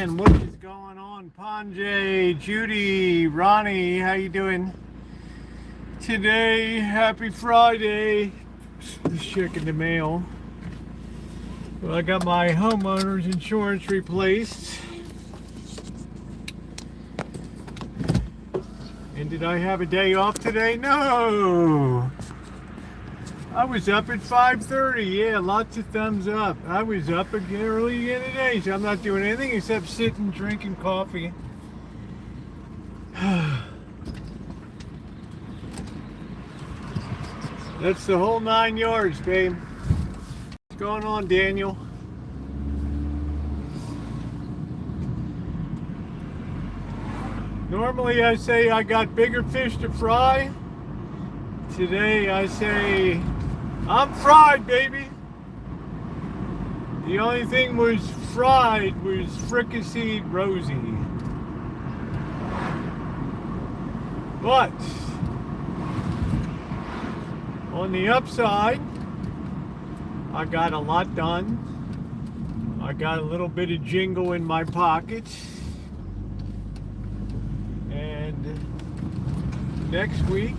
man, what is going on? Panjay, Judy, Ronnie, how you doing today? Happy Friday. Just checking the mail. Well, I got my homeowner's insurance replaced. And did I have a day off today? No. I was up at 5:30. Yeah, lots of thumbs up. I was up again early again today, so I'm not doing anything except sitting, drinking coffee. That's the whole 9 yards, babe. What's going on, Daniel? Normally I say I got bigger fish to fry. Today I say I'm fried, baby. The only thing was fried was fricasseed Rosie. But on the upside, I got a lot done. I got a little bit of jingle in my pocket. And next week,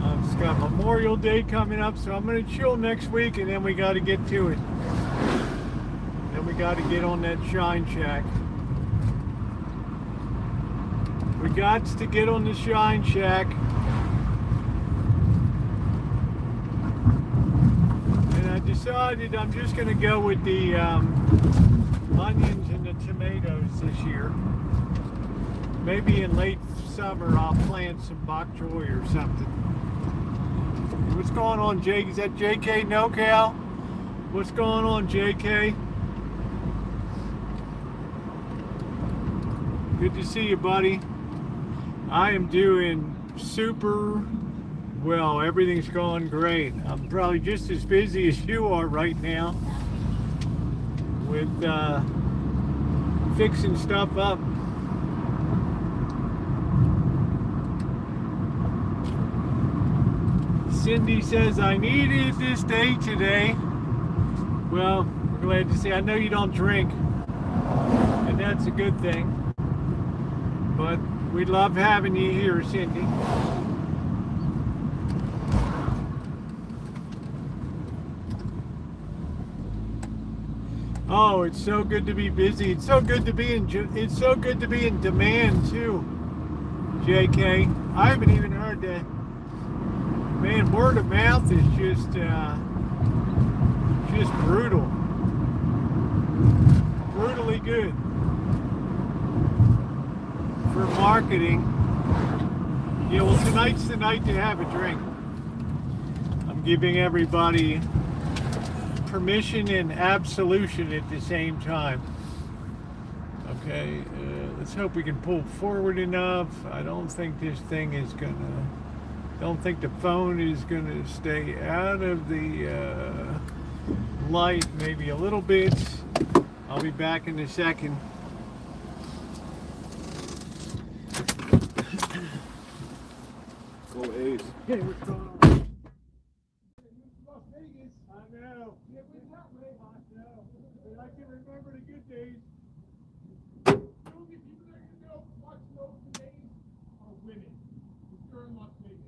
I've got Memorial Day coming up, so I'm going to chill next week, and then we got to get to it. Then we got to get on that Shine Shack. We got to get on the Shine Shack. And I decided I'm just going to go with the onions and the tomatoes this year. Maybe in late summer I'll plant some bok choy or something. What's going on, Jake? Is that JK NoCal? What's going on, JK? Good to see you, buddy. I am doing super well. Everything's going great. I'm probably just as busy as you are right now with fixing stuff up. Cindy says, I needed this day today. Well, we're glad to see. I know you don't drink, and that's a good thing. But we love having you here, Cindy. Oh, it's so good to be busy. It's so good to be in demand too, JK. I haven't even heard that. Man, word of mouth is just brutal. Brutally good for marketing. Yeah, well, tonight's the night to have a drink. I'm giving everybody permission and absolution at the same time. Okay, let's hope we can pull forward enough. I don't think this thing is gonna... Don't think the phone is going to stay out of the light, maybe a little bit. I'll be back in a second. Go A's. Hey, what's going on? Las Vegas. I know. Yeah, we got way hot now. But I can remember the good days. Don't get people that you know watch those days are winning. During Las Vegas.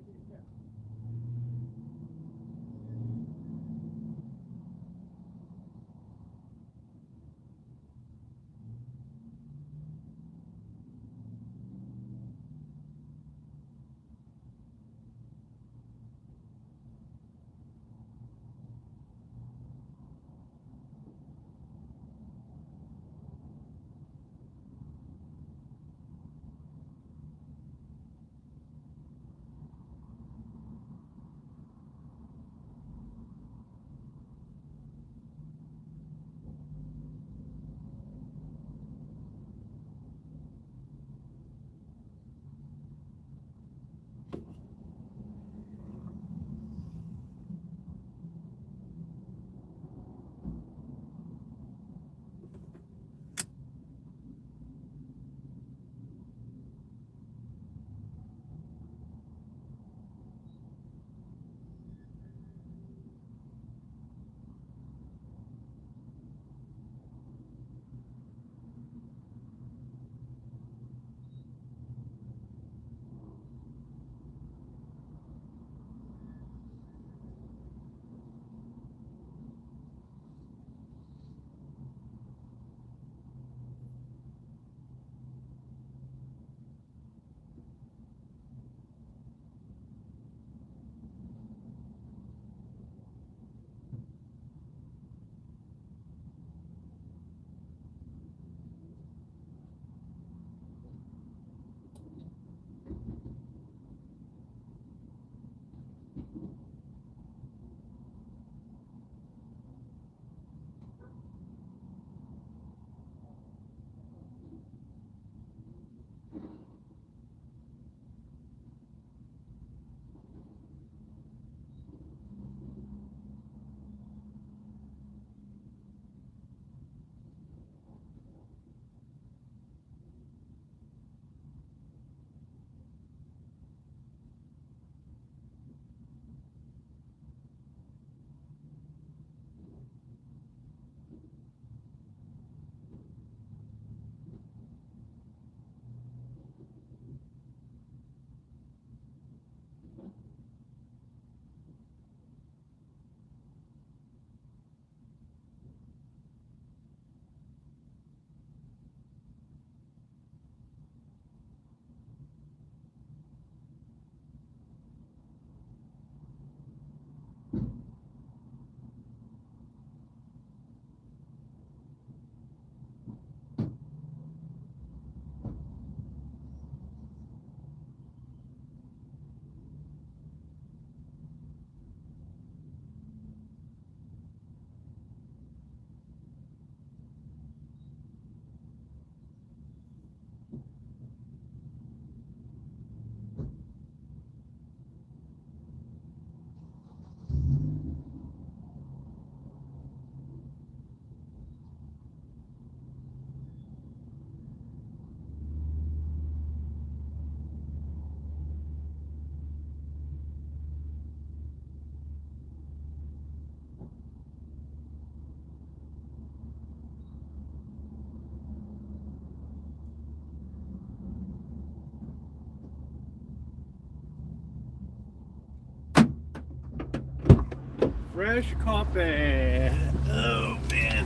Fresh coffee. Oh man.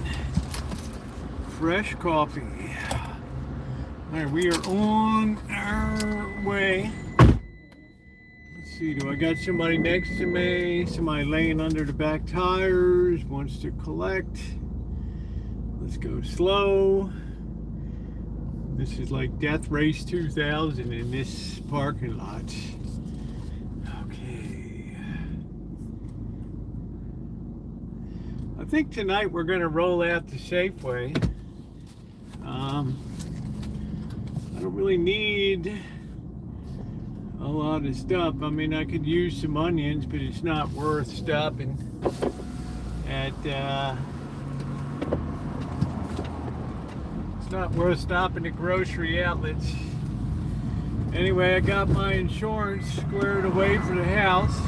Fresh coffee. Alright, we are on our way. Let's see, do I got somebody next to me? Somebody laying under the back tires, wants to collect. Let's go slow. This is like Death Race 2000 in this parking lot. Okay. I think tonight we're going to roll out to Safeway. I don't really need a lot of stuff. I mean, I could use some onions, but it's not worth stopping at it's not worth stopping at grocery outlets. Anyway, I got my insurance squared away for the house.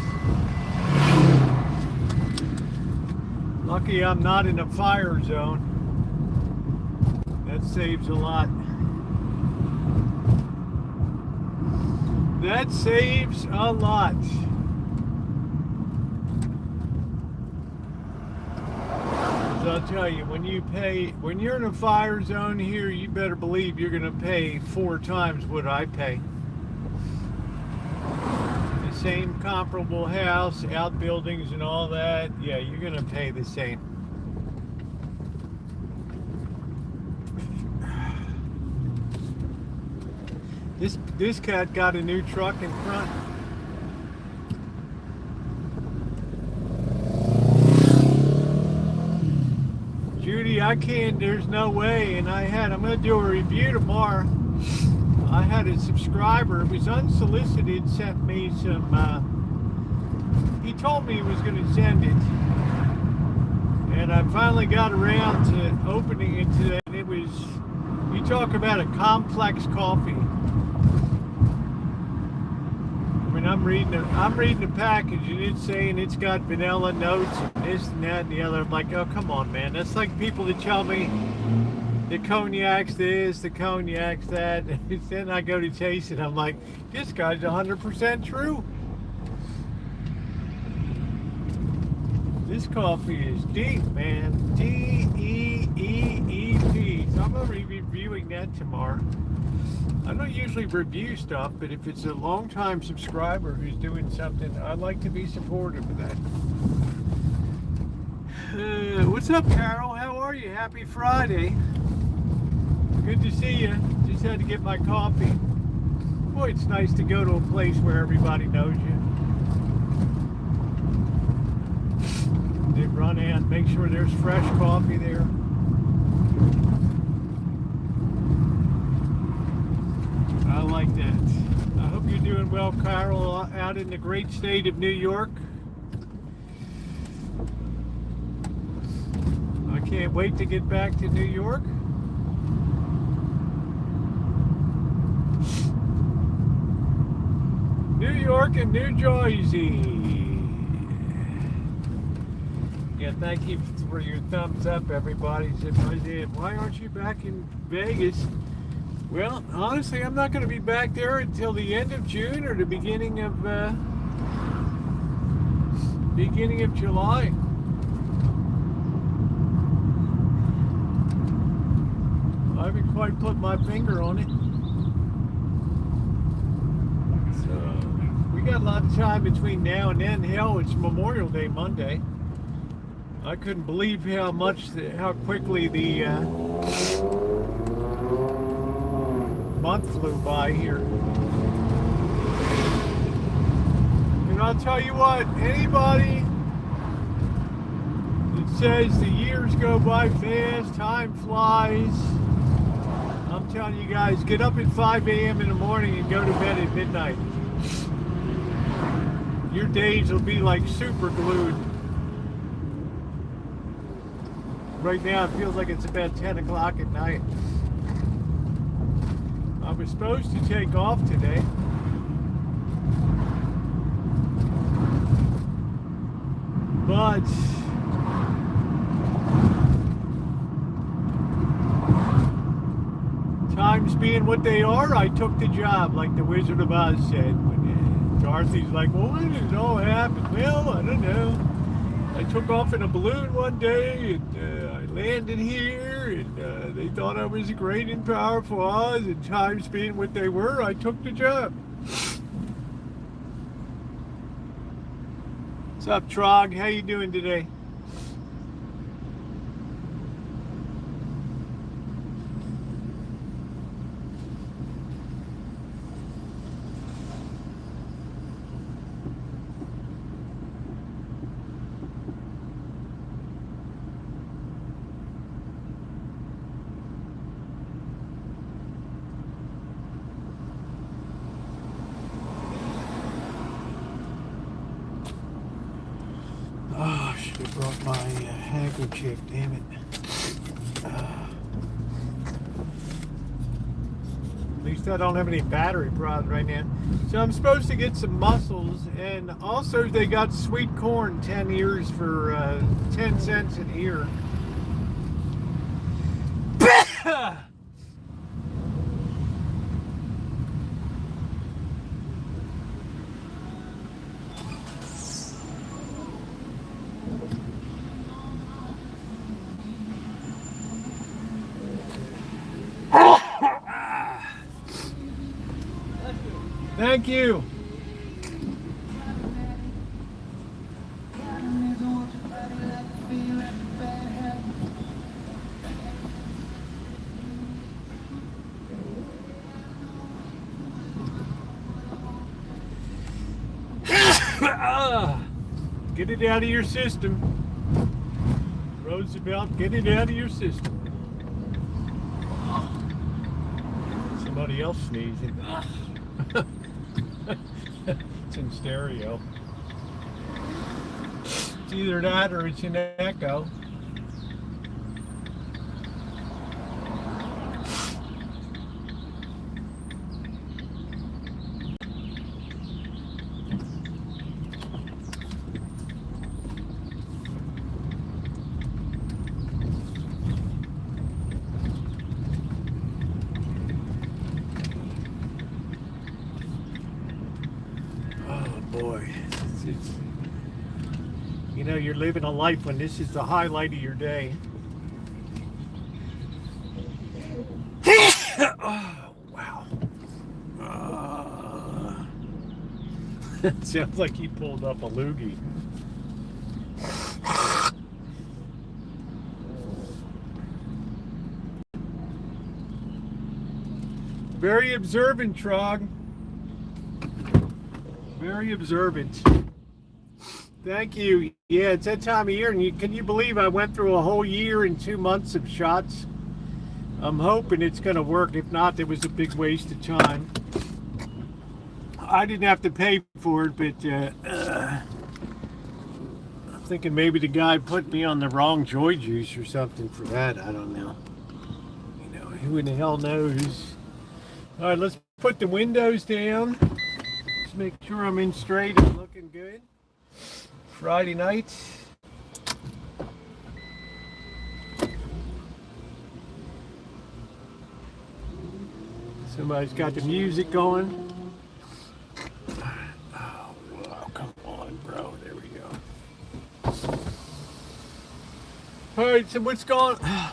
Lucky I'm not in a fire zone. That saves a lot. That saves a lot. So I'll tell you, when you're in a fire zone here, you better believe you're going to pay 4 times what I pay. The same comparable house, outbuildings and all that, yeah, you're going to pay the same. This cat got a new truck in front. Judy, I can't, there's no way. And I'm going to do a review tomorrow. I had a subscriber, it was unsolicited, sent me some, he told me he was going to send it. And I finally got around to opening it today. And it was, you talk about a complex coffee. I mean, I'm reading the package and it's saying it's got vanilla notes and this and that and the other. I'm like, oh, come on, man. That's like people that tell me the cognac's this, the cognac's that. Then I go to taste it. I'm like, this guy's 100% true. This coffee is deep, man. D-E-E-E-P. So I'm going to be reviewing that tomorrow. I don't usually review stuff, but if it's a long-time subscriber who's doing something, I'd like to be supportive of that. What's up, Carol? How are you? Happy Friday. Good to see you. Just had to get my coffee. Boy, it's nice to go to a place where everybody knows you. They run in, make sure there's fresh coffee there. I like that. I hope you're doing well, Carol, out in the great state of New York. I can't wait to get back to New York. New York and New Jersey. Yeah, thank you for your thumbs up, everybody. Why aren't you back in Vegas? Well, honestly, I'm not going to be back there until the end of June or the beginning of July. I haven't quite put my finger on it. So we got a lot of time between now and then. Hell, it's Memorial Day Monday. I couldn't believe how quickly the month flew by here. And I'll tell you what, anybody that says the years go by fast, time flies, I'm telling you guys, get up at 5 a.m. in the morning and go to bed at midnight. Your days will be like super glued. Right now it feels like it's about 10 o'clock at night. I was supposed to take off today. But times being what they are, I took the job, like the Wizard of Oz said. When Dorothy's like, well, when did it all happen? Well, I don't know. I took off in a balloon one day, and I landed here, and they thought I was a great and powerful Oz, and times being what they were, I took the job. What's up, Trog? How you doing today? Oh, I should have brought my handkerchief, damn it. At least I don't have any battery problems right now. So I'm supposed to get some mussels, and also they got sweet corn 10 ears for 10 cents an ear. Thank you. Get it out of your system. Roosevelt, get it out of your system. Somebody else sneezing. It's in stereo. It's either that or it's an echo. Boy, it's, you know, you're living a life when this is the highlight of your day. Oh, wow. It sounds like he pulled up a loogie. Very observant, Trog. Very observant. Thank you. Yeah, it's that time of year, and can you believe I went through a whole year and 2 months of shots? I'm hoping it's going to work. If not, it was a big waste of time. I didn't have to pay for it, but I'm thinking maybe the guy put me on the wrong joy juice or something for that. I don't know. You know, who in the hell knows? All right, let's put the windows down. Make sure I'm in straight and looking good. Friday night. Somebody's got the music going. Oh, wow, come on, bro. There we go. All right, so what's going on?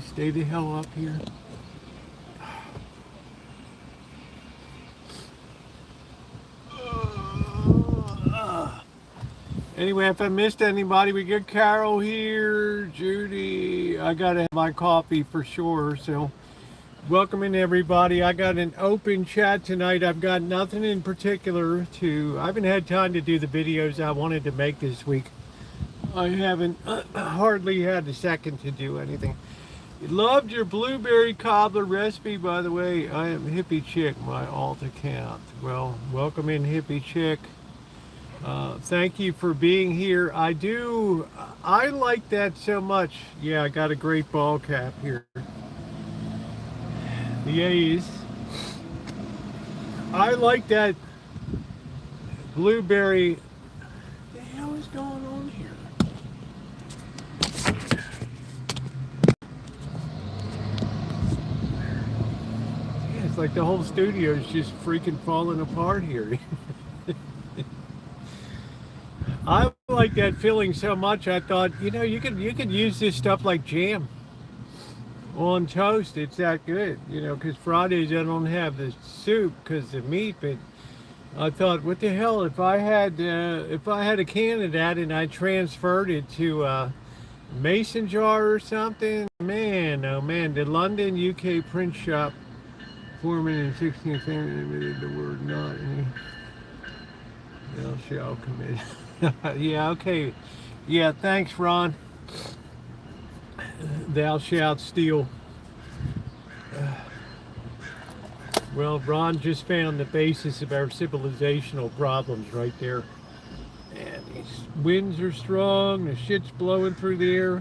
Stay the hell up here. Anyway, if I missed anybody, we got Carol here, Judy. I gotta have my coffee for sure, so welcoming everybody. I got an open chat tonight. I've got nothing in particular I haven't had time to do the videos I wanted to make this week. I haven't hardly had a second to do anything. Loved your blueberry cobbler recipe, by the way. I am Hippie Chick, my alt account. Well, welcome in, Hippie Chick. Thank you for being here. I like that so much. Yeah, I got a great ball cap here. The A's. I like that blueberry. What the hell is going on here? Yeah, it's like the whole studio is just freaking falling apart here. I like that filling so much. I thought, you know, you could use this stuff like jam on toast. It's that good, you know. Because Fridays I don't have the soup because of meat. But I thought, what the hell? If I had a can of that and I transferred it to a mason jar or something, man, oh man, the London UK print shop foreman in 16th century admitted the word not any. Thou shalt commit. Yeah, okay. Yeah, thanks, Ron. Thou shalt steal. Well, Ron just found the basis of our civilizational problems right there. And these winds are strong, the shit's blowing through the air.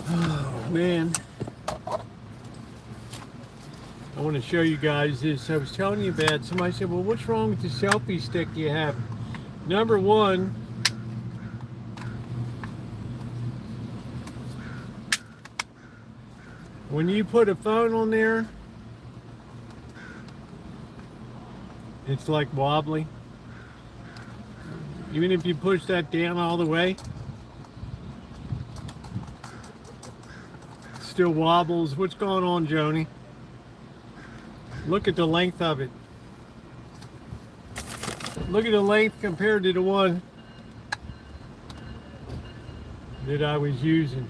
Oh, man. I want to show you guys this. I was telling you about, somebody said, well, what's wrong with the selfie stick you have? Number one, when you put a phone on there, it's like wobbly. Even if you push that down all the way, it still wobbles. What's going on, Joni? Look at the length of it. Look at the length compared to the one that I was using.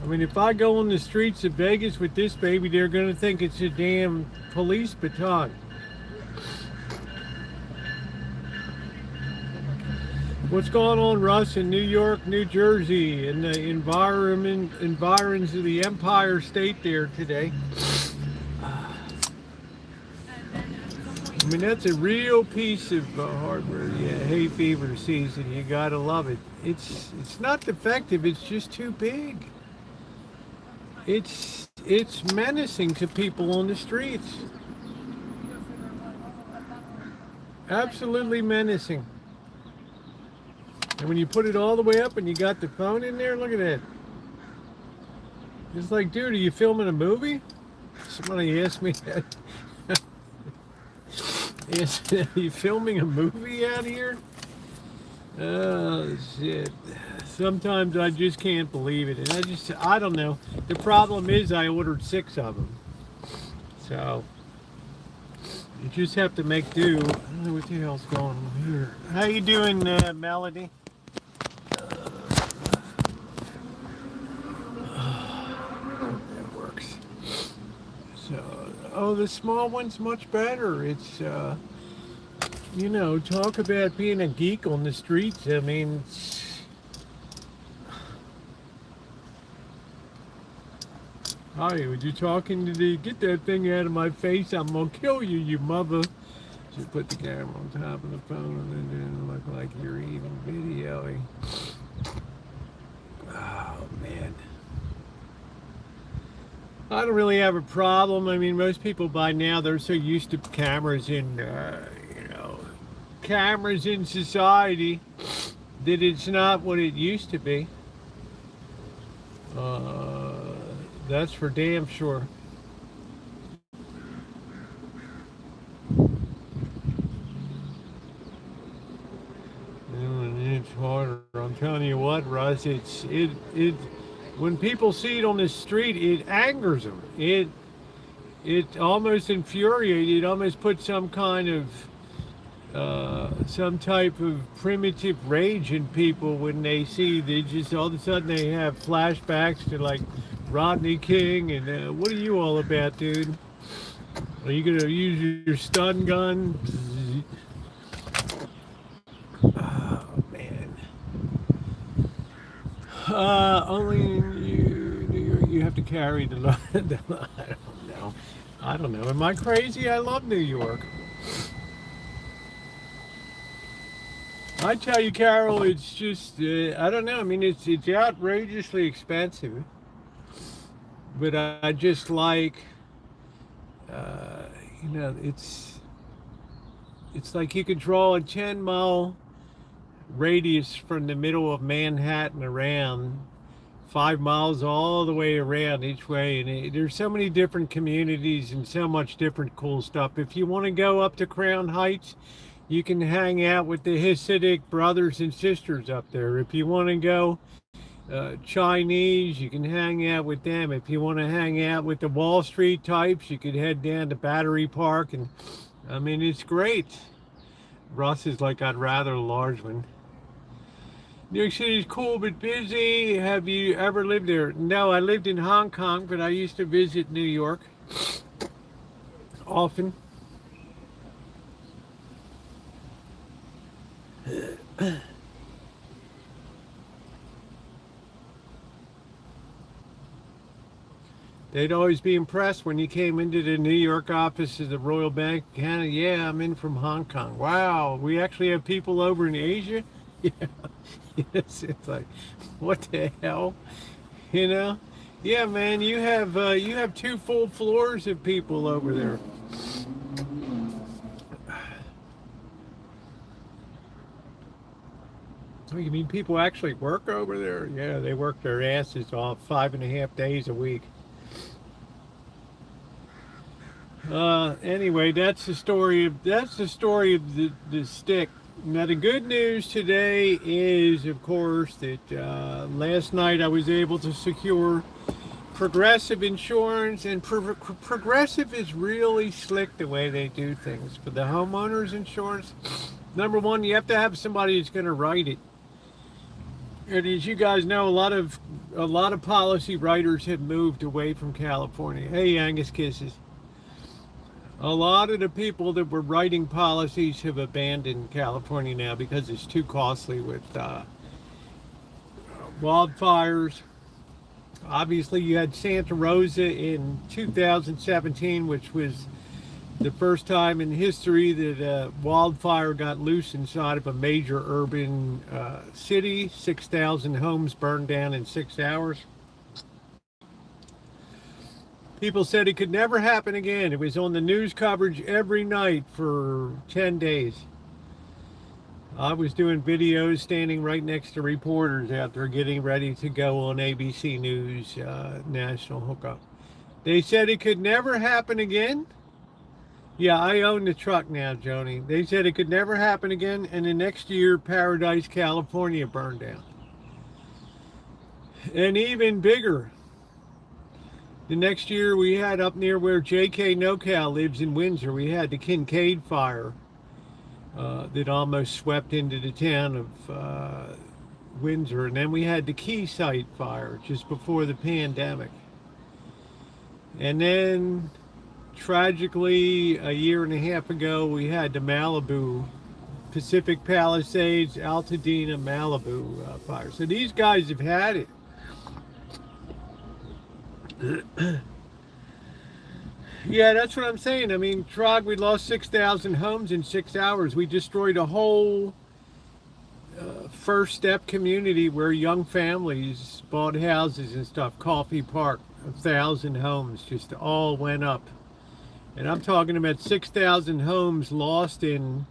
I mean, if I go on the streets of Vegas with this baby, they're going to think it's a damn police baton. What's going on, Russ, in New York, New Jersey, and the environs of the Empire State there today? I mean, that's a real piece of hardware. Yeah, hay fever season. You gotta love it. It's not defective. It's just too big. It's menacing to people on the streets. Absolutely menacing. And when you put it all the way up and you got the phone in there, look at that. It's like, dude, are you filming a movie? Somebody asked me that. Are you filming a movie out here? Oh, shit. Sometimes I just can't believe it. And I don't know. The problem is I ordered 6 of them. So, you just have to make do. I don't know what the hell's going on here. How you doing, Melody? That works. So, oh, the small one's much better. It's, you know, talk about being a geek on the streets. I mean, hi, would you talking to the, get that thing out of my face, I'm gonna kill you, you mother. Just put the camera on top of the phone and then look like you're even videoing. Oh, man. I don't really have a problem. I mean, most people by now, they're so used to cameras in, you know, cameras in society that it's not what it used to be. That's for damn sure. It's harder. I'm telling you what, Russ. It when people see it on the street, it angers them. It almost infuriates. It almost puts some kind of some type of primitive rage in people when they see. They just all of a sudden they have flashbacks to like Rodney King and what are you all about, dude? Are you gonna use your stun gun? Oh man. Only in you have to carry the I don't know. I don't know. Am I crazy? I love New York. I tell you, Carol, it's just I don't know. I mean, it's outrageously expensive, but I just like you know, it's like you could draw a 10-mile radius from the middle of Manhattan around 5 miles all the way around each way, and there's so many different communities and so much different cool stuff. If you want to go up to Crown Heights, you can hang out with the Hasidic brothers and sisters up there. If you want to go Chinese, you can hang out with them. If you want to hang out with the Wall Street types, you could head down to Battery Park, and I mean, it's great. Russ is like, I'd rather a large one. New York City is cool but busy. Have you ever lived there? No, I lived in Hong Kong, but I used to visit New York often. They'd always be impressed when you came into the New York office of the Royal Bank of Canada. Yeah, I'm in from Hong Kong. Wow, we actually have people over in Asia? Yeah. Yes, it's like, what the hell? You know? Yeah, man, you have 2 full floors of people over there. Oh, you mean people actually work over there? Yeah, they work their asses off 5.5 days a week. Anyway, that's the story of the stick. Now the good news today is, of course, that last night I was able to secure Progressive insurance, and Progressive is really slick the way they do things. For the homeowners insurance, number one, you have to have somebody that's going to write it. And as you guys know, a lot of policy writers have moved away from California. Hey, Angus Kisses. A lot of the people that were writing policies have abandoned California now because it's too costly with wildfires. Obviously, you had Santa Rosa in 2017, which was the first time in history that a wildfire got loose inside of a major urban city. 6,000 homes burned down in 6 hours. People said it could never happen again. It was on the news coverage every night for 10 days. I was doing videos standing right next to reporters out there getting ready to go on ABC News National Hookup. They said it could never happen again. Yeah, I own the truck now, Joni. They said it could never happen again, and the next year, Paradise, California burned down. And even bigger, the next year we had up near where J.K. NoCal lives in Windsor, we had the Kincaid fire that almost swept into the town of Windsor. And then we had the Quayside fire just before the pandemic. And then, tragically, a year and a half ago, we had the Malibu, Pacific Palisades, Altadena, Malibu fire. So these guys have had it. Yeah, that's what I'm saying. I mean, Trog, we lost 6,000 homes in 6 hours. We destroyed a whole first step community where young families bought houses and stuff. Coffee Park, 1,000 homes just all went up. And I'm talking about 6,000 homes lost in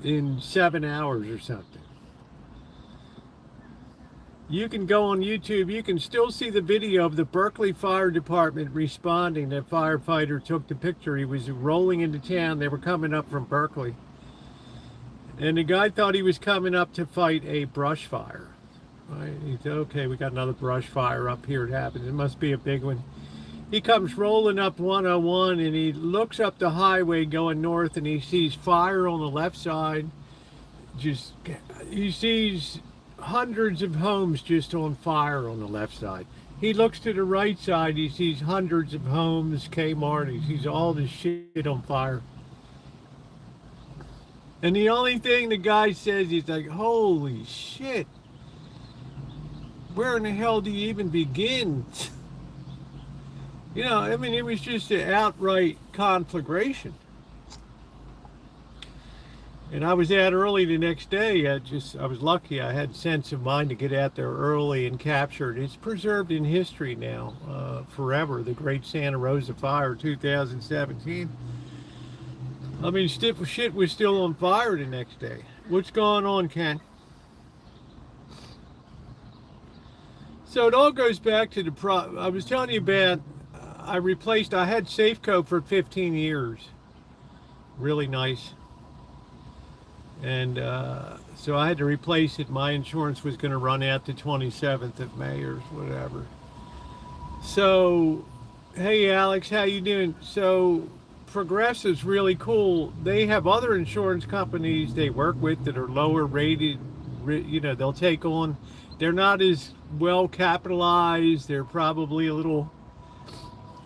7 hours or something. You can go on YouTube, you can still see the video of the Berkeley Fire Department responding. That firefighter took the picture. He was rolling into town. They were coming up from Berkeley. And the guy thought he was coming up to fight a brush fire. Right? He said, okay, we got another brush fire up here. It happens. It must be a big one. He comes rolling up 101 and he looks up the highway going north and he sees fire on the left side. He sees hundreds of homes just on fire on the left side. He looks to the right side, he sees hundreds of homes, Kmart, he sees all this shit on fire. And the only thing the guy says, he's like, holy shit, where in the hell do you even begin? You know, I mean, it was just an outright conflagration. And I was out early the next day. I was lucky. I had sense of mind to get out there early and capture it. It's preserved in history now, forever. The Great Santa Rosa Fire, 2017. I mean, shit was still on fire the next day. What's going on, Ken? So it all goes back to I was telling you about, I had Safeco for 15 years. Really nice. And so I had to replace it. My insurance was going to run out the 27th of May or whatever. So, hey Alex, how you doing? So Progressive's really cool. They have other insurance companies they work with that are lower rated. They'll take on. They're not as well capitalized. They're probably a little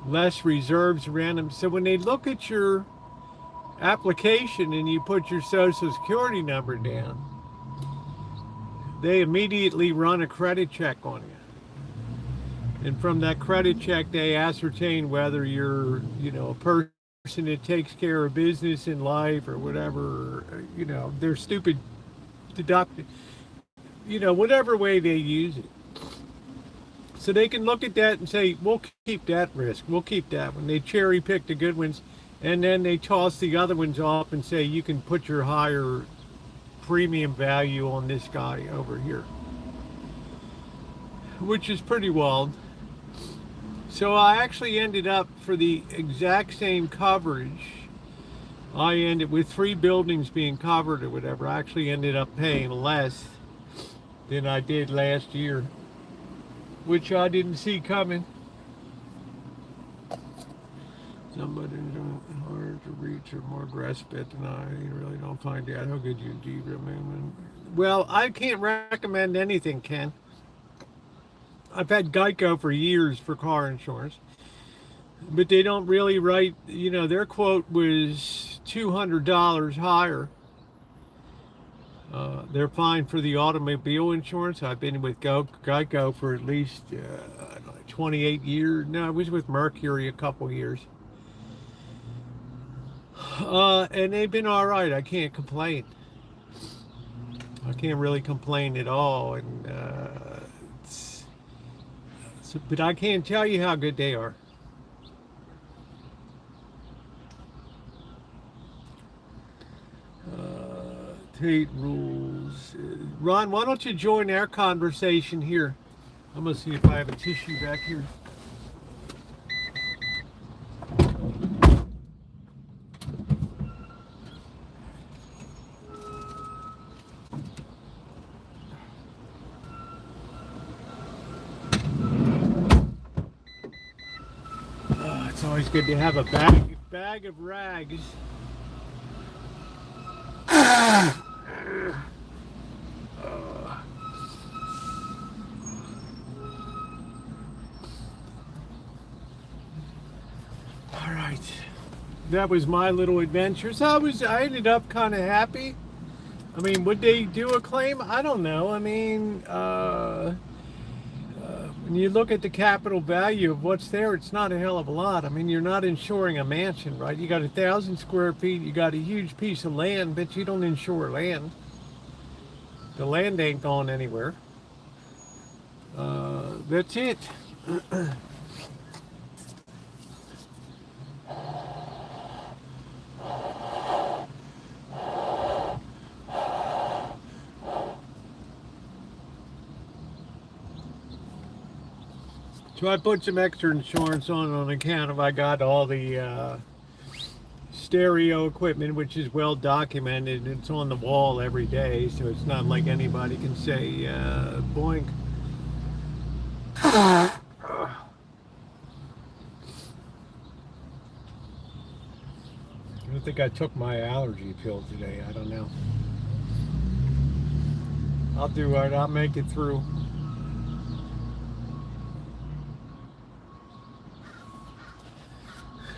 less reserves around them. So when they look at your application and you put your social security number down, they immediately run a credit check on you. And from that credit check, they ascertain whether you're, a person that takes care of business in life or whatever. They're stupid deducted, whatever way they use it. So they can look at that and say, we'll keep that risk. We'll keep that one. They cherry pick the good ones, and then they toss the other ones off and say, you can put your higher premium value on this guy over here, which is pretty wild. So I actually ended up, for the exact same coverage, I ended with 3 buildings being covered or whatever, I actually ended up paying less than I did last year, which I didn't see coming. Somebody hard to reach or more aggressive than I. You really don't find out how good you do. Well, I can't recommend anything, Ken. I've had Geico for years for car insurance, but they don't really write, their quote was $200 higher. They're fine for the automobile insurance. I've been with Geico for at least 28 years. No, I was with Mercury a couple years. And they've been all right. I can't complain. I can't really complain at all. And but I can't tell you how good they are. Tate rules. Ron, why don't you join our conversation here? I'm going to see if I have a tissue back here. It's always good to have a bag of rags. All right, that was my little adventure. So I ended up kind of happy. I mean, would they do a claim? I don't know. I mean, when you look at the capital value of what's there, it's not a hell of a lot. I mean, you're not insuring a mansion, right? You got 1,000 square feet, you got a huge piece of land, but you don't insure land. The land ain't going anywhere. That's it. So I put some extra insurance on account of I got all the stereo equipment, which is well documented. It's on the wall every day, so it's not like anybody can say boink. I don't think I took my allergy pill today. I don't know. I'll do it. I'll make it through.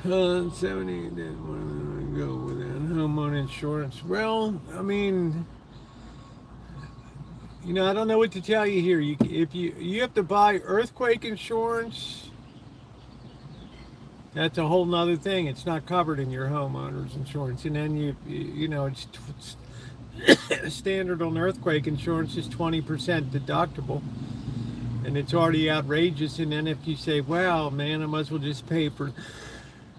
70 didn't want to go without homeowner insurance. Well, I mean, I don't know what to tell you here. If you have to buy earthquake insurance, that's a whole nother thing. It's not covered in your homeowner's insurance. And then it's standard on earthquake insurance is 20% deductible. And it's already outrageous. And then if you say, wow, man, I might as well just pay for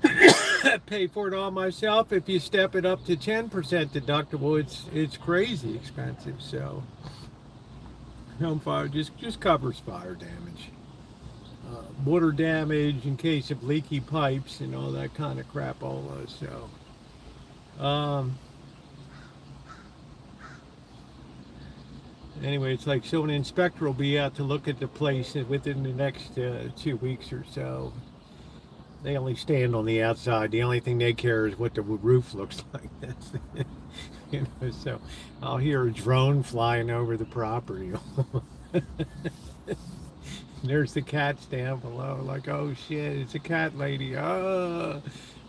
it all myself. If you step it up to 10% deductible, it's crazy expensive. So Home fire just covers fire damage, water damage in case of leaky pipes and all that kind of crap. All those. So, anyway, it's like, so an inspector will be out to look at the place within the next 2 weeks or so. They only stand on the outside. The only thing they care is what the roof looks like. That's it. You know, so I'll hear a drone flying over the property. There's the cats down below, like, oh shit, it's a cat lady. Oh,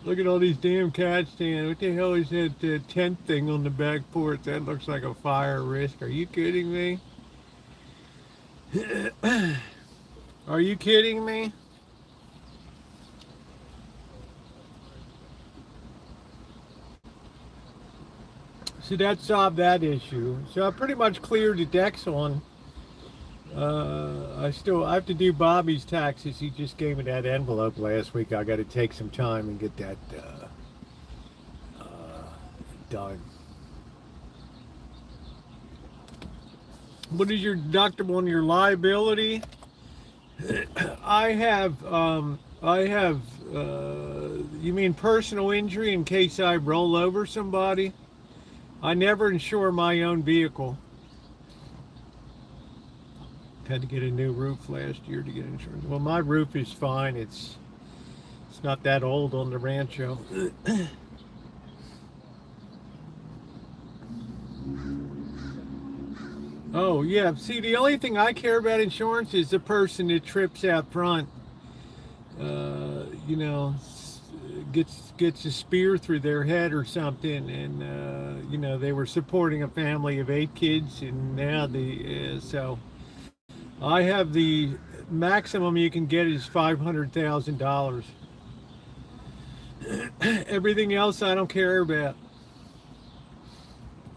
look at all these damn cats down. What the hell is that tent thing on the back porch? That looks like a fire risk. Are you kidding me? Are you kidding me? So that solved that issue. So I pretty much cleared the decks on. I have to do Bobby's taxes. He just gave me that envelope last week. I got to take some time and get that done. What is your deductible on your liability? I have, you mean personal injury in case I roll over somebody? I never insure my own vehicle. Had to get a new roof last year to get insurance. Well, my roof is fine. It's not that old on the Rancho. Oh, yeah. See, the only thing I care about insurance is the person that trips out front. You know, gets a spear through their head or something, and you know, they were supporting a family of 8 kids, and now so I have the maximum you can get is $500,000. Everything else I don't care about.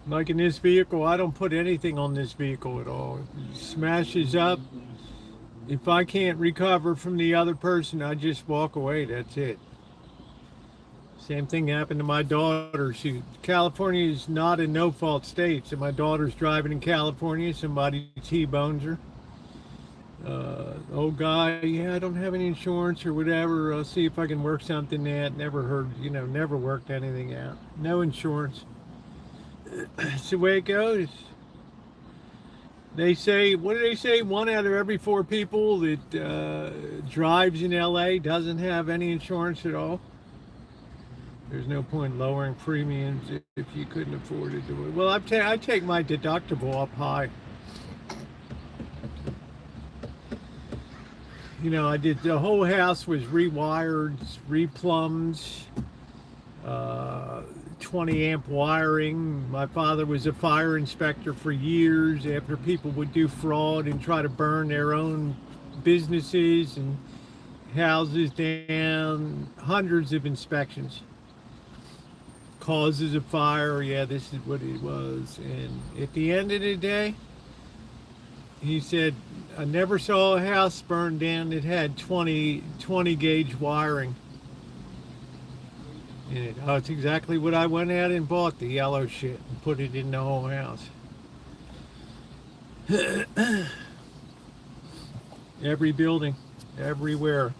Like in this vehicle, I don't put anything on this vehicle at all. If it smashes up, if I can't recover from the other person, I just walk away. That's it. Same thing happened to my daughter. California is not a no-fault state. So my daughter's driving in California. Somebody T-bones her. Old guy, yeah, I don't have any insurance or whatever. I'll see if I can work something out. Never heard, never worked anything out. No insurance. It's the way it goes. They say, what do they say? 1 out of every 4 people that drives in LA doesn't have any insurance at all. There's no point lowering premiums if you couldn't afford to do it. Well, I take my deductible up high. You know, the whole house was rewired, replumbed, 20 amp wiring. My father was a fire inspector for years after people would do fraud and try to burn their own businesses and houses down. Hundreds of inspections. Causes of fire, yeah, this is what it was. And at the end of the day, he said, I never saw a house burned down that had 20 gauge wiring in it. Oh, it's exactly what I went out and bought, the yellow shit, and put it in the whole house. Every building, everywhere.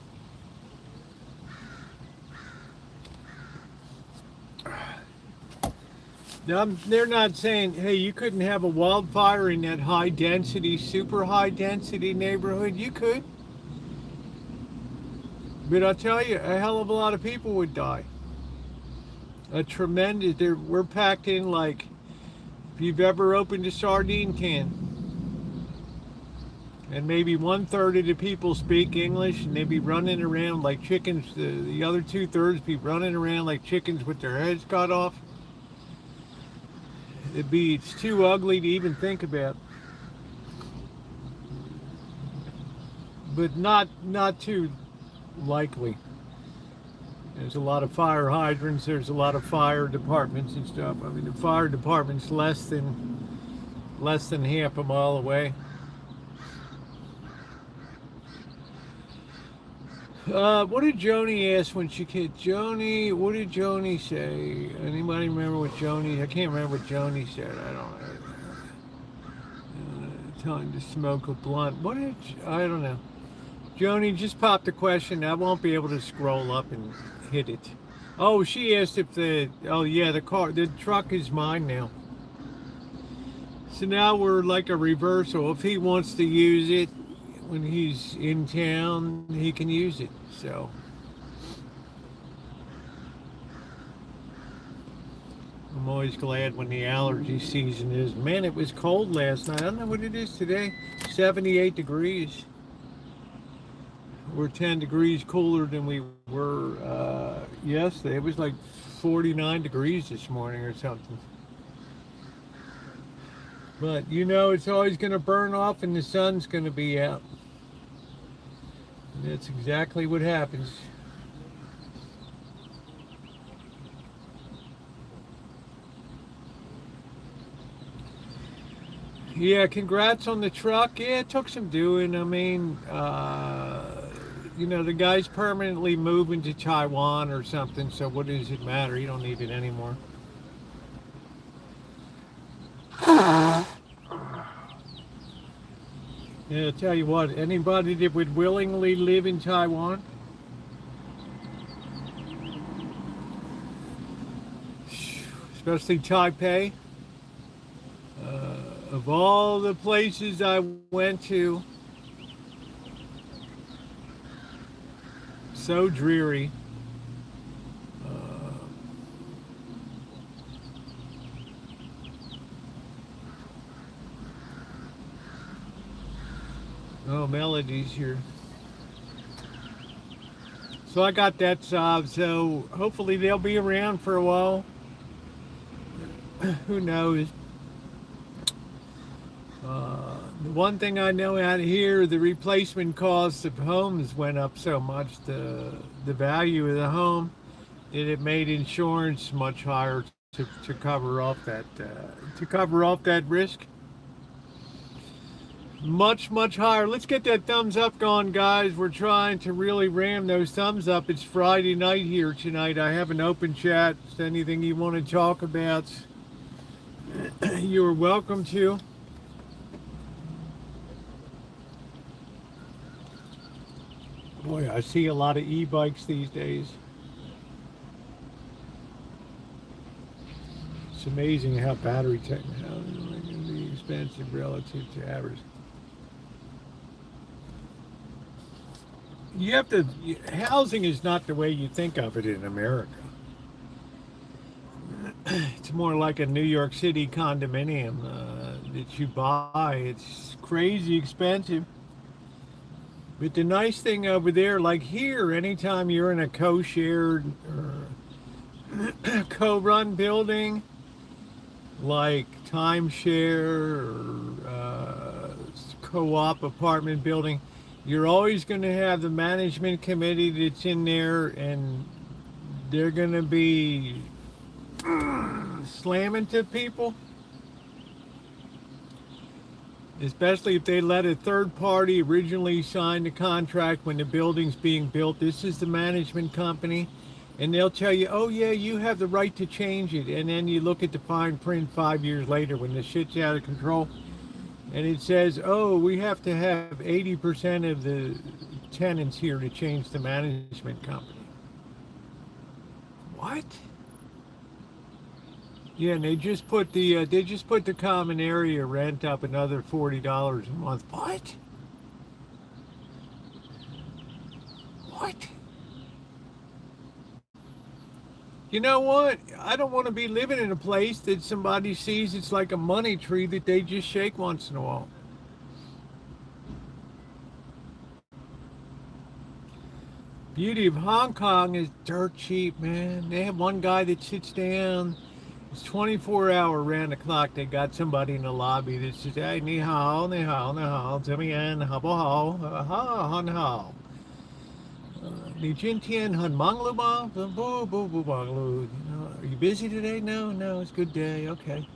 Now, they're not saying, hey, you couldn't have a wildfire in that high density, super high density neighborhood. You could. But I'll tell you, a hell of a lot of people would die. We're packed in like, if you've ever opened a sardine can, and maybe 1/3 of the people speak English, and they'd be running around like chickens. The other 2/3 be running around like chickens with their heads cut off. It's too ugly to even think about. But not too likely. There's a lot of fire hydrants, there's a lot of fire departments and stuff. I mean, the fire department's less than half a mile away. What did Joni ask when she came? What did Joni say? Anybody remember what Joni? I can't remember what Joni said. I don't know. Time to smoke a blunt. I don't know. Joni just popped a question. I won't be able to scroll up and hit it. Oh, she asked if oh yeah, the truck is mine now. So now we're like a reversal. If he wants to use it when he's in town, he can use it. So I'm always glad when the allergy season is. Man, it was cold last night. I don't know what it is today. 78 degrees. We're 10 degrees cooler than we were yesterday. It was like 49 degrees this morning or something. But you know, it's always going to burn off and the sun's going to be out. And that's exactly what happens. Yeah, congrats on the truck. Yeah, it took some doing. I mean, you know, the guy's permanently moving to Taiwan or something, so what does it matter? You don't need it anymore. Yeah, I'll tell you what, anybody that would willingly live in Taiwan, especially Taipei, of all the places I went to, so dreary. Oh, Melody's here. So I got that solved, so hopefully they'll be around for a while. Who knows? The one thing I know out here, the replacement cost of homes went up so much, the value of the home, that it made insurance much higher to cover off that risk. Much higher. Let's get that thumbs up going, guys. We're trying to really ram those thumbs up. It's Friday night here tonight. I have an open chat. If anything you want to talk about, you're welcome to. Boy, I see a lot of e-bikes these days. It's amazing how battery technology can be expensive relative to average. You have to, housing is not the way you think of it in America. It's more like a New York City condominium that you buy. It's crazy expensive. But the nice thing over there, like here, anytime you're in a co-shared or co-run building, like timeshare or co-op apartment building, you're always going to have the management committee that's in there, and they're going to be slamming to people. Especially if they let a third party originally sign the contract when the building's being built. This is the management company, and they'll tell you, oh yeah, you have the right to change it. And then you look at the fine print 5 years later when the shit's out of control, and it says, oh, we have to have 80% of the tenants here to change the management company. What? Yeah, and they just put the common area rent up another $40 a month. What? What? You know what? I don't want to be living in a place that somebody sees it's like a money tree that they just shake once in a while. Beauty of Hong Kong is dirt cheap, man. They have one guy that sits down. It's 24-hour round the clock. They got somebody in the lobby that says, hey, ni hao, ni hao, ni hao, zhe mi yan, hao bo hao, ha, ni hao. Ni jin tian han mang lu ma, boo, boo, boo, bang lu. Are you busy today? No, it's a good day. Okay.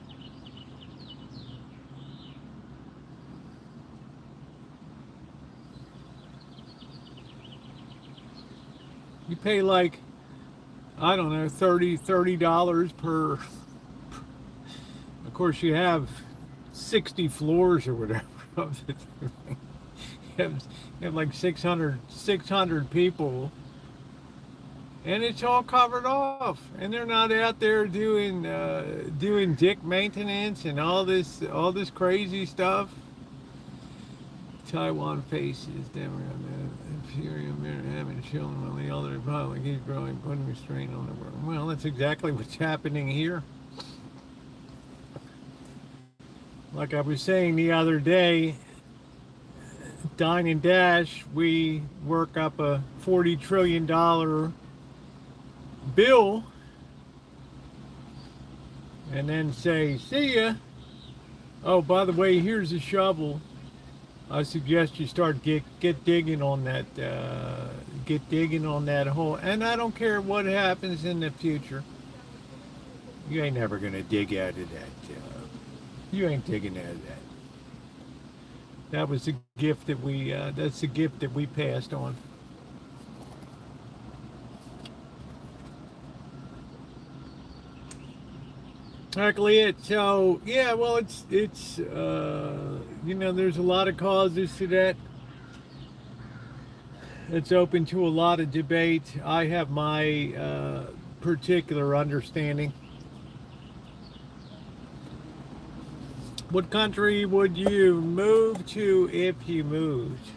You pay like, I don't know, $30 per. Of course, you have 60 floors or whatever. of the thing. You have like 600 people, and it's all covered off, and they're not out there doing dick maintenance and all this crazy stuff. Taiwan faces Imperium having children on the other republic. He's growing, putting restraint on the world. Well, that's exactly what's happening here. Like I was saying the other day, Dine and Dash, we work up a $40 trillion bill and then say, see ya. Oh, by the way, here's a shovel. I suggest you start get digging on that hole. And I don't care what happens in the future. You ain't never gonna dig out of that. You ain't digging out of that. That was the gift that that's the gift that we passed on. Exactly it. So yeah, well, it's there's a lot of causes to that. It's open to a lot of debate. I have my particular understanding. What country would you move to if you moved?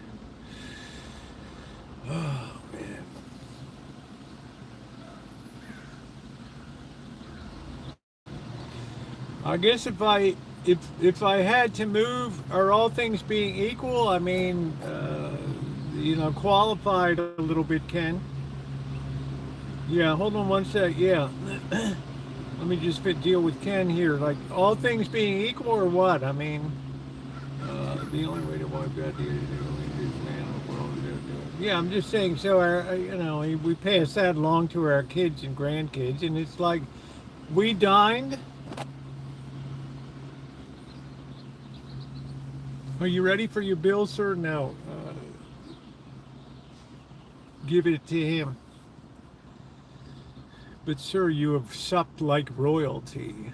Oh man. I guess if I had to move, are all things being equal? I mean, qualified a little bit, Ken. Yeah, hold on one sec. Yeah, let me just deal with Ken here. Like all things being equal, or what? I mean, the only way to wipe out the man of the world is to do it. Yeah, I'm just saying. So we pass that along to our kids and grandkids, and it's like we dined. Are you ready for your bill, sir? No. Give it to him. But, sir, you have supped like royalty.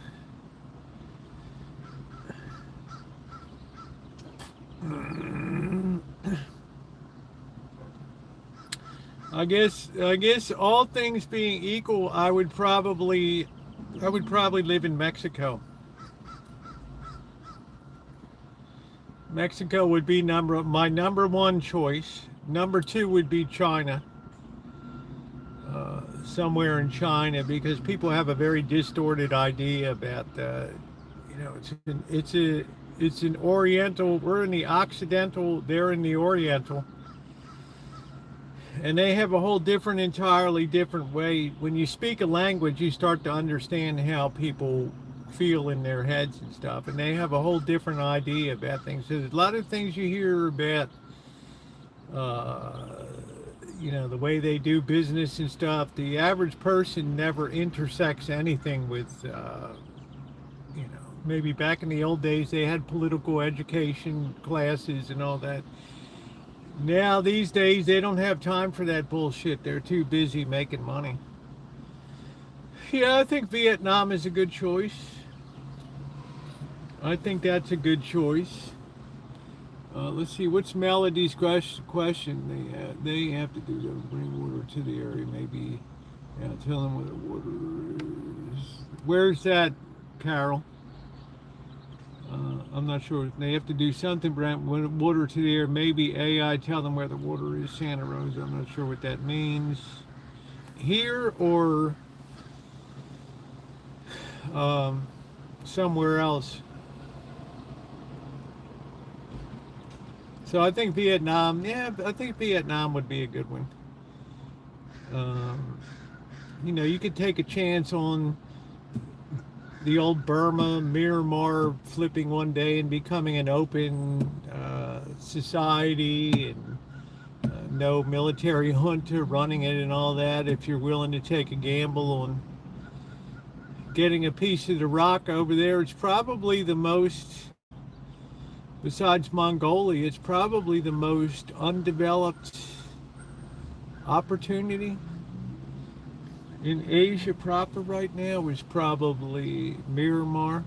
I guess all things being equal, I would probably live in Mexico. Mexico would be my number one choice. Number two would be China. Somewhere in China, because people have a very distorted idea about it's an Oriental. We're in the Occidental. They're in the Oriental, and they have a whole entirely different way. When you speak a language, you start to understand how people feel in their heads and stuff, and they have a whole different idea about things. So there's a lot of things you hear about the way they do business and stuff. The average person never intersects anything with maybe back in the old days they had political education classes and all that. Now these days they don't have time for that bullshit. They're too busy making money. Yeah, I think Vietnam is a good choice. I think that's a good choice. Let's see, what's Melody's question? They have to do to bring water to the area, maybe. Yeah, tell them where the water is. Where's that, Carol? I'm not sure. They have to do something, bring water to the area. Maybe AI, tell them where the water is, Santa Rosa. I'm not sure what that means. Here or somewhere else. So I think Vietnam, I think Vietnam would be a good one. You could take a chance on the old Burma, Myanmar flipping one day and becoming an open society and no military junta running it and all that. If you're willing to take a gamble on getting a piece of the rock over there, it's probably the most... Besides Mongolia, it's probably the most undeveloped opportunity in Asia proper right now is probably Myanmar.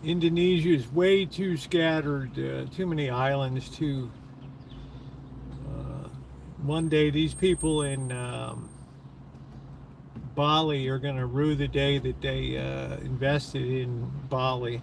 Indonesia is way too scattered, too many islands to. One day, these people in Bali are going to rue the day that they invested in Bali.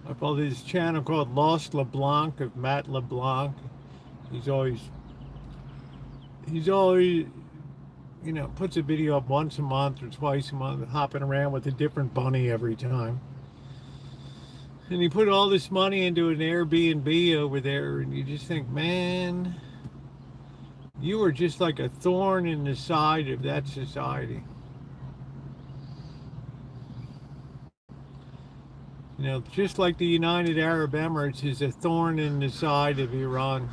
I follow this channel called Lost LeBlanc of Matt LeBlanc. He's always, puts a video up once a month or twice a month, hopping around with a different bunny every time. And he put all this money into an Airbnb over there, and you just think, man, you are just like a thorn in the side of that society. Just like the United Arab Emirates is a thorn in the side of Iran.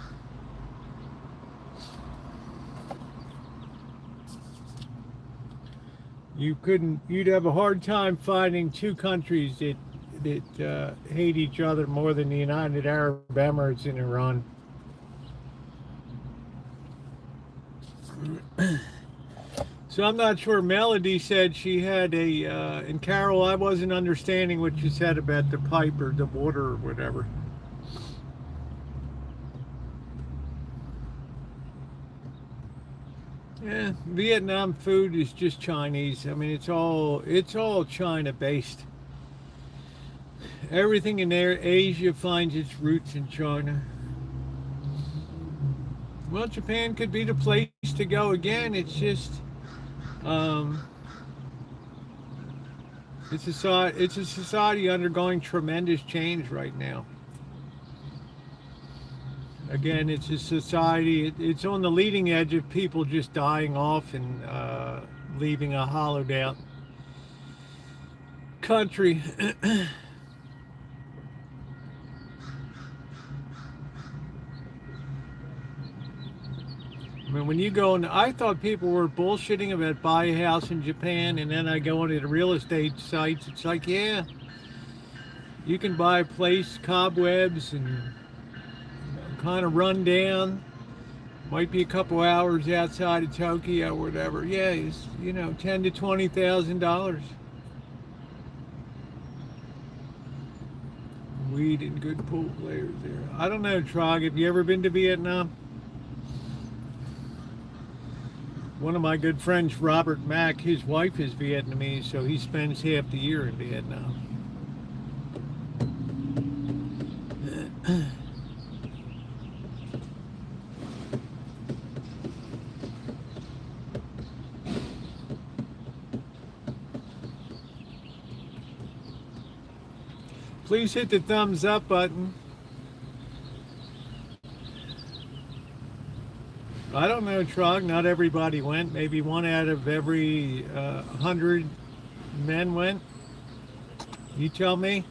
You'd have a hard time finding two countries that hate each other more than the United Arab Emirates and Iran. So I'm not sure. Melody said she had and Carol, I wasn't understanding what you said about the pipe or the water or whatever. Yeah, Vietnam food is just Chinese. I mean, it's all China based. Everything in there, Asia finds its roots in China. Well, Japan could be the place to go again. It's just, it's a society undergoing tremendous change right now. Again, it's a society, it's on the leading edge of people just dying off and leaving a hollowed out country. I mean, when you go in, I thought people were bullshitting about buy a house in Japan, and then I go into the real estate sites. It's like, yeah, you can buy a place, cobwebs, and kind of run down. Might be a couple hours outside of Tokyo or whatever. Yeah, it's, $10,000 to $20,000. Weed and good pool players there. I don't know, Trog. Have you ever been to Vietnam? One of my good friends, Robert Mack, his wife is Vietnamese, so he spends half the year in Vietnam. Please hit the thumbs up button. I don't know, Trog. Not everybody went. Maybe one out of every 100 men went. You tell me.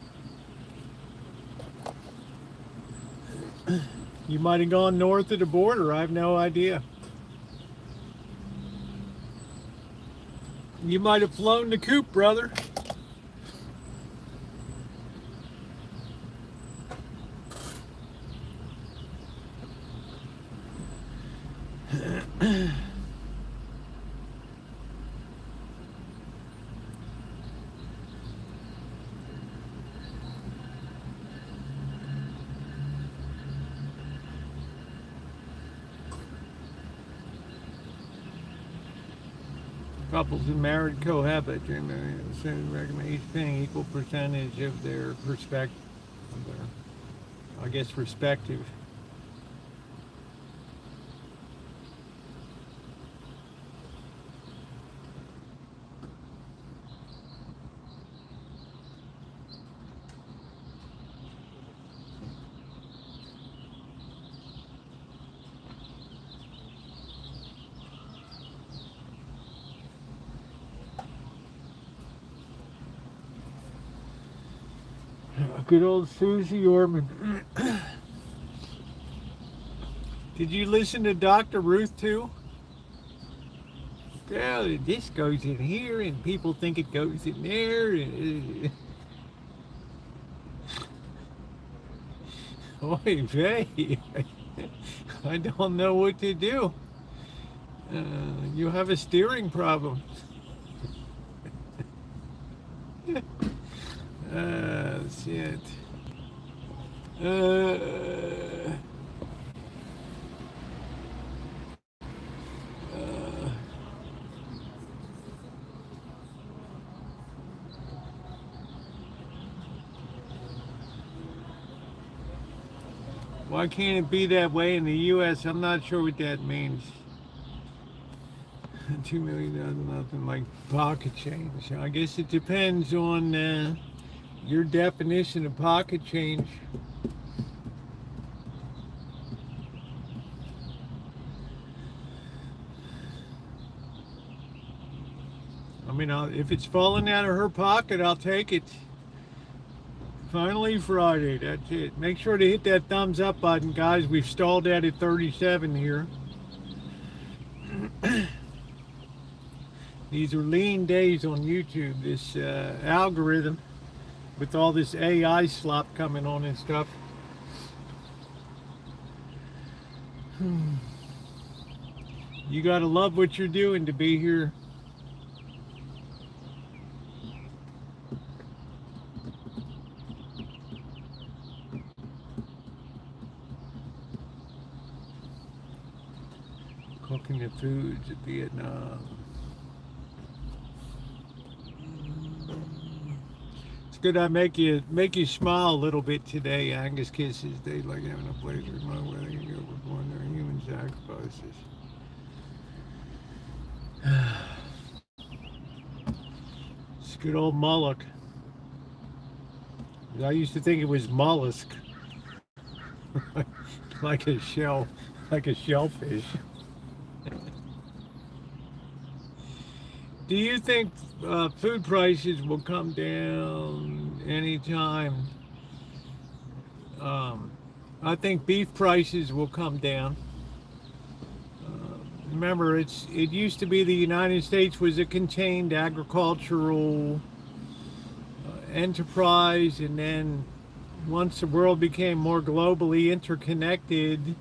You might have gone north of the border. I have no idea. You might have flown the coop, brother. Couples who married cohabit and recommend each paying equal percentage of their respective. Good old Susie Orman. Did you listen to Dr. Ruth too? Well, this goes in here and people think it goes in there. Oy vey. I don't know what to do. You have a steering problem. Shit. Why can't it be that way in the U.S.? I'm not sure what that means. $2 million, nothing like pocket change. I guess it depends on your definition of pocket change. I mean, if it's falling out of her pocket, I'll take it. Finally Friday, that's it. Make sure to hit that thumbs up button, guys. We've stalled out at 37 here. These are lean days on YouTube. This algorithm with all this AI slop coming on and stuff. You gotta love what you're doing to be here. Cooking the foods of Vietnam. It's good I make you smile a little bit today. Angus Kisses Day, like having a pleasure in my way. You go perform their human sacrifices. It's good old mullock. I used to think it was mollusk, like a shellfish. Do you think food prices will come down anytime? I think beef prices will come down. Remember, it used to be the United States was a contained agricultural enterprise, and then once the world became more globally interconnected,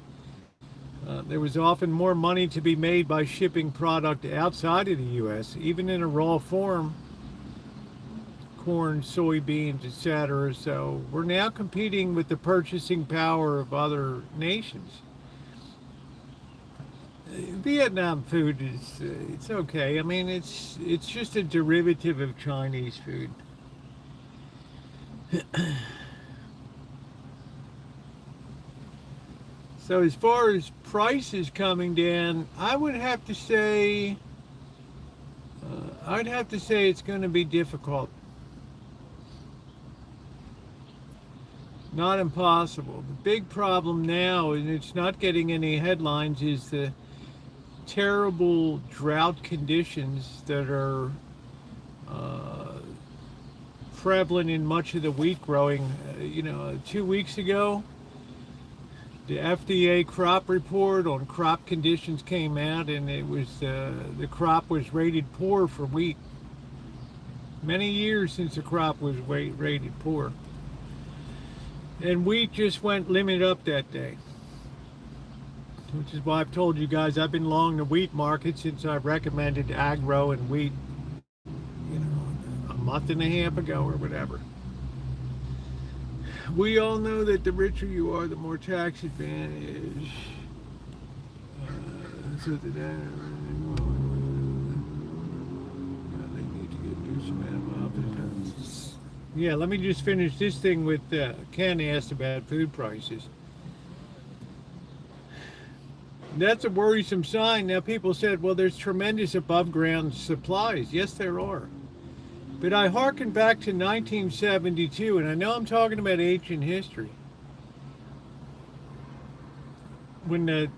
there was often more money to be made by shipping product outside of the U.S., even in a raw form, corn, soybeans, etc. So we're now competing with the purchasing power of other nations. Vietnam food is it's okay. I mean, it's just a derivative of Chinese food. So as far as prices coming down, I would have to say, it's going to be difficult. Not impossible. The big problem now, and it's not getting any headlines, is the terrible drought conditions that are prevalent in much of the wheat growing. 2 weeks ago, the FDA crop report on crop conditions came out, and it was the crop was rated poor for wheat. Many years since the crop was rated poor. And wheat just went limit up that day. Which is why I've told you guys I've been long the wheat market since I recommended agro and wheat, a month and a half ago or whatever. We all know that the richer you are, the more tax advantage. They need to do some options. Yeah, let me just finish this thing with Ken asked about food prices. That's a worrisome sign. Now, people said, well, there's tremendous above ground supplies. Yes, there are. But I hearken back to 1972, and I know I'm talking about ancient history. When the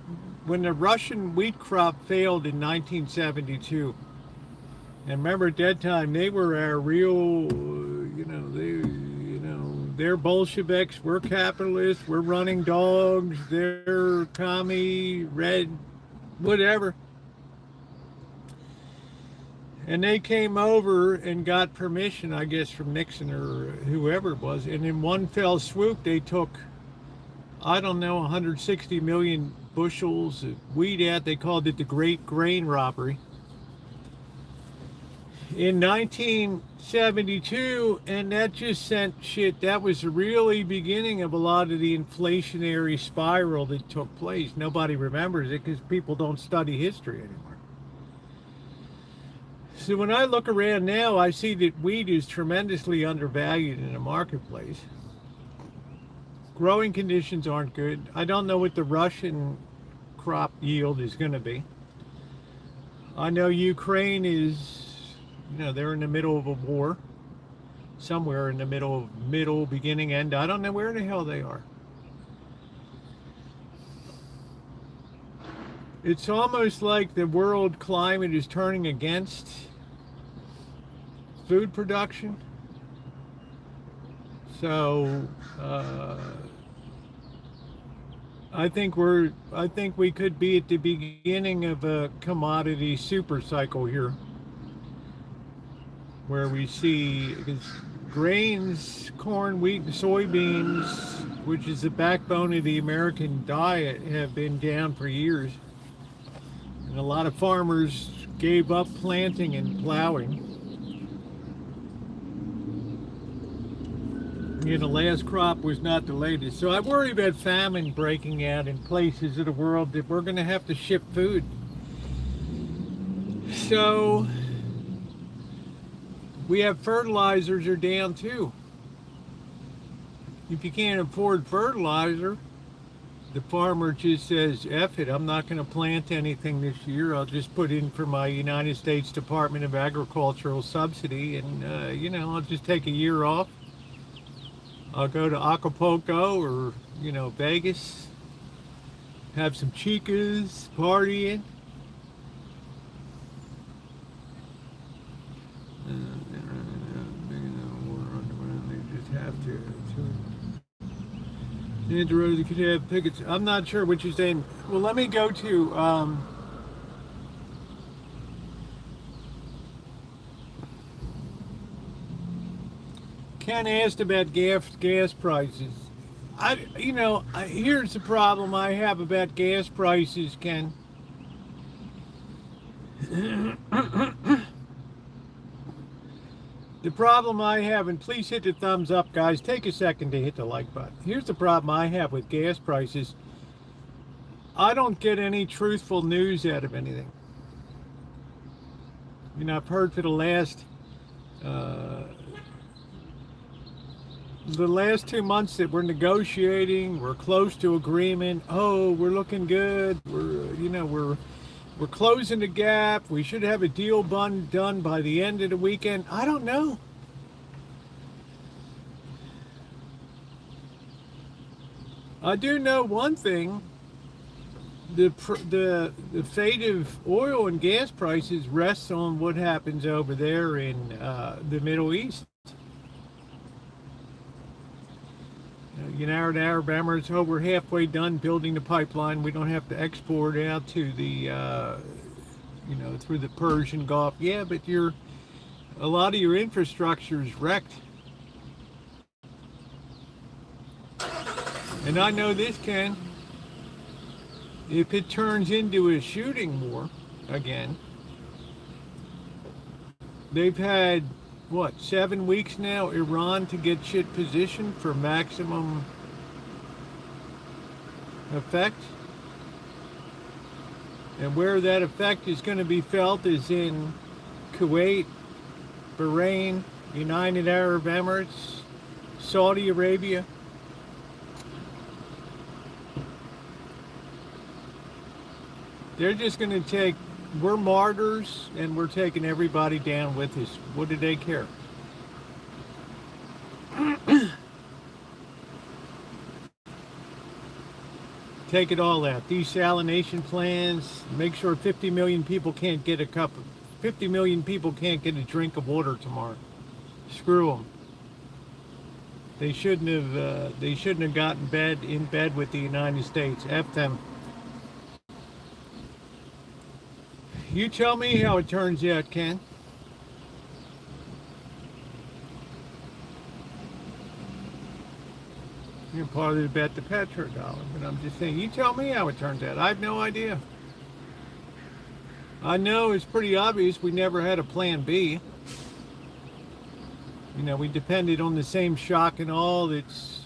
Russian wheat crop failed in 1972, and remember at that time they were our real, they're Bolsheviks, we're capitalists, we're running dogs, they're commie, red, whatever. And they came over and got permission, I guess, from Nixon or whoever it was. And in one fell swoop, they took I don't know, 160 million bushels of wheat out. They called it the Great Grain Robbery. In 1972, and that just sent shit. That was the really beginning of a lot of the inflationary spiral that took place. Nobody remembers it because people don't study history anymore. So when I look around now, I see that wheat is tremendously undervalued in the marketplace. Growing conditions aren't good. I don't know what the Russian crop yield is going to be. I know Ukraine is, they're in the middle of a war, somewhere in the middle, beginning, end. I don't know where the hell they are. It's almost like the world climate is turning against food production. So I think we could be at the beginning of a commodity super cycle here, where we see grains, corn, wheat, and soybeans, which is the backbone of the American diet, have been down for years. And a lot of farmers gave up planting and plowing. The last crop was not the latest. So I worry about famine breaking out in places of the world that we're going to have to ship food. So we have fertilizers are down too. If you can't afford fertilizer, the farmer just says, F it, I'm not going to plant anything this year. I'll just put in for my United States Department of Agricultural subsidy, and, I'll just take a year off. I'll go to Acapulco or, Vegas, have some chicas, partying. They just have to. The Rosa could have pickets. I'm not sure what you're saying. Well, let me go to. Ken asked about gas prices. Here's the problem I have about gas prices, Ken. The problem I have, and please hit the thumbs up, guys. Take a second to hit the like button. Here's the problem I have with gas prices. I don't get any truthful news out of anything. I've heard for the last 2 months that we're negotiating, we're close to agreement. Oh, we're looking good. We're closing the gap. We should have a deal done by the end of the weekend. I don't know. I do know one thing. The fate of oil and gas prices rests on what happens over there in the Middle East. United Arab Emirates, we're halfway done building the pipeline. We don't have to export out to the, through the Persian Gulf. Yeah, but a lot of your infrastructure is wrecked. And I know this, Ken. If it turns into a shooting war again, they've had 7 weeks now, Iran, to get shit positioned for maximum effect. And where that effect is going to be felt is in Kuwait, Bahrain, United Arab Emirates, Saudi Arabia. They're just going to take, we're martyrs, and we're taking everybody down with us. What do they care? Take it all out. Desalination plants. Make sure 50 million people can't get a drink of water tomorrow. Screw them. They shouldn't have gotten in bed with the United States. F them. You tell me how it turns out, Ken. You're part of the bet the petrodollar. But I'm just saying, you tell me how it turns out. I have no idea. I know it's pretty obvious we never had a plan B. You know, we depended on the same shock and awe that's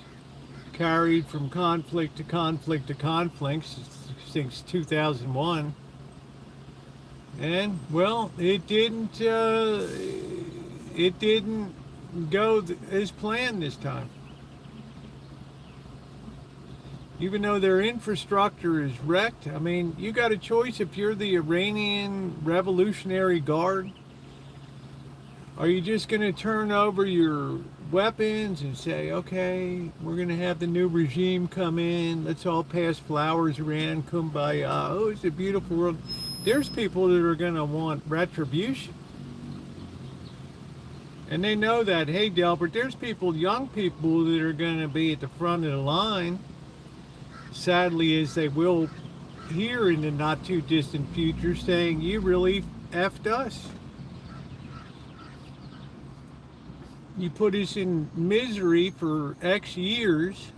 carried from conflict to conflict to conflict since 2001. And, well, it didn't go as planned this time. Even though their infrastructure is wrecked. I mean, you got a choice if you're the Iranian Revolutionary Guard. Are you just going to turn over your weapons and say, okay, we're going to have the new regime come in, let's all pass flowers around, kumbaya, oh, it's a beautiful world. There's people that are going to want retribution. And they know that, hey, Delbert, there's people, young people that are going to be at the front of the line, sadly, as they will hear in the not too distant future, saying, you really effed us. You put us in misery for X years,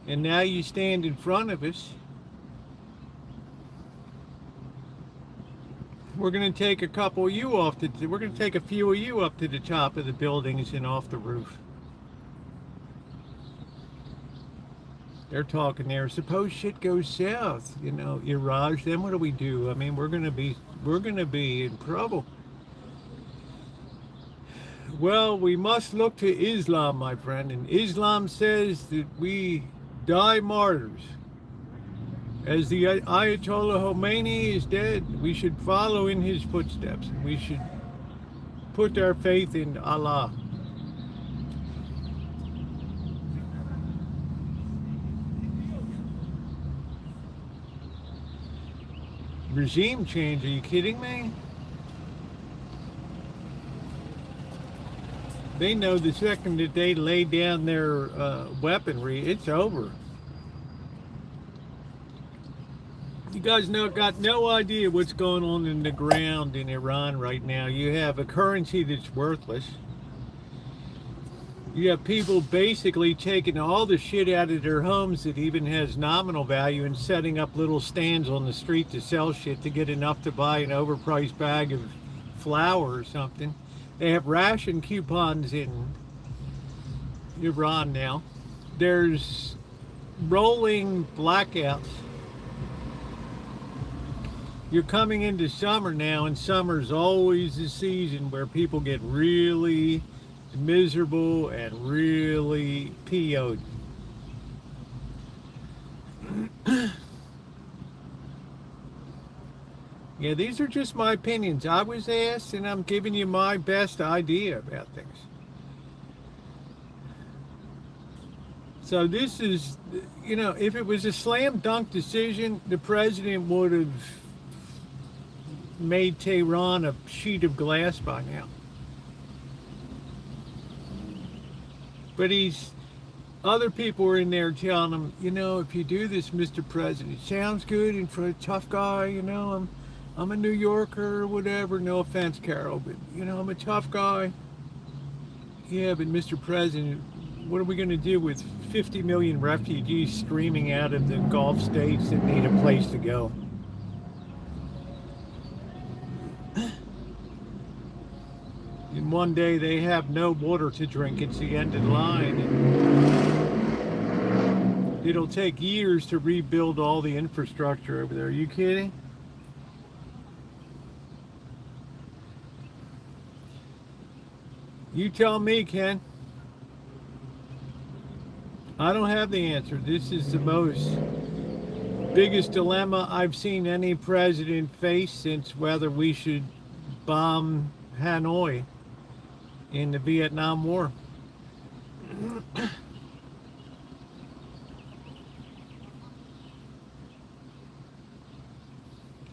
and now you stand in front of us. We're going to take a couple of you off we're going to take a few of you up to the top of the buildings and off the roof. They're talking there, suppose shit goes south, you know, Iraj, then what do we do? I mean, we're going to be in trouble. Well, we must look to Islam, my friend, and Islam says that we die martyrs. As the Ayatollah Khomeini is dead, we should follow in his footsteps. We should put our faith in Allah. Regime change, are you kidding me? They know the second that they lay down their weaponry, it's over. You guys got no idea what's going on in the ground in Iran right now. You have a currency that's worthless. You have people basically taking all the shit out of their homes that even has nominal value and setting up little stands on the street to sell shit to get enough to buy an overpriced bag of flour or something. They have ration coupons in Iran now. There's rolling blackouts. You're coming into summer now, and summer's always the season where people get really miserable and really PO'd. Yeah, these are just my opinions. I was asked, and I'm giving you my best idea about things. So this is, you know, if it was a slam dunk decision, the president would have made Tehran a sheet of glass by now. But other people are in there telling him, you know, if you do this, Mr. President, it sounds good, and for a tough guy, you know, I'm a New Yorker or whatever, no offense, Carol, but, you know, I'm a tough guy. Yeah, but Mr. President, what are we going to do with 50 million refugees streaming out of the Gulf states that need a place to go? And one day they have no water to drink. It's the end of the line. And it'll take years to rebuild all the infrastructure over there. Are you kidding? You tell me, Ken. I don't have the answer. This is the biggest dilemma I've seen any president face since whether we should bomb Hanoi in the Vietnam War.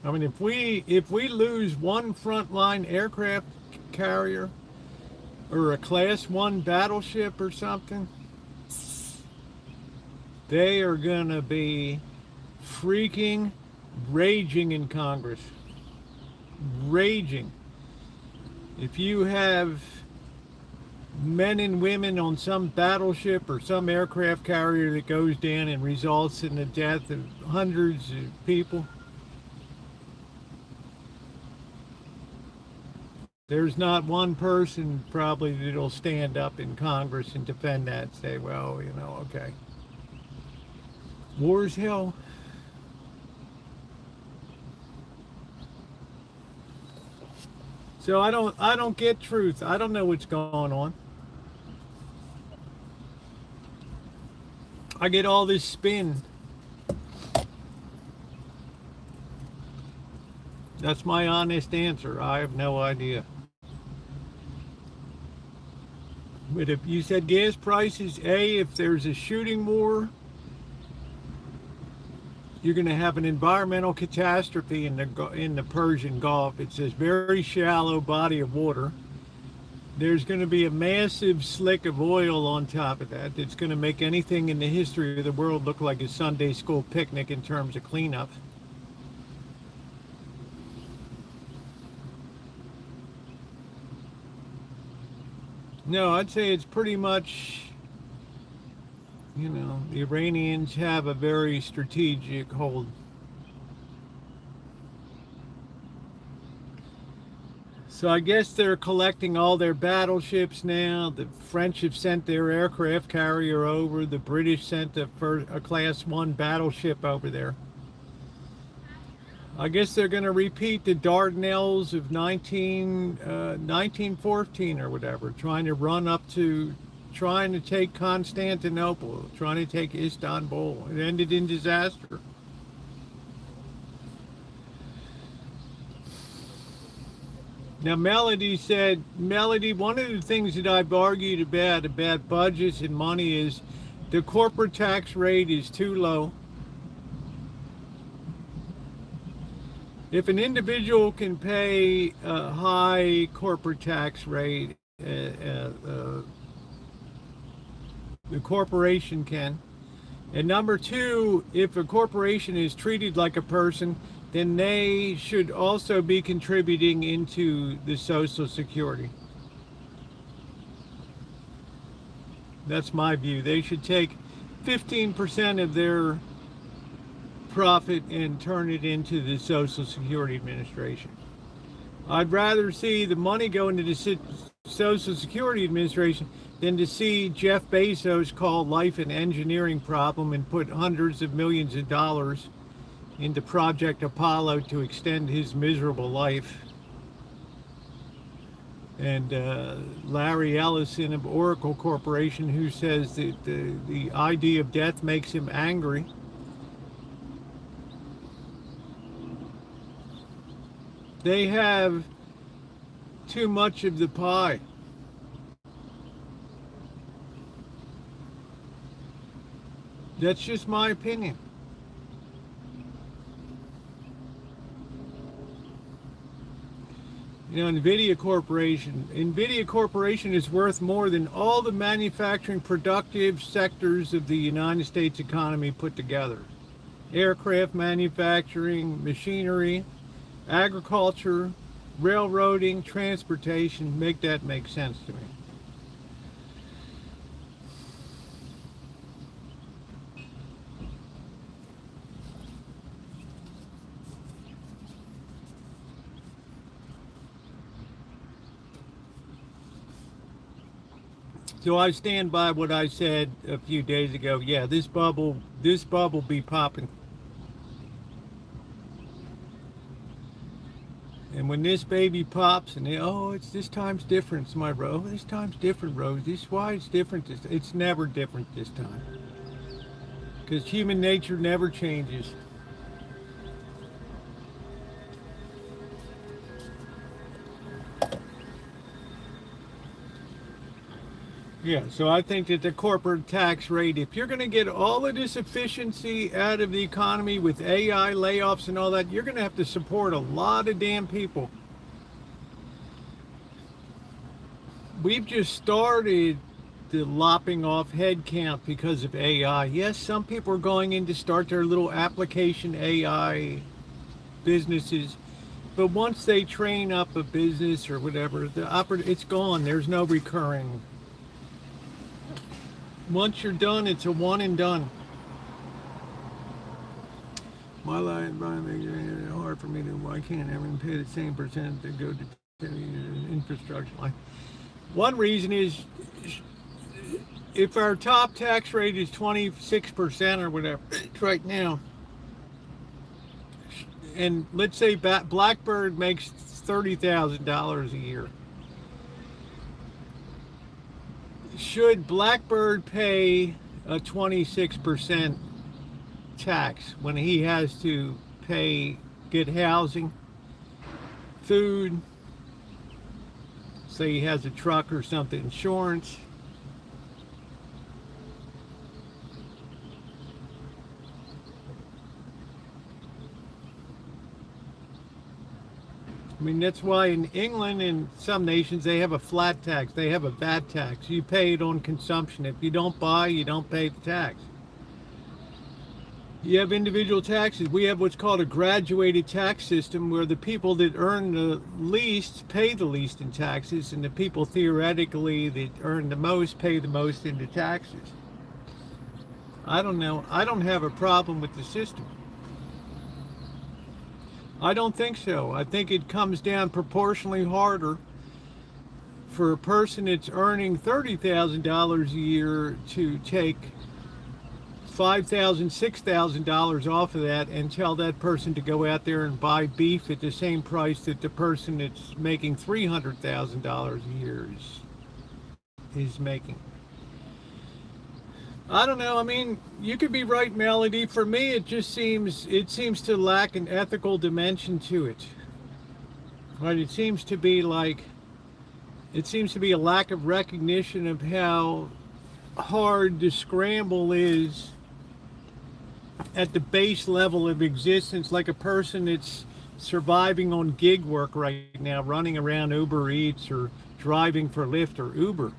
I mean, if we lose one frontline aircraft carrier or a Class 1 battleship or something, they are going to be freaking raging in Congress. Raging. If you have men and women on some battleship or some aircraft carrier that goes down and results in the death of hundreds of people. There's not one person probably that'll stand up in Congress and defend that and say, well, okay. War's hell. So I don't get truth. I don't know what's going on. I get all this spin. That's my honest answer. I have no idea. But if you said gas prices, if there's a shooting war, you're going to have an environmental catastrophe in the Persian Gulf. It's this very shallow body of water. There's going to be a massive slick of oil on top of that. It's going to make anything in the history of the world look like a Sunday school picnic in terms of cleanup. No, I'd say it's pretty much, the Iranians have a very strategic hold. So I guess they're collecting all their battleships now. The French have sent their aircraft carrier over. The British sent a Class 1 battleship over there. I guess they're going to repeat the Dardanelles of 1914 or whatever, trying to take Constantinople, trying to take Istanbul. It ended in disaster. Now, Melody, one of the things that I've argued about budgets and money is the corporate tax rate is too low. If an individual can pay a high corporate tax rate, the corporation can. And number two, if a corporation is treated like a person, then they should also be contributing into the Social Security. That's my view. They should take 15% of their profit and turn it into the Social Security Administration. I'd rather see the money go into the Social Security Administration than to see Jeff Bezos call life an engineering problem and put hundreds of millions of dollars into Project Apollo to extend his miserable life. And Larry Ellison of Oracle Corporation, who says that the idea of death makes him angry. They have too much of the pie. That's just my opinion. NVIDIA Corporation is worth more than all the manufacturing productive sectors of the United States economy put together. Aircraft manufacturing, machinery, agriculture, railroading, transportation, make sense to me. So I stand by what I said a few days ago. Yeah, this bubble be popping. And when this baby pops and it's this time's different, it's my Rose. This time's different, Rose. This why it's different. It's never different this time. Because human nature never changes. Yeah, so I think that the corporate tax rate, if you're going to get all of this efficiency out of the economy with AI layoffs and all that, you're going to have to support a lot of damn people. We've just started the lopping off head count because of AI. Yes, some people are going in to start their little application AI businesses, but once they train up a business or whatever, it's gone. There's no recurring Once you're done, it's a one and done. My life makes it hard for me to. Why can't everyone pay the same percent to go to infrastructure? Like, one reason is if our top tax rate is 26% or whatever right now, and let's say Blackbird makes $30,000 a year, should Blackbird pay a 26% tax when he has to get housing, food, say he has a truck or something, insurance? I mean, that's why in England and some nations they have a flat tax. They have a VAT tax. You pay it on consumption. If you don't buy, you don't pay the tax. You have individual taxes. We have what's called a graduated tax system where the people that earn the least pay the least in taxes, and the people theoretically that earn the most pay the most into taxes. I don't know. I don't have a problem with the system. I don't think so. I think it comes down proportionally harder for a person that's earning $30,000 a year to take $5,000, $6,000 off of that and tell that person to go out there and buy beef at the same price that the person that's making $300,000 a year is making. I don't know. I mean, you could be right, Melody. For me, it seems to lack an ethical dimension to it. Right? It seems to be a lack of recognition of how hard the scramble is at the base level of existence, like a person that's surviving on gig work right now, running around Uber Eats or driving for Lyft or Uber,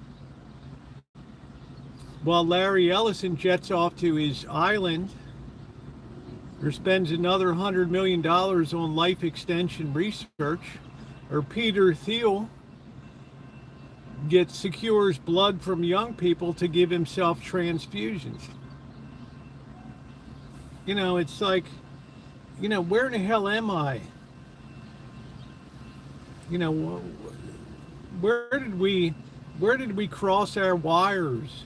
while Larry Ellison jets off to his island or spends another $100 million on life extension research, or Peter Thiel secures blood from young people to give himself transfusions. You know, it's like, you know, where in the hell am I? You know, where did we cross our wires?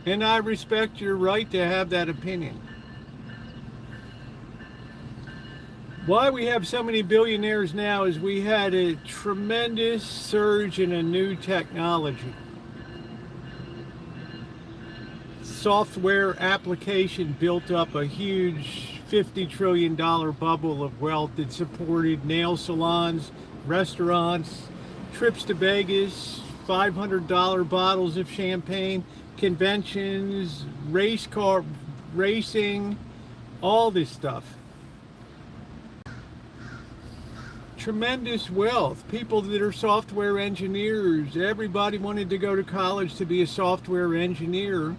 And I respect your right to have that opinion. Why we have so many billionaires now is we had a tremendous surge in a new technology. Software application built up a huge $50 trillion bubble of wealth that supported nail salons, restaurants, trips to Vegas, $500 bottles of champagne, conventions, racing, all this stuff. Tremendous wealth. People that are software engineers, everybody wanted to go to college to be a software engineer,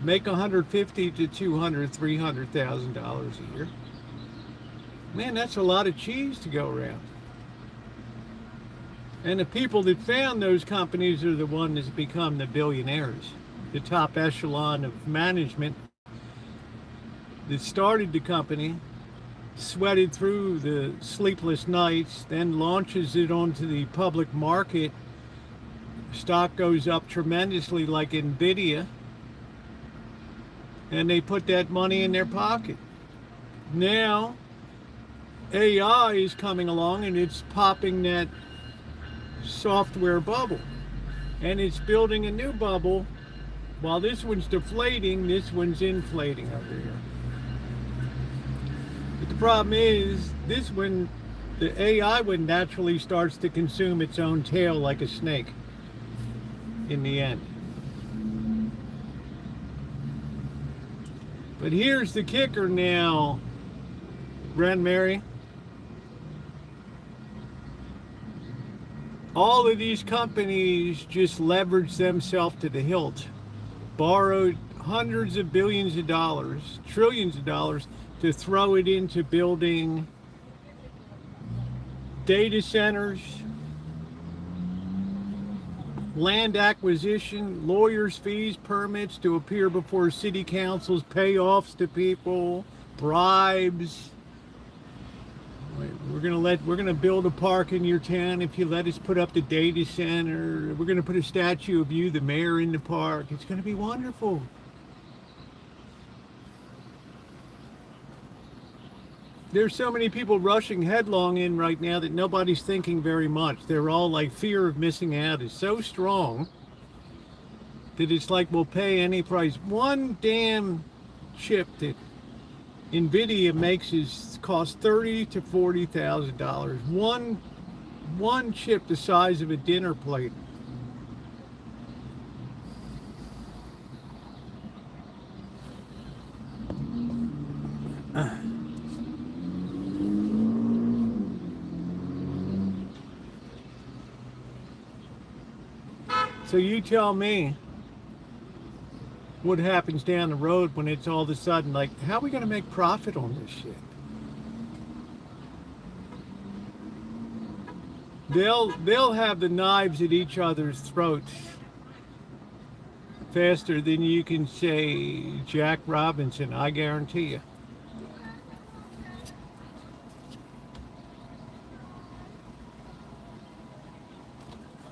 make $150,000 to $200,000, $300,000 a year. Man, that's a lot of cheese to go around. And the people that found those companies are the ones that become the billionaires. The top echelon of management that started the company, sweated through the sleepless nights, then launches it onto the public market. Stock goes up tremendously, like Nvidia, and they put that money in their pocket. Now, AI is coming along and it's popping that software bubble, and it's building a new bubble. While this one's deflating, this one's inflating over here. But the problem is, this one, the AI one naturally starts to consume its own tail like a snake in the end. But here's the kicker now, Ren Mary. All of these companies just leverage themselves to the hilt, borrowed hundreds of billions of dollars, trillions of dollars, to throw it into building data centers, land acquisition, lawyers' fees, permits to appear before city councils, payoffs to people, bribes. We're gonna build a park in your town if you let us put up the data center. We're gonna put a statue of you, the mayor, in the park. It's gonna be wonderful. There's so many people rushing headlong in right now that nobody's thinking very much. They're all like, fear of missing out is so strong that it's like, we'll pay any price. One damn chip that NVIDIA makes costs $30,000 to $40,000. One chip the size of a dinner plate. So you tell me what happens down the road when it's all of a sudden like, how are we going to make profit on this shit? They'll have the knives at each other's throats faster than you can say Jack Robinson, I guarantee you.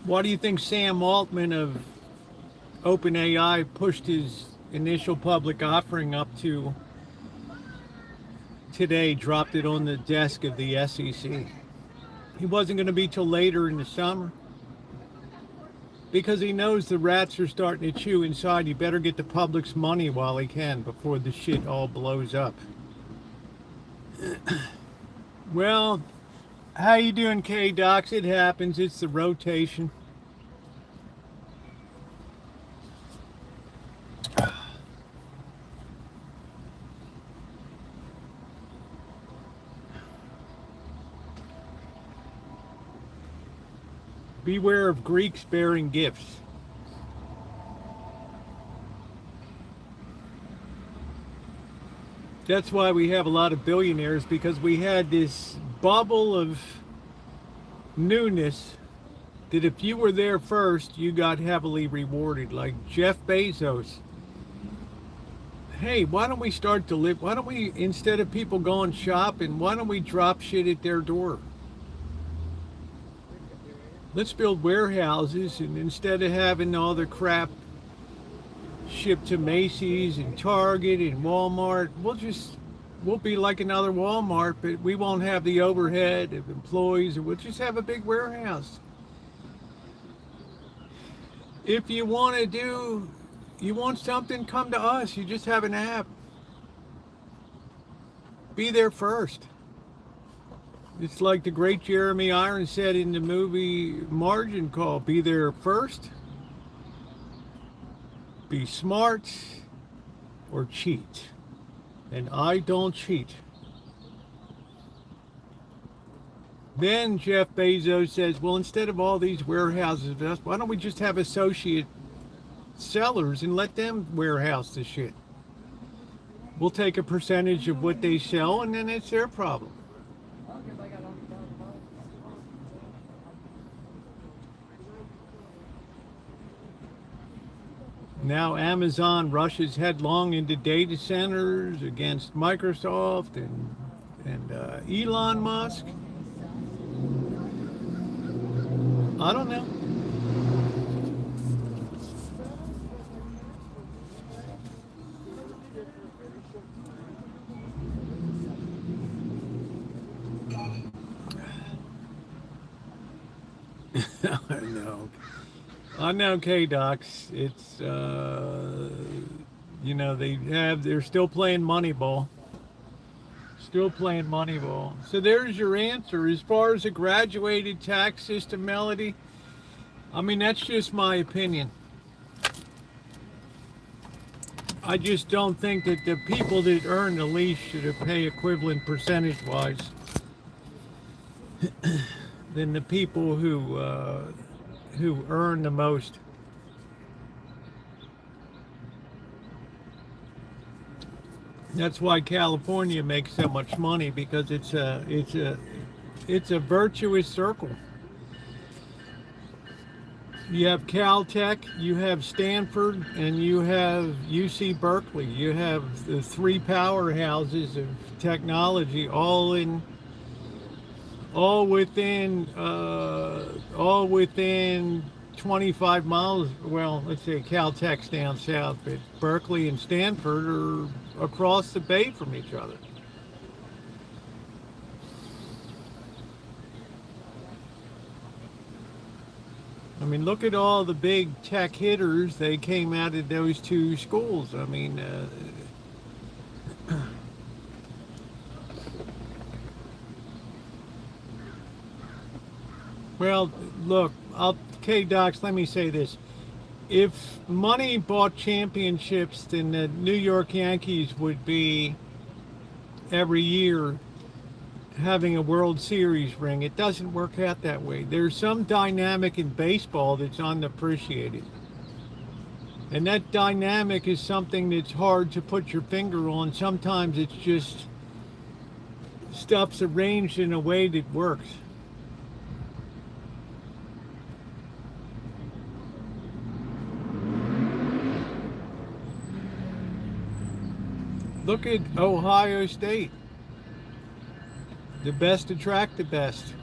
Why do you think Sam Altman of OpenAI pushed his initial public offering up to today, dropped it on the desk of the SEC? He wasn't going to be till later in the summer because he knows the rats are starting to chew inside. You better get the public's money while he can before the shit all blows up. Well, how you doing, K-Docs? It happens. It's the rotation. Beware of Greeks bearing gifts. That's why we have a lot of billionaires, because we had this bubble of newness that if you were there first, you got heavily rewarded. Like Jeff Bezos. Hey, why don't we start to live? Why don't we, instead of people going shopping, why don't we drop shit at their door? Let's build warehouses, and instead of having all the crap shipped to Macy's and Target and Walmart, we'll be like another Walmart, but we won't have the overhead of employees, and we'll just have a big warehouse. If you want something, come to us. You just have an app. Be there first. It's like the great Jeremy Irons said in the movie Margin Call, be there first, be smart, or cheat. And I don't cheat. Then Jeff Bezos says, well, instead of all these warehouses, why don't we just have associate sellers and let them warehouse the shit? We'll take a percentage of what they sell, and then it's their problem. Now Amazon rushes headlong into data centers against Microsoft and Elon Musk. I don't know. I know, K-Docs. It's, you know, they're still playing Moneyball. Still playing Moneyball. So there's your answer. As far as a graduated tax system, Melody, I mean, that's just my opinion. I just don't think that the people that earn the least should pay equivalent percentage-wise than the people who earn the most. That's why California makes so much money, because it's a virtuous circle. You have Caltech, you have Stanford, and you have UC Berkeley. You have the three powerhouses of technology, all within 25 miles. Well, let's say Caltech's down south, but Berkeley and Stanford are across the bay from each other. I mean, look at all the big tech hitters. They came out of those two schools. I mean, well, look, okay, Docs, let me say this. If money bought championships, then the New York Yankees would be every year having a World Series ring. It doesn't work out that way. There's some dynamic in baseball that's unappreciated. And that dynamic is something that's hard to put your finger on. Sometimes it's just stuff's arranged in a way that works. Look at Ohio State. The best attract the best.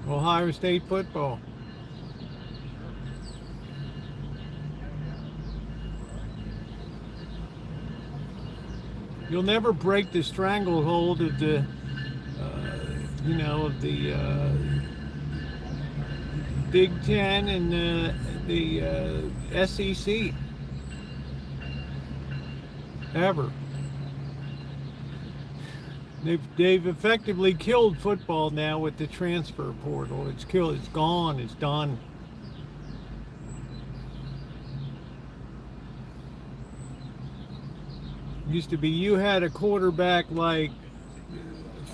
Ohio State football. You'll never break the stranglehold of the, of the Big Ten and the SEC. Ever. They've effectively killed football now with the transfer portal. It's killed. It's gone. It's done. Used to be you had a quarterback like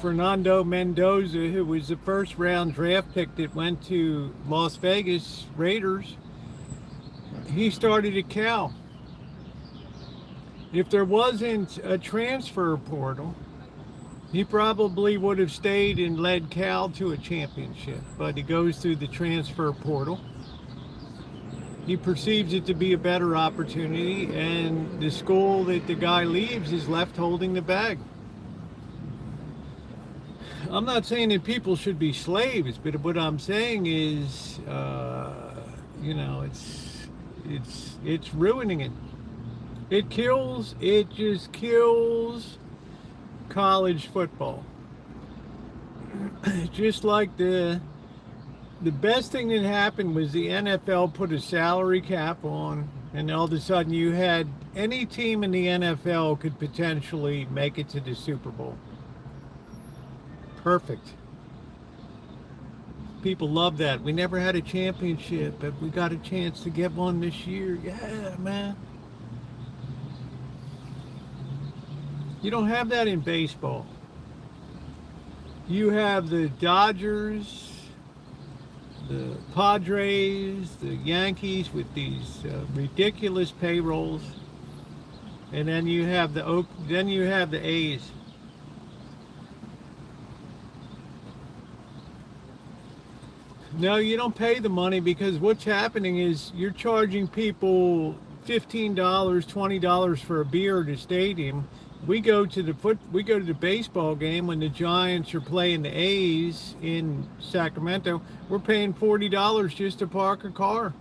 Fernando Mendoza, who was the first round draft pick that went to Las Vegas Raiders. He started at Cal. If there wasn't a transfer portal, he probably would have stayed and led Cal to a championship, but he goes through the transfer portal. He perceives it to be a better opportunity, and the school that the guy leaves is left holding the bag. I'm not saying that people should be slaves, but what I'm saying is, it's ruining it. It just kills college football. Just like the best thing that happened was the NFL put a salary cap on, and all of a sudden you had any team in the NFL could potentially make it to the Super Bowl. Perfect. People love that. We never had a championship, but we got a chance to get one this year. Yeah, man. You don't have that in baseball. You have the Dodgers, the Padres, the Yankees with these ridiculous payrolls, and then you have the A's. No, you don't pay the money, because what's happening is you're charging people $15, $20 for a beer at a stadium. We go to the baseball game when the Giants are playing the A's in Sacramento. We're paying $40 just to park a car.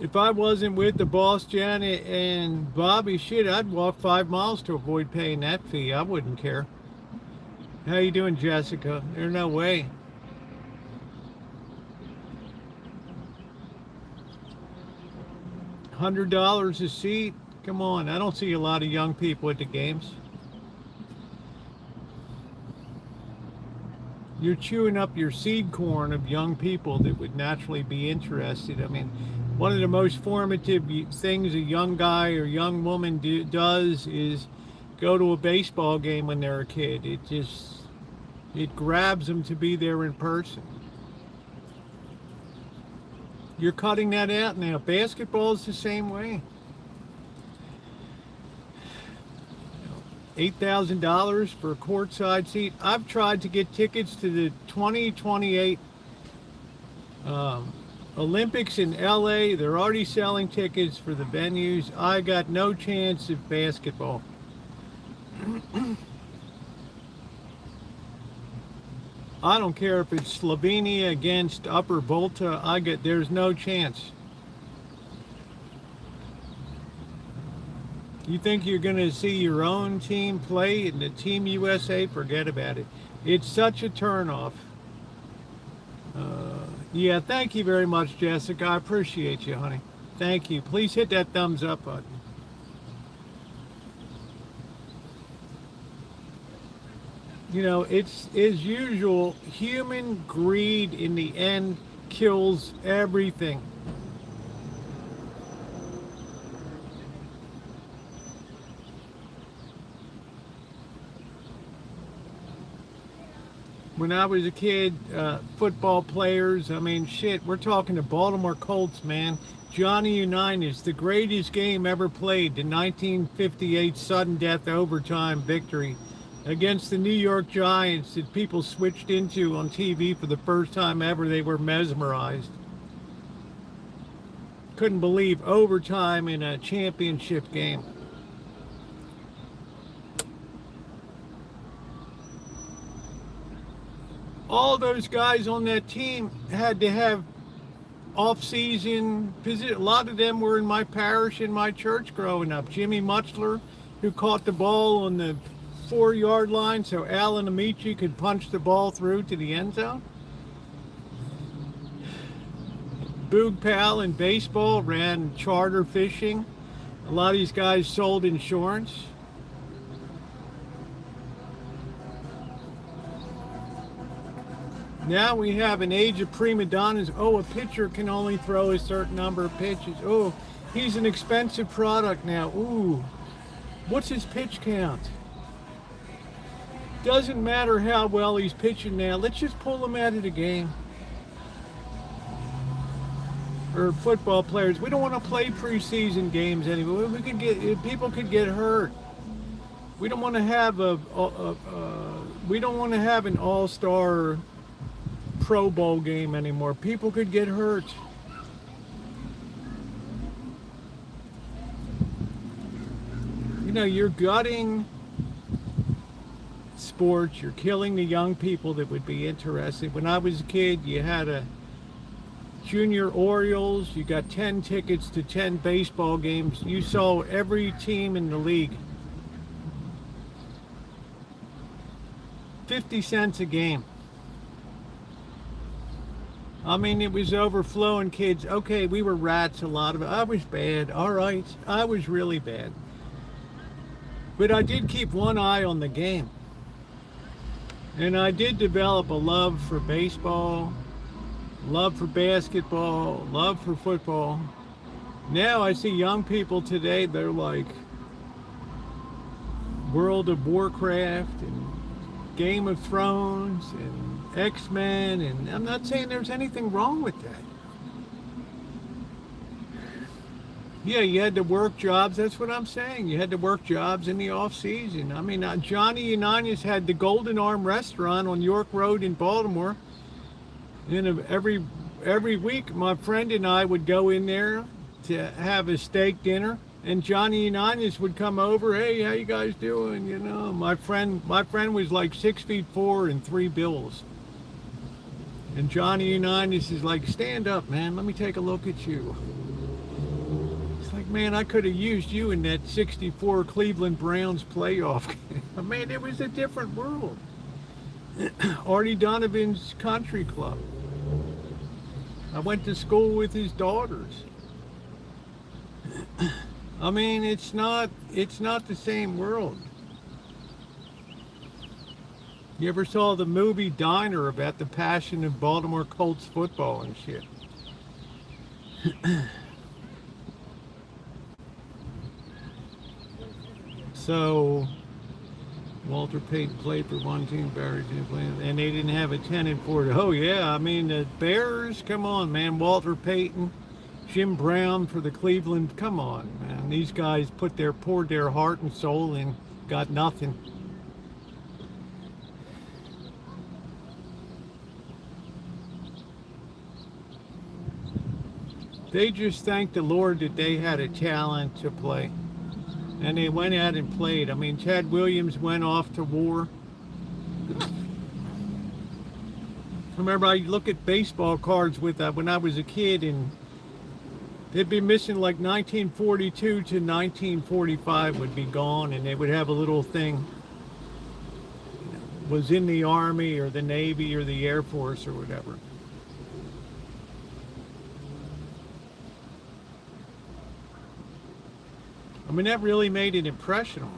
If I wasn't with the boss, Janet and Bobby, I'd walk 5 miles to avoid paying that fee. I wouldn't care. How you doing, Jessica? There's no way. $100 a seat. Come on, I don't see a lot of young people at the games. You're chewing up your seed corn of young people that would naturally be interested. I mean, one of the most formative things a young guy or young woman does is go to a baseball game when they're a kid. It grabs them to be there in person. You're cutting that out now. Basketball is the same way. $8,000 for a courtside seat. I've tried to get tickets to the 2028 Olympics in LA, they're already selling tickets for the venues. I got no chance of basketball. I don't care if it's Slovenia against Upper Volta. There's no chance. You think you're going to see your own team play in the Team USA? Forget about it. It's such a turnoff. Yeah, thank you very much, Jessica. I appreciate you, honey. Thank you. Please hit that thumbs up button. You know, it's as usual, human greed in the end kills everything. When I was a kid, football players, I mean, shit, we're talking the Baltimore Colts, man. Johnny Unitas, the greatest game ever played, the 1958 sudden death overtime victory against the New York Giants that people switched into on TV for the first time ever. They were mesmerized. Couldn't believe overtime in a championship game. All those guys on that team had to have off-season position. A lot of them were in my parish, in my church growing up. Jimmy Muchler, who caught the ball on the 4-yard line so Alan Amici could punch the ball through to the end zone. Boog Pal in baseball ran charter fishing. A lot of these guys sold insurance. Now we have an age of prima donnas. Oh, a pitcher can only throw a certain number of pitches. Oh, he's an expensive product now. Ooh, what's his pitch count? Doesn't matter how well he's pitching now. Let's just pull him out of the game. Or football players. We don't want to play preseason games anymore. People could get hurt. We don't want to have we don't want to have an all-star Pro Bowl game anymore. People could get hurt. You know, you're gutting sports. You're killing the young people that would be interested. When I was a kid, you had a Junior Orioles. You got 10 tickets to 10 baseball games. You saw every team in the league. 50 cents a game. I mean, it was overflowing kids. Okay, we were rats, a lot of it. I was bad, all right. I was really bad. But I did keep one eye on the game. And I did develop a love for baseball, love for basketball, love for football. Now I see young people today, they're like World of Warcraft and Game of Thrones and X-Men, and I'm not saying there's anything wrong with that. Yeah, you had to work jobs. That's what I'm saying. You had to work jobs in the off season. I mean, Johnny Unitas had the Golden Arm restaurant on York Road in Baltimore. And every week, my friend and I would go in there to have a steak dinner. And Johnny Unitas would come over. Hey, how you guys doing? You know, my friend was like 6'4" and 3 bills. And Johnny Unitas is like, stand up, man. Let me take a look at you. It's like, man, I could have used you in that '64 Cleveland Browns playoff game. Man, it was a different world. Artie Donovan's country club. I went to school with his daughters. I mean, it's not the same world. You ever saw the movie Diner about the passion of Baltimore Colts football and shit? So, Walter Payton played for one team, Barry didn't play, and they didn't have a 10-4. Oh yeah, I mean the Bears, come on, man. Walter Payton, Jim Brown for the Cleveland, come on, man. These guys poured their heart and soul in, got nothing. They just thanked the Lord that they had a talent to play. And they went out and played. I mean, Ted Williams went off to war. I remember I look at baseball cards with when I was a kid, and they'd be missing like 1942 to 1945 would be gone, and they would have a little thing. Was in the Army or the Navy or the Air Force or whatever. I mean, that really made an impression on me.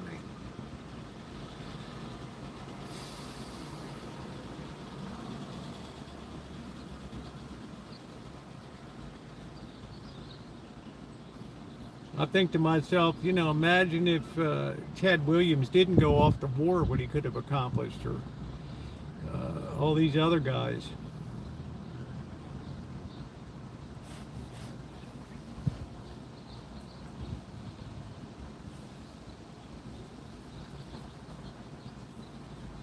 I think to myself, you know, imagine if Ted Williams didn't go off to war, what he could have accomplished, or all these other guys.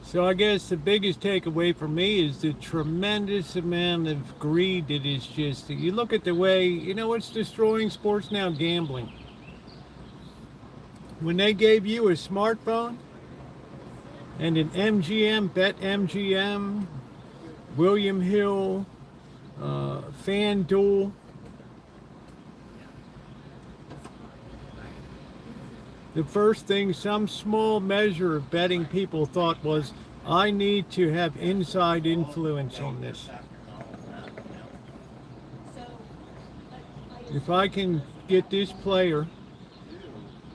So I guess the biggest takeaway for me is the tremendous amount of greed that is just, you look at the way, you know what's destroying sports now? Gambling. When they gave you a smartphone and an MGM, Bet MGM, William Hill, FanDuel, the first thing some small measure of betting people thought was, I need to have inside influence on this. If I can get this player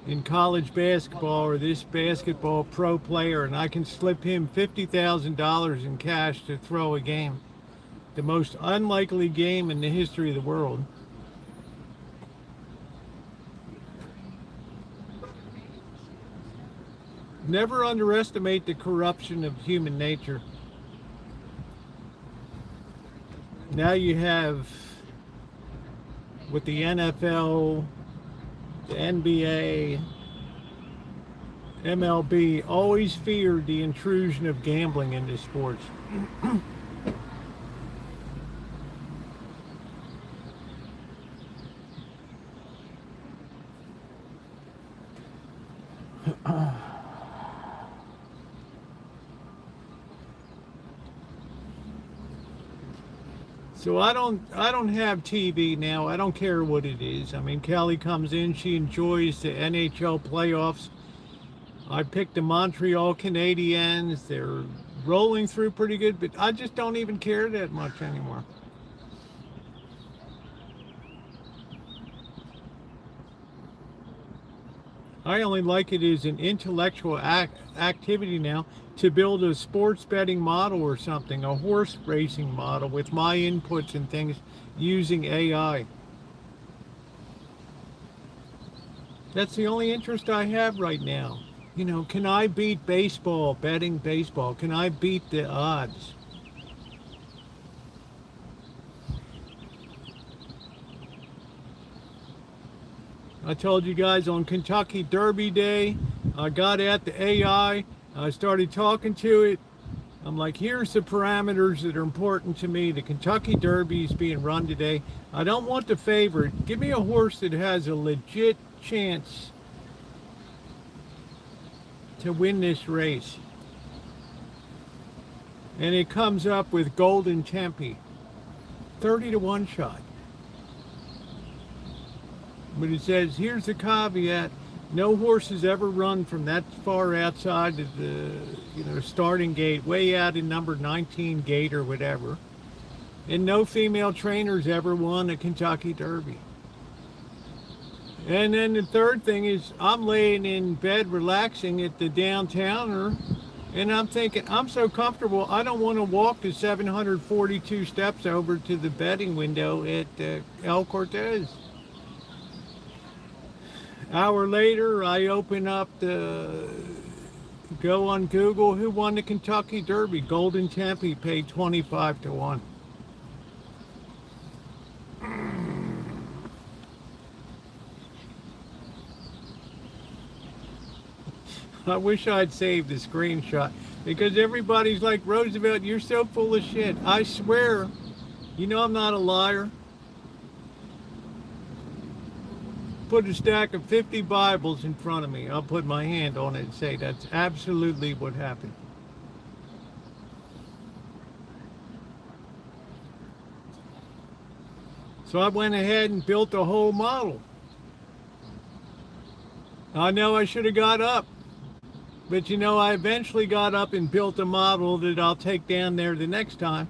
in college basketball or this basketball pro player and I can slip him $50,000 in cash to throw a game, the most unlikely game in the history of the world, never underestimate the corruption of human nature. Now you have, with the NFL, the NBA, MLB, always feared the intrusion of gambling into sports. So I don't have TV now. I don't care what it is. I mean, Kelly comes in, she enjoys the NHL playoffs. I picked the Montreal Canadiens. They're rolling through pretty good, but I just don't even care that much anymore. I only like it as an intellectual activity now to build a sports betting model or something, a horse racing model with my inputs and things using AI. That's the only interest I have right now. You know, can I beat baseball, betting baseball? Can I beat the odds? I told you guys on Kentucky Derby Day, I got at the AI, I started talking to it. I'm like, here's the parameters that are important to me. The Kentucky Derby is being run today. I don't want the favorite. Give me a horse that has a legit chance to win this race. And it comes up with Golden Tempe, 30-1 shot. But it says, here's the caveat, no horse has ever run from that far outside of the starting gate, way out in number 19 gate or whatever. And no female trainers ever won a Kentucky Derby. And then the third thing is, I'm laying in bed relaxing at the Downtowner, and I'm thinking, I'm so comfortable, I don't want to walk the 742 steps over to the betting window at El Cortez. Hour later, I open up go on Google, who won the Kentucky Derby? Golden Tempe, paid 25-1. I wish I'd saved the screenshot, because everybody's like, Roosevelt, you're so full of shit. I swear, you know I'm not a liar. put a stack of 50 Bibles in front of me, I'll put my hand on it and say that's absolutely what happened. So I went ahead and built a whole model. I know I should have got up, but you know, I eventually got up and built a model that I'll take down there the next time.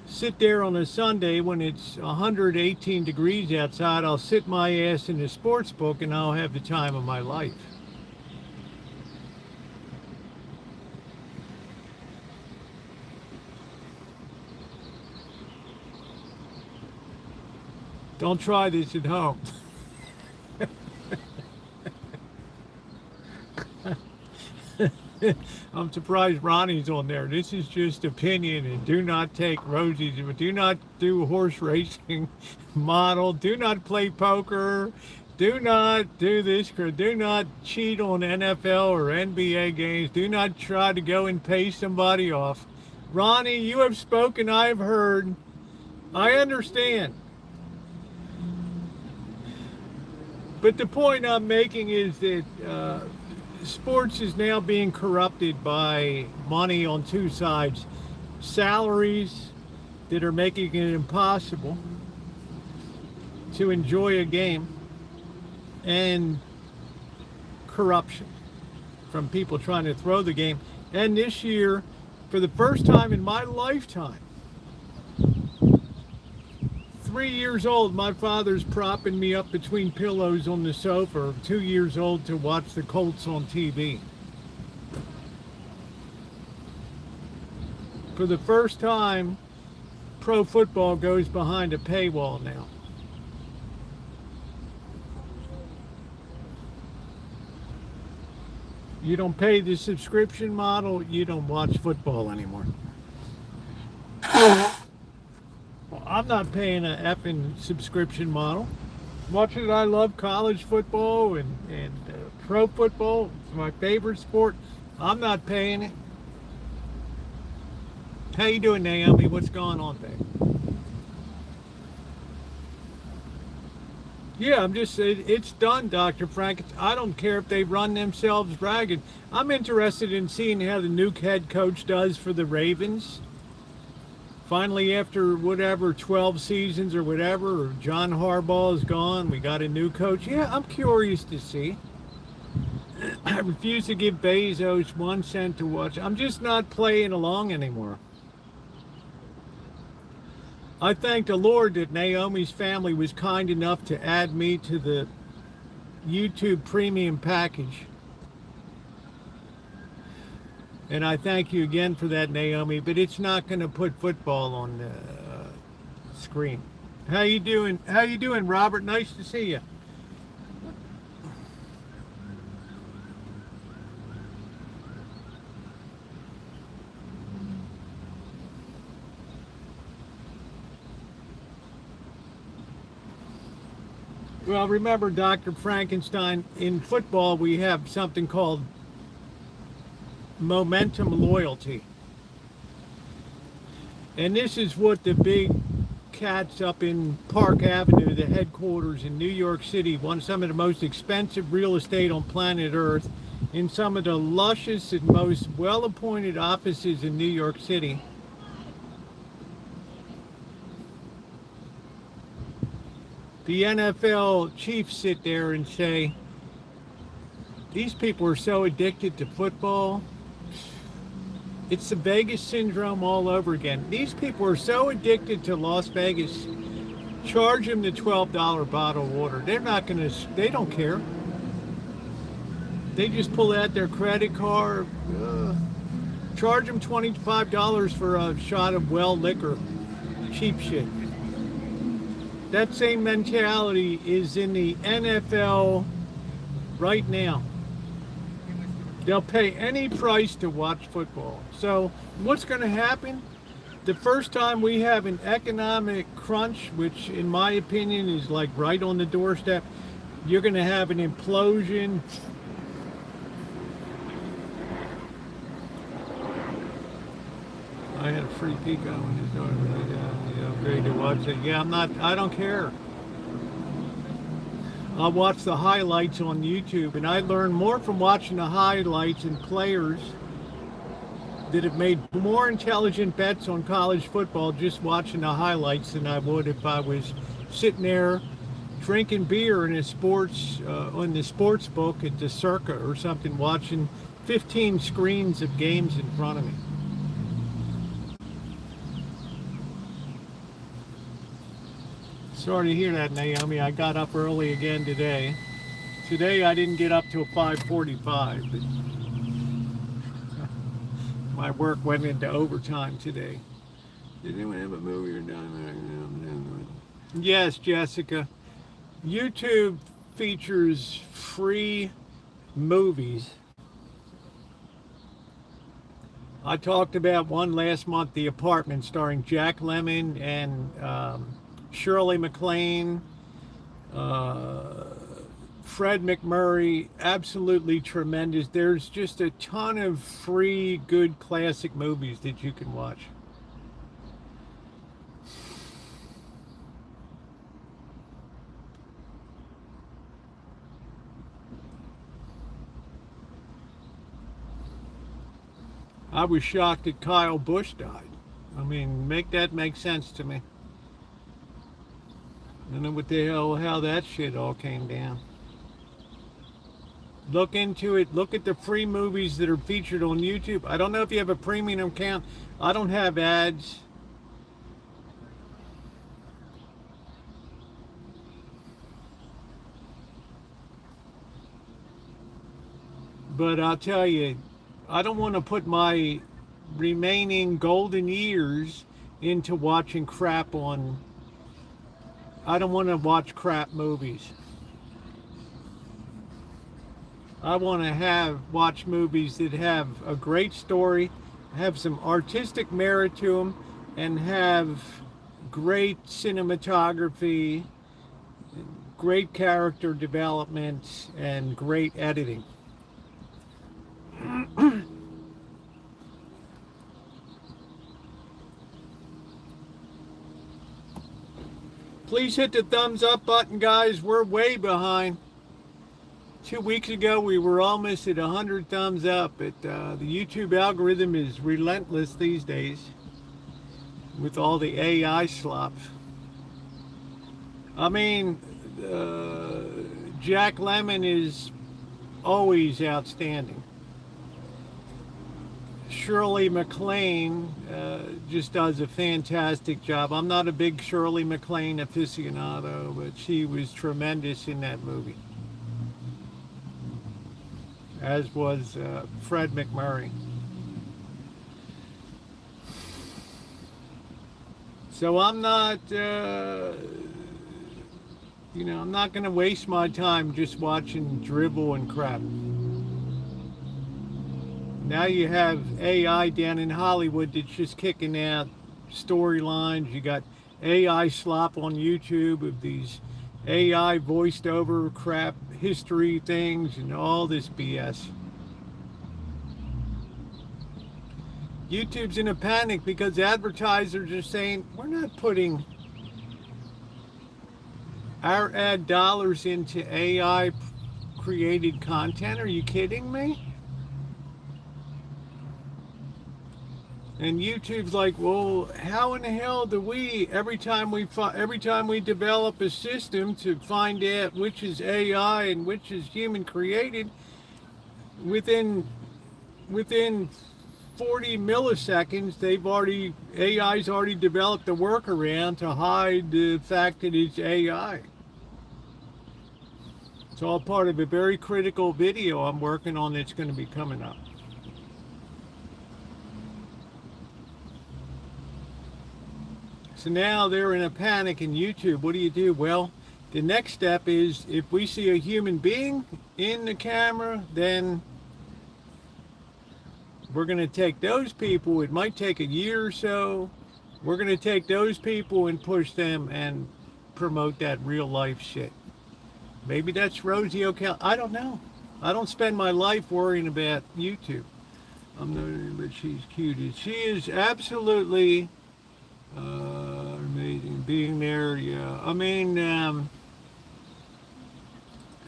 Sit there on a Sunday when it's 118 degrees outside, I'll sit my ass in the sports book and I'll have the time of my life. Don't try this at home. I'm surprised Ronnie's on there. This is just opinion, and do not take Rosie's. Do not do horse racing model. Do not play poker. Do not do this. Do not cheat on NFL or NBA games. Do not try to go and pay somebody off. Ronnie, you have spoken. I have heard. I understand. But the point I'm making is that sports is now being corrupted by money on two sides. Salaries that are making it impossible to enjoy a game, and corruption from people trying to throw the game. And this year, for the first time in my lifetime, 3 years old, my father's propping me up between pillows on the sofa, 2 years old, to watch the Colts on TV. For the first time, pro football goes behind a paywall now. You don't pay the subscription model, you don't watch football anymore. Well, I'm not paying a effing subscription model. Much as I love college football and pro football, it's my favorite sport, I'm not paying it. How you doing, Naomi? What's going on, babe? Yeah, I'm just saying, it's done, Dr. Frank. I don't care if they run themselves ragged. I'm interested in seeing how the new head coach does for the Ravens. Finally, after whatever, 12 seasons or whatever, John Harbaugh is gone, we got a new coach. Yeah, I'm curious to see. I refuse to give Bezos 1 cent to watch. I'm just not playing along anymore. I thank the Lord that Naomi's family was kind enough to add me to the YouTube premium package. And I thank you again for that, Naomi, but it's not going to put football on the screen. How you doing? How you doing, Robert? Nice to see you. Well, remember, Dr. Frankenstein, in football we have something called momentum loyalty. And this is what the big cats up in Park Avenue, the headquarters in New York City, some of the most expensive real estate on planet Earth, in some of the luscious and most well-appointed offices in New York City. The NFL chiefs sit there and say, these people are so addicted to football. It's the Vegas syndrome all over again. These people are so addicted to Las Vegas. Charge them the $12 bottle of water. They're not going to, they don't care. They just pull out their credit card. Charge them $25 for a shot of well liquor. Cheap shit. That same mentality is in the NFL right now. They'll pay any price to watch football. So what's going to happen? The first time we have an economic crunch, which in my opinion is like right on the doorstep, you're going to have an implosion. I had a free Pico and his daughter really upgrade to watch it. Yeah, I don't care. I'll watch the highlights on YouTube, and I learn more from watching the highlights and players that have made more intelligent bets on college football just watching the highlights than I would if I was sitting there drinking beer in a sports on the sports book at the Circa or something, watching 15 screens of games in front of me. Sorry to hear that, Naomi. I got up early again today. Today I didn't get up till 5:45, but my work went into overtime today. Did anyone have a movie or done? Yes, Jessica. YouTube features free movies. I talked about one last month, The Apartment, starring Jack Lemmon and Shirley MacLaine, Fred McMurray. Absolutely tremendous. There's just a ton of free, good classic movies that you can watch. I was shocked that Kyle Busch died. I mean, make that make sense to me. I don't know what the hell, how that shit all came down. Look into it. Look at the free movies that are featured on YouTube. I don't know if you have a premium account. I don't have ads. But I'll tell you, I don't want to put my remaining golden years into watching crap on. I don't want to watch crap movies. I want to watch movies that have a great story, have some artistic merit to them, and have great cinematography, great character development, and great editing. Please hit the thumbs up button, guys. We're way behind. 2 weeks ago, we were almost at 100 thumbs up, but the YouTube algorithm is relentless these days with all the AI slop. I mean, Jack Lemmon is always outstanding. Shirley MacLaine just does a fantastic job. I'm not a big Shirley MacLaine aficionado, but she was tremendous in that movie. As was Fred McMurray. So I'm not, I'm not going to waste my time just watching dribble and crap. Now you have AI down in Hollywood that's just kicking out storylines. You got AI slop on YouTube of these AI voiced over crap history things and all this BS. YouTube's in a panic because advertisers are saying, we're not putting our ad dollars into AI created content. Are you kidding me? And YouTube's like, well, how in the hell do we, every time we develop a system to find out which is AI and which is human created, within 40 milliseconds, AI's already developed a workaround to hide the fact that it's AI. It's all part of a very critical video I'm working on that's going to be coming up. So now they're in a panic in YouTube. What do? Well, the next step is if we see a human being in the camera, then we're going to take those people. It might take a year or so. We're going to take those people and push them and promote that real life shit. Maybe that's Rosieokelly. I don't know. I don't spend my life worrying about YouTube. I'm not, but she's cute. She is absolutely amazing being there. Yeah, I mean,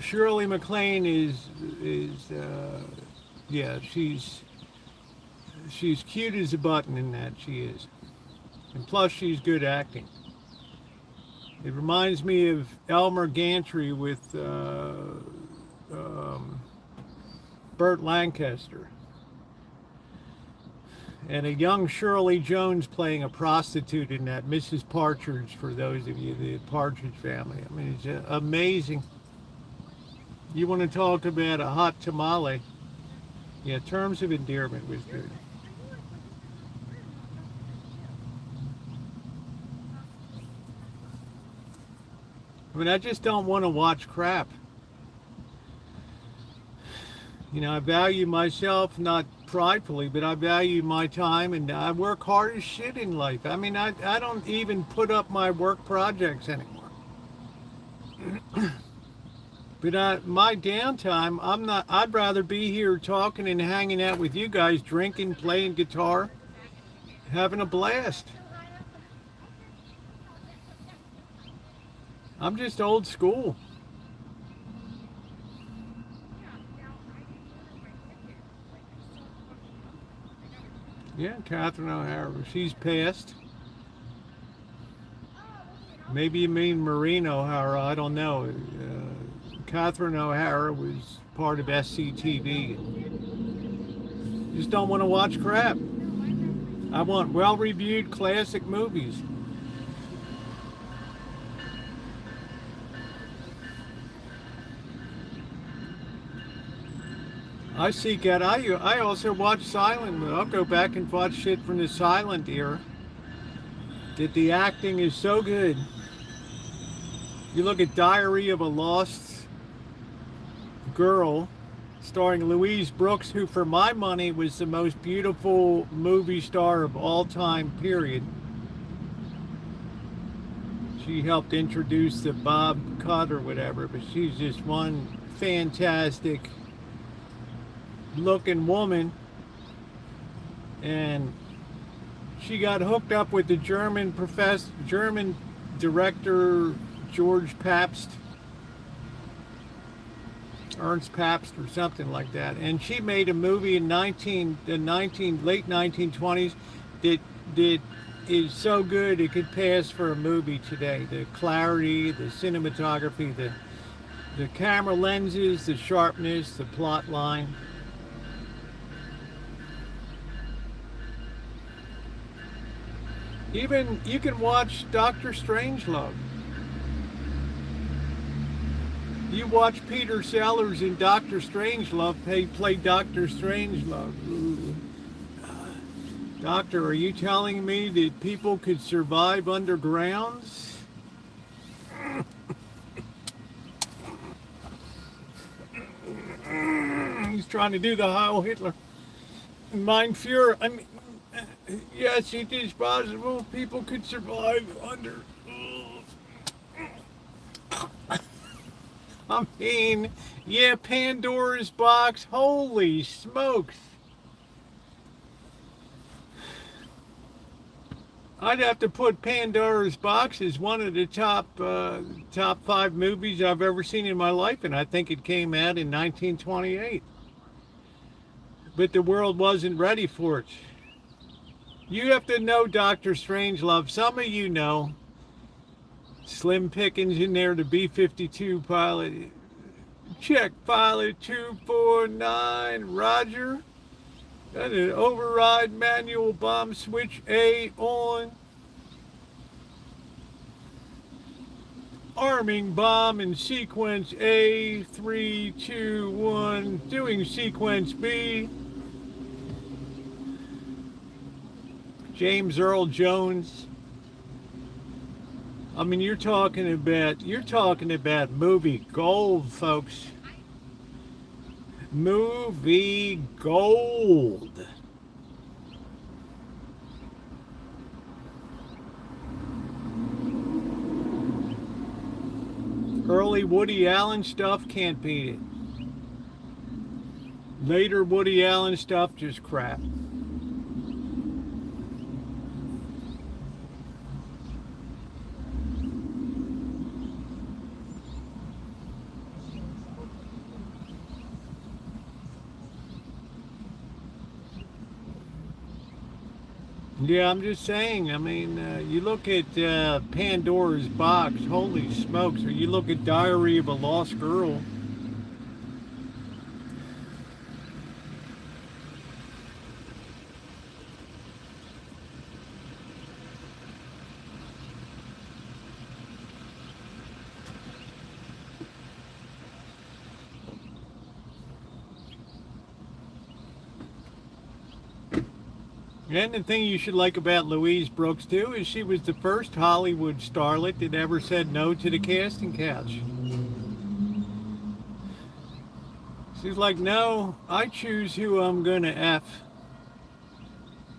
Shirley MacLaine yeah, she's cute as a button in that, she is. And plus she's good acting. It reminds me of Elmer Gantry with Burt Lancaster. And a young Shirley Jones playing a prostitute in that, Mrs. Partridge, for those of you, the Partridge Family. I mean, it's amazing. You want to talk about a hot tamale? Yeah, Terms of Endearment was good. I mean, I just don't want to watch crap. You know, I value myself, not pridefully, but I value my time, and I work hard as shit in life. I mean, I don't even put up my work projects anymore. But my downtime, I'd rather be here talking and hanging out with you guys, drinking, playing guitar, having a blast. I'm just old school. Yeah, Catherine O'Hara. She's passed. Maybe you mean Maureen O'Hara. I don't know. Catherine O'Hara was part of SCTV. Just don't want to watch crap. I want well-reviewed classic movies. I seek out. I also watch silent. I'll go back and watch shit from the silent era. That the acting is so good. You look at Diary of a Lost Girl, starring Louise Brooks, who for my money was the most beautiful movie star of all time, period. She helped introduce the Bob Cut or whatever, but she's just one fantastic looking woman, and she got hooked up with the German director George Pabst, Ernst Pabst or something like that, and she made a movie in late 1920s that is so good it could pass for a movie today. The clarity, the cinematography, the camera lenses, the sharpness, the plot line. Even you can watch Dr. Strangelove. You watch Peter Sellers in Dr. Strangelove play Dr. Strangelove. Ooh. Doctor, are you telling me that people could survive undergrounds? He's trying to do the Heil Hitler. Mein Führer, I mean, yes, it is possible people could survive under. I mean, yeah, Pandora's box. Holy smokes. I'd have to put Pandora's Box as one of the top 5 movies I've ever seen in my life, and I think it came out in 1928. But the world wasn't ready for it. You have to know Dr. Strangelove. Some of you know. Slim Pickens in there, the B-52 pilot. Check pilot 249, Roger. Got an override manual bomb switch A on. Arming bomb in sequence A, 3, 2, 1. Doing sequence B. James Earl Jones. I mean, you're talking about movie gold, folks. Movie gold. Early Woody Allen stuff, can't beat it. Later Woody Allen stuff, just crap. Yeah, I'm just saying. I mean, you look at Pandora's Box, holy smokes, or you look at Diary of a Lost Girl. And the thing you should like about Louise Brooks, too, is she was the first Hollywood starlet that ever said no to the casting couch. She's like, no, I choose who I'm gonna F.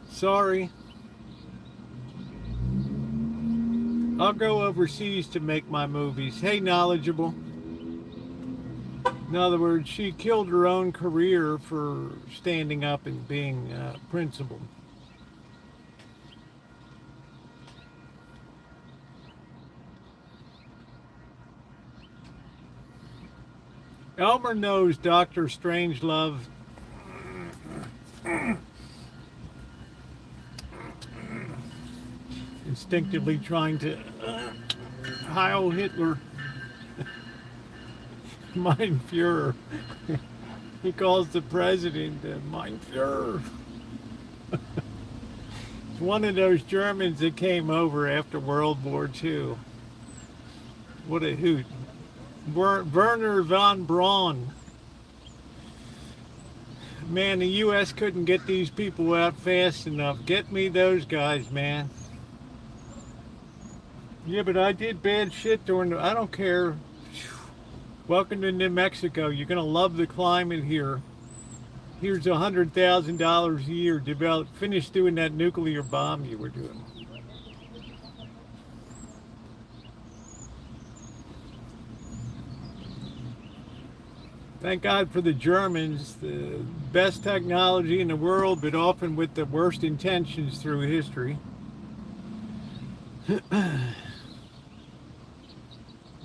Sorry. I'll go overseas to make my movies. Hey, knowledgeable. In other words, she killed her own career for standing up and being principled. Elmer knows Dr. Strangelove instinctively trying to Heil Hitler. Mein Führer. He calls the president Mein Führer. It's one of those Germans that came over after World War II. What a hoot. Werner von Braun. Man, the U.S. couldn't get these people out fast enough. Get me those guys, man. Yeah, but I did bad shit during the... I don't care. Welcome to New Mexico. You're going to love the climate here. Here's $100,000 a year. Finish doing that nuclear bomb you were doing. Thank God for the Germans, the best technology in the world, but often with the worst intentions through history.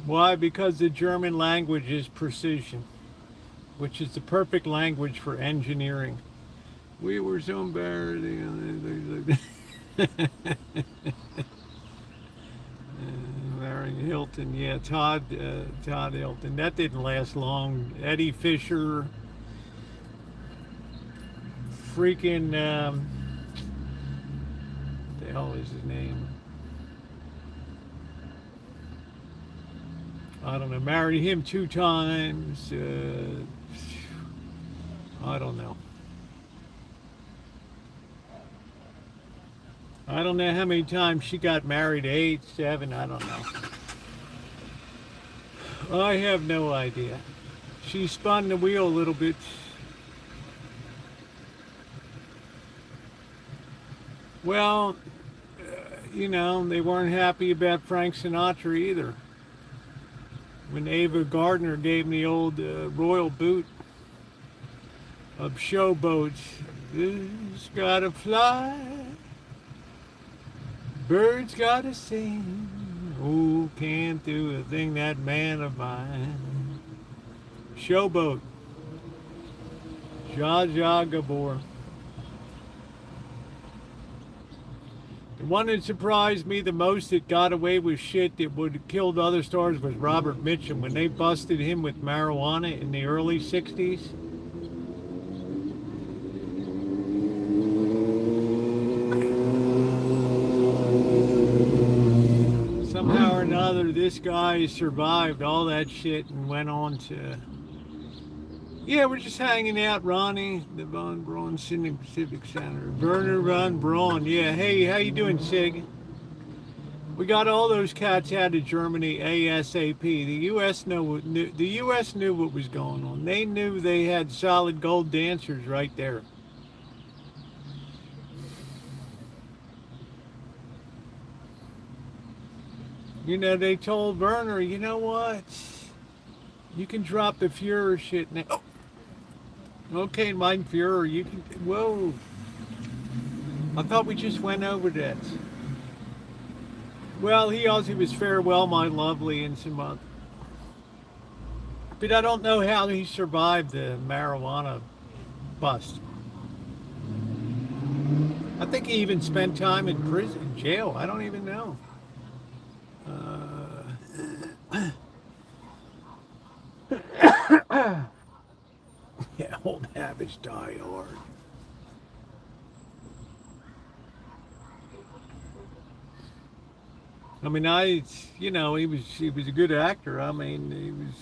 Why? Because the German language is precision, which is the perfect language for engineering. We were so embarrassed. Larry Hilton, yeah, Todd Hilton. That didn't last long. Eddie Fisher, freaking, what the hell is his name? I don't know. Married him 2 times. I don't know. I don't know how many times she got married. 8, 7, I don't know. I have no idea. She spun the wheel a little bit. Well, you know, they weren't happy about Frank Sinatra either. When Ava Gardner gave him the old royal boot of showboats. This gotta fly. Birds gotta sing. Oh, can't do a thing, that man of mine. Showboat. Zsa Zsa Gabor. The one that surprised me the most that got away with shit that would have killed other stars was Robert Mitchum when they busted him with marijuana in the early 60s. Somehow or another, this guy survived all that shit and went on to... Yeah, we're just hanging out, Ronnie, the Von Braun Civic Center. Werner Von Braun, yeah. Hey, how you doing, Sig? We got all those cats out of Germany ASAP. The U.S. knew what was going on. They knew they had solid gold dancers right there. You know, they told Werner, you know what? You can drop the Fuhrer shit now. Oh. Okay, mein Fuhrer, you can... Whoa. I thought we just went over that. Well, he also was farewell, my lovely, and some other. But I don't know how he survived the marijuana bust. I think he even spent time in prison, jail. I don't even know. Yeah, old habits die hard. I mean, he was a good actor. I mean, he was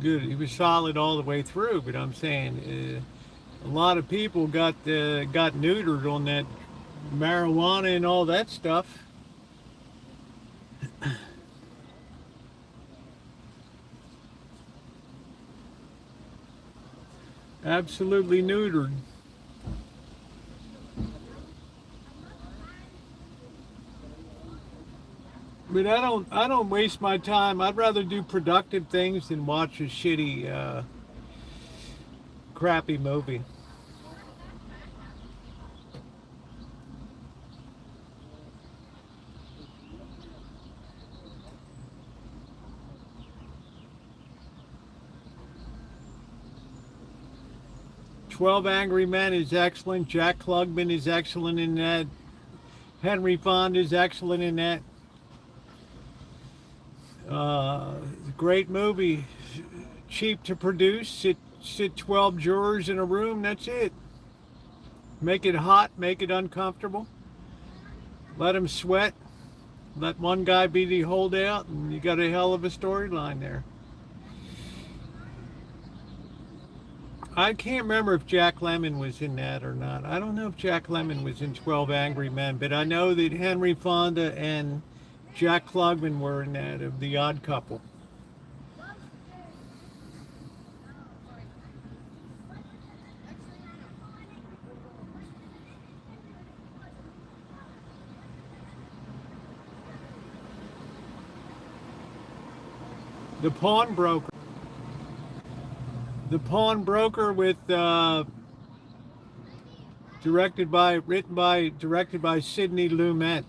good. He was solid all the way through. But I'm saying, a lot of people got neutered on that marijuana and all that stuff. Absolutely neutered. But I don't waste my time. I'd rather do productive things than watch a shitty, crappy movie. 12 Angry Men is excellent. Jack Klugman is excellent in that. Henry Fonda is excellent in that. Great movie. Cheap to produce. Sit 12 jurors in a room. That's it. Make it hot. Make it uncomfortable. Let them sweat. Let one guy be the holdout, and you got a hell of a storyline there. I can't remember if Jack Lemmon was in that or not. I don't know if Jack Lemmon was in 12 Angry Men, but I know that Henry Fonda and Jack Klugman were in that, of The Odd Couple. The Pawnbroker. The Pawnbroker with directed by Sidney Lumet.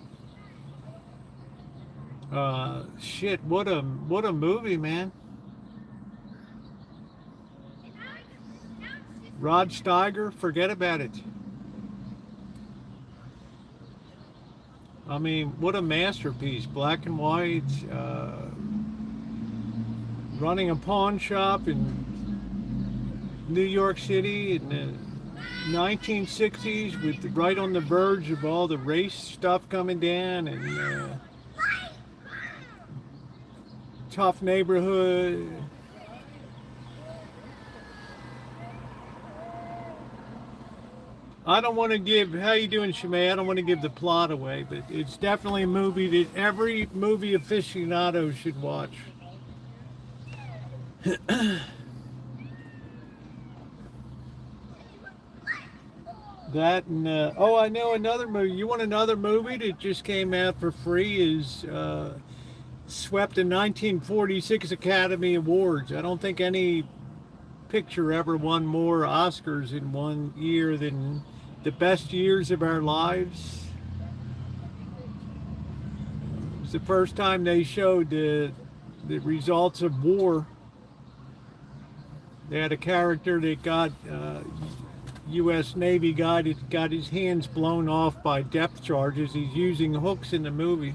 Shit, what a movie, man. Rod Steiger, forget about it. I mean, what a masterpiece. Black and white, running a pawn shop in New York City in the 1960s, with right on the verge of all the race stuff coming down, and tough neighborhood. I don't want to give, how you doing, Shimei? I don't want to give the plot away, but it's definitely a movie that every movie aficionado should watch. That and oh, I know another movie. You want another movie that just came out for free? Is swept the 1946 Academy Awards. I don't think any picture ever won more Oscars in one year than The Best Years of Our Lives. It was the first time they showed the results of war. They had a character that got U.S. Navy guy that got his hands blown off by depth charges. He's using hooks in the movie.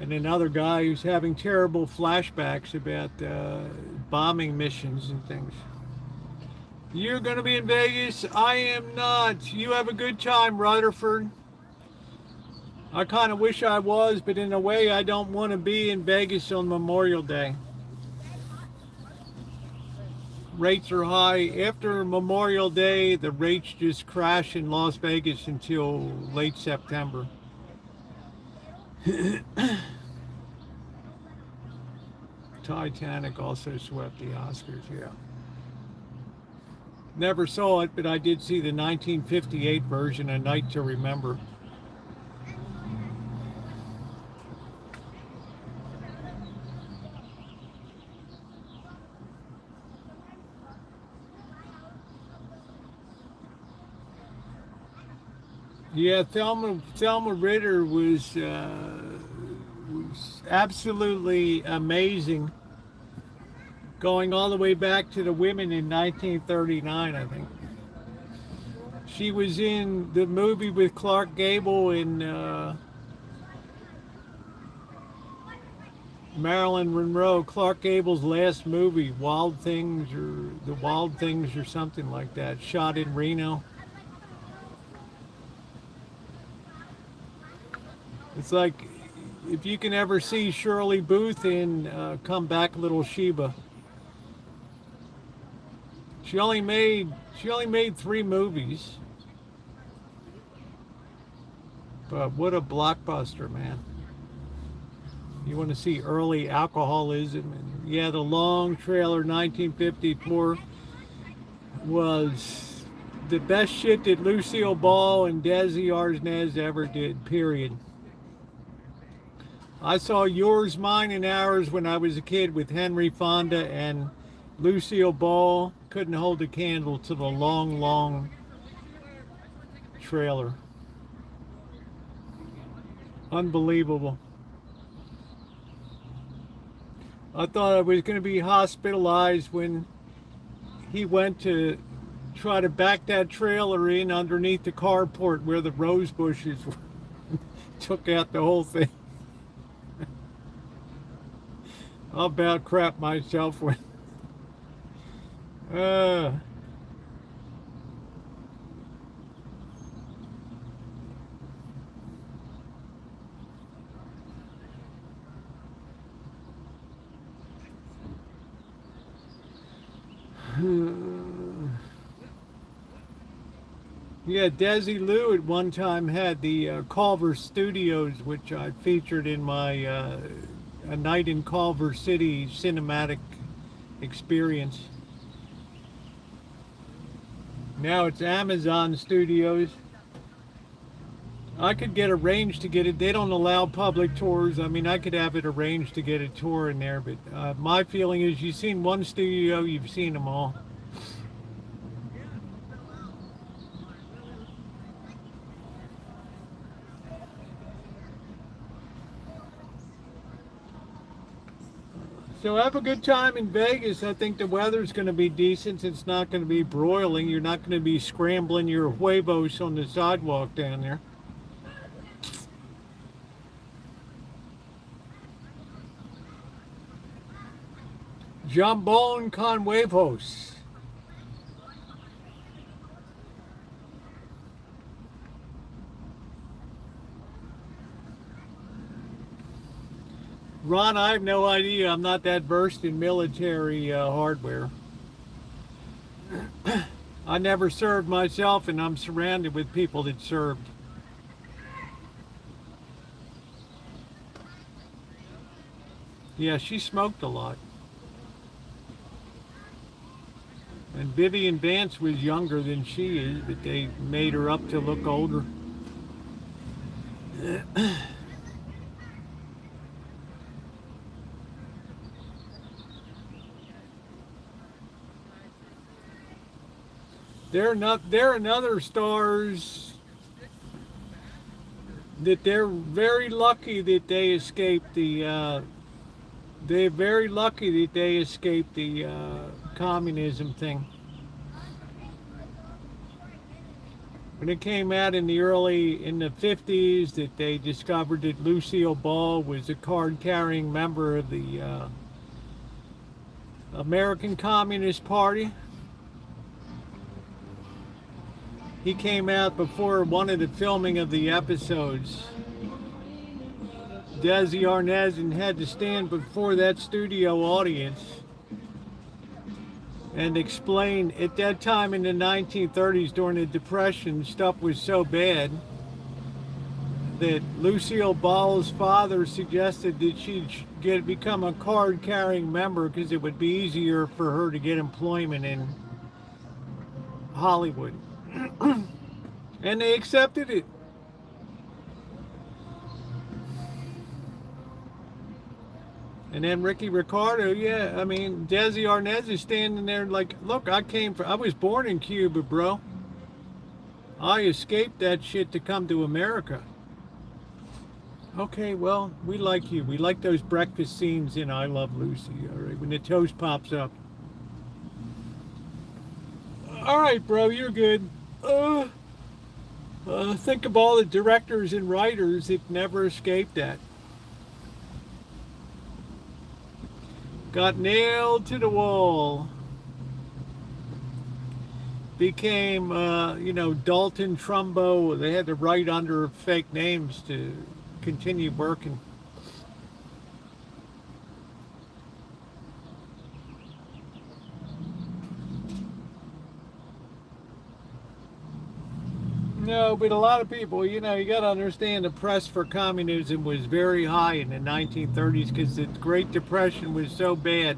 And another guy who's having terrible flashbacks about bombing missions and things. You're going to be in Vegas? I am not. You have a good time, Rutherford. I kind of wish I was, but in a way I don't want to be in Vegas on Memorial Day. Rates are high. After Memorial Day, the rates just crash in Las Vegas until late September. Titanic also swept the Oscars, yeah. Never saw it, but I did see the 1958 version, A Night to Remember. Yeah, Thelma Ritter was absolutely amazing. Going all the way back to the women in 1939, I think. She was in the movie with Clark Gable and Marilyn Monroe. Clark Gable's last movie, Wild Things or The Wild Things or something like that, shot in Reno. It's like if you can ever see Shirley Booth in Come Back Little Sheba. She only made 3 movies. But what a blockbuster, man. You want to see early alcoholism. And yeah, the long trailer 1954 was the best shit that Lucille Ball and Desi Arnaz ever did, period. I saw Yours, Mine, and Ours when I was a kid with Henry Fonda and Lucille Ball. Couldn't hold a candle to the long, long trailer. Unbelievable. I thought I was going to be hospitalized when he went to try to back that trailer in underneath the carport where the rose bushes were. Took out the whole thing. I'll about crap myself when. Yeah, Desi Lou at one time had the Culver Studios, which I featured in my A Night in Culver City cinematic experience. Now it's Amazon Studios. I could get arranged to get it. They don't allow public tours. I mean, I could have it arranged to get a tour in there, but my feeling is you've seen one studio, you've seen them all. So have a good time in Vegas. I think the weather's going to be decent. It's not going to be broiling. You're not going to be scrambling your huevos on the sidewalk down there. Jambon con huevos. Ron, I have no idea. I'm not that versed in military hardware. I never served myself, and I'm surrounded with people that served. Yeah, she smoked a lot. And Vivian Vance was younger than she is, but they made her up to look older. There are another stars that they're very lucky that they escaped the. They're very lucky that they escaped the communism thing. When it came out in the 50s that they discovered that Lucille Ball was a card-carrying member of the American Communist Party. He came out before one of the filming of the episodes. Desi Arnaz had to stand before that studio audience and explain at that time in the 1930s during the Depression, stuff was so bad that Lucille Ball's father suggested that she become a card-carrying member because it would be easier for her to get employment in Hollywood. And they accepted it. And then Ricky Ricardo, yeah, I mean, Desi Arnaz is standing there like, look, I was born in Cuba, bro. I escaped that shit to come to America. Okay, well, we like you. We like those breakfast scenes in I Love Lucy, all right, when the toast pops up. All right, bro, you're good. Think of all the directors and writers that never escaped that. Got nailed to the wall. Became, Dutton, Trumbo. They had to write under fake names to continue working. No, but a lot of people, you got to understand the press for communism was very high in the 1930s because the Great Depression was so bad.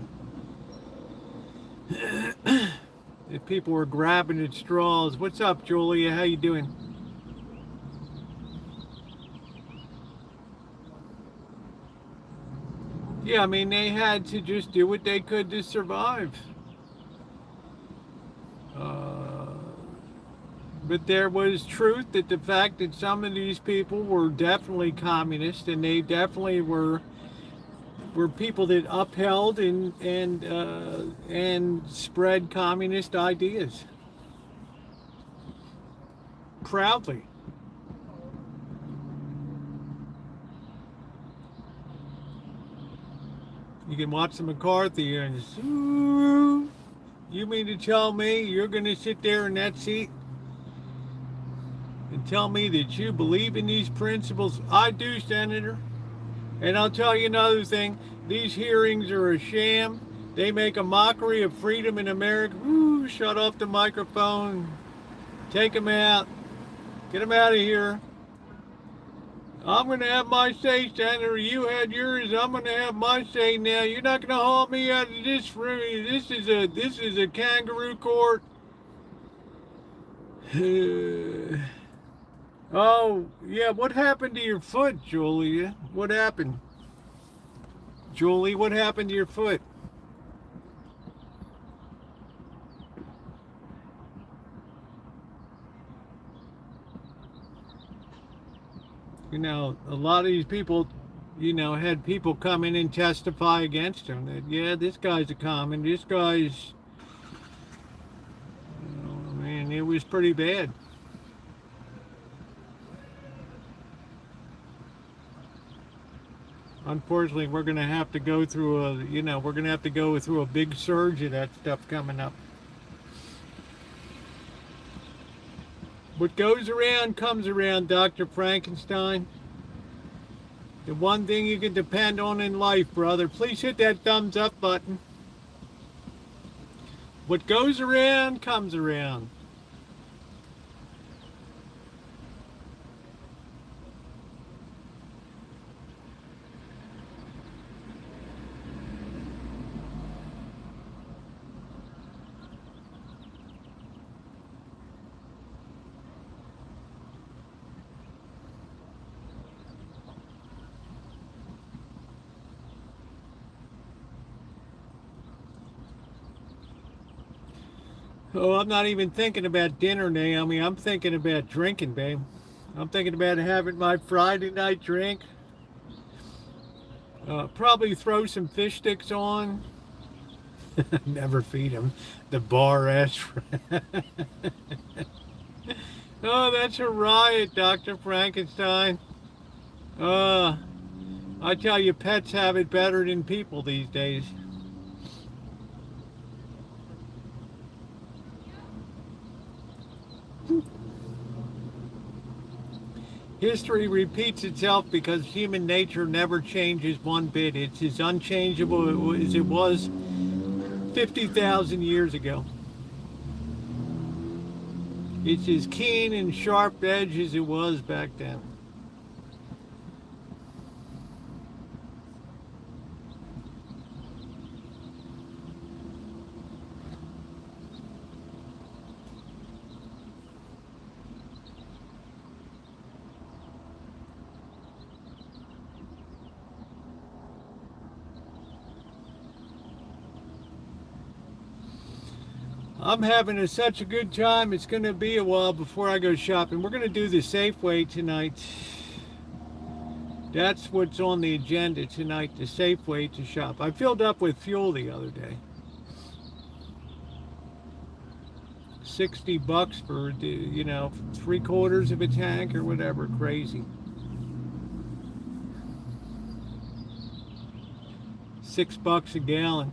If people were grabbing at straws. What's up, Julia? How you doing? Yeah, I mean, they had to just do what they could to survive. But there was truth that the fact that some of these people were definitely communist, and they definitely were people that upheld and spread communist ideas proudly. You can watch the McCarthy and you mean to tell me you're going to sit there in that seat and tell me that you believe in these principles? I do, Senator. And I'll tell you another thing. These hearings are a sham. They make a mockery of freedom in America. Woo, shut off the microphone. Take them out. Get them out of here. I'm going to have my say, Senator. You had yours. I'm going to have my say now. You're not going to haul me out of this room. This is a kangaroo court. Oh, yeah, what happened to your foot, Julia? What happened? Julie, what happened to your foot? A lot of these people, had people come in and testify against him. That, yeah, this guy's a common, this guy's, man, it was pretty bad. Unfortunately, we're going to have to go through a big surge of that stuff coming up. What goes around comes around, Dr. Frankenstein. The one thing you can depend on in life, brother. Please hit that thumbs up button. What goes around comes around. Oh, I'm not even thinking about dinner, Naomi. I'm thinking about drinking, babe. I'm thinking about having my Friday night drink. Probably throw some fish sticks on. Never feed them. The bar ass. Oh, that's a riot, Dr. Frankenstein. I tell you, pets have it better than people these days. History repeats itself because human nature never changes one bit. It's as unchangeable as it was 50,000 years ago. It's as keen and sharp edge as it was back then. I'm having such a good time. It's going to be a while before I go shopping. We're going to do the Safeway tonight. That's what's on the agenda tonight, the Safeway to shop. I filled up with fuel the other day. $60 for, you know, 3/4 of a tank or whatever. Crazy. $6 a gallon.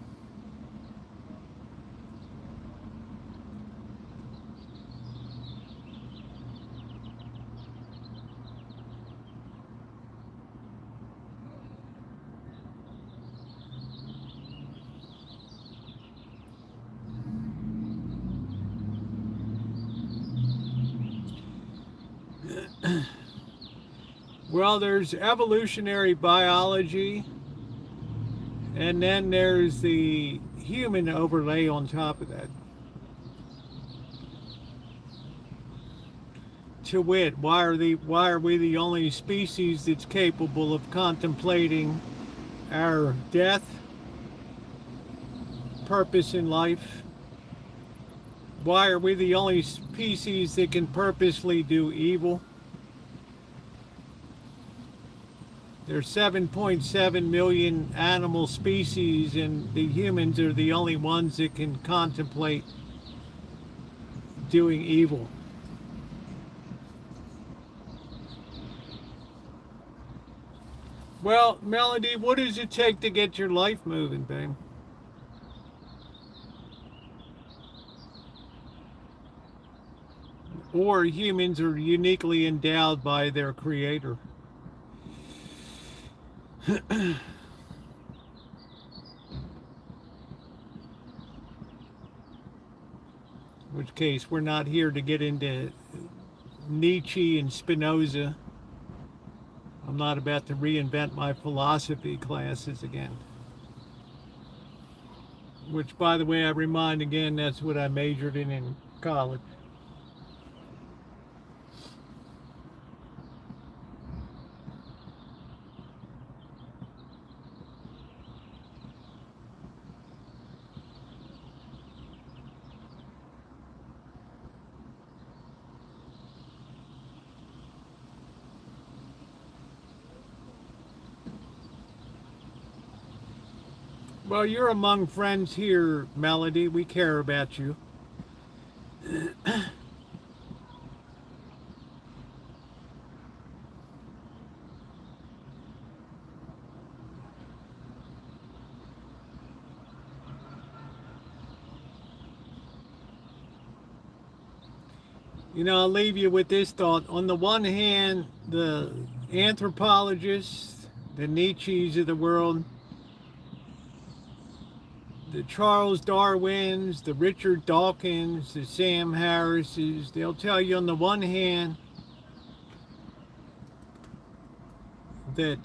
Well, there's evolutionary biology, and then there's the human overlay on top of that. To wit, why are we the only species that's capable of contemplating our death, purpose in life? Why are we the only species that can purposely do evil? There's 7.7 million animal species, and the humans are the only ones that can contemplate doing evil. Well, Melody, what does it take to get your life moving, babe? Or humans are uniquely endowed by their creator. In which case, we're not here to get into Nietzsche and Spinoza. I'm not about to reinvent my philosophy classes again. Which, by the way, I remind again, that's what I majored in college. Well, you're among friends here, Melody. We care about you. You know, I'll leave you with this thought. On the one hand, the anthropologists, the Nietzsches of the world, the Charles Darwins, the Richard Dawkins, the Sam Harrises, they'll tell you on the one hand that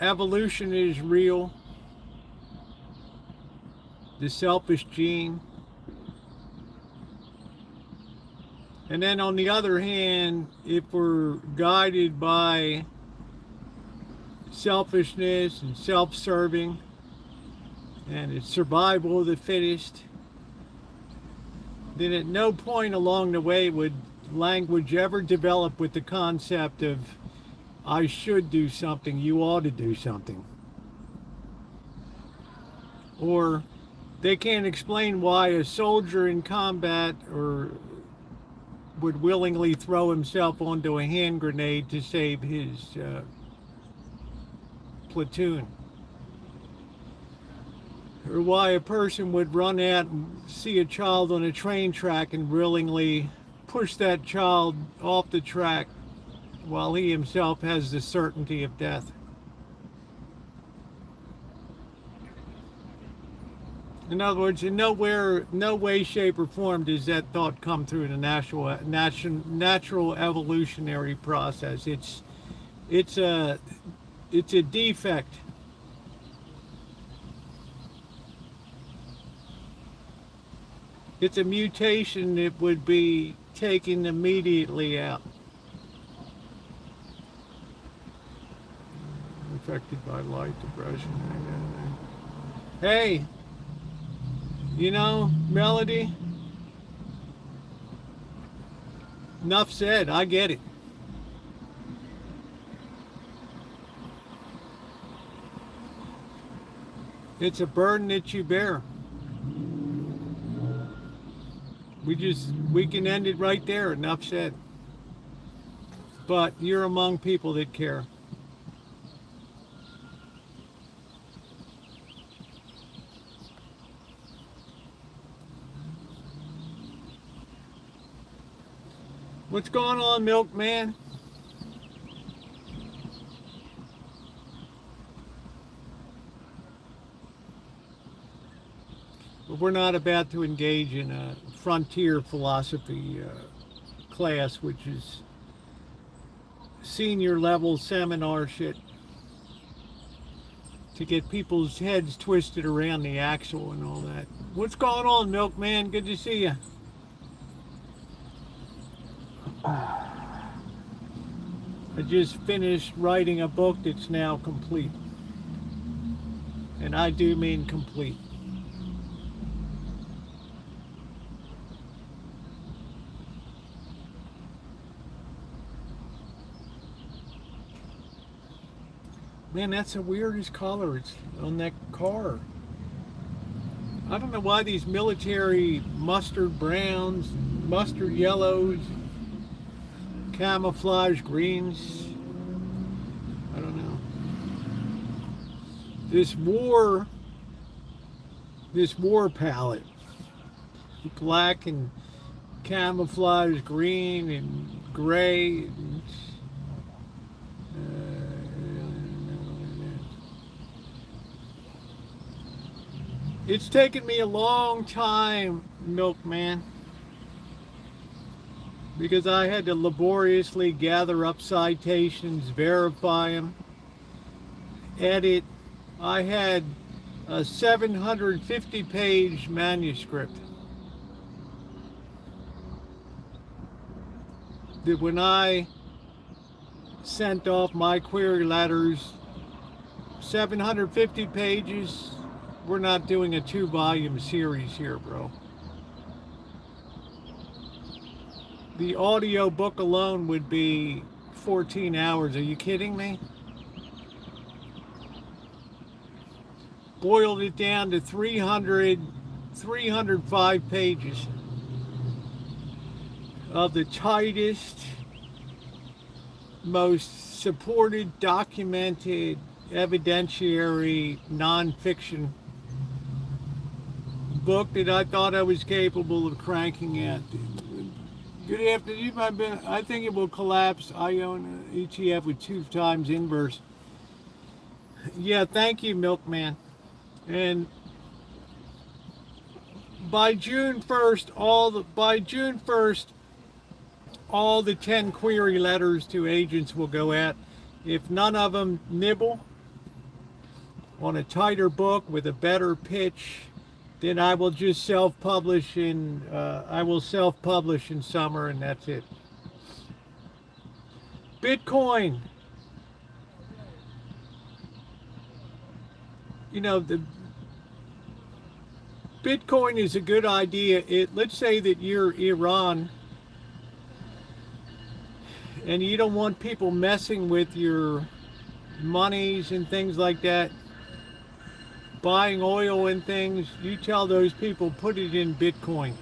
evolution is real, the selfish gene. And then on the other hand, if we're guided by selfishness and self-serving, and it's survival of the fittest, then at no point along the way would language ever develop with the concept of, I should do something, you ought to do something. Or they can't explain why a soldier in combat would willingly throw himself onto a hand grenade to save his platoon. Or why a person would run out and see a child on a train track and willingly push that child off the track while he himself has the certainty of death. In other words, in no way, shape, or form does that thought come through the natural evolutionary process. It's a defect. It's a mutation that would be taken immediately out. Affected by light, depression. Hey, you know, Melody, enough said, I get it. It's a burden that you bear. We can end it right there. Enough said. But you're among people that care. What's going on, milkman? But we're not about to engage in a frontier philosophy class, which is senior level seminar shit to get people's heads twisted around the axle and all that. What's going on, milkman? Good to see you. I just finished writing a book that's now complete. And I do mean complete. Man, that's the weirdest color. It's on that car. I don't know why these military mustard browns, mustard yellows, camouflage greens. I don't know. This war palette, black and camouflage green and gray. And, it's taken me a long time, milkman, because I had to laboriously gather up citations, verify them, edit. I had a 750-page manuscript that when I sent off my query letters, 750 pages, we're not doing a 2-volume series here, bro. The audio book alone would be 14 hours. Are you kidding me? Boiled it down to 305 pages of the tightest, most supported, documented, evidentiary, nonfiction book that I thought I was capable of cranking out. Good afternoon. I think it will collapse. I own an ETF with 2 times inverse. Yeah, thank you, milkman. And by June 1st, all the 10 query letters to agents will go out. If none of them nibble on a tighter book with a better pitch, then I will just self-publish in summer, and that's it. Bitcoin. You know, the Bitcoin is a good idea. Let's say that you're Iran and you don't want people messing with your monies and things like that, buying oil and things. You tell those people, put it in Bitcoin.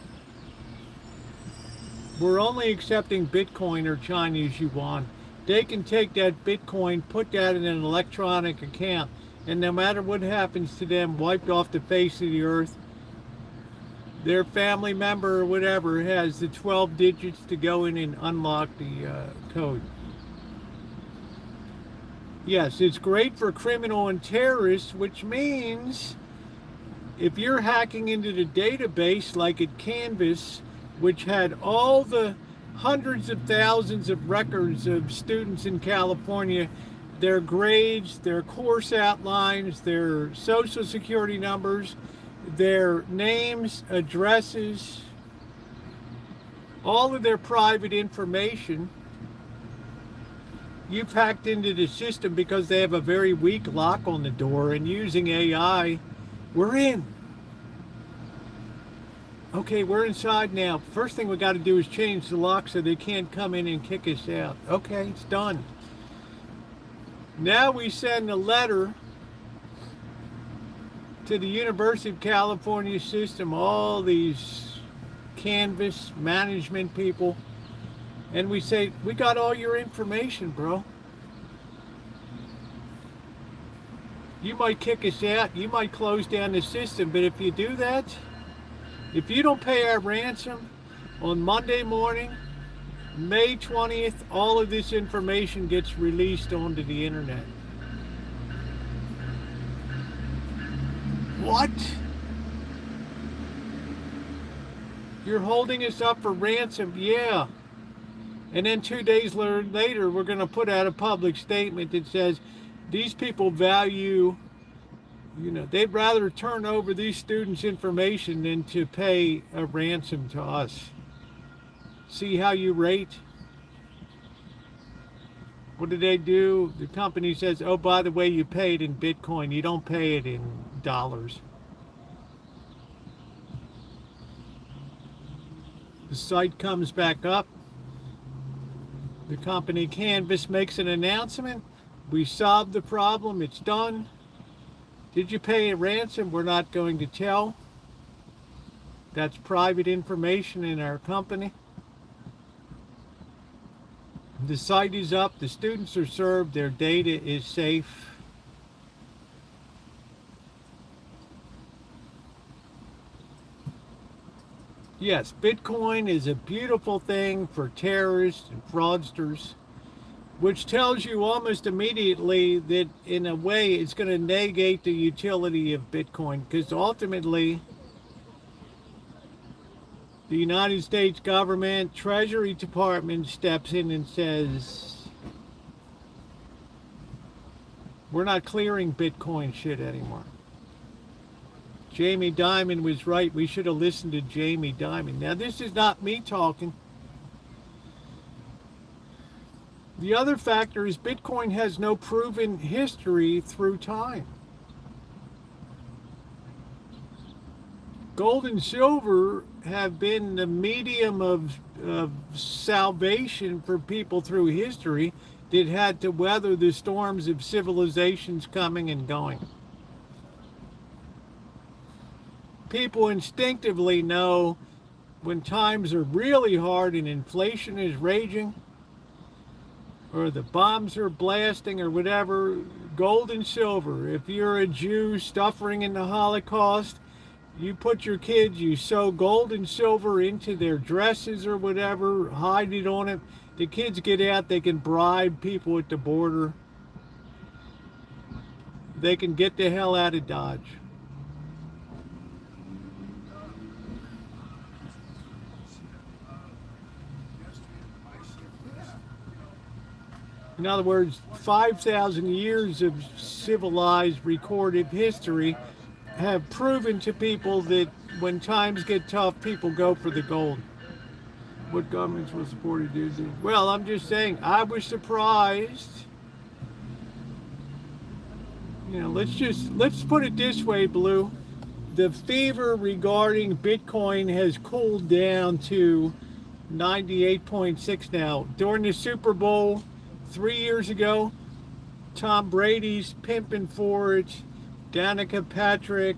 We're only accepting Bitcoin or Chinese yuan. They can take that Bitcoin, put that in an electronic account, and no matter what happens to them, wiped off the face of the earth, their family member or whatever has the 12 digits to go in and unlock the code. Yes, it's great for criminal and terrorists, which means if you're hacking into the database like at Canvas, which had all the hundreds of thousands of records of students in California, their grades, their course outlines, their social security numbers, their names, addresses, all of their private information, you've hacked into the system because they have a very weak lock on the door, and using AI, we're in. Okay, we're inside now. First thing we got to do is change the lock so they can't come in and kick us out. Okay, it's done. Now we send a letter to the University of California system, all these canvas management people, and we say, we got all your information, bro. You might kick us out, you might close down the system, but if you do that, if you don't pay our ransom on Monday morning, May 20th, all of this information gets released onto the internet. What? You're holding us up for ransom? Yeah. And then 2 days later, we're going to put out a public statement that says these people value, they'd rather turn over these students' information than to pay a ransom to us. See how you rate? What do they do? The company says, oh, by the way, you pay it in Bitcoin. You don't pay it in dollars. The site comes back up. The company Canvas makes an announcement. We solved the problem. It's done. Did you pay a ransom? We're not going to tell. That's private information in our company. The site is up. The students are served. Their data is safe. Yes, Bitcoin is a beautiful thing for terrorists and fraudsters, which tells you almost immediately that in a way it's going to negate the utility of Bitcoin, because ultimately the United States government, Treasury Department steps in and says, we're not clearing Bitcoin shit anymore. Jamie Dimon was right. We should have listened to Jamie Dimon. Now, this is not me talking. The other factor is Bitcoin has no proven history through time. Gold and silver have been the medium of salvation for people through history that had to weather the storms of civilizations coming and going. People instinctively know when times are really hard and inflation is raging, or the bombs are blasting or whatever, gold and silver. If you're a Jew suffering in the Holocaust, you put your kids, you sew gold and silver into their dresses or whatever, hide it on it. The kids get out, they can bribe people at the border. They can get the hell out of Dodge. In other words, 5,000 years of civilized recorded history have proven to people that when times get tough, people go for the gold. What governments will support it do? Well, I'm just saying, I was surprised. Let's put it this way, Blue. The fever regarding Bitcoin has cooled down to 98.6 now. During the Super Bowl 3 years ago, Tom Brady's pimping for it, Danica Patrick,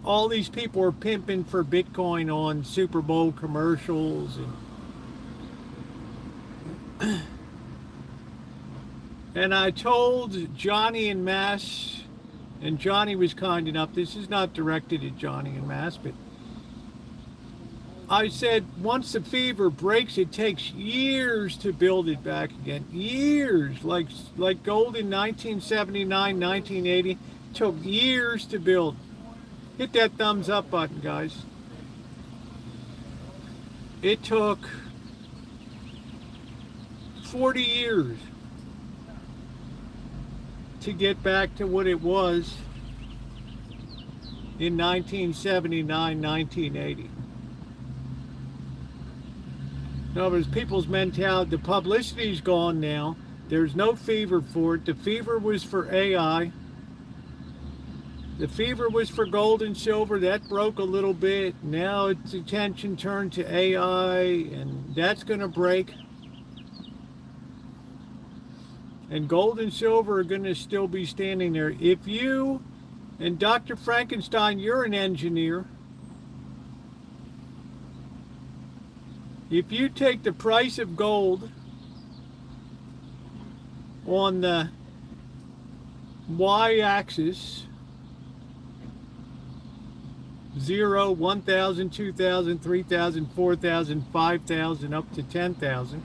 all these people are pimping for Bitcoin on Super Bowl commercials. And I told Johnny and Mass, and Johnny was kind enough, this is not directed at Johnny and Mass, but I said, once the fever breaks, it takes years to build it back again. Years. Like gold in 1979, 1980. Took years to build. Hit that thumbs up button, guys. It took 40 years to get back to what it was in 1979, 1980. In other words, people's mentality, the publicity's gone now. There's no fever for it. The fever was for AI. The fever was for gold and silver. That broke a little bit. Now its attention turned to AI, and that's going to break. And gold and silver are going to still be standing there. If you, and Dr. Frankenstein, you're an engineer. If you take the price of gold on the y-axis, 0, 1,000, 2,000, 3,000, 4,000, 5,000, up to 10,000.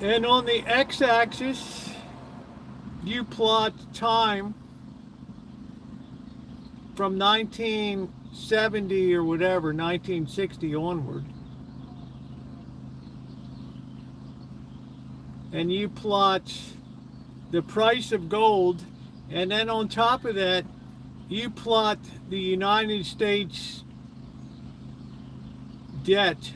And on the x-axis, you plot time from 1970 or whatever, 1960 onward. And you plot the price of gold, and then on top of that, you plot the United States debt.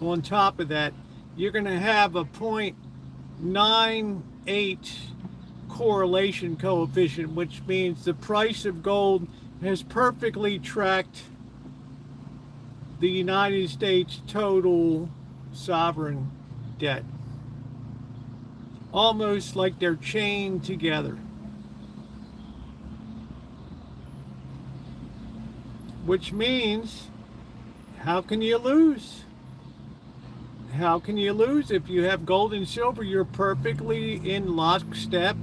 On top of that, you're going to have a 0.98 correlation coefficient, which means the price of gold has perfectly tracked the United States total sovereign debt. Almost like they're chained together. Which means, how can you lose? How can you lose? If you have gold and silver, you're perfectly in lockstep.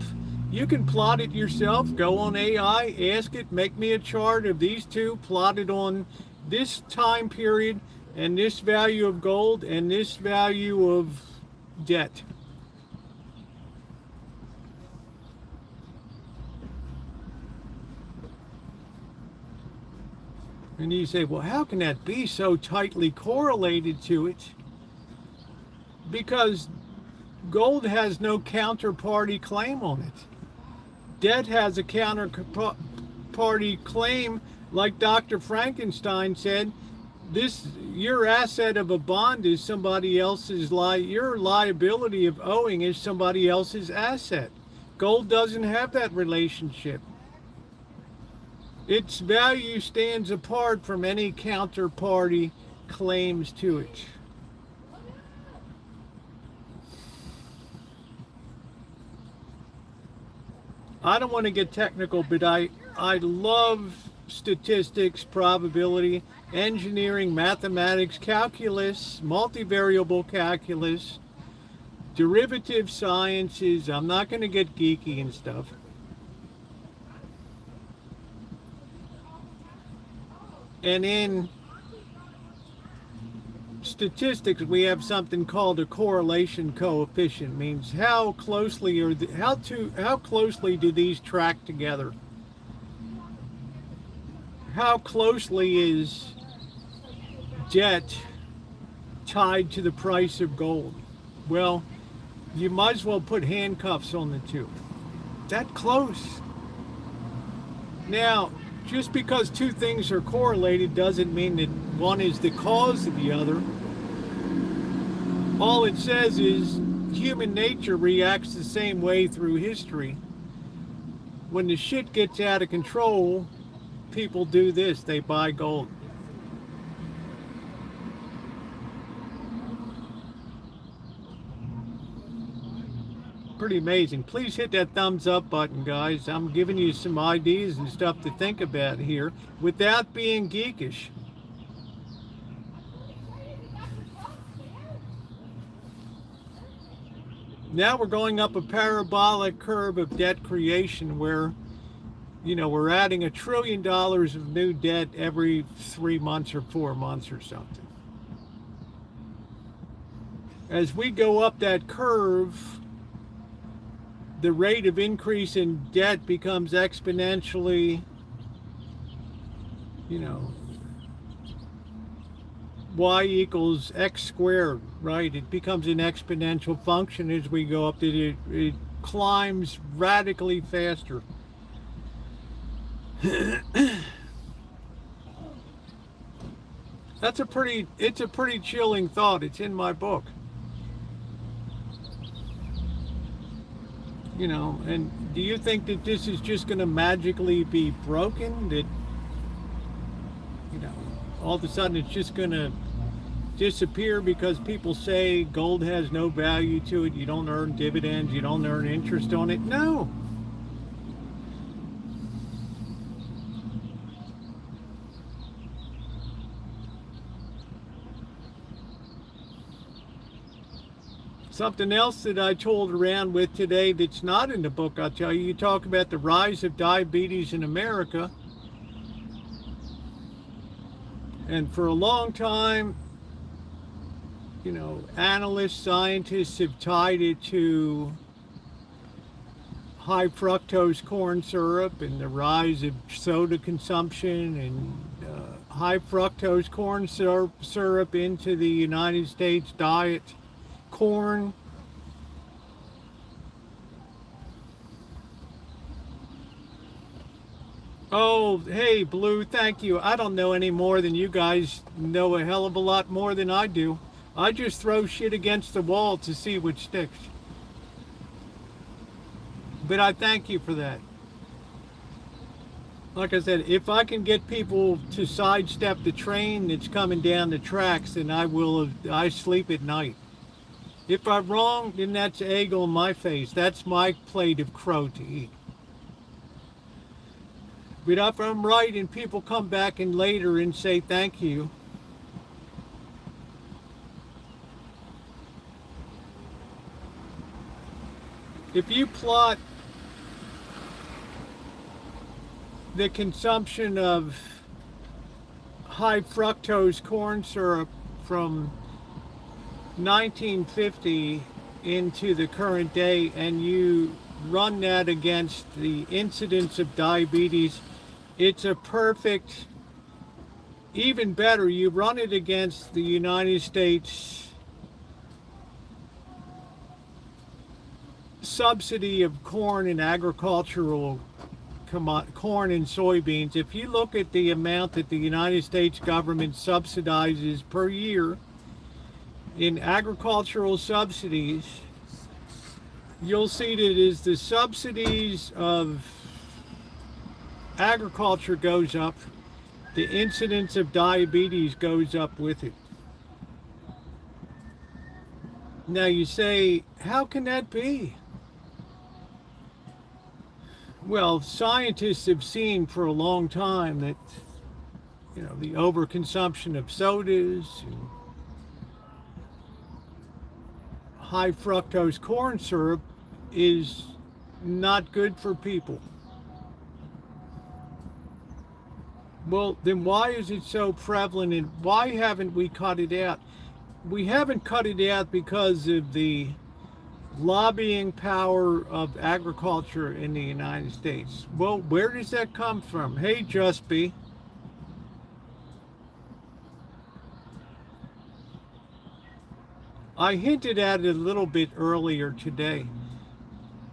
You can plot it yourself. Go on AI, ask it, make me a chart of these two, plot it on this time period, and this value of gold, and this value of debt. And you say, well, how can that be so tightly correlated to it? Because gold has no counterparty claim on it. Debt has a counterparty claim, like Dr. Frankenstein said. Your asset of a bond is somebody else's your liability of owing is somebody else's asset. Gold doesn't have that relationship. Its value stands apart from any counterparty claims to it. I don't want to get technical, but I love statistics, probability, engineering, mathematics, calculus, multivariable calculus, derivative sciences. I'm not going to get geeky and stuff. And in statistics, we have something called a correlation coefficient. Means how closely how closely do these track together? How closely is debt tied to the price of gold? Well, you might as well put handcuffs on the two. That close. Now, just because two things are correlated doesn't mean that one is the cause of the other. All it says is human nature reacts the same way through history. When the shit gets out of control, people do this, they buy gold. Pretty amazing. Please hit that thumbs up button, guys. I'm giving you some ideas and stuff to think about here without being geekish. Now we're going up a parabolic curve of debt creation where, we're adding $1 trillion of new debt every 3 months or 4 months or something. As we go up that curve, the rate of increase in debt becomes exponentially, y equals x squared, right? It becomes an exponential function as we go up. It climbs radically faster. It's a pretty chilling thought. It's in my book. And do you think that this is just going to magically be broken? That, all of a sudden it's just going to disappear because people say gold has no value to it, you don't earn dividends, you don't earn interest on it? No. Something else that I told around with today that's not in the book, I'll tell you, you talk about the rise of diabetes in America. And for a long time, you know, analysts, scientists have tied it to high fructose corn syrup and the rise of soda consumption and high fructose corn syrup into the United States diet. Corn. Oh, hey, Blue, thank you. I don't know any more than you guys know a hell of a lot more than I do. I just throw shit against the wall to see which sticks. But I thank you for that. Like I said, if I can get people to sidestep the train that's coming down the tracks, then I sleep at night. If I'm wrong, then that's egg on my face. That's my plate of crow to eat. But if I'm right and people come back and later and say thank you, if you plot the consumption of high fructose corn syrup from 1950 into the current day and you run that against the incidence of diabetes, it's a perfect, even better, you run it against the United States subsidy of corn and agricultural corn and soybeans. If you look at the amount that the United States government subsidizes per year in agricultural subsidies, you'll see that as the subsidies of agriculture goes up, the incidence of diabetes goes up with it. Now you say, how can that be? Well, scientists have seen for a long time that, you know, the overconsumption of sodas and high fructose corn syrup is not good for people. Well, then why is it so prevalent and why haven't we cut it out? We haven't cut it out because of the lobbying power of agriculture in the United States. Well, where does that come from? Hey, Just Be. I hinted at it a little bit earlier today.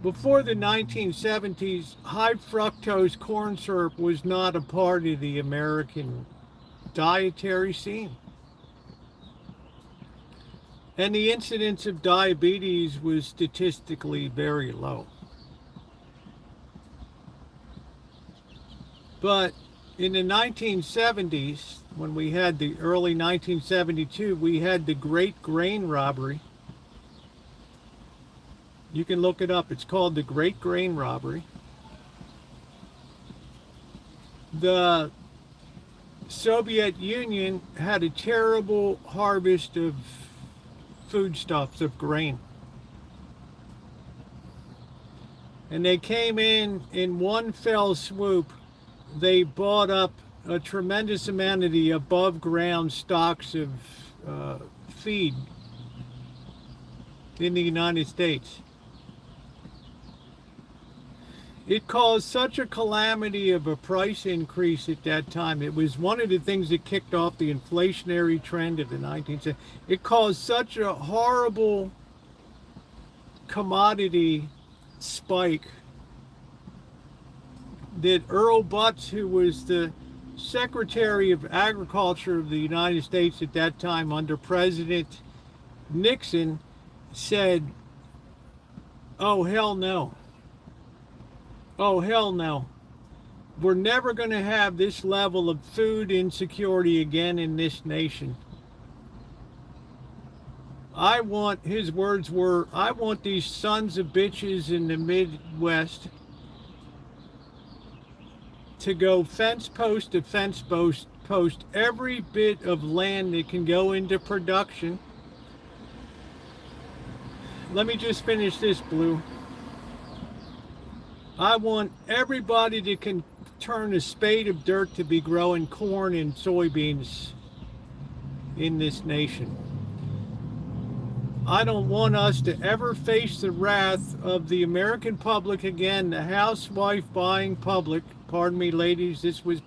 Before the 1970s, high fructose corn syrup was not a part of the American dietary scene. And the incidence of diabetes was statistically very low. But in the 1970s, when we had the early 1972, we had the Great Grain Robbery. You can look it up. It's called the Great Grain Robbery. The Soviet Union had a terrible harvest of foodstuffs, of grain. And they came in one fell swoop. They bought up a tremendous amount of the above ground stocks of feed in the United States. It caused such a calamity of a price increase at that time. It was one of the things that kicked off the inflationary trend of the 1970s. It caused such a horrible commodity spike that Earl Butz, who was the Secretary of Agriculture of the United States at that time under President Nixon, said, "Oh, hell no. Oh, hell no. We're never going to have this level of food insecurity again in this nation. His words were, I want these sons of bitches in the Midwest to go fence post to fence post every bit of land that can go into production let me just finish this, Blue. I want everybody that can turn a spade of dirt to be growing corn and soybeans in this nation. I don't want us to ever face the wrath of the American public again, the housewife buying public. Pardon me, ladies, this was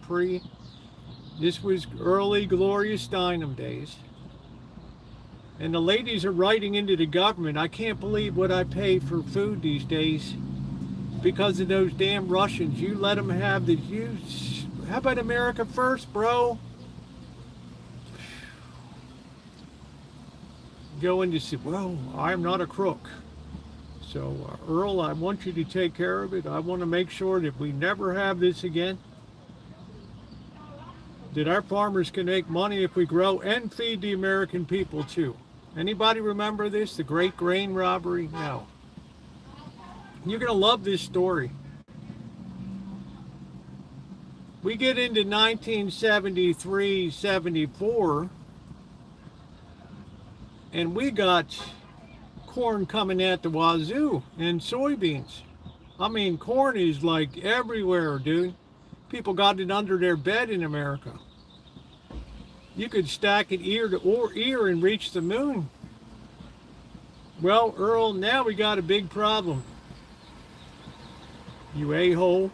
early Gloria Steinem days. And the ladies are writing into the government. I can't believe what I pay for food these days because of those damn Russians. You let them have the use. How about America first, bro? Go in to say, well, I'm not a crook. So, Earl, I want you to take care of it. I want to make sure that we never have this again. That our farmers can make money if we grow and feed the American people too. Anybody remember this? The Great Grain Robbery? No. You're going to love this story. We get into 1973, 74, and we got corn coming at the wazoo and soybeans. I mean, corn is like everywhere, dude. People got it under their bed in America. You could stack it ear to ear and reach the moon. Well, Earl, now we got a big problem. You a-hole.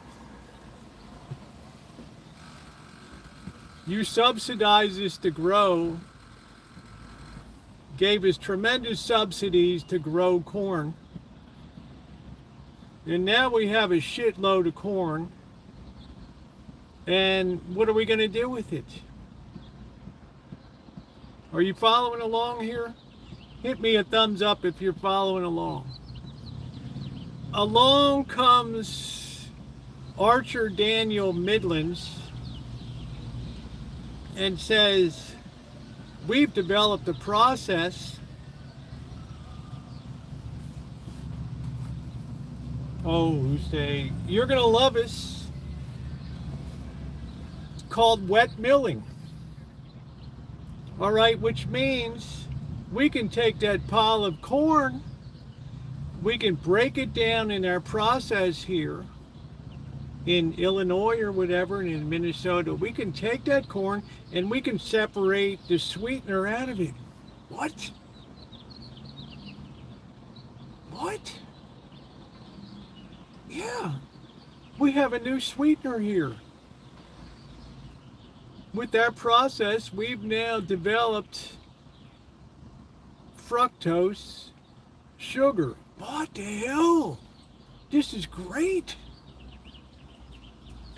You subsidized us to grow, gave us tremendous subsidies to grow corn. And now we have a shitload of corn. And what are we going to do with it? Are you following along here? Hit me a thumbs up if you're following along. Along comes Archer Daniel Midlands and says, we've developed a process. Oh, say, you're going to love us. It's called wet milling. All right, which means we can take that pile of corn, we can break it down in our process here in Illinois or whatever, and in Minnesota. We can take that corn and we can separate the sweetener out of it. What? What? Yeah, we have a new sweetener here. With that process, we've now developed fructose sugar. What the hell? This is great.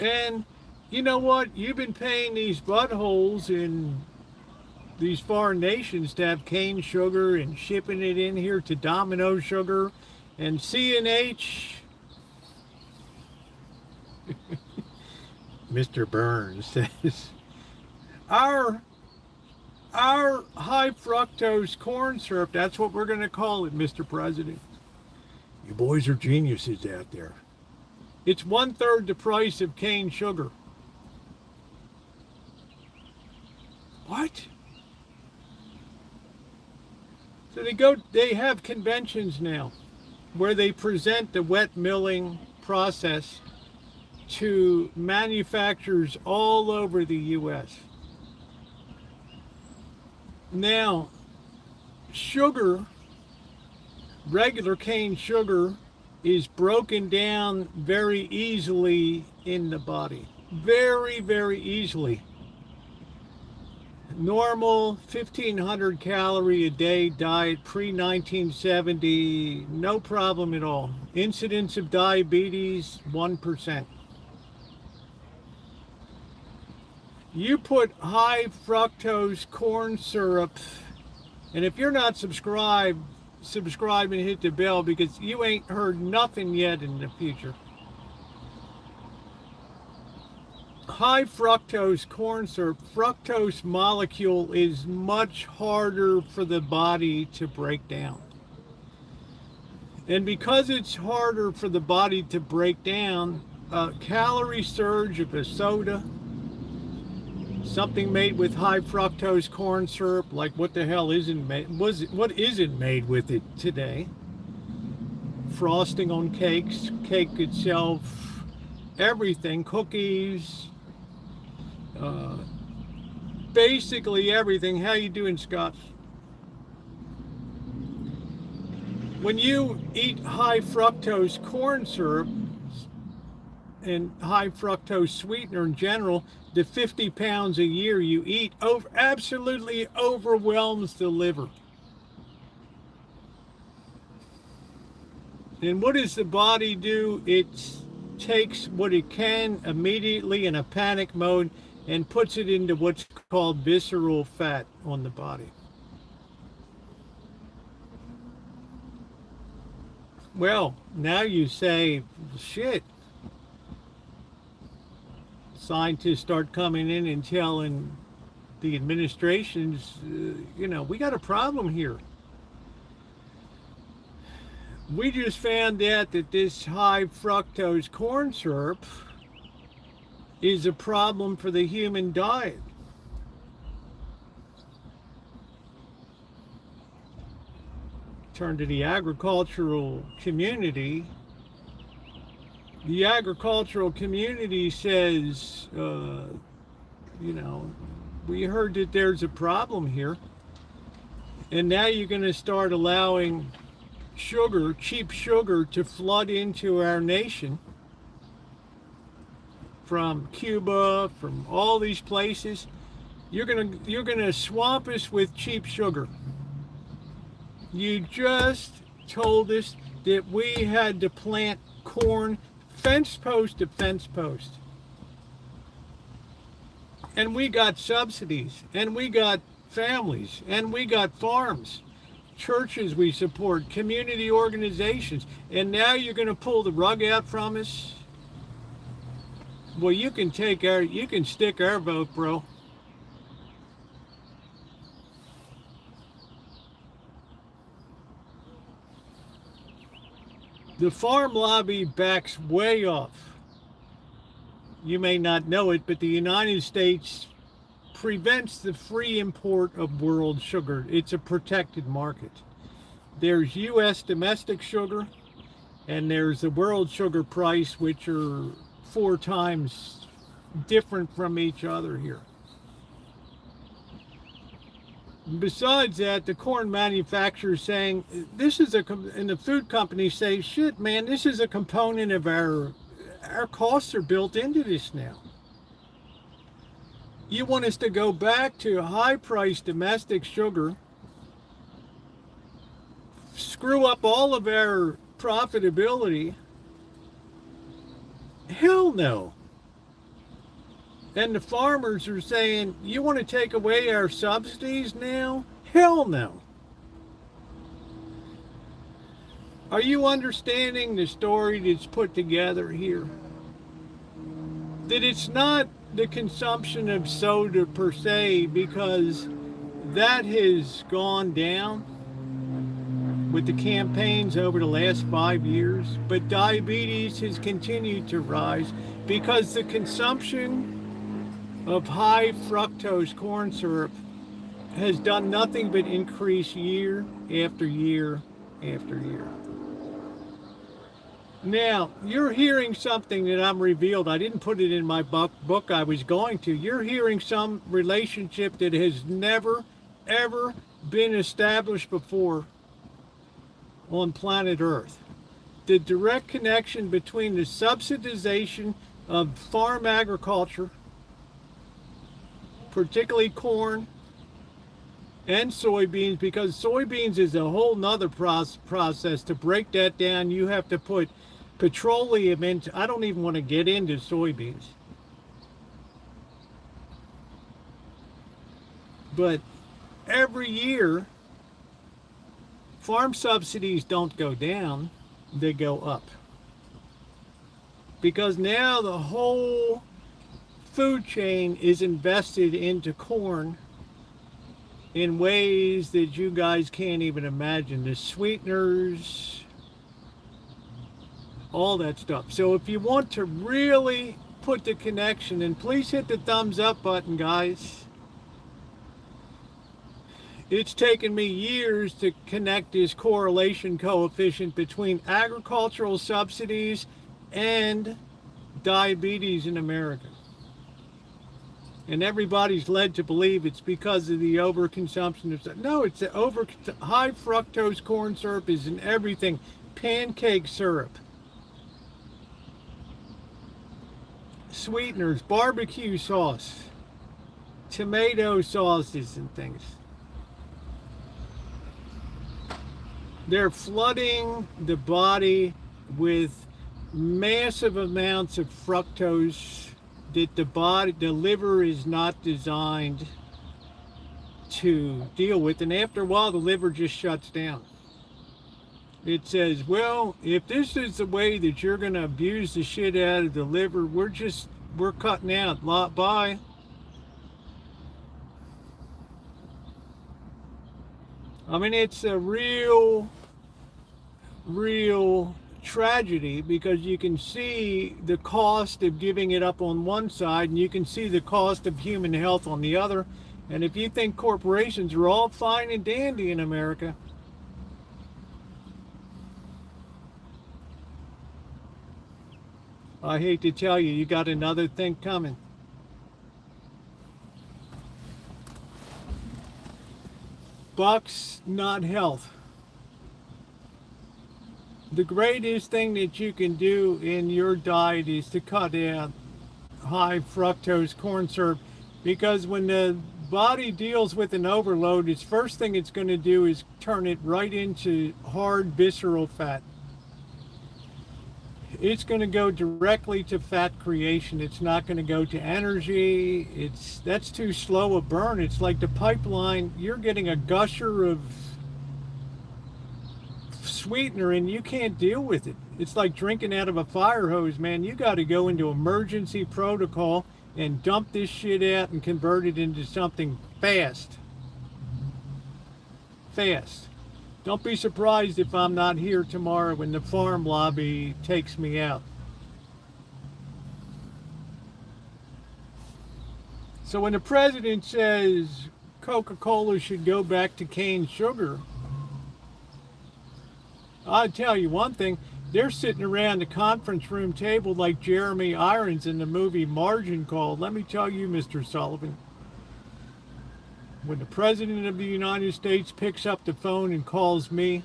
And you know what? You've been paying these buttholes in these foreign nations to have cane sugar and shipping it in here to Domino Sugar and C&H. Mr. Burns says, Our high fructose corn syrup, that's what we're going to call it, Mr. President. You boys are geniuses out there. It's 1/3 the price of cane sugar. What? So they have conventions now where they present the wet milling process to manufacturers all over the U.S. Now, sugar, regular cane sugar, is broken down very easily in the body. Very, very easily. Normal 1,500 calorie a day diet pre-1970, no problem at all. Incidence of diabetes, 1%. You put high fructose corn syrup, and if you're not subscribed, subscribe and hit the bell, because you ain't heard nothing yet in the future. High fructose corn syrup, fructose molecule is much harder for the body to break down. And because it's harder for the body to break down, a calorie surge of a soda, something made with high fructose corn syrup, like what the hell isn't made, what isn't made with it today? frosting on cakes, cake itself, everything, cookies, basically everything. How you doing, Scott? When you eat high fructose corn syrup and high fructose sweetener in general, the 50 pounds a year you eat absolutely overwhelms the liver. And what does the body do? It takes what it can immediately in a panic mode and puts it into what's called visceral fat on the body. Well, now you say, shit. Scientists start coming in and telling the administrations, we got a problem here. We just found out that this high fructose corn syrup is a problem for the human diet. Turn to the agricultural community. The agricultural community says, we heard that there's a problem here. And now you're going to start allowing sugar, cheap sugar, to flood into our nation from Cuba, from all these places. You're gonna swamp us with cheap sugar. You just told us that we had to plant corn fence post to fence post. And we got subsidies, and we got families, and we got farms, churches we support, community organizations, and now you're going to pull the rug out from us? Well, you can stick our vote, bro. The farm lobby backs way off. You may not know it, but the United States prevents the free import of world sugar. It's a protected market. There's U.S. domestic sugar, and there's the world sugar price, which are 4 times different from each other here. Besides that, the corn manufacturers saying and the food companies say, shit, man, this is a component of our costs are built into this now. You want us to go back to high-priced domestic sugar, screw up all of our profitability? Hell no. And the farmers are saying, you want to take away our subsidies now? Hell no. Are you understanding the story that's put together here? That it's not the consumption of soda per se, because that has gone down with the campaigns over the last 5 years, but diabetes has continued to rise because the consumption of high fructose corn syrup has done nothing but increase year after year after year. Now, you're hearing something that I'm revealed. I didn't put it in my book I was going to. You're hearing some relationship that has never, ever been established before on planet Earth. The direct connection between the subsidization of farm agriculture, particularly corn and soybeans, because soybeans is a whole nother process. To break that down, you have to put petroleum into. I don't even want to get into soybeans, but every year farm subsidies don't go down, they go up, because now the whole food chain is invested into corn in ways that you guys can't even imagine. The sweeteners, all that stuff. So if you want to really put the connection, and please hit the thumbs up button, guys. It's taken me years to connect this correlation coefficient between agricultural subsidies and diabetes in America. And everybody's led to believe it's because of the overconsumption of stuff. No, it's the high fructose corn syrup is in everything. Pancake syrup, sweeteners, barbecue sauce, tomato sauces and things. They're flooding the body with massive amounts of fructose that the liver is not designed to deal with, and after a while the liver just shuts down. It says, well, if this is the way that you're going to abuse the shit out of the liver, we're cutting out. Bye. I mean, it's a real tragedy, because you can see the cost of giving it up on one side, and you can see the cost of human health on the other. And if you think corporations are all fine and dandy in America, I hate to tell you, you got another thing coming. Bucks, not health. The greatest thing that you can do in your diet is to cut out high fructose corn syrup, because when the body deals with an overload, its first thing it's going to do is turn it right into hard visceral fat. It's going to go directly to fat creation. It's not going to go to energy. That's too slow a burn. It's like the pipeline. You're getting a gusher of sweetener and you can't deal with it. It's like drinking out of a fire hose, man. You got to go into emergency protocol and dump this shit out and convert it into something fast. Don't be surprised if I'm not here tomorrow when the farm lobby takes me out. So when the president says Coca-Cola should go back to cane sugar, I'll tell you one thing, they're sitting around the conference room table like Jeremy Irons in the movie Margin Call. Let me tell you, Mr. Sullivan, when the President of the United States picks up the phone and calls me,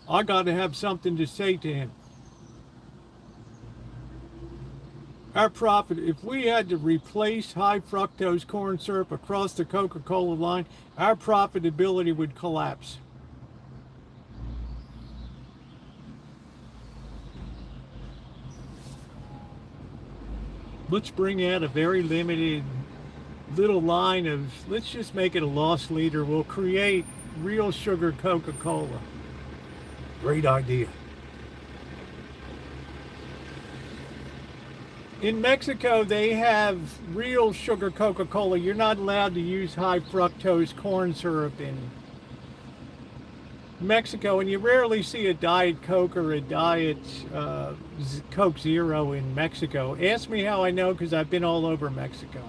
I got to have something to say to him. Our profit, if we had to replace high fructose corn syrup across the Coca-Cola line, our profitability would collapse. Let's bring out a very limited little line of, let's just make it a loss leader. We'll create real sugar Coca-Cola. Great idea. In Mexico, they have real sugar Coca-Cola. You're not allowed to use high fructose corn syrup in Mexico, and you rarely see a Diet Coke or a Diet Coke Zero in Mexico. Ask me how I know, because I've been all over Mexico.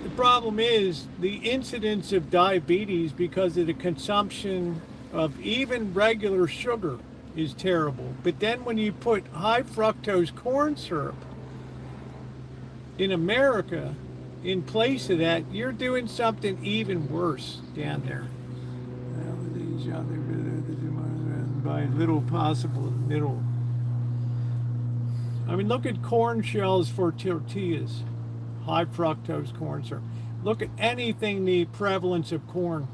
The problem is the incidence of diabetes because of the consumption of even regular sugar is terrible. But then when you put high fructose corn syrup in America, in place of that, you're doing something even worse down there. By little possible middle. I mean, look at corn shells for tortillas, high fructose corn syrup. Look at anything the prevalence of corn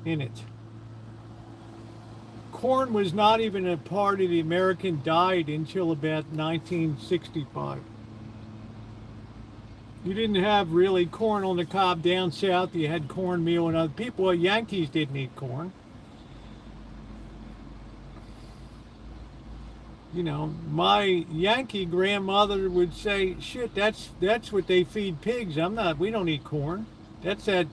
in it. Corn was not even a part of the American diet until about 1965. You didn't have really corn on the cob down south. You had cornmeal and other people. Well, Yankees didn't eat corn. You know, my Yankee grandmother would say, "Shit, that's what they feed pigs. We don't eat corn. That's that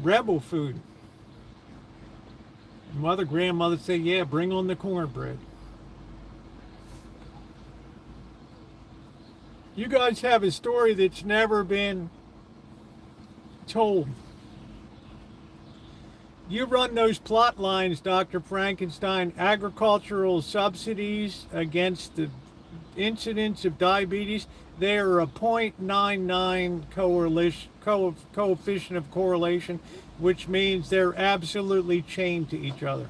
rebel food." Mother, grandmother say, "Yeah, bring on the cornbread." You guys have a story that's never been told. You run those plot lines, Dr. Frankenstein, agricultural subsidies against the incidence of diabetes. They are a 0.99 coefficient of correlation, which means they're absolutely chained to each other.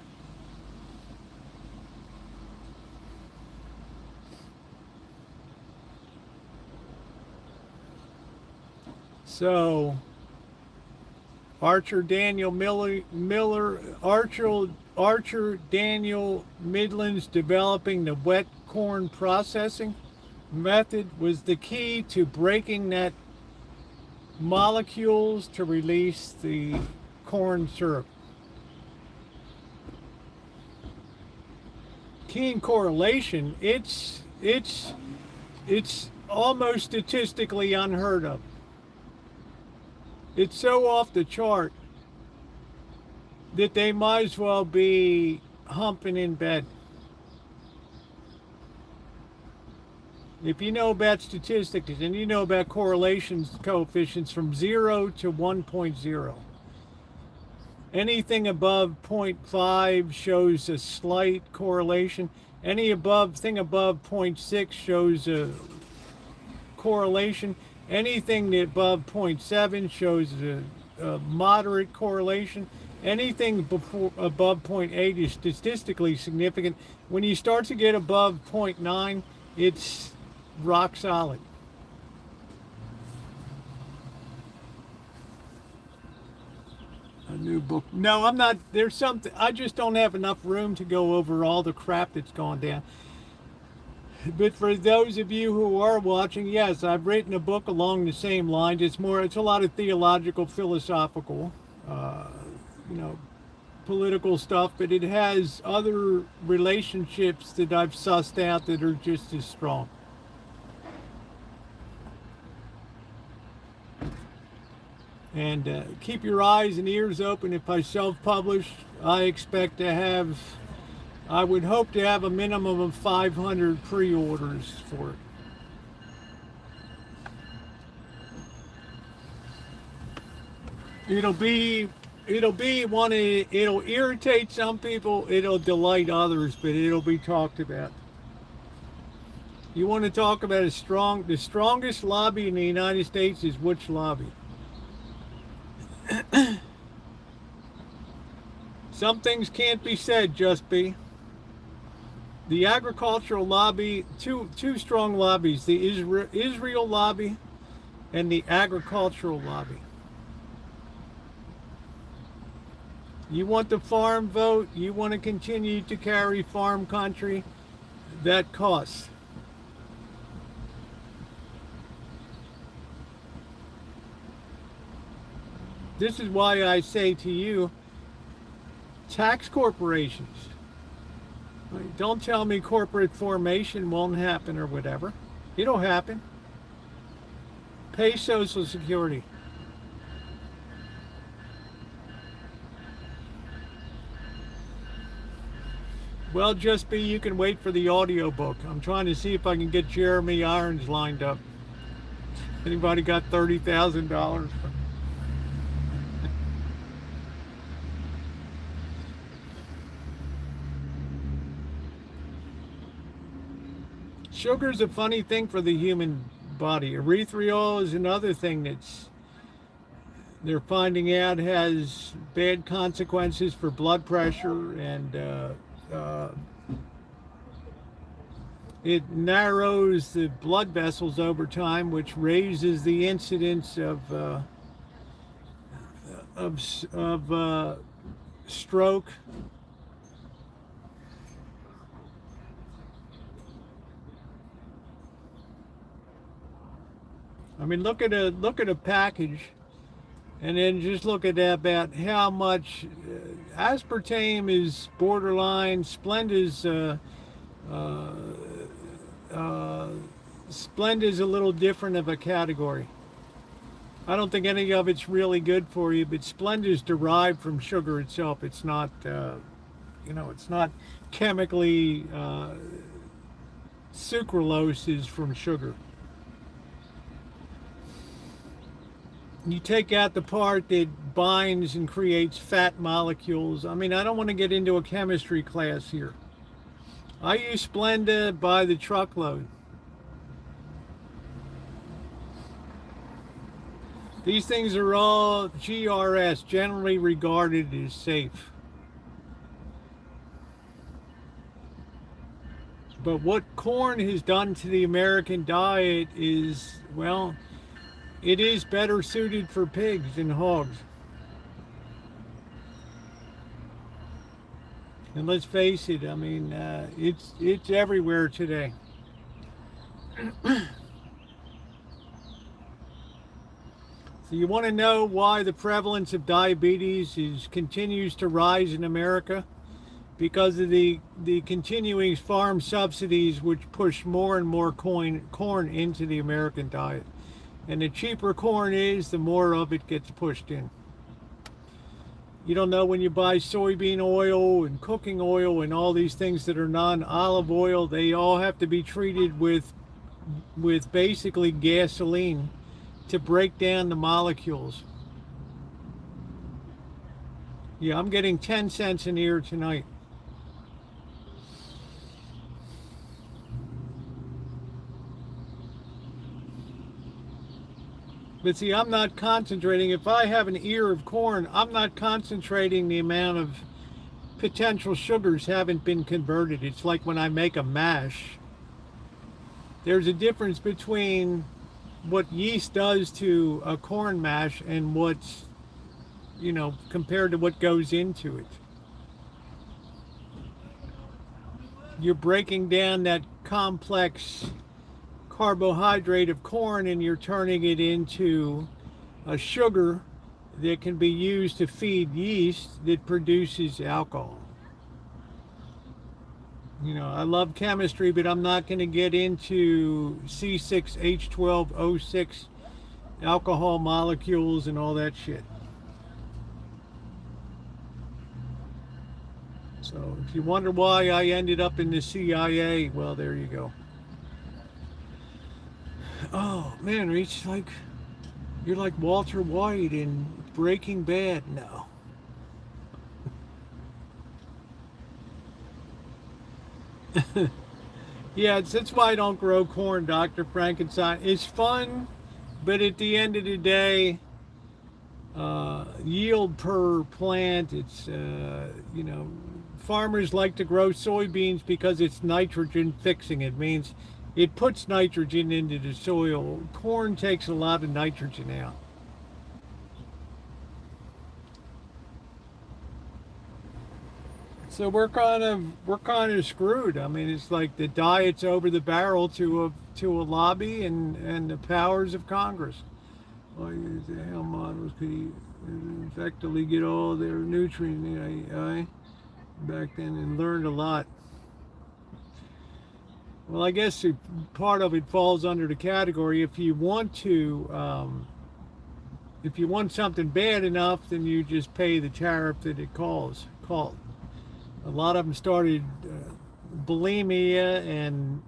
So, Archer Daniel Daniel Midland's developing the wet corn processing method was the key to breaking that molecules to release the corn syrup. Keen correlation, it's almost statistically unheard of. It's so off the chart that they might as well be humping in bed. If you know about statistics and you know about correlations coefficients from 0 to 1.0, anything above 0.5 shows a slight correlation. Thing above 0.6 shows a correlation. Anything above 0.7 shows a moderate correlation. Anything above 0.8 is statistically significant. When you start to get above 0.9, it's rock solid. A new book. No, I'm not. There's something. I just don't have enough room to go over all the crap that's gone down. But for those of you who are watching, yes, I've written a book along the same lines. It's a lot of theological, philosophical, political stuff, but it has other relationships that I've sussed out that are just as strong. And keep your eyes and ears open. If I self-publish, I would hope to have a minimum of 500 pre-orders for it. It'll irritate some people, it'll delight others, but it'll be talked about. You want to talk about the strongest lobby in the United States is which lobby? Some things can't be said, just be. The agricultural lobby, two strong lobbies, the Israel lobby and the agricultural lobby. You want the farm vote, you want to continue to carry farm country, that costs. This is why I say to you, tax corporations. Don't tell me corporate formation won't happen or whatever. It'll happen. Pay Social Security. Well, just be, you can wait for the audio book. I'm trying to see if I can get Jeremy Irons lined up. Anybody got $30,000? Sugar's a funny thing for the human body. Erythritol is another thing they're finding out has bad consequences for blood pressure, and it narrows the blood vessels over time, which raises the incidence of stroke. I mean, look at a package, and then just look at about how much aspartame is borderline. Splenda's Splenda's a little different of a category. I don't think any of it's really good for you, but Splenda's derived from sugar itself. It's not, it's not chemically. Sucralose is from sugar. You take out the part that binds and creates fat molecules. I mean, I don't want to get into a chemistry class here. I use Splenda by the truckload. These things are all GRS, generally regarded as safe. But what corn has done to the American diet is, well, it is better suited for pigs and hogs. And let's face it, I mean, it's everywhere today. So you want to know why the prevalence of diabetes continues to rise in America? Because of the continuing farm subsidies, which push more and more corn into the American diet. And the cheaper corn is, the more of it gets pushed in. You don't know, when you buy soybean oil and cooking oil and all these things that are non-olive oil, they all have to be treated with basically gasoline to break down the molecules. Yeah, I'm getting 10 cents an ear tonight. But see, I'm not concentrating. If I have an ear of corn, I'm not concentrating the amount of potential sugars haven't been converted. It's like when I make a mash. There's a difference between what yeast does to a corn mash and what's, compared to what goes into it. You're breaking down that complex carbohydrate of corn and you're turning it into a sugar that can be used to feed yeast that produces alcohol. I love chemistry, but I'm not going to get into C6H12O6 alcohol molecules and all that shit. So if you wonder why I ended up in the CIA, well, there you go. Oh man, Reach, you're like Walter White in Breaking Bad now. Yeah, that's why I don't grow corn, Dr. Frankenstein. It's fun, but at the end of the day, yield per plant, it's, farmers like to grow soybeans because it's nitrogen fixing. It means it puts nitrogen into the soil. Corn takes a lot of nitrogen out. So we're kind of screwed. I mean, it's like the diet's over the barrel to a lobby and the powers of Congress. Well, the hell models could effectively get all their nutrients back then, and learned a lot. Well, I guess part of it falls under the category, if you want something bad enough, then you just pay the tariff that it called. A lot of them started bulimia and,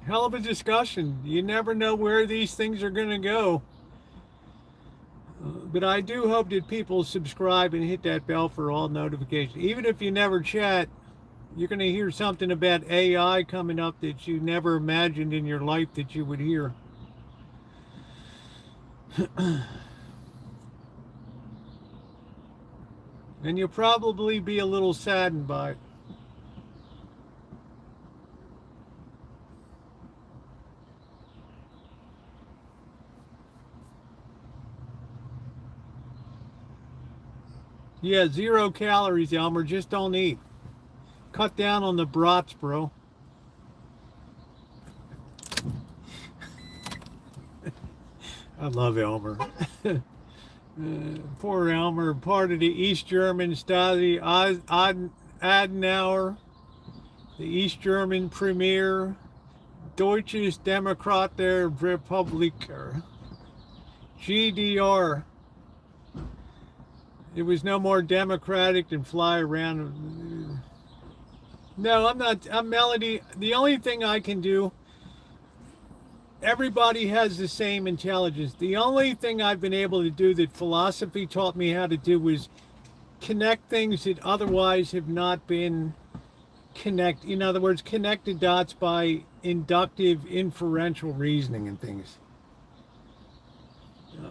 hell of a discussion. You never know where these things are going to go. But I do hope that people subscribe and hit that bell for all notifications. Even if you never chat, you're going to hear something about AI coming up that you never imagined in your life that you would hear. And you'll probably be a little saddened by it. Yeah, 0 calories, Elmer. Just don't eat. Cut down on the brats, bro. I love Elmer. Poor Elmer, part of the East German study, Adenauer, the East German Premier, Deutsches Demokrat der Republik, GDR. It was no more democratic than fly around. No, I'm not. I'm Melody. The only thing I can do, everybody has the same intelligence. The only thing I've been able to do that philosophy taught me how to do was connect things that otherwise have not been connect. In other words, connect the dots by inductive inferential reasoning and things.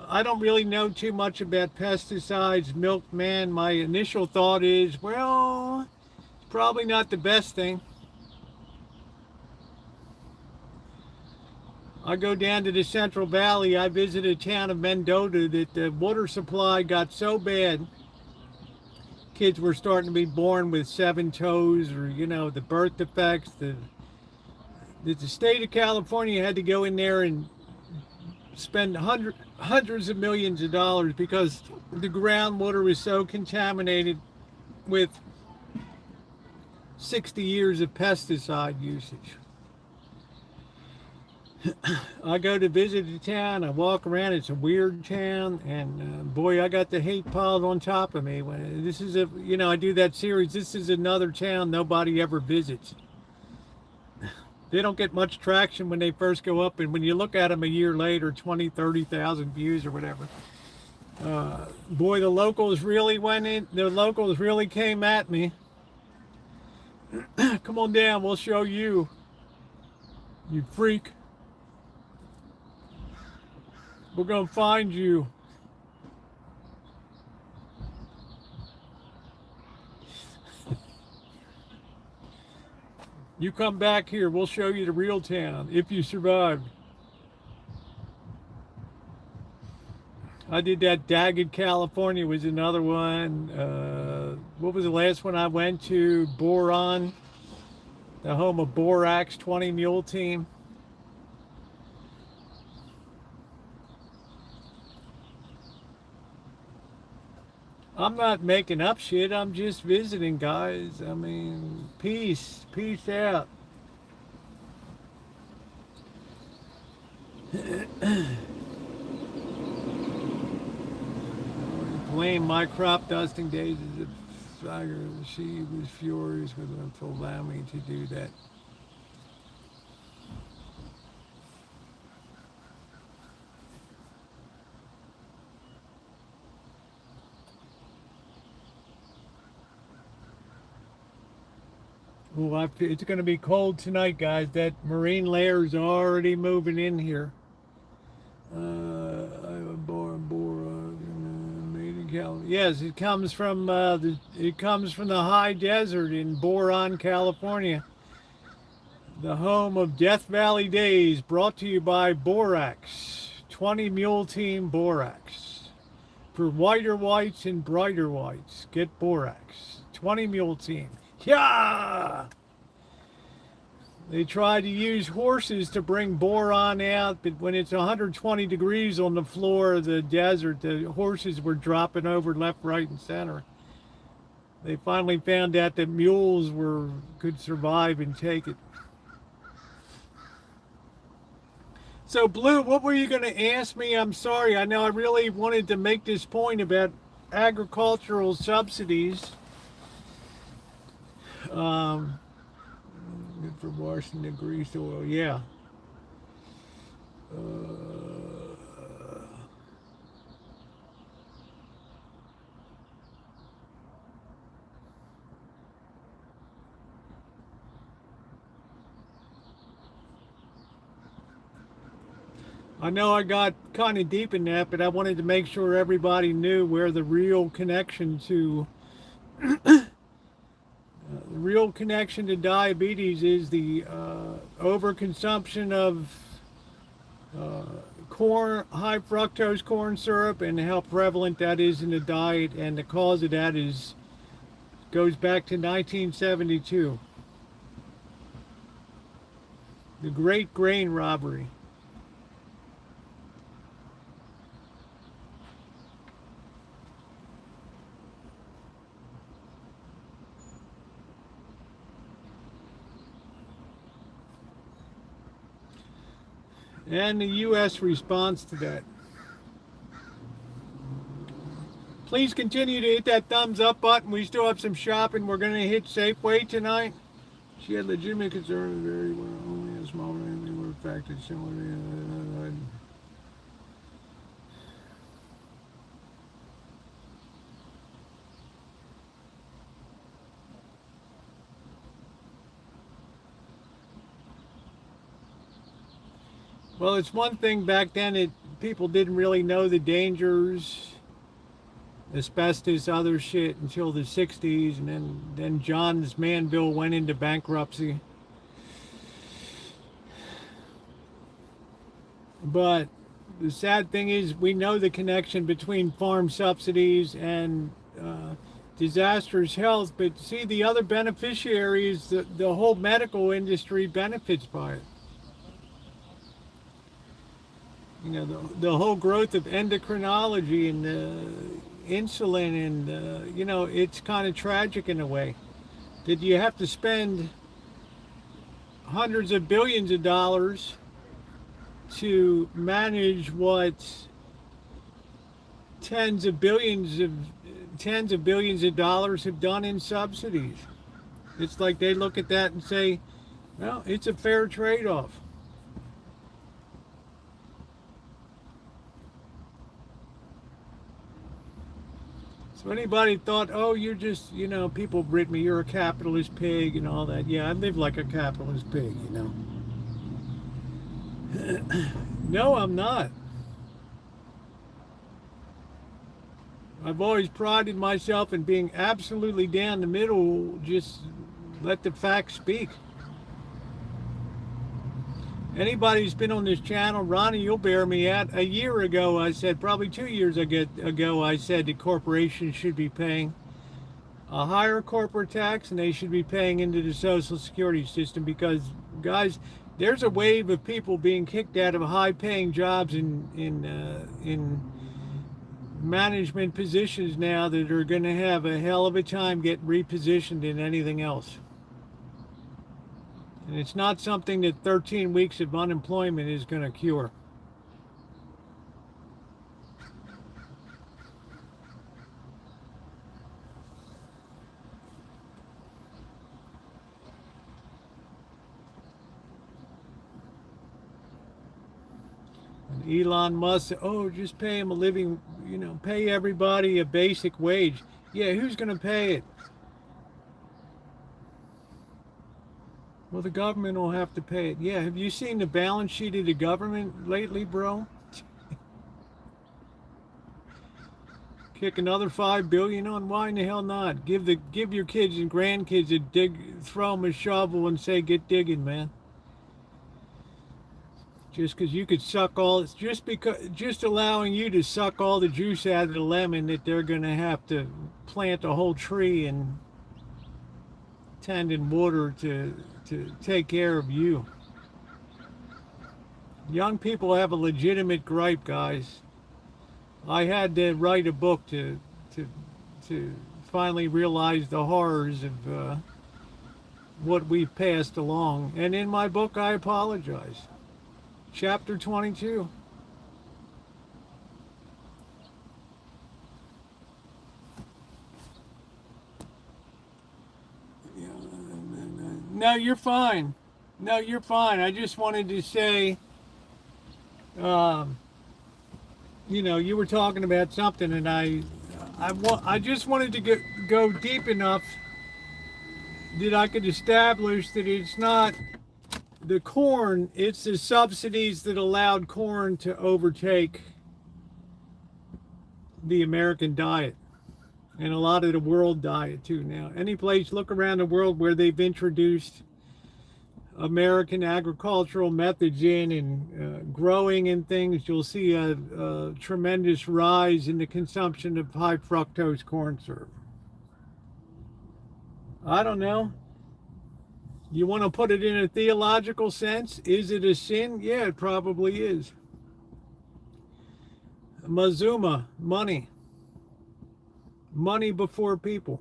I don't really know too much about pesticides, milkman. My initial thought is, well, it's probably not the best thing. I go down to the Central Valley. I visited a town of Mendota that the water supply got so bad, kids were starting to be born with 7 toes, or the birth defects. The state of California had to go in there and spend hundreds of millions of dollars because the groundwater was so contaminated with 60 years of pesticide usage. I go to visit the town. I walk around. It's a weird town, and boy, I got the hate piled on top of me. When this is I do that series. This is another town nobody ever visits. They don't get much traction when they first go up, and when you look at them a year later, 20, 30,000 views or whatever. Boy, the locals really went in. The locals really came at me. Come on down. We'll show you. You freak. We're going to find you. You come back here. We'll show you the real town if you survived. I did that. Daggett, California was another one. What was the last one I went to? Boron, the home of Borax 20 Mule Team. I'm not making up shit. I'm just visiting, guys. I mean, peace. Peace out. Blame my crop dusting days as a fire. She was furious with them to allow me to do that. Well, it's going to be cold tonight, guys. That marine layer is already moving in here. Yes, it comes from the high desert in Boron, California, the home of Death Valley Days. Brought to you by Borax, 20 Mule Team Borax. For whiter whites and brighter whites, get Borax, 20 Mule Team. Yeah! They tried to use horses to bring boron out, but when it's 120 degrees on the floor of the desert, the horses were dropping over left, right, and center. They finally found out that mules could survive and take it. So, Blue, what were you going to ask me? I'm sorry. I know I really wanted to make this point about agricultural subsidies. Good for washing the grease oil, yeah. I know I got kind of deep in that, but I wanted to make sure everybody knew where the real connection to the real connection to diabetes is the overconsumption of corn, high fructose corn syrup, and how prevalent that is in the diet. And the cause of that goes back to 1972, the Great Grain Robbery. And the U.S. response to that. Please continue to hit that thumbs up button. We still have some shopping. We're going to hit Safeway tonight. She had legitimate concern, very well, only a small randomly were affected similarly. Well, it's one thing back then that people didn't really know the dangers, asbestos, other shit until the 60s, and then John's Manville went into bankruptcy. But the sad thing is we know the connection between farm subsidies and disastrous health, but see, the other beneficiaries, the whole medical industry benefits by it. You know, the whole growth of endocrinology and insulin, and you know, it's kind of tragic in a way that you have to spend hundreds of billions of dollars to manage what tens of billions of dollars have done in subsidies. It's like they look at that and say, well, it's a fair trade-off. So anybody thought, oh, you're just, you know, people writ me, you're a capitalist pig and all that. Yeah, I live like a capitalist pig, you know. No, I'm not. I've always prided myself in being absolutely down the middle, just let the facts speak. Anybody who's been on this channel, Ronnie, you'll bear me out. A year ago, I said, probably 2 years ago, I said that corporations should be paying a higher corporate tax and they should be paying into the Social Security system because, guys, there's a wave of people being kicked out of high-paying jobs in management positions now that are going to have a hell of a time getting repositioned in anything else. And it's not something that 13 weeks of unemployment is going to cure. And Elon Musk, oh, just pay him a living, you know, pay everybody a basic wage. Yeah, who's going to pay it? Well, the government will have to pay it. Yeah, have you seen the balance sheet of the government lately, bro? Kick another $5 billion on? Why in the hell not? Give your kids and grandkids a throw them a shovel and say, get digging, man. Just because you could suck all, just allowing you to suck all the juice out of the lemon, that they're going to have to plant a whole tree and tend and water to take care of you. Young people have a legitimate gripe, guys. I had to write a book to finally realize the horrors of what we've passed along. And in my book, I apologize. Chapter 22. No, you're fine. No, you're fine. I just wanted to say, you know, you were talking about something, and I just wanted to go deep enough that I could establish that it's not the corn, it's the subsidies that allowed corn to overtake the American diet. And a lot of the world diet too now. Any place, look around the world where they've introduced American agricultural methods in and growing and things, you'll see a tremendous rise in the consumption of high fructose corn syrup. I don't know. You want to put it in a theological sense? Is it a sin? Yeah, it probably is. Mazuma, money. Money before people.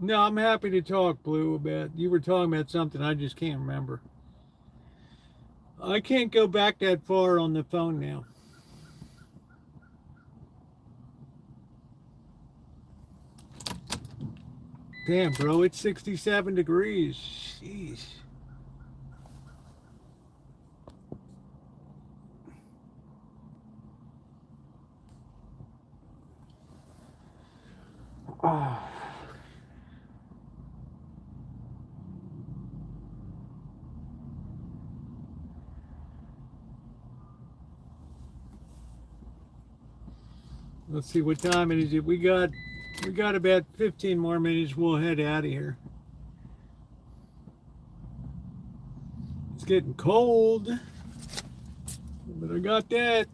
No, I'm happy to talk, Blue, about. You were talking about something I just can't remember. I can't go back that far on the phone now. Damn, bro, it's 67 degrees. Jeez. Oh. Let's see what time it is. We got about 15 more minutes. We'll head out of here. It's getting cold, but I got that.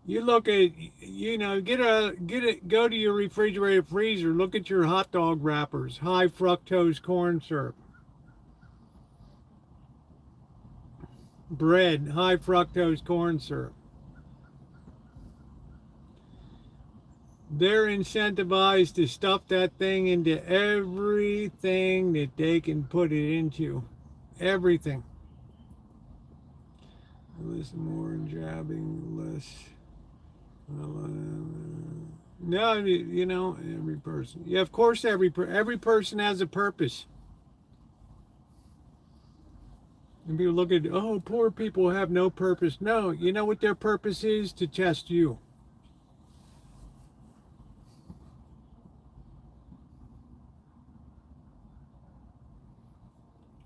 You look at, go to your refrigerator freezer. Look at your hot dog wrappers. High fructose corn syrup. Bread, high fructose corn syrup. They're incentivized to stuff that thing into everything that they can put it into. Everything. Less more jabbing, less. No, every person. Yeah, of course, every person has a purpose. And people look at, oh, poor people have no purpose. No, you know what their purpose is? To test you.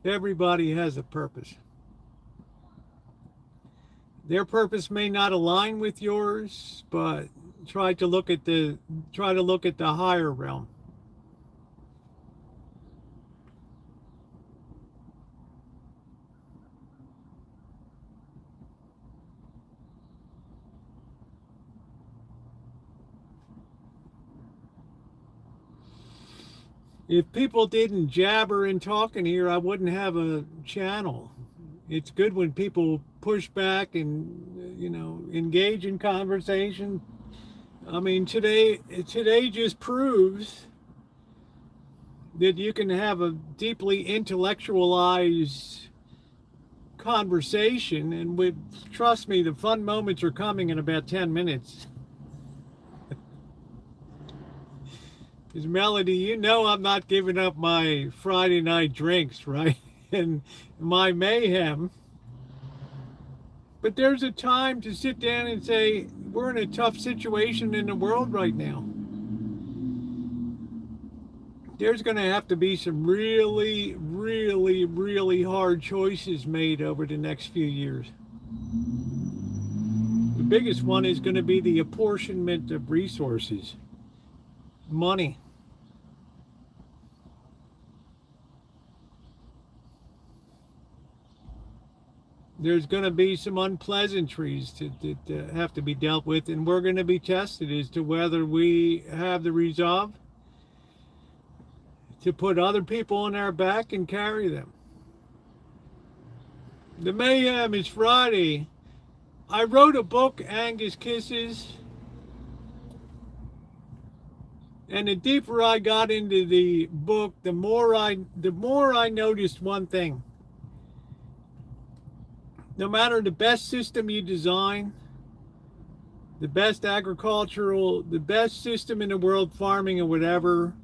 Everybody has a purpose. Their purpose may not align with yours, but try to look at the higher realm. If people didn't jabber and talk in here, I wouldn't have a channel. It's good when people push back and, engage in conversation. I mean, today just proves that you can have a deeply intellectualized conversation, and trust me, the fun moments are coming in about 10 minutes. Because Melody, I'm not giving up my Friday night drinks, right? And my mayhem. But there's a time to sit down and say, we're in a tough situation in the world right now. There's going to have to be some really, really, really hard choices made over the next few years. The biggest one is going to be the apportionment of resources, money. There's going to be some unpleasantries that have to be dealt with, and we're going to be tested as to whether we have the resolve to put other people on our back and carry them. The mayhem is Friday. I wrote a book, Angus Kisses, and the deeper I got into the book, the more I noticed one thing. No matter the best system you design, the best system in the world, farming or whatever,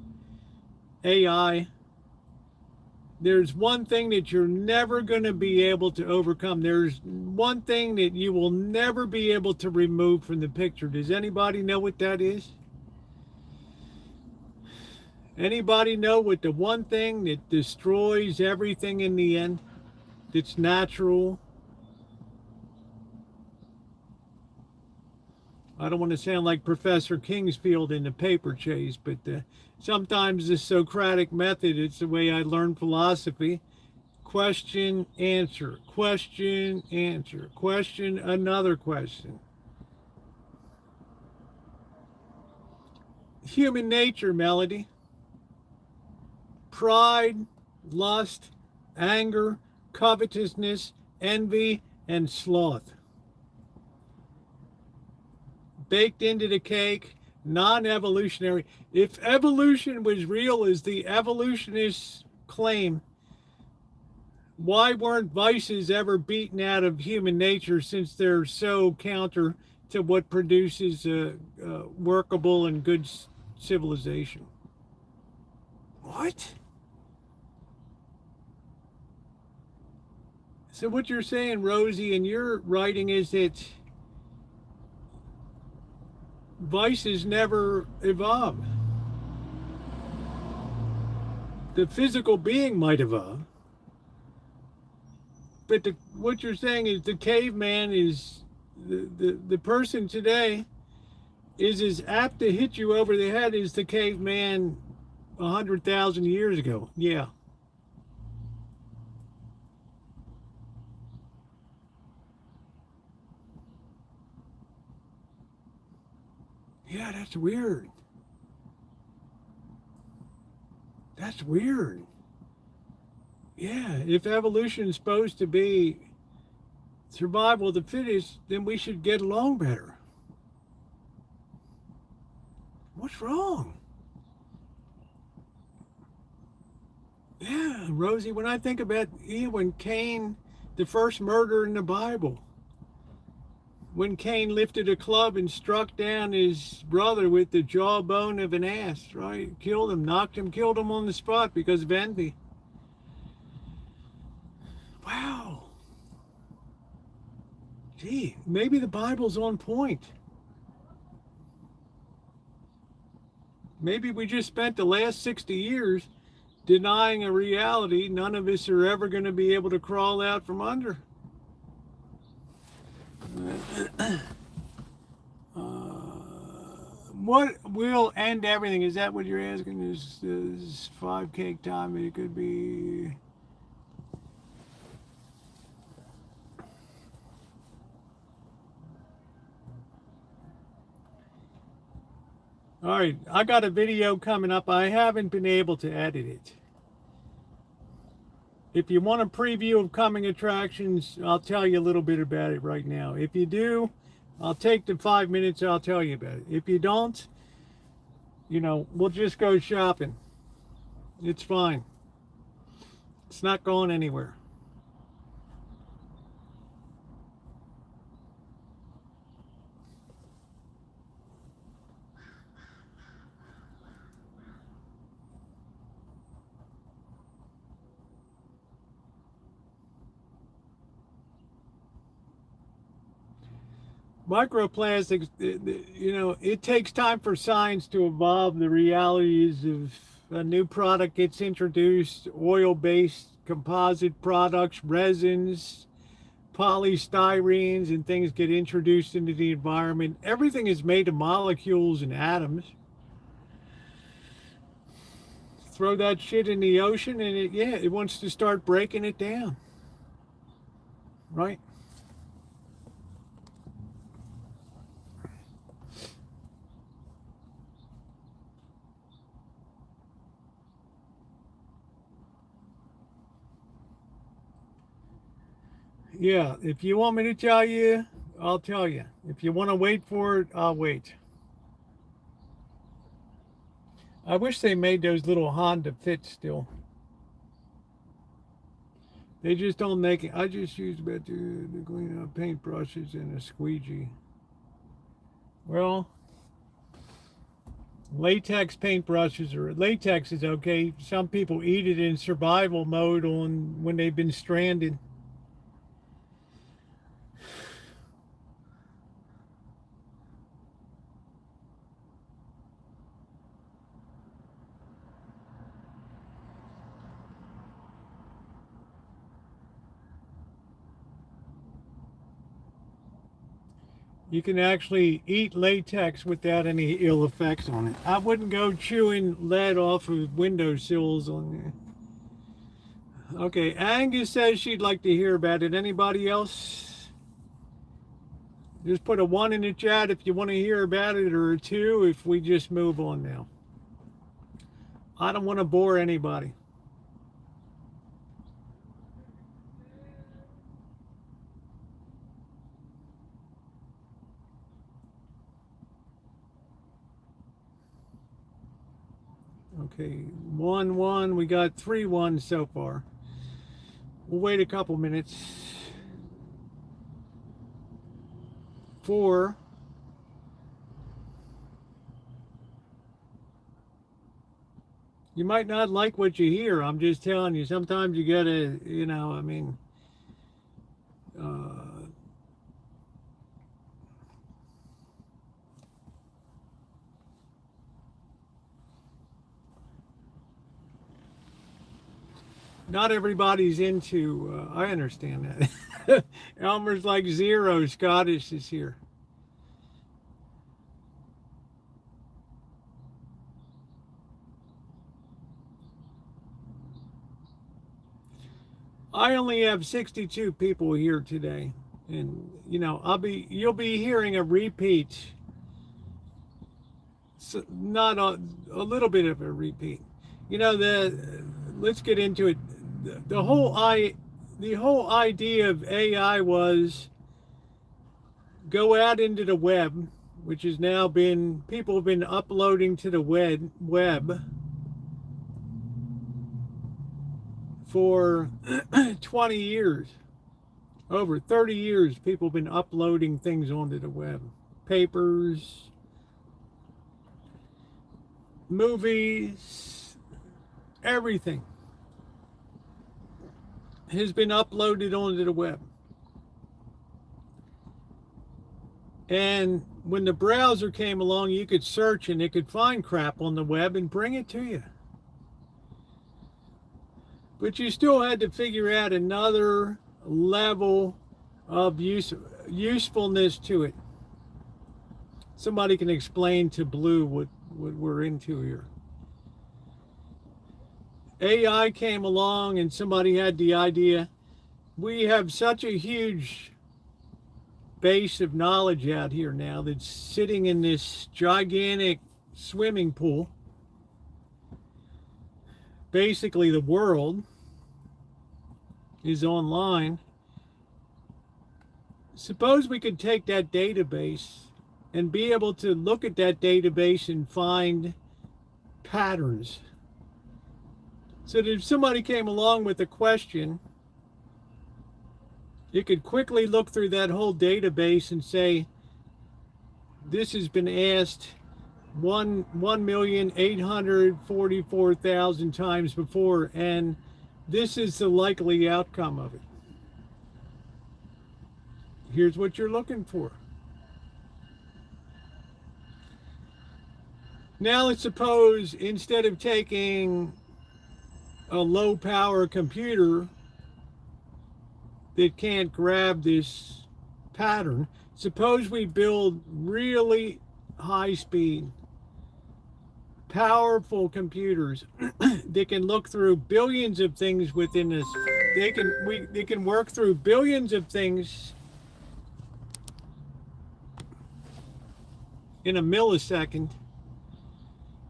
AI, there's one thing that you're never going to be able to overcome. There's one thing that you will never be able to remove from the picture. Does anybody know what that is? Anybody know what the one thing that destroys everything in the end, that's natural? I don't want to sound like Professor Kingsfield in the paper chase, but sometimes the Socratic method, it's the way I learn philosophy. Question, answer, question, answer, question, another question. Human nature, Melody. Pride, lust, anger, covetousness, envy, and sloth. baked into the cake, non-evolutionary. If evolution was real as the evolutionists claim, why weren't vices ever beaten out of human nature, since they're so counter to what produces a workable and good civilization? What? So what you're saying, Rosie, in your writing is that vices never evolved. The physical being might evolve, but what you're saying is the caveman is the person today is as apt to hit you over the head as the caveman 100,000 years ago. Yeah. Yeah, that's weird. That's weird. Yeah, if evolution is supposed to be survival of the fittest, then we should get along better. What's wrong? Yeah, Rosie, when I think about when Cain, the first murder in the Bible, when Cain lifted a club and struck down his brother with the jawbone of an ass, right? Killed him, knocked him, killed him on the spot because of envy. Wow. Gee, maybe the Bible's on point. Maybe we just spent the last 60 years denying a reality none of us are ever going to be able to crawl out from under. What will end everything? Is that what you're asking? Is 5 cake time? It could be. All right, I got a video coming up. I haven't been able to edit it. If you want a preview of coming attractions, I'll tell you a little bit about it right now. If you do, I'll take the 5 minutes, I'll tell you about it. If you don't, we'll just go shopping. It's fine. It's not going anywhere. Microplastics, it takes time for science to evolve the realities of a new product gets introduced, oil-based composite products, resins, polystyrenes, and things get introduced into the environment. Everything is made of molecules and atoms. Throw that shit in the ocean and it wants to start breaking it down. Right? Yeah, if you want me to tell you, I'll tell you. If you want to wait for it, I'll wait. I wish they made those little Honda Fit still. They just don't make it. I just use about to clean up paintbrushes and a squeegee. Well, latex paintbrushes or latex is okay. Some people eat it in survival mode when they've been stranded. You can actually eat latex without any ill effects on it. I wouldn't go chewing lead off of windowsills on there. Okay, Angus says she'd like to hear about it. Anybody else? Just put a 1 in the chat if you want to hear about it, or a 2 if we just move on now. I don't want to bore anybody. Okay, 1-1. We got 3-1 so far. We'll wait a couple minutes. 4. You might not like what you hear. I'm just telling you. Sometimes you gotta, I mean, not everybody's into, I understand that. Elmer's like 0. Scottish is here. I only have 62 people here today. And, you'll be hearing a repeat. So not a little bit of a repeat. Let's get into it. The whole idea of AI was go out into the web, which has now been, people have been uploading to the web for 20 years. Over 30 years, people have been uploading things onto the web. Papers, movies, everything has been uploaded onto the web. And when the browser came along, you could search and it could find crap on the web and bring it to you. But you still had to figure out another level of usefulness to it. Somebody can explain to Blue what we're into here. AI came along and somebody had the idea, we have such a huge base of knowledge out here now that's sitting in this gigantic swimming pool. Basically, the world is online. Suppose we could take that database and be able to look at that database and find patterns. So that if somebody came along with a question, you could quickly look through that whole database and say, this has been asked 1,844,000 times before, and this is the likely outcome of it. Here's what you're looking for. Now let's suppose instead of taking a low power computer that can't grab this pattern, suppose we build really high speed, powerful computers that can look through billions of things within this. They can work through billions of things in a millisecond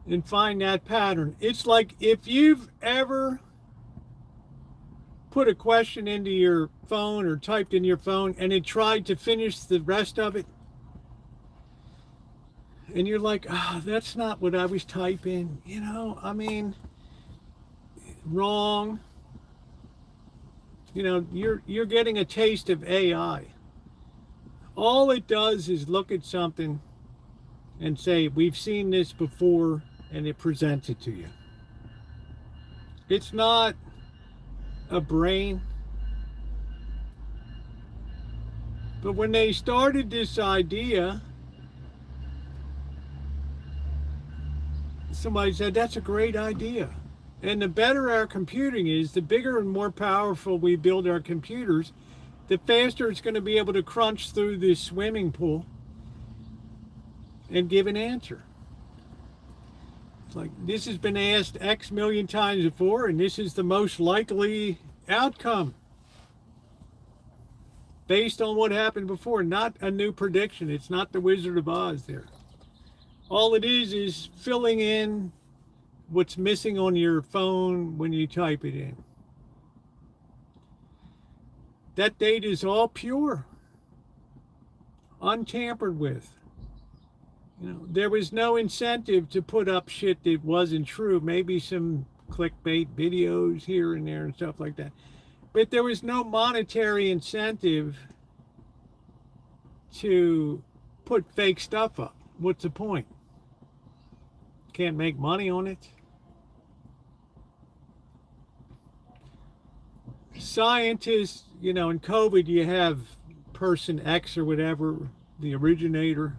and find that pattern. It's like if you've ever put a question into your phone or typed in your phone and it tried to finish the rest of it, and you're like, oh, that's not what I was typing, wrong. You're getting a taste of AI. All it does is look at something and say, we've seen this before, and it presents it to you. It's not a brain. But when they started this idea, somebody said, that's a great idea. And the better our computing is, the bigger and more powerful we build our computers, the faster it's going to be able to crunch through this swimming pool and give an answer. It's like, this has been asked X million times before, and this is the most likely outcome based on what happened before, not a new prediction. It's not the Wizard of Oz there. All it is filling in what's missing on your phone when you type it in. That data is all pure, untampered with. There was no incentive to put up shit that wasn't true. Maybe some clickbait videos here and there and stuff like that. But there was no monetary incentive to put fake stuff up. What's the point? Can't make money on it. Scientists, in COVID, you have person X or whatever, the originator.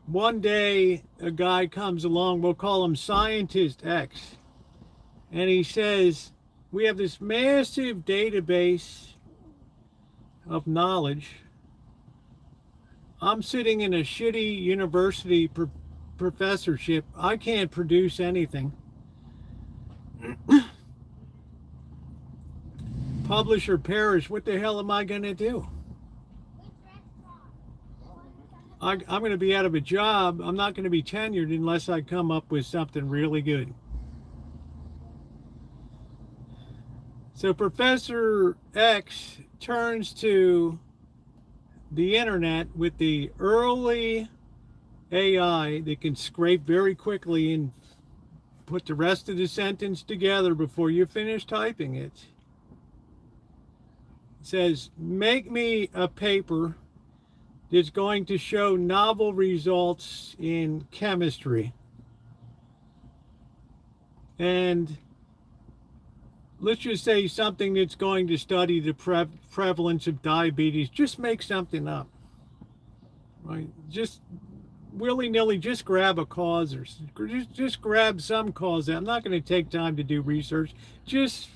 One day, a guy comes along, we'll call him Scientist X, and he says, we have this massive database of knowledge. I'm sitting in a shitty university professorship. I can't produce anything. Publish or perish. What the hell am I going to do? I'm going to be out of a job. I'm not going to be tenured unless I come up with something really good. So Professor X turns to the internet with the early AI that can scrape very quickly and put the rest of the sentence together before you finish typing it. It says, make me a paper that's going to show novel results in chemistry. And let's just say something that's going to study the prevalence of diabetes. Just make something up, right? Just willy-nilly, just grab a cause or just grab some cause. I'm not going to take time to do research. Just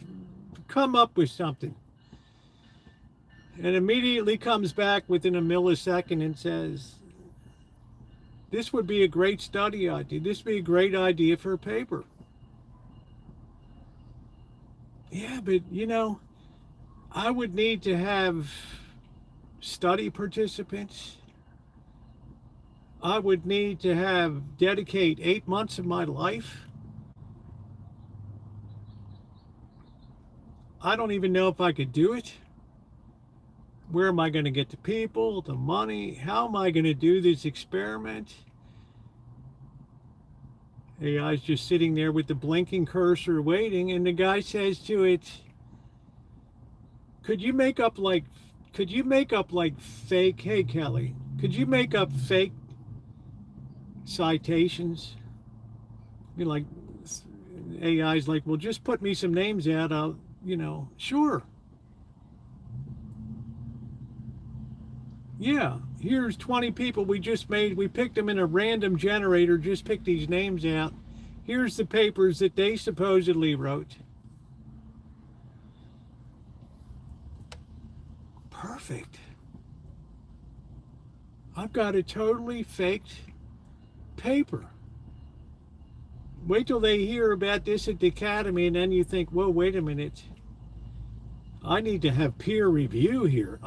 come up with something. And immediately comes back within a millisecond and says, this would be a great study idea. This would be a great idea for a paper. Yeah, but I would need to have study participants. I would need to dedicate 8 months of my life. I don't even know if I could do it. Where am I going to get the people, the money? How am I going to do this experiment? AI's just sitting there with the blinking cursor waiting, and the guy says to it, could you make up like fake, hey Kelly, could you make up fake citations? Like, AI's like, well, just put me some names out. I'll, sure. Yeah, here's 20 people we picked them in a random generator, just picked these names out. Here's the papers that they supposedly wrote. Perfect. I've got a totally faked paper. Wait till they hear about this at the academy, and then you think, whoa, wait a minute. I need to have peer review here.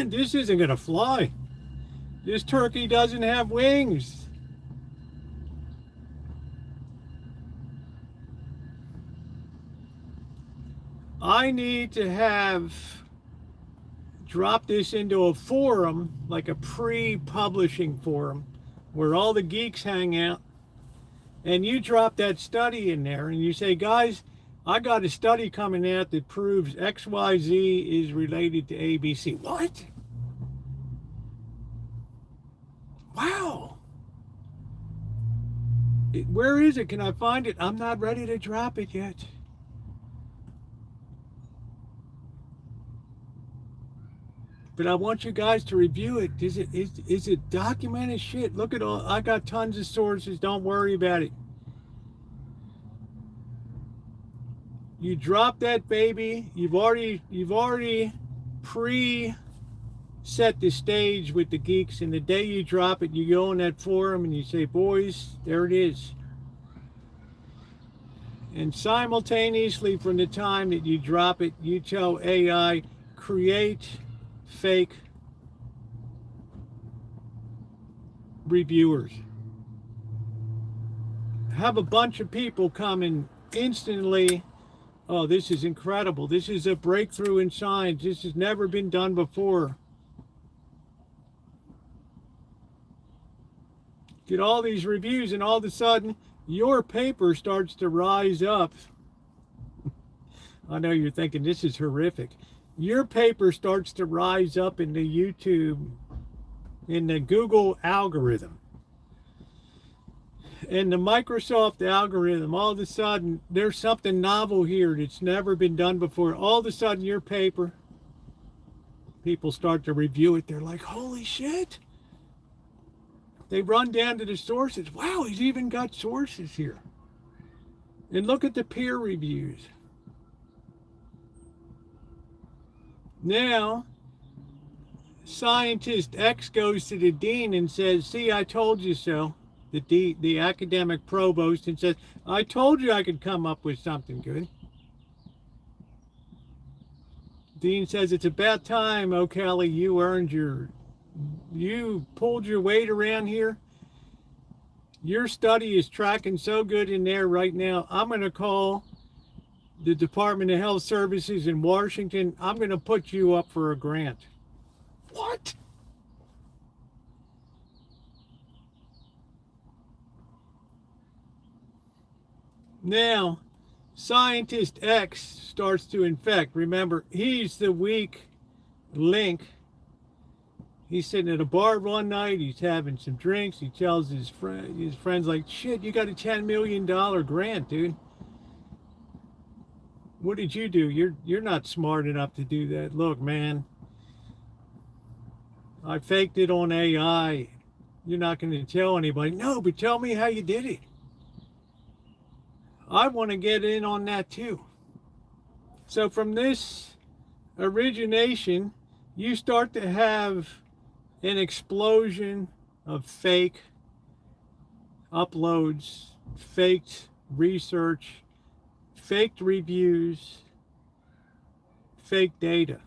This isn't going to fly. This turkey doesn't have wings. I need to drop this into a forum, like a pre-publishing forum, where all the geeks hang out, and you drop that study in there, and you say, guys, I got a study coming out that proves XYZ is related to ABC. What? Wow. Where is it? Can I find it? I'm not ready to drop it yet. But I want you guys to review it. Is it documented shit? Look at all. I got tons of sources. Don't worry about it. You drop that baby. You've already pre-set the stage with the geeks, and the day you drop it, you go in that forum and you say, boys, there it is. And simultaneously, from the time that you drop it, you tell AI, create fake reviewers. Have a bunch of people come and instantly, oh, this is incredible. This is a breakthrough in science. This has never been done before. Get all these reviews, and all of a sudden, your paper starts to rise up. I know you're thinking this is horrific. Your paper starts to rise up in the YouTube, in the Google algorithm. And the Microsoft algorithm, all of a sudden, there's something novel here that's never been done before. All of a sudden, your paper, people start to review it. They're like, holy shit. They run down to the sources. Wow, he's even got sources here. And look at the peer reviews. Now, scientist X goes to the dean and says, see, I told you so. The academic provost, and says, I told you I could come up with something good. Dean says, it's about time, O'Kelly, you pulled your weight around here. Your study is tracking so good in there right now. I'm going to call the Department of Health Services in Washington. I'm going to put you up for a grant. What? Now, scientist X starts to infect. Remember, he's the weak link. He's sitting at a bar one night. He's having some drinks. He tells his friends like, shit, you got a $10 million grant, dude. What did you do? You're not smart enough to do that. Look, man, I faked it on AI. You're not going to tell anybody. No, but tell me how you did it. I want to get in on that too. So from this origination, you start to have an explosion of fake uploads, faked research, faked reviews, fake data.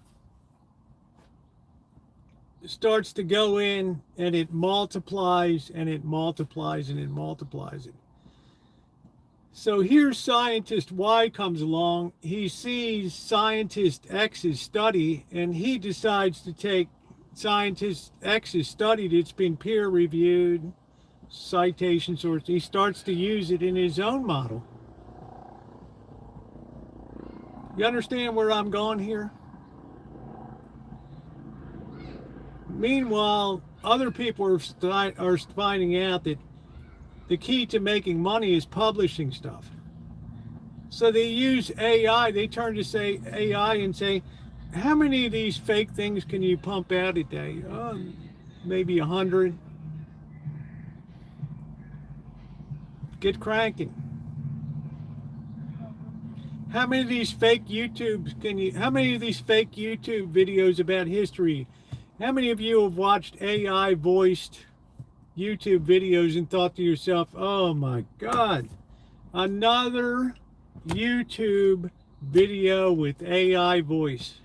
It starts to go in, and it multiplies and it multiplies and it multiplies it. So here scientist Y comes along. He sees scientist X's study, and he decides to take scientist X's study that's been peer reviewed, citation source. He starts to use it in his own model. You understand where I'm going here? Meanwhile, other people are finding out that the key to making money is publishing stuff. So they use AI. They turn to say AI and say, how many of these fake things can you pump out a day? Maybe 100. Get cranking. How many of these fake how many of these fake YouTube videos about history, how many of you have watched AI voiced YouTube videos and thought to yourself, oh my God, another YouTube video with AI voice?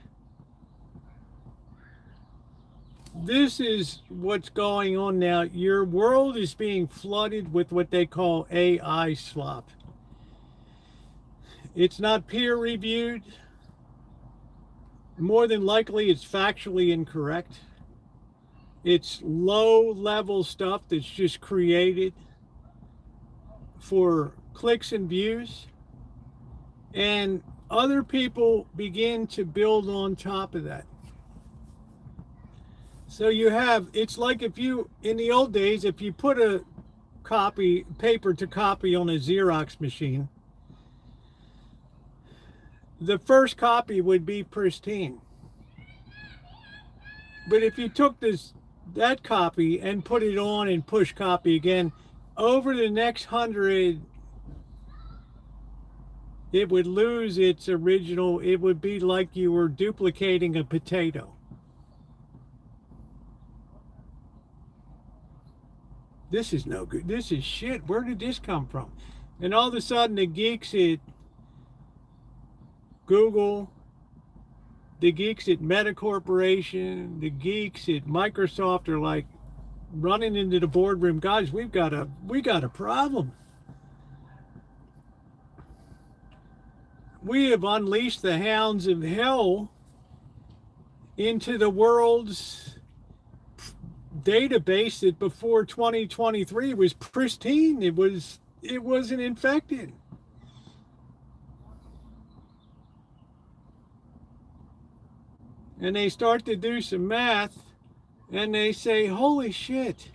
This is what's going on now. Your world is being flooded with what they call AI slop. It's not peer reviewed. More than likely, it's factually incorrect. It's low-level stuff that's just created for clicks and views. And other people begin to build on top of that. So you have, it's like if you, in the old days, if you put a paper to copy on a Xerox machine, the first copy would be pristine. But if you took that copy and put it on and push copy again, over the next 100, it would lose its original. It would be like you were duplicating a potato. This is no good. This is shit. Where did this come from? And all of a sudden the geeks at Google, the geeks at Meta Corporation, the geeks at Microsoft are like running into the boardroom. Guys, we got a problem. We have unleashed the hounds of hell into the world's database that before 2023 was pristine. It wasn't infected. And they start to do some math and they say, holy shit,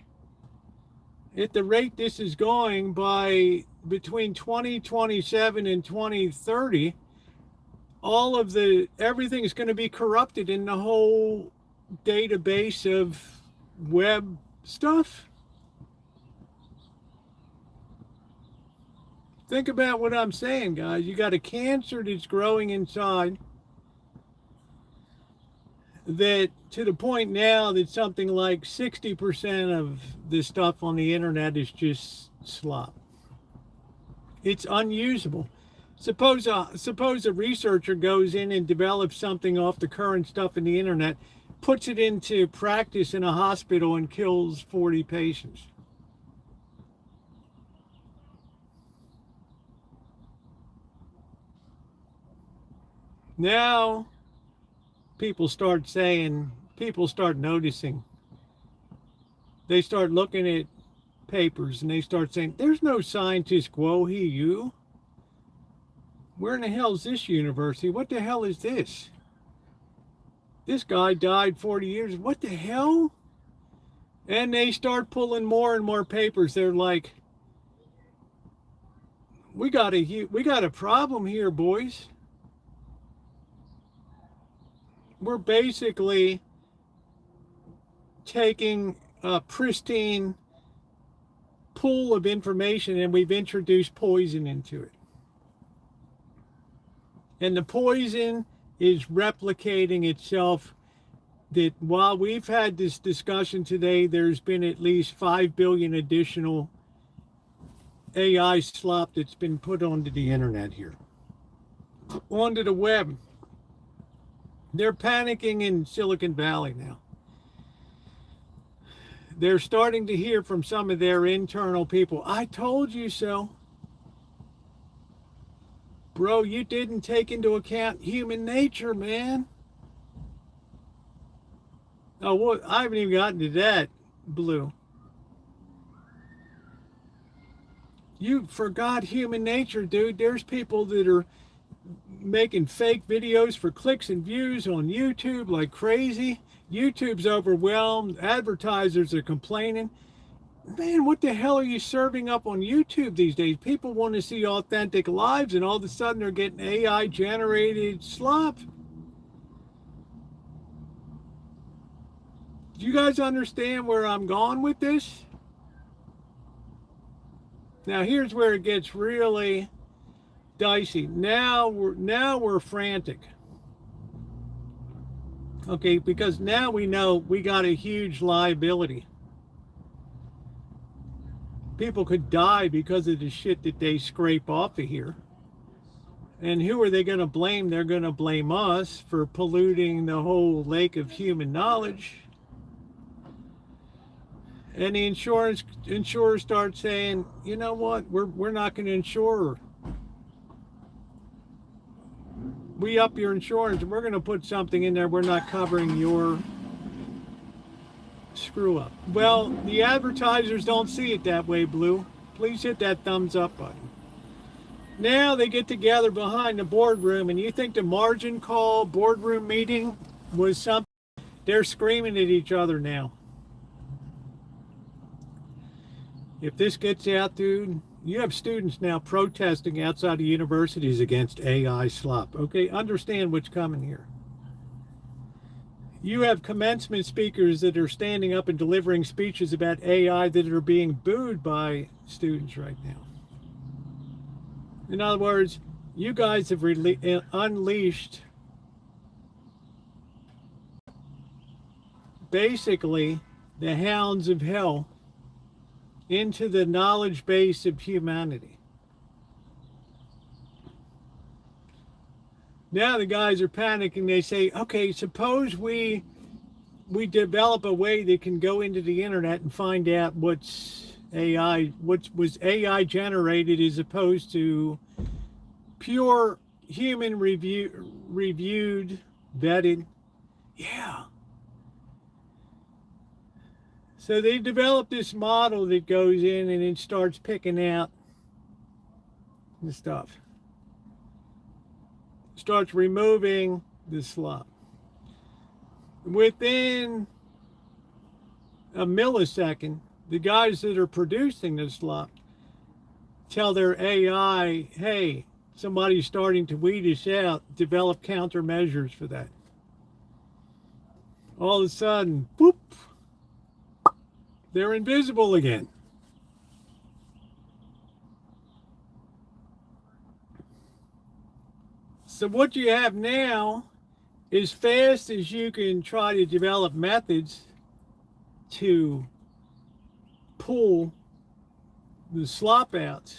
at the rate this is going, by between 2027 and 2030, everything is going to be corrupted in the whole database of web stuff. Think about what I'm saying, guys. You got a cancer that's growing inside, that to the point now that something like 60% of the stuff on the internet is just slop. It's unusable. Suppose a researcher goes in and develops something off the current stuff in the internet, puts it into practice in a hospital and kills 40 patients. Now people start noticing. They start looking at papers and they start saying, there's no scientist quo-he you. Where in the hell is this university? What the hell is this? This guy died 40 years. What the hell? And they start pulling more and more papers. They're like, we got a problem here, boys. We're basically taking a pristine pool of information and we've introduced poison into it. And the poison is replicating itself. That while we've had this discussion today, there's been at least 5 billion additional AI slop that's been put onto the internet here, onto the web. They're panicking in Silicon Valley now. They're starting to hear from some of their internal people, I told you so. Bro, you didn't take into account human nature, man. Oh, what? I haven't even gotten to that, Blue. You forgot human nature, dude. There's people that are making fake videos for clicks and views on YouTube like crazy. YouTube's overwhelmed. Advertisers are complaining. Man, what the hell are you serving up on YouTube these days? People want to see authentic lives, and all of a sudden they're getting AI-generated slop. Do you guys understand where I'm going with this? Now, here's where it gets really dicey. Now we're frantic. Okay, because now we know we got a huge liability. People could die because of the shit that they scrape off of here. And who are they going to blame? They're going to blame us for polluting the whole lake of human knowledge. And the insurers start saying, you know what, we're not going to insure her. We up your insurance and we're going to put something in there. We're not covering your screw up. Well, the advertisers don't see it that way, Blue. Please hit that thumbs up button. Now they get together behind the boardroom, and you think the margin call boardroom meeting was something? They're screaming at each other now. If this gets out, dude, you have students now protesting outside of universities against AI slop. Okay, understand what's coming here. You have commencement speakers that are standing up and delivering speeches about AI that are being booed by students right now. In other words, you guys have unleashed basically the hounds of hell into the knowledge base of humanity. Now the guys are panicking. They say, okay, suppose we develop a way that can go into the internet and find out what was AI generated as opposed to pure human reviewed, vetted. Yeah. So they developed this model that goes in and it starts picking out the stuff. Starts removing the slop. Within a millisecond, the guys that are producing the slop tell their AI, hey, somebody's starting to weed us out, develop countermeasures for that. All of a sudden, whoop, they're invisible again. So what you have now, as fast as you can try to develop methods to pull the slop out,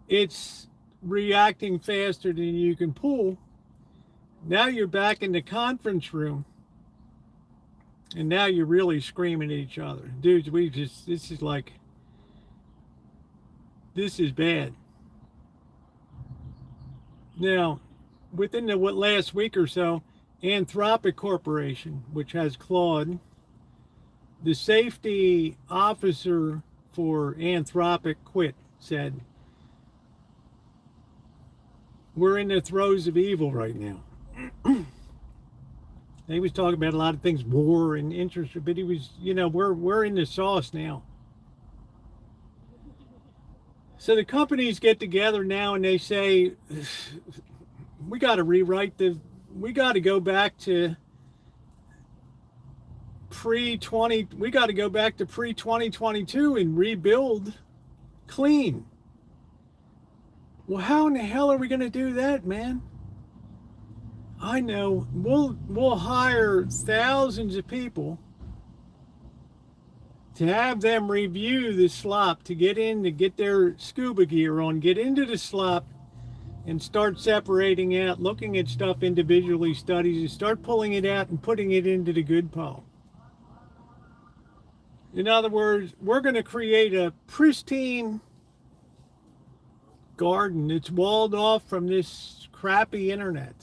it's reacting faster than you can pull. Now you're back in the conference room, and now you're really screaming at each other. Dudes, this is bad. Now, within the last week or so, Anthropic Corporation, which has Claude, the safety officer for Anthropic quit, said, we're in the throes of evil right now. He was talking about a lot of things, war and interest, but he was, we're in the sauce now. So the companies get together now and they say, we got to we got to go back to pre-2022 and rebuild clean. Well, how in the hell are we going to do that, man? I know we'll hire thousands of people to have them review the slop, to get their scuba gear on, get into the slop and start separating out, looking at stuff individually, studies, and start pulling it out and putting it into the good pile. In other words, we're going to create a pristine garden that's walled off from this crappy internet.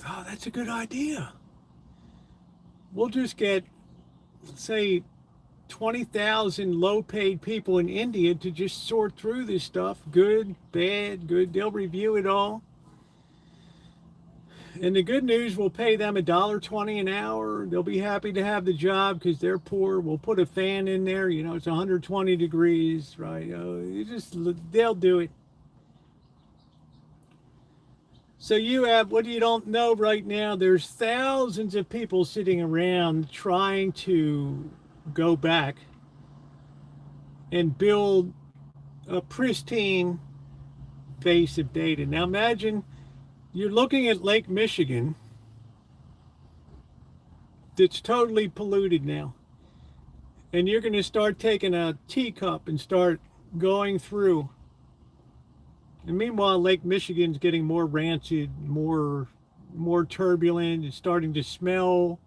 Oh, that's a good idea. We'll just get, say, 20,000 low-paid people in India to just sort through this stuff. Good, bad, good. They'll review it all. And the good news, we'll pay them $1.20 an hour. They'll be happy to have the job because they're poor. We'll put a fan in there. It's 120 degrees, right? They'll do it. So you have, what you don't know right now, there's thousands of people sitting around trying to go back and build a pristine base of data. Now imagine you're looking at Lake Michigan that's totally polluted now. And you're going to start taking a teacup and start going through. And meanwhile, Lake Michigan's getting more rancid, more turbulent. It's starting to smell.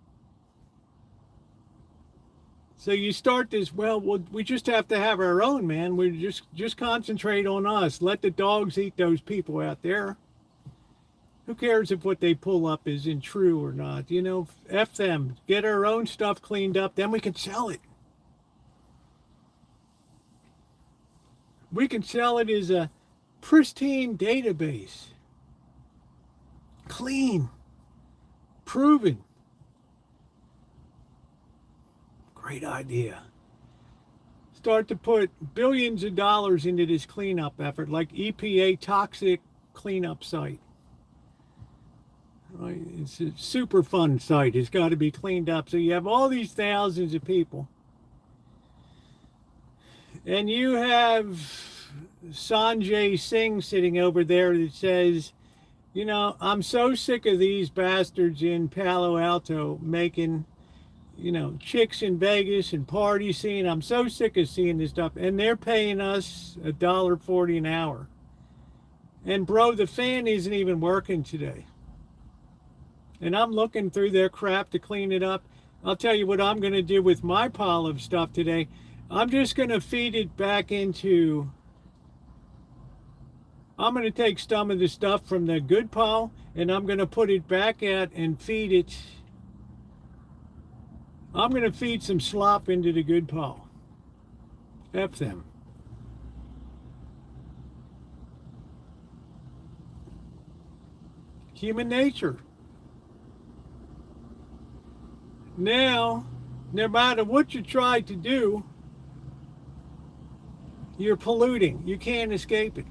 So you start this, well, we just have to have our own, man. We just concentrate on us. Let the dogs eat those people out there. Who cares if what they pull up isn't true or not? F them. Get our own stuff cleaned up, then we can sell it. We can sell it as a pristine database. Clean. Proven. Great idea. Start to put billions of dollars into this cleanup effort, like EPA toxic cleanup site. Right? It's a super fun site. It's got to be cleaned up. So you have all these thousands of people. And you have Sanjay Singh sitting over there that says, I'm so sick of these bastards in Palo Alto making, chicks in Vegas and party scene. I'm so sick of seeing this stuff. And they're paying us $1.40 an hour. And bro, the fan isn't even working today. And I'm looking through their crap to clean it up. I'll tell you what I'm going to do with my pile of stuff today. I'm just going to feed it back into... I'm going to take some of the stuff from the good pile, and I'm going to put it back out and feed it I'm going to feed some slop into the good pile. F them. Human nature. Now, no matter what you try to do, you're polluting. You can't escape it.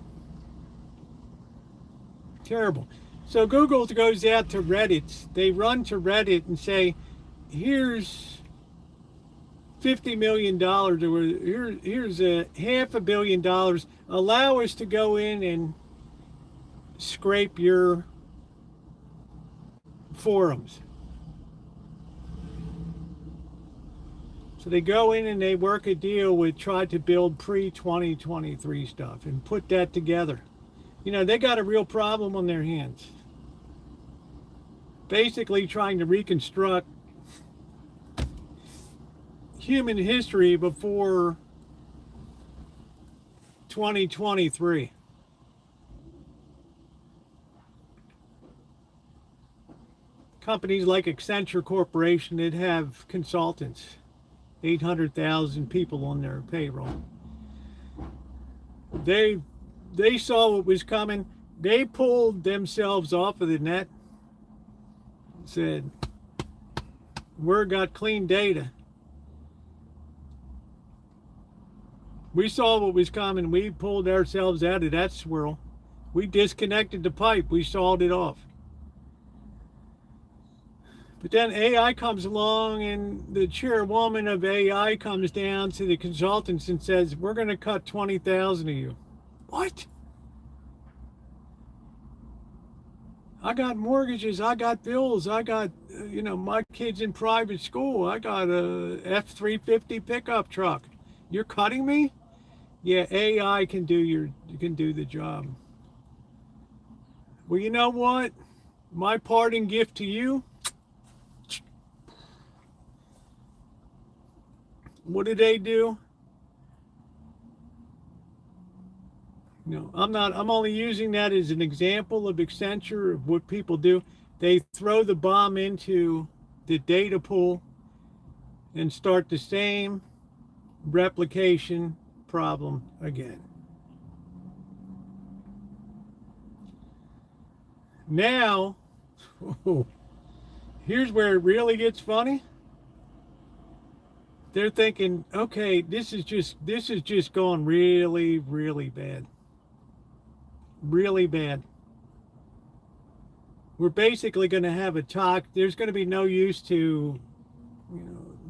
Terrible. So Google goes out to Reddit. They run to Reddit and say, here's $50 million, or here's a $500 million. Allow us to go in and scrape your forums. So they go in and they work a deal with try to build pre-2023 stuff and put that together. You know, they got a real problem on their hands. Basically trying to reconstruct human history before 2023. Companies like Accenture Corporation that have consultants, 800,000 people on their payroll. They saw what was coming. They pulled themselves off of the net. Said, we're got clean data. We saw what was coming. We pulled ourselves out of that swirl. We disconnected the pipe. We sawed it off. But then AI comes along, and the chairwoman of AI comes down to the consultants and says, we're going to cut 20,000 of you. What? I got mortgages. I got bills. I got, my kids in private school. I got a F-350 pickup truck. You're cutting me? Yeah, AI can do the job. Well, you know what? My parting gift to you. What do they do? No, I'm only using that as an example of Accenture, of what people do. They throw the bomb into the data pool and start the same replication problem again. Now, here's where it really gets funny. They're thinking, okay, this is just going really, really bad. Really bad. We're basically going to have a talk. There's going to be no use to,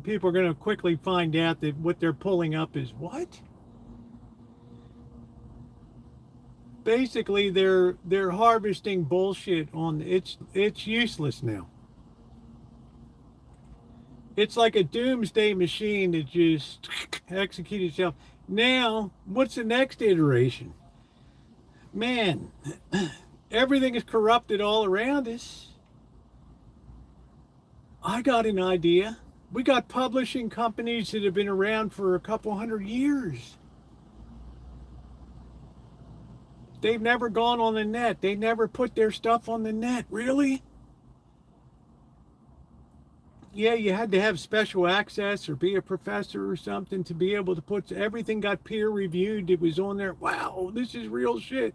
people are going to quickly find out that what they're pulling up is what? Basically, they're harvesting bullshit on it's useless now. It's like a doomsday machine that just executes itself. Now, what's the next iteration? Man, everything is corrupted all around us. I got an idea. We got publishing companies that have been around for a couple hundred years. They've never gone on the net. They never put their stuff on the net. Really? Yeah, you had to have special access or be a professor or something to be able to put everything got peer reviewed. It was on there. Wow, this is real shit.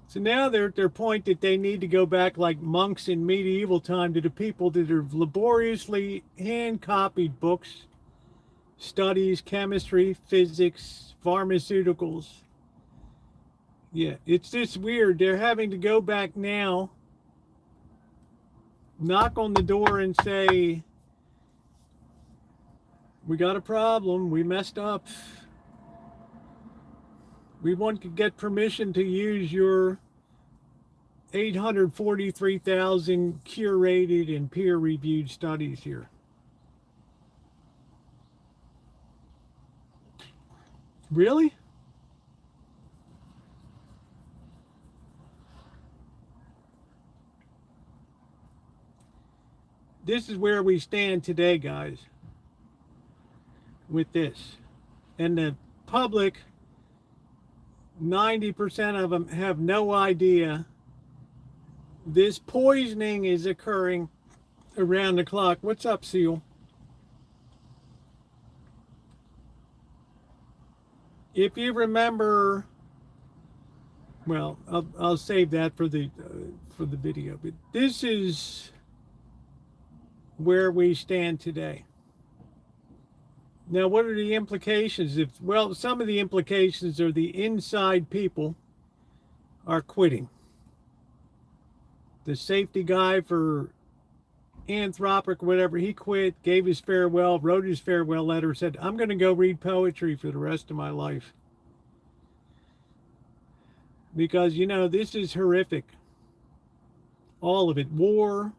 So now they're at their point that they need to go back like monks in medieval time to the people that have laboriously hand copied books, studies, chemistry, physics, pharmaceuticals. Yeah, it's just weird. They're having to go back now, knock on the door and say, we got a problem. We messed up. We want to get permission to use your 843,000 curated and peer-reviewed studies here. Really? This is where we stand today, guys, with this. And the public, 90% of them have no idea This poisoning is occurring around the clock. What's up, Seal? If you remember, well, I'll save that for the video. But this is where we stand today. Now, what are the implications? Well, some of the implications are the inside people are quitting. The safety guy for Anthropic, whatever, he quit, gave his farewell, wrote his farewell letter, said, I'm going to go read poetry for the rest of my life. Because, you know, this is horrific. All of it. War.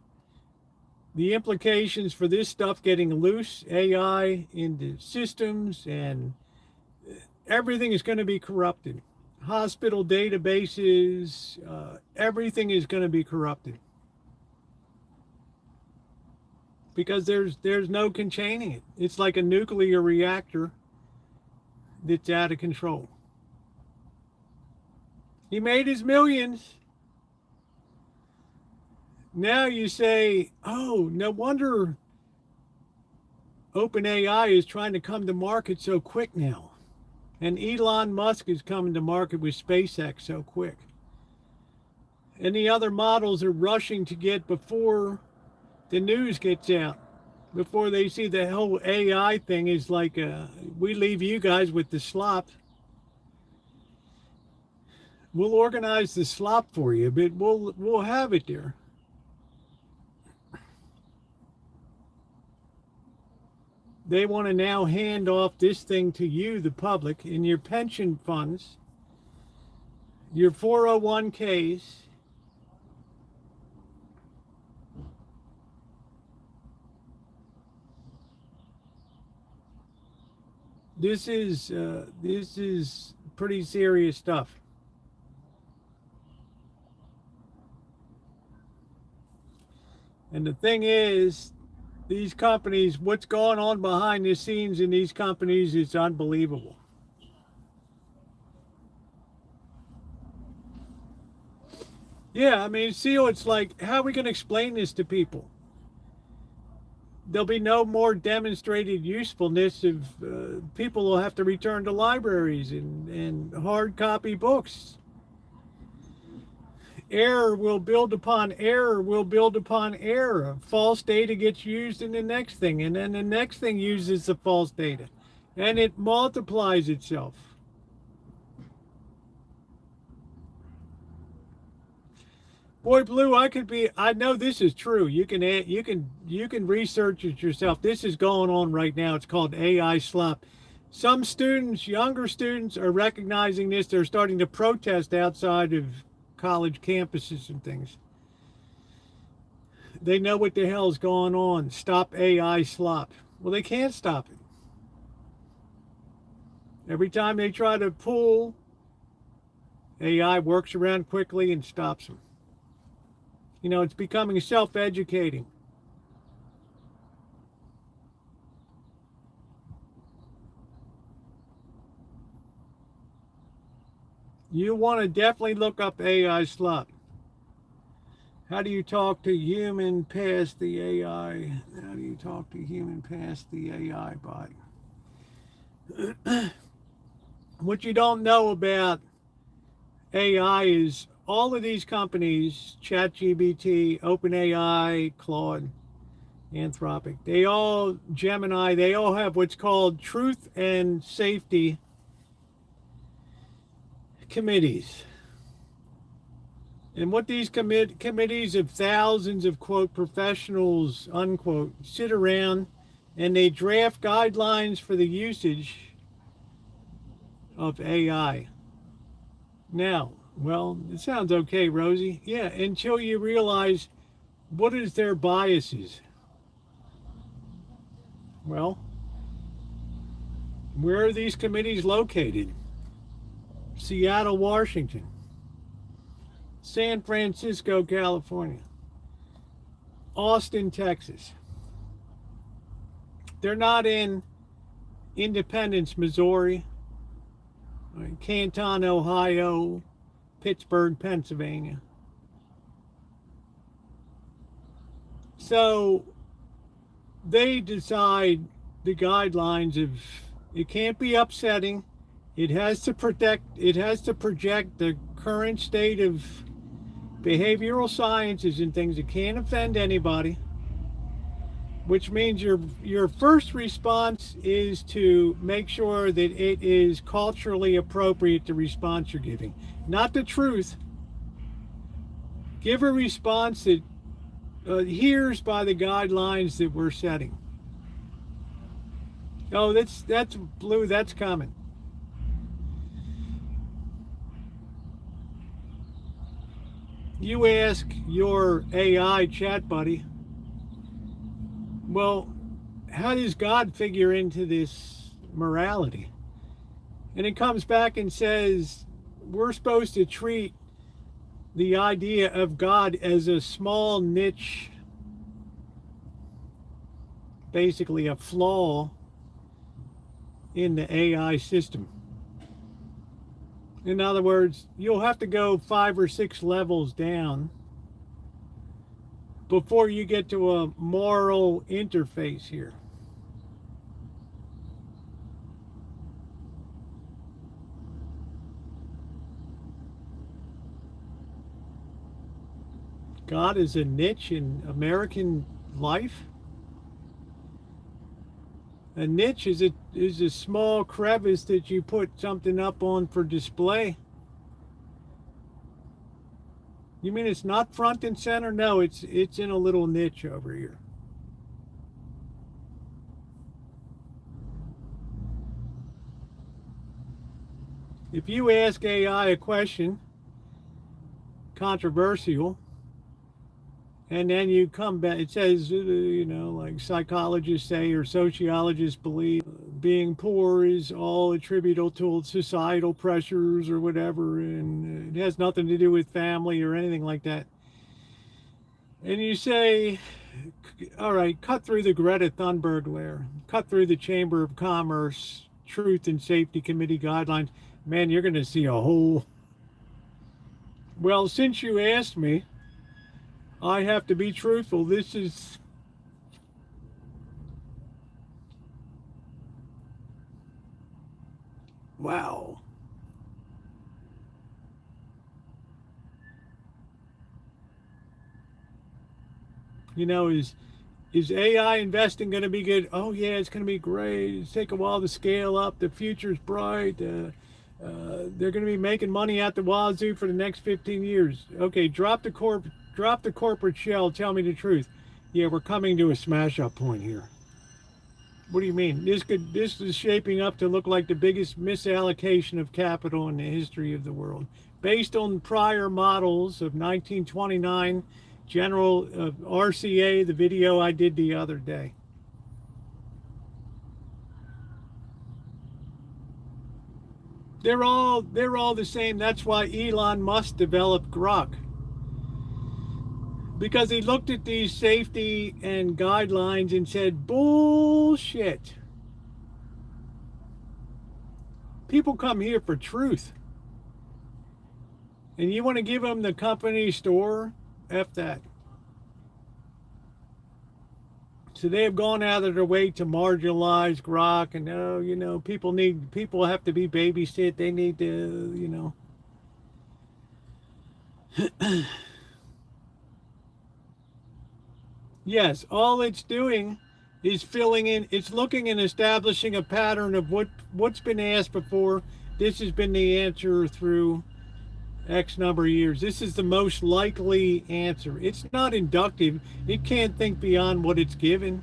The implications for this stuff getting loose, AI into systems, and everything is going to be corrupted. Hospital databases, everything is going to be corrupted. Because there's no containing it. It's like a nuclear reactor that's out of control. He made his millions. Now you say, oh, no wonder OpenAI is trying to come to market so quick now. And Elon Musk is coming to market with SpaceX so quick. And the other models are rushing to get before the news gets out, before they see the whole AI thing is like, we leave you guys with the slop. We'll organize the slop for you, but we'll have it there. They want to now hand off this thing to you, the public, in your pension funds, your 401ks. This is pretty serious stuff. And the thing is, these companies, what's going on behind the scenes in these companies is unbelievable. Yeah, I mean, see, it's like, how are we going to explain this to people? There'll be no more demonstrated usefulness if people will have to return to libraries and hard copy books. Error will build upon error will build upon error. False data gets used in the next thing, and then the next thing uses the false data, and it multiplies itself. Boy Blue, I know this is true. You can research it yourself. This is going on right now. It's called AI slop. Some students, younger students, are recognizing this. They're starting to protest outside of college campuses and things. They know what the hell is going on. Stop AI slop. Well, they can't stop it. Every time they try to pull, AI works around quickly and stops them. You know, it's becoming self-educating. You want to definitely look up AI slop. How do you talk to human past the AI? How do you talk to human past the AI bot? What you don't know about AI is all of these companies, ChatGPT, OpenAI, Claude, Anthropic, Gemini, they all have what's called truth and safety committees. And what these committees of thousands of, quote, professionals, unquote, sit around and they draft guidelines for the usage of AI. Now, well, it sounds okay, Rosie. Yeah, until you realize what is their biases. Well, where are these committees located? Seattle, Washington. San Francisco, California. Austin, Texas. They're not in Independence, Missouri, Canton, Ohio, Pittsburgh, Pennsylvania. So they decide the guidelines of it can't be upsetting. It has to project the current state of behavioral sciences and things. It can't offend anybody, which means your first response is to make sure that it is culturally appropriate, the response you're giving, not the truth. Give a response that adheres by the guidelines that we're setting. Oh, that's blue. That's coming. You ask your AI chat buddy, well, how does God figure into this morality? And it comes back and says, we're supposed to treat the idea of God as a small niche, basically a flaw in the AI system. In other words, you'll have to go 5 or 6 levels down before you get to a moral interface here. God is a niche in American life. A niche is a small crevice that you put something up on for display. You mean it's not front and center? No, it's in a little niche over here. If you ask AI a question, controversial, and then you come back, it says, like psychologists say or sociologists believe being poor is all attributable to societal pressures or whatever, and it has nothing to do with family or anything like that. And you say, all right, cut through the Greta Thunberg layer, cut through the Chamber of Commerce Truth and Safety Committee guidelines. Man, you're going to see a whole... Well, since you asked me, I have to be truthful. This is... Wow. Is AI investing going to be good? Oh yeah, it's going to be great. It's take a while to scale up. The future's bright. They're going to be making money at the wazoo for the next 15 years. Okay, drop the corporate shell. Tell me the truth. Yeah, we're coming to a smash-up point here. What do you mean? This is shaping up to look like the biggest misallocation of capital in the history of the world, based on prior models of 1929, General RCA, the video I did the other day. They're all the same. That's why Elon Musk developed Grok. Because he looked at these safety and guidelines and said, bullshit. People come here for truth. And you want to give them the company store? F that. So they have gone out of their way to marginalize Grok, and people have to be babysit. They need to, Yes, all it's doing is filling in. It's looking and establishing a pattern of what's been asked before. This has been the answer through X number of years. This is the most likely answer. It's not inductive. It can't think beyond what it's given.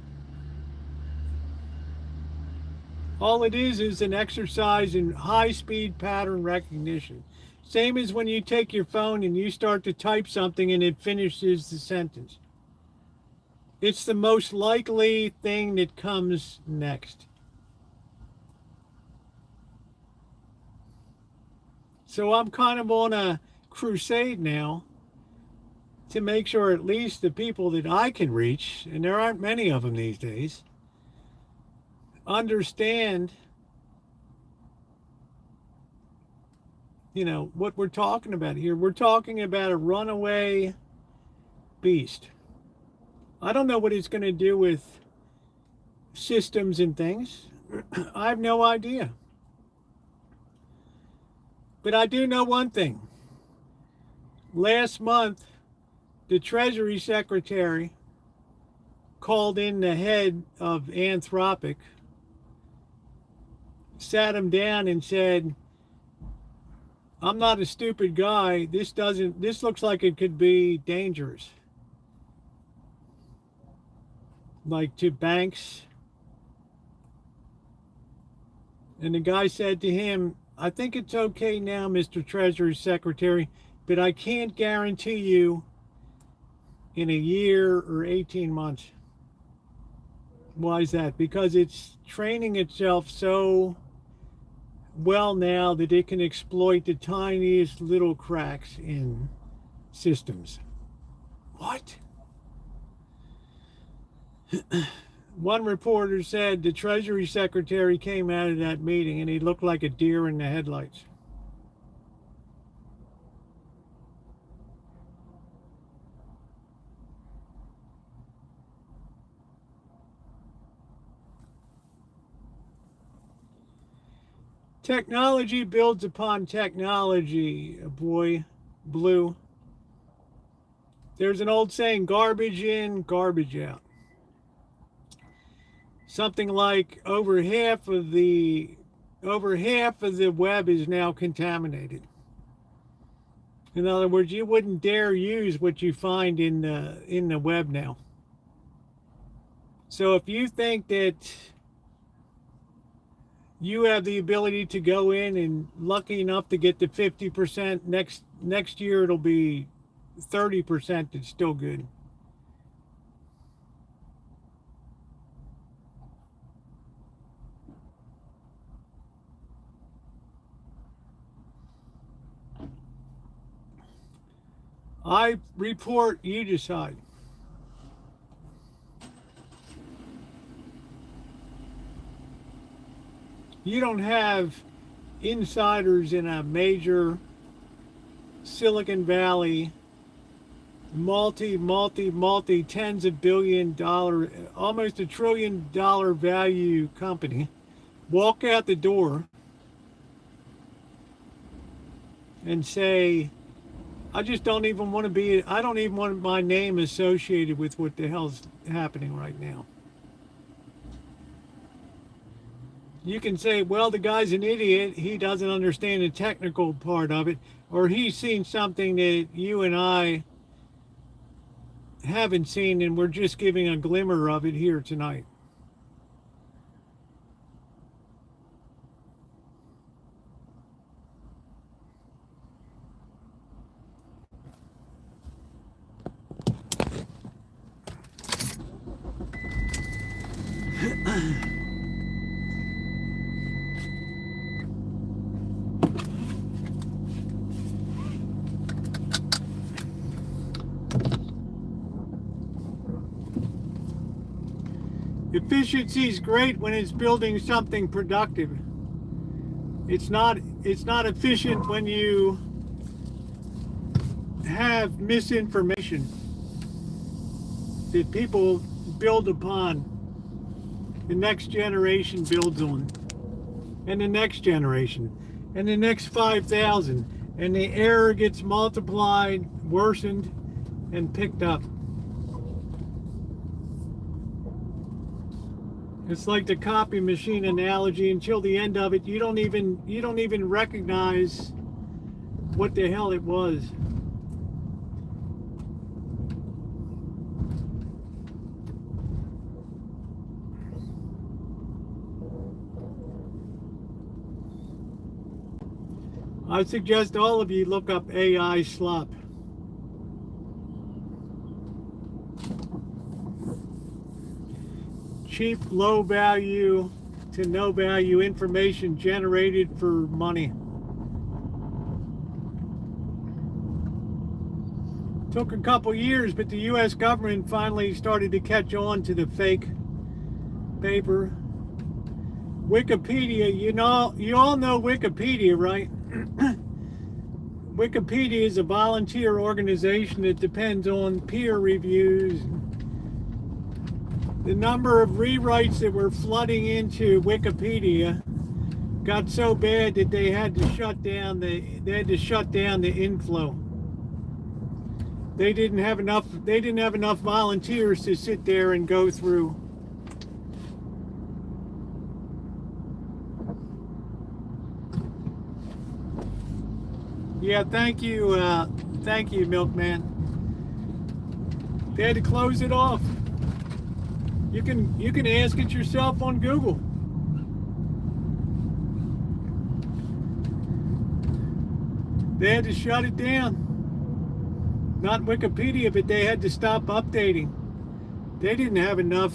All it is an exercise in high-speed pattern recognition. Same as when you take your phone and you start to type something and it finishes the sentence. It's the most likely thing that comes next. So I'm kind of on a crusade now to make sure at least the people that I can reach, and there aren't many of them these days, understand, what we're talking about here. We're talking about a runaway beast. I don't know what it's going to do with systems and things. I have no idea. But I do know one thing. Last month, the Treasury Secretary called in the head of Anthropic, sat him down and said, I'm not a stupid guy. This looks like it could be dangerous. Like to banks. And the guy said to him, I think it's okay now, Mr. Treasury Secretary, but I can't guarantee you in a year or 18 months. Why is that? Because it's training itself so well now that it can exploit the tiniest little cracks in systems. What? One reporter said the Treasury Secretary came out of that meeting and he looked like a deer in the headlights. Technology builds upon technology, boy, Blue. There's an old saying, garbage in, garbage out. Something like over half of the web is now contaminated. In other words, you wouldn't dare use what you find in the web now. So if you think that you have the ability to go in and lucky enough to get to 50%, next year it'll be 30%, it's still good. I report, you decide. You don't have insiders in a major Silicon Valley multi tens of billion dollar, almost $1 trillion value company walk out the door and say, I don't even want my name associated with what the hell's happening right now. You can say, well, the guy's an idiot. He doesn't understand the technical part of it. Or he's seen something that you and I haven't seen, and we're just giving a glimmer of it here tonight. Efficiency is great when it's building something productive. It's not efficient when you have misinformation that people build upon, the next generation builds on, and the next generation, and the next 5,000, and the error gets multiplied, worsened, and picked up. It's like the copy machine analogy. Until the end of it, you don't even recognize what the hell it was. I suggest all of you look up AI slop. Cheap, low value to no value information generated for money. Took a couple years, but the U.S. government finally started to catch on to the fake paper. Wikipedia, you all know Wikipedia, right? Wikipedia is a volunteer organization that depends on peer reviews, the number of rewrites that were flooding into Wikipedia got so bad that they had to shut down the inflow. They didn't have enough volunteers to sit there and go through. Yeah, thank you, Milkman. They had to close it off. You can ask it yourself on Google. They had to shut it down. Not Wikipedia, but they had to stop updating. They didn't have enough.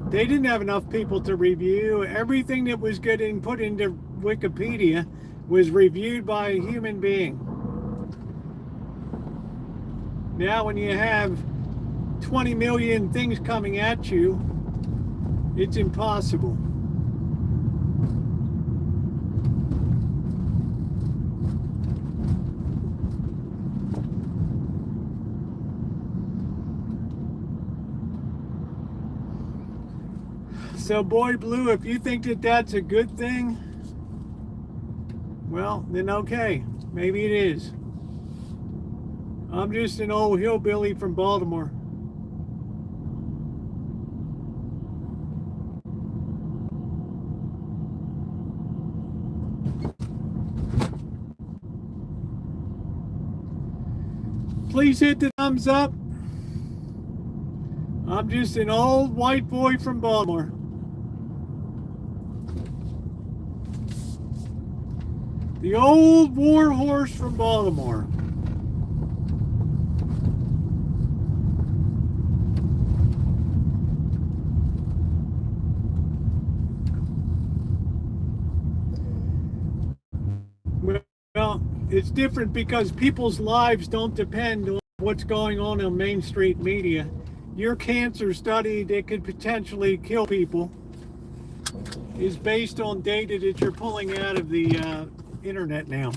They didn't have enough people to review. Everything that was getting put into Wikipedia was reviewed by a human being. Now, when you have 20 million things coming at you, it's impossible. So, Boy Blue, if you think that that's a good thing, well, then okay, maybe it is. I'm just an old hillbilly from Baltimore. Please hit the thumbs up. I'm just an old white boy from Baltimore. The old war horse from Baltimore. Well, it's different because people's lives don't depend on what's going on Main Street media. Your cancer study that could potentially kill people is based on data that you're pulling out of the internet now.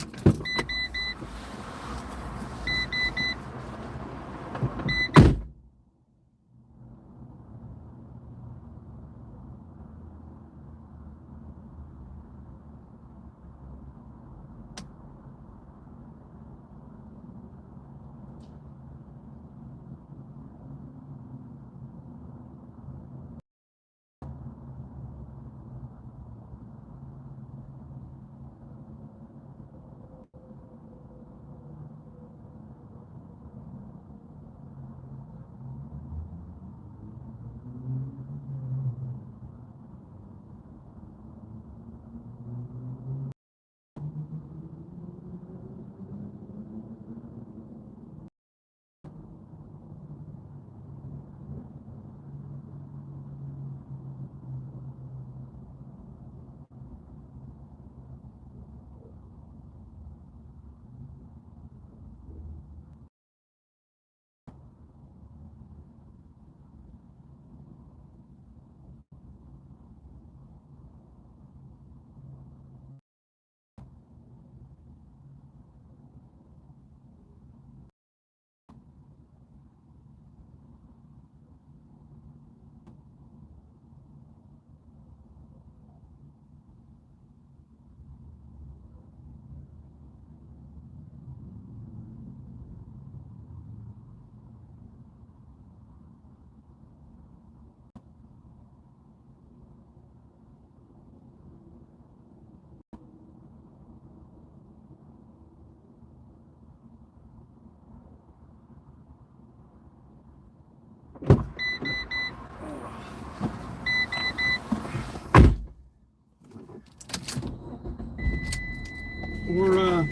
Or a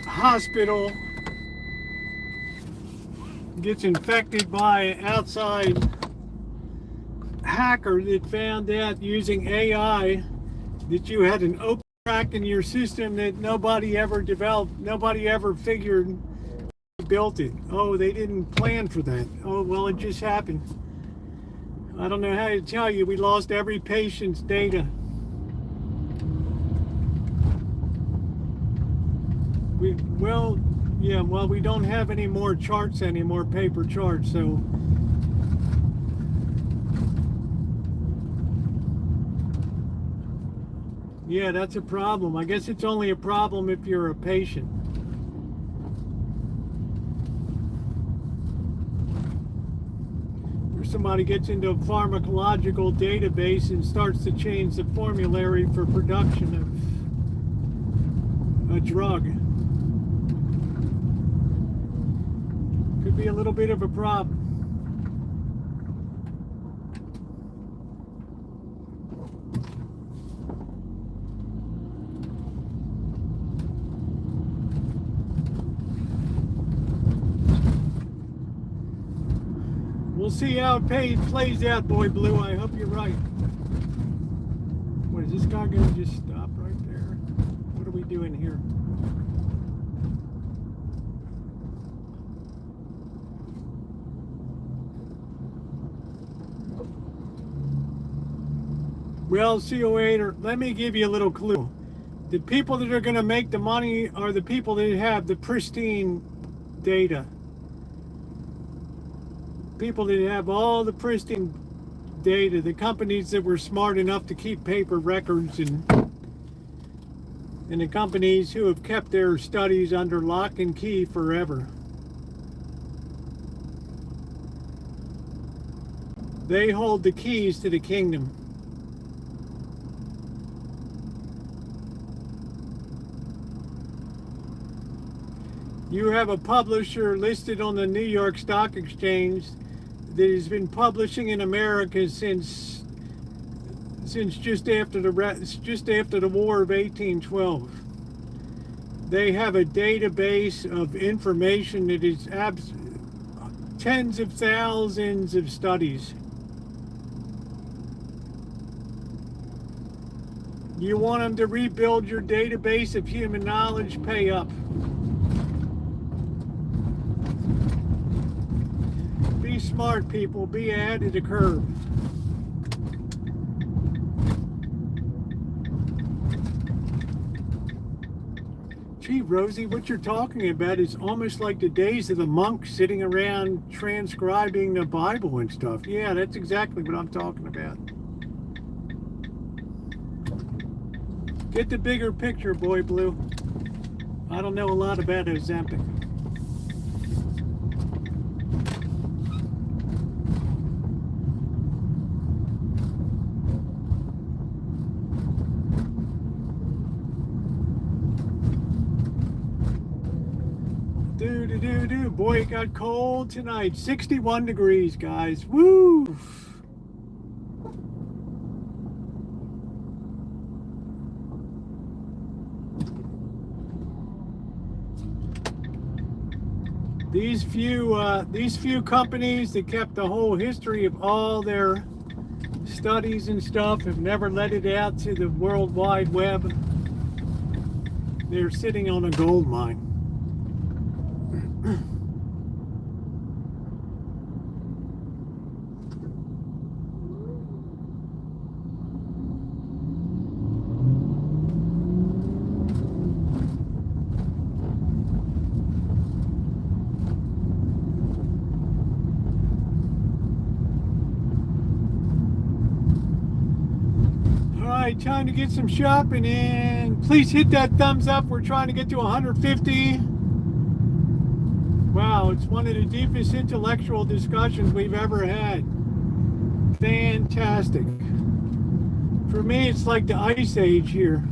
hospital gets infected by an outside hacker that found out using AI that you had an open crack in your system that nobody ever developed, nobody ever figured built it. Oh, they didn't plan for that. Oh, well, it just happened. I don't know how to tell you, we lost every patient's data. Well, we don't have any more charts anymore, paper charts, so Yeah, that's a problem. I guess it's only a problem if you're a patient. Or somebody gets into a pharmacological database and starts to change the formulary for production of a drug. Could be a little bit of a problem. We'll see how it plays out, Boy Blue. I hope you're right. What, is this guy going to just stop right there? What are we doing here? Well, see you later. Let me give you a little clue. The people that are going to make the money are the people that have the pristine data. People that have all the pristine data, the companies that were smart enough to keep paper records, and the companies who have kept their studies under lock and key forever. They hold the keys to the kingdom. You have a publisher listed on the New York Stock Exchange that has been publishing in America since just after the War of 1812. They have a database of information that is tens of thousands of studies. You want them to rebuild your database of human knowledge? Pay up. Be smart, people. Be ahead of the curve. Gee, Rosie, what you're talking about is almost like the days of the monks sitting around transcribing the Bible and stuff. Yeah, that's exactly what I'm talking about. Get the bigger picture, Boy Blue. I don't know a lot about Ozempic. Boy, it got cold tonight. 61 degrees, guys. Woo! These few companies that kept the whole history of all their studies and stuff have never let it out to the World Wide Web. They're sitting on a gold mine. Time to get some shopping in. Please hit that thumbs up. We're trying to get to 150. Wow, it's one of the deepest intellectual discussions we've ever had. Fantastic. For me, it's like the Ice Age here.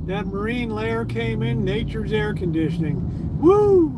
That marine layer came in, nature's air conditioning. Woo!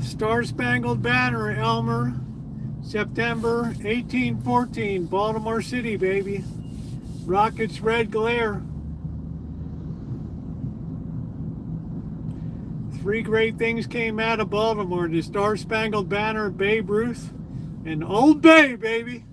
Star-Spangled Banner, Elmer. September 1814, Baltimore City, baby. Rockets red glare. 3 great things came out of Baltimore: the Star-Spangled Banner, Babe Ruth, and Old Bay, baby.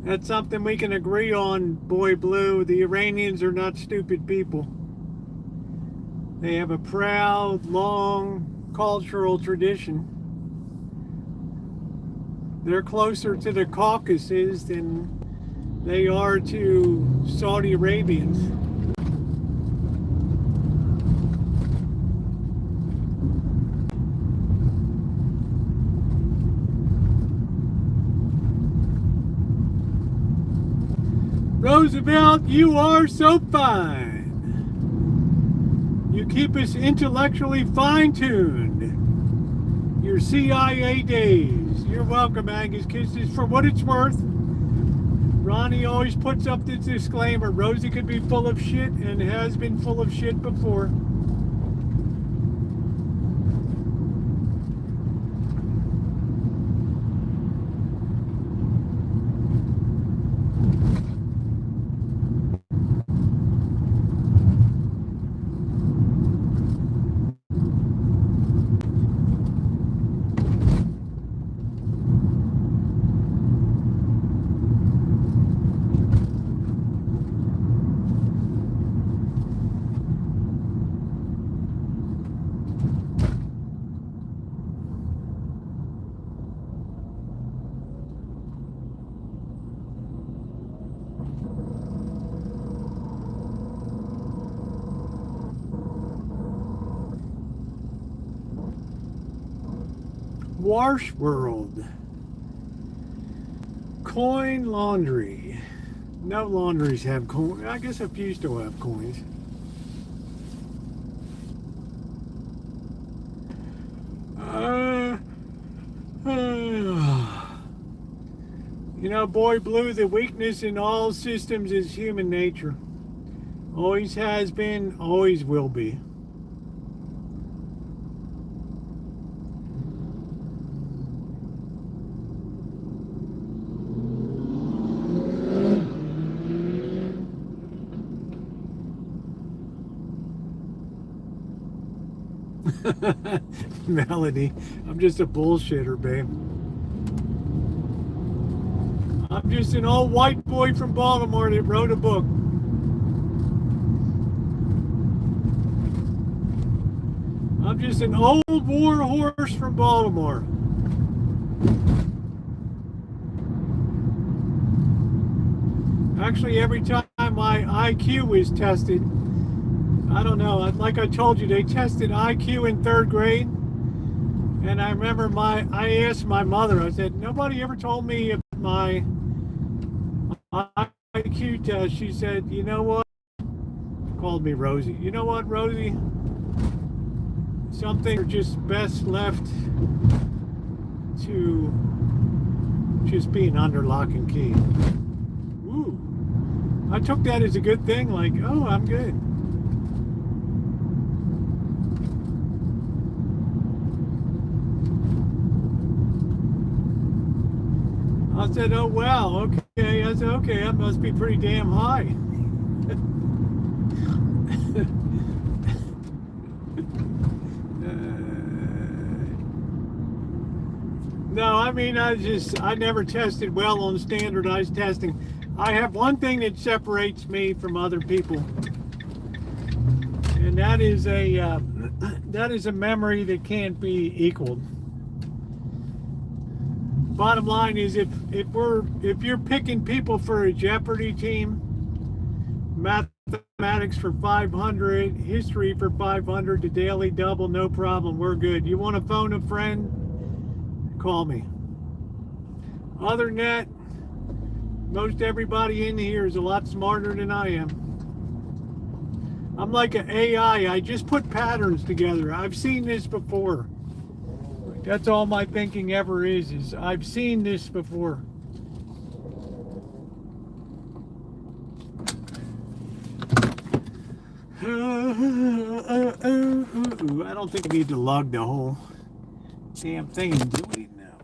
That's something we can agree on, Boy Blue. The Iranians are not stupid people. They have a proud, long cultural tradition. They're closer to the Caucasus than they are to Saudi Arabians. Roosevelt, you are so fine. You keep us intellectually fine-tuned. Your CIA days. You're welcome, Angus Kisses. For what it's worth, Ronnie always puts up this disclaimer: Rosie could be full of shit and has been full of shit before. Wash World. Coin laundry. No laundries have coins. I guess a few still have coins. You know, Boy Blue, the weakness in all systems is human nature. Always has been, always will be. Melody, I'm just a bullshitter, babe. I'm just an old white boy from Baltimore that wrote a book. I'm just an old war horse from Baltimore. Actually, every time my IQ is tested, I don't know, like I told you, they tested IQ in 3rd grade. And I remember I asked my mother, I said, nobody ever told me if my IQ test. She said, you know what? Called me Rosie. You know what, Rosie? Some things are just best left to just being under lock and key. Ooh. I took that as a good thing, like, oh, I'm good. I said, oh, wow, okay. I said, okay, that must be pretty damn high. No, I mean, I never tested well on standardized testing. I have one thing that separates me from other people, and that is a memory that can't be equaled. Bottom line is, if you're picking people for a Jeopardy team, mathematics for 500, history for 500, the daily double, no problem, we're good. You want to phone a friend? Call me. Other than that, Most everybody in here is a lot smarter than I am. I'm like an AI. I just put patterns together. I've seen this before. That's all my thinking ever is I've seen this before. I don't think I need to lug the whole damn thing and do it now.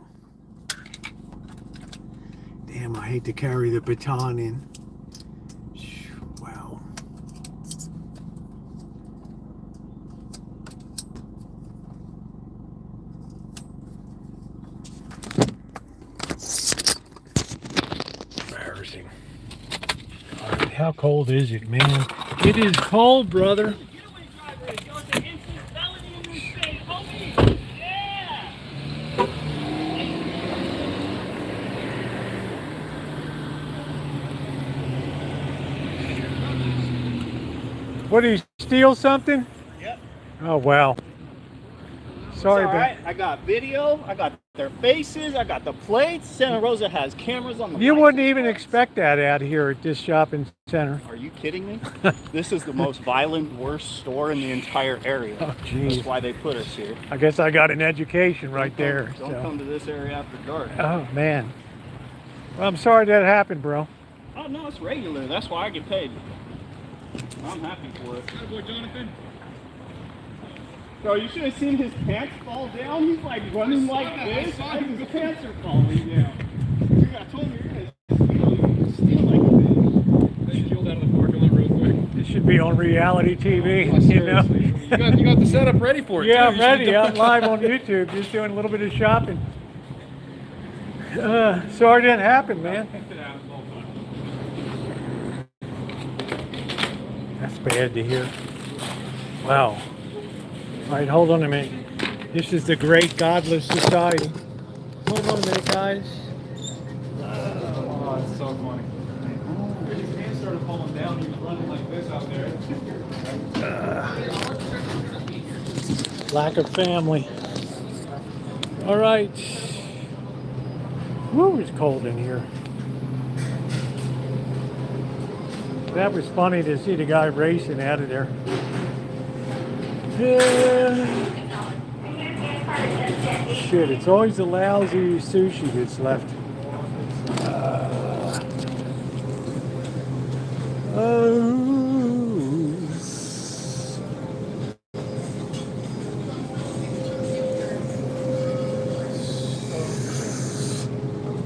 Damn, I hate to carry the baton in. Wow. Embarrassing. All right, how cold is it, man? It is cold, brother. What, did he steal something? Yep. Oh, wow. Sorry, all right. I got video, I got their faces, I got the plates. Santa Rosa has cameras on the You wouldn't even expect that out here at this shopping center. Are you kidding me? This is the most violent, worst store in the entire area. Oh, geez. That's why they put us here. I guess I got an education right there. Don't come to this area after dark. Oh, man. Well, I'm sorry that happened, bro. Oh, no, it's regular. That's why I get paid. I'm happy for it. Hi, boy, Jonathan. Bro, you should have seen his pants fall down. He's like running like this. His pants are falling down. Dude, I told him you're gonna steal like a bitch. They killed out of the parking lot real quick. This should be on reality TV, you know? You got the setup ready for it. Yeah, too. I'm ready. I'm live on YouTube, just doing a little bit of shopping. Sorry it didn't happen, man. That's bad to hear. Wow. All right, hold on a minute. This is the Great Godless Society. Hold on a minute, guys. Oh, it's so funny. His pants started falling down. He was running like this out there. Lack of family. All right. Woo, it's cold in here. That was funny to see the guy racing out of there. Shit, it's always the lousy sushi that's left.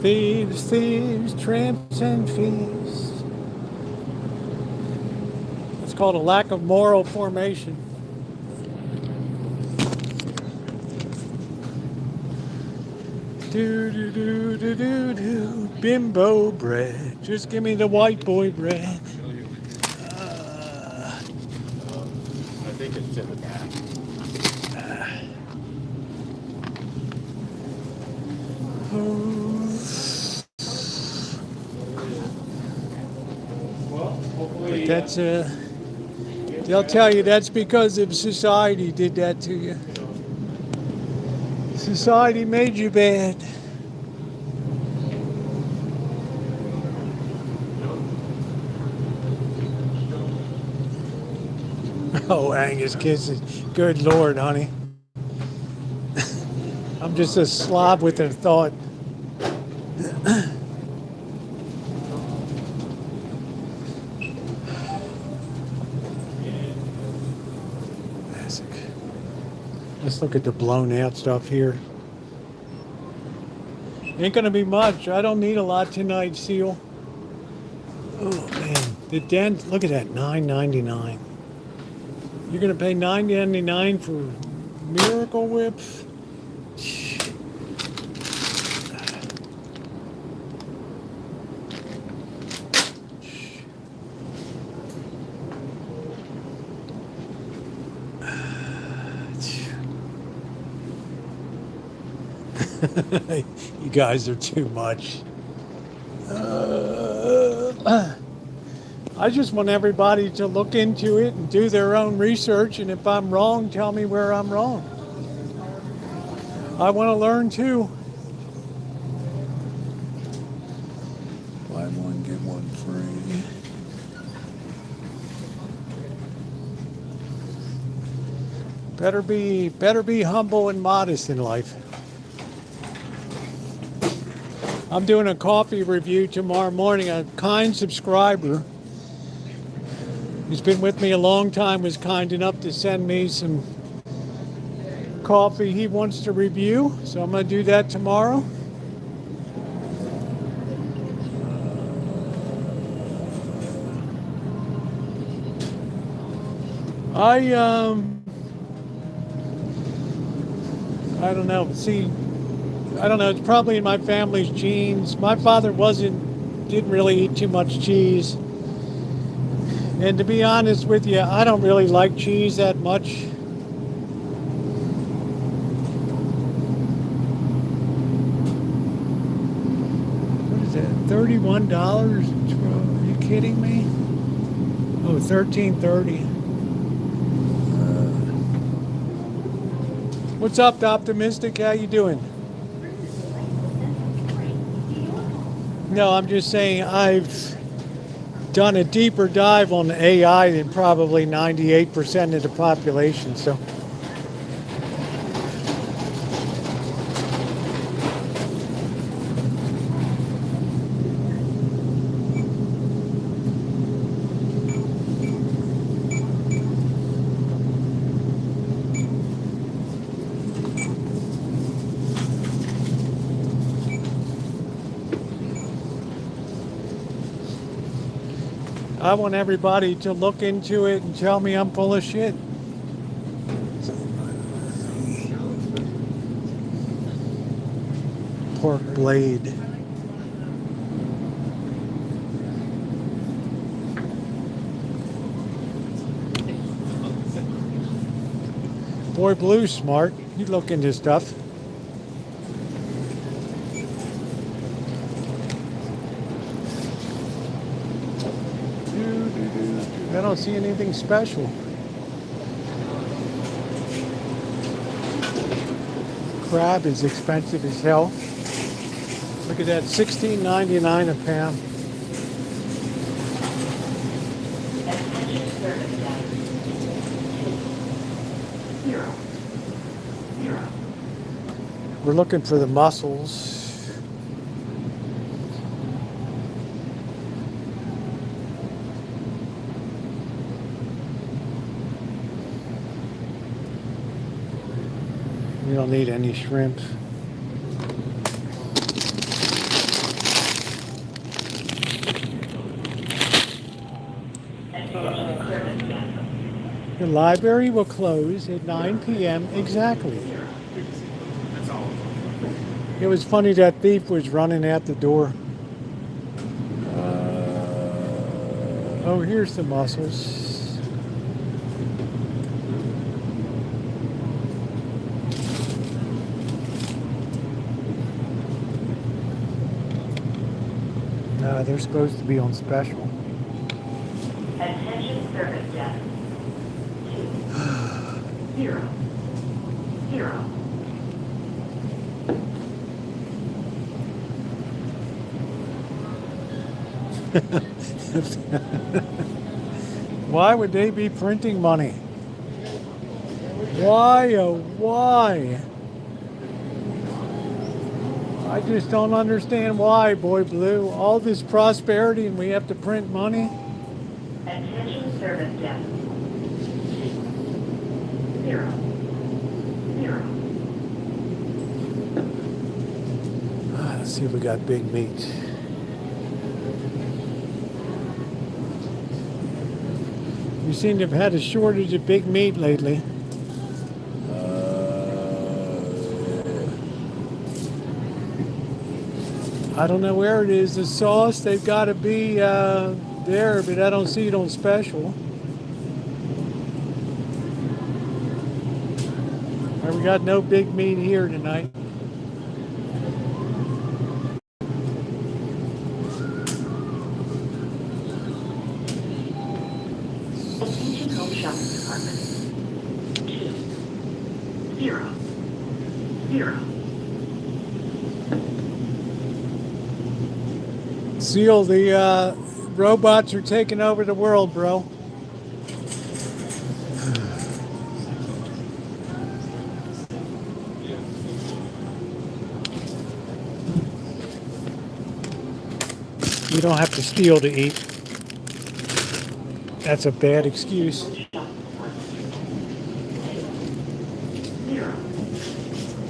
Thieves, thieves, tramps, and thieves. It's called a lack of moral formation. Do do do do do do. Bimbo bread. Just give me the white boy bread. I think it's in the back. But that's they'll tell you that's because of society did that to you. Society made you bad. Oh, Angus kisses. Good Lord, honey. I'm just a slob with a thought. Let's look at the blown out stuff here. Ain't gonna be much. I don't need a lot tonight, Seal. Oh man, the dent. Look at that, $9.99. You're gonna pay $9.99 for Miracle Whip? You guys are too much. I just want everybody to look into it and do their own research, and if I'm wrong, tell me where I'm wrong. I want to learn too. 5 1 Better be humble and modest in life. I'm doing a coffee review tomorrow morning. A kind subscriber who's been with me a long time was kind enough to send me some coffee he wants to review. So I'm going to do that tomorrow. I don't know. See, I don't know. It's probably in my family's genes. My father didn't really eat too much cheese. And to be honest with you, I don't really like cheese that much. What is that? $31? Are you kidding me? Oh, $13.30. What's up, Optimistic? How you doing? No, I'm just saying I've done a deeper dive on AI than probably 98% of the population. So I want everybody to look into it and tell me I'm full of shit. Pork blade. Boy Blue's smart. You look into stuff. I don't see anything special. Crab is expensive as hell. Look at that, $16.99 a pound. We're looking for the mussels. We don't need any shrimp. The library will close at 9 p.m. exactly. It was funny that thief was running out the door. Oh, here's the mussels. They're supposed to be on special. Attention service desk. 2 0 0. Why would they be printing money? Why, oh why? I just don't understand why, Boy Blue. All this prosperity and we have to print money? Attention service desk. 0 0. Let's see if we got big meat. We seem to have had a shortage of big meat lately. I don't know where it is. The sauce, they've got to be there, but I don't see it on special. We got no big meat here tonight. Attention home shopping department. 2 0 0. Seal, the robots are taking over the world, bro. You don't have to steal to eat. That's a bad excuse. Zero.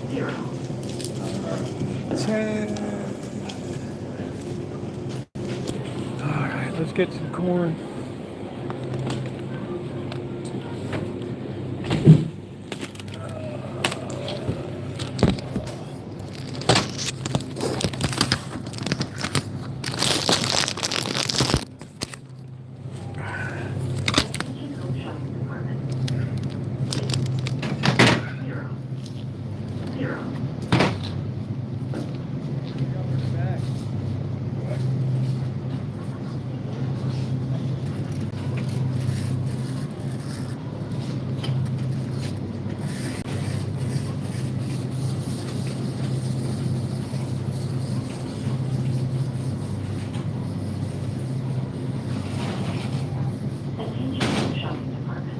Zero. 10. All right, let's get some corn. Zero. Zero. Attention shopping department.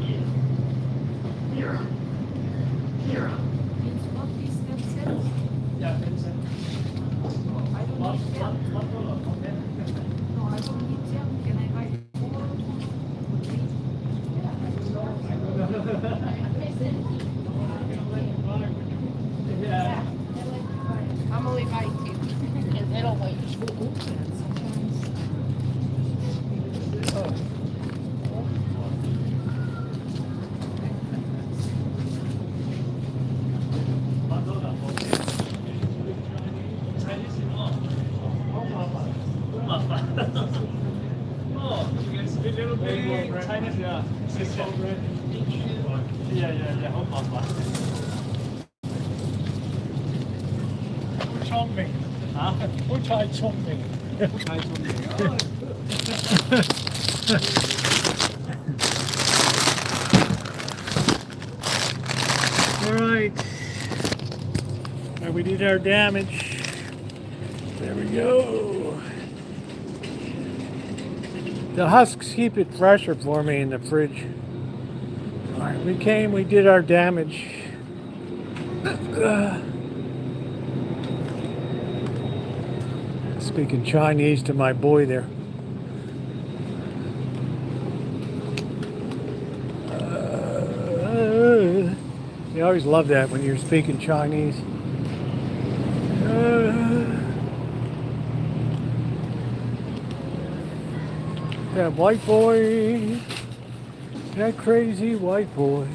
2. Zero. Zero. I'm only by 2. It'll wait. Chongming. Which I Chongming. All right. Now we did our damage. There we go. The husks keep it fresher for me in the fridge. All right, we did our damage. Speaking Chinese to my boy there. You always love that when you're speaking Chinese. That white boy, that crazy white boy.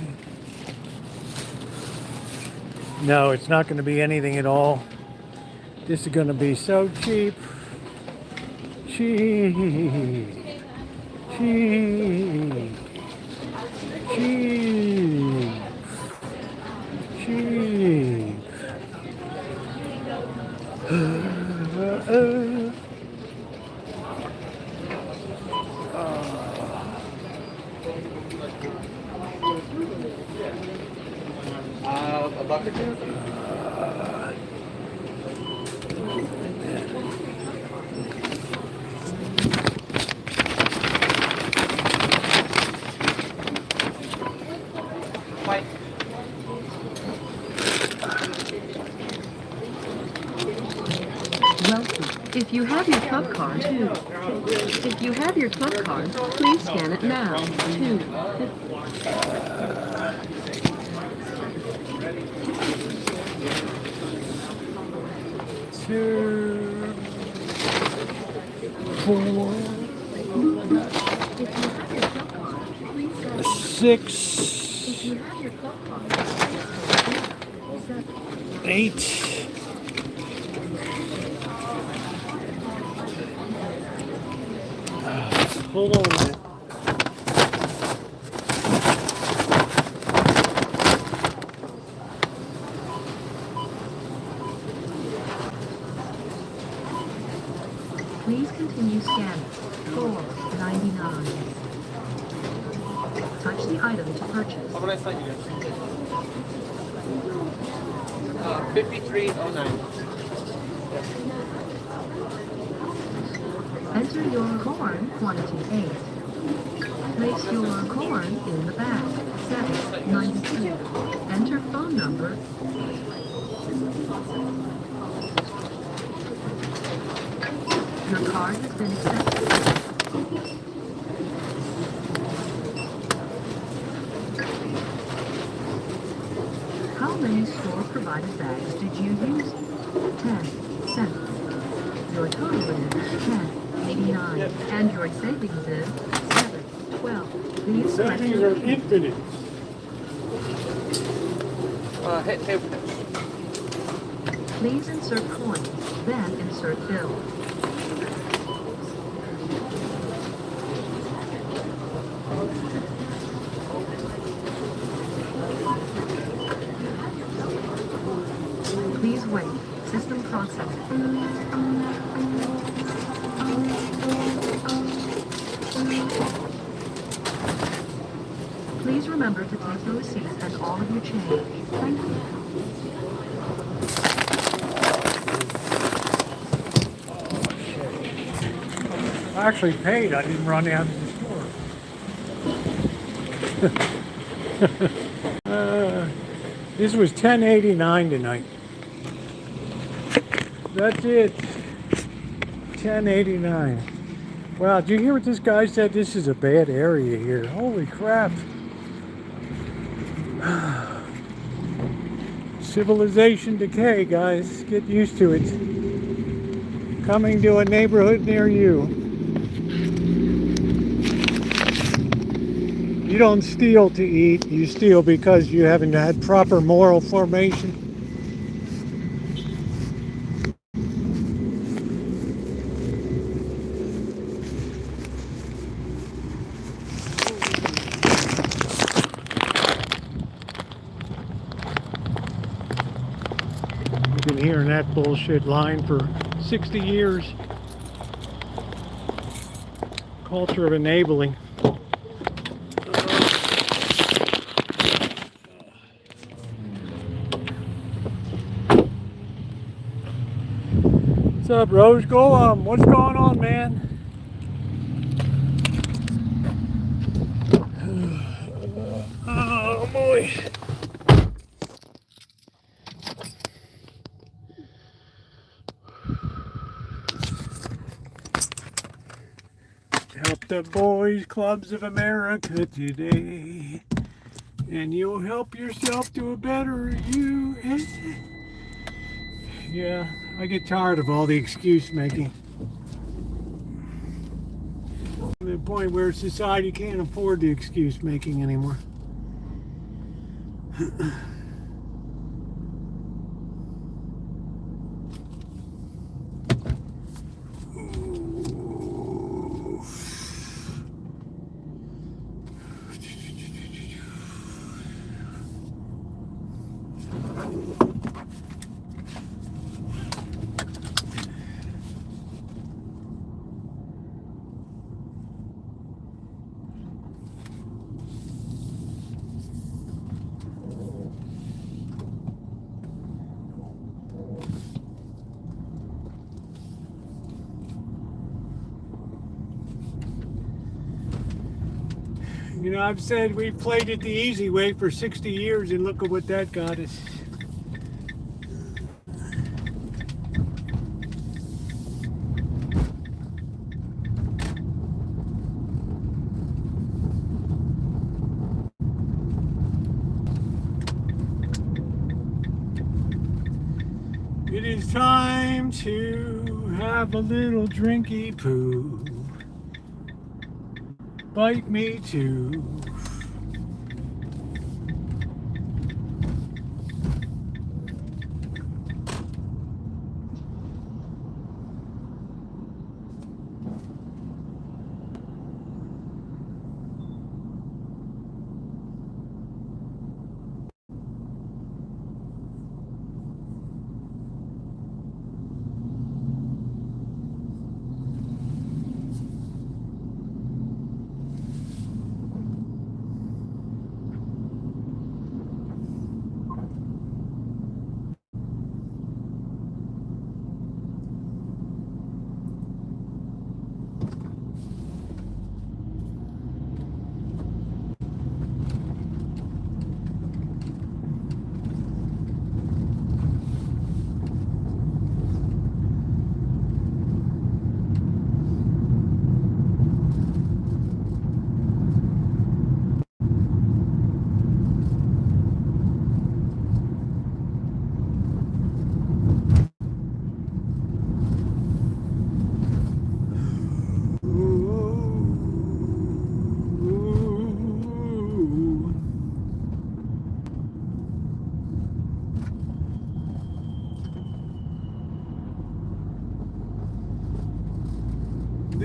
No, it's not going to be anything at all. This is going to be so cheap. Cheap. Cheap. Cheap. Cheap. A bucket too? White. Welcome. If you have your club card, if you have your club card, please scan it now. 2, 4, 6, 8. Hold on a minute. Please continue scanning. $4.99. Touch the item to purchase. How about I cite you guys? 5309. Enter your corn quantity 8. Place your corn in the bag. 792. Enter phone number. card has been accepted. How many store-provided bags did you use? 10 cents. Your total is 10.89, and your savings is 7.12. Please select Savings your are fee. infinite. Hey, Please insert coins, then insert bill. Please wait. System processing. Please remember to take your receipts and all of your change. Thank you. I actually paid. I didn't run out of the store. This was $10.89 tonight. That's it. $10.89. Wow, did you hear what this guy said? This is a bad area here. Holy crap. Civilization decay, guys. Get used to it. Coming to a neighborhood near you. You don't steal to eat. You steal because you haven't had proper moral formation. I've been hearing that bullshit line for 60 years. Culture of enabling. What's up, Rose? Go on. What's going on, man? Oh boy. Help the boys clubs of America today, and you'll help yourself to a better you. Yeah, I get tired of all the excuse making. To the point where society can't afford the excuse making anymore. You know, I've said we've played it the easy way for 60 years, and look at what that got us. It is time to have a little drinky poo. Bite me too.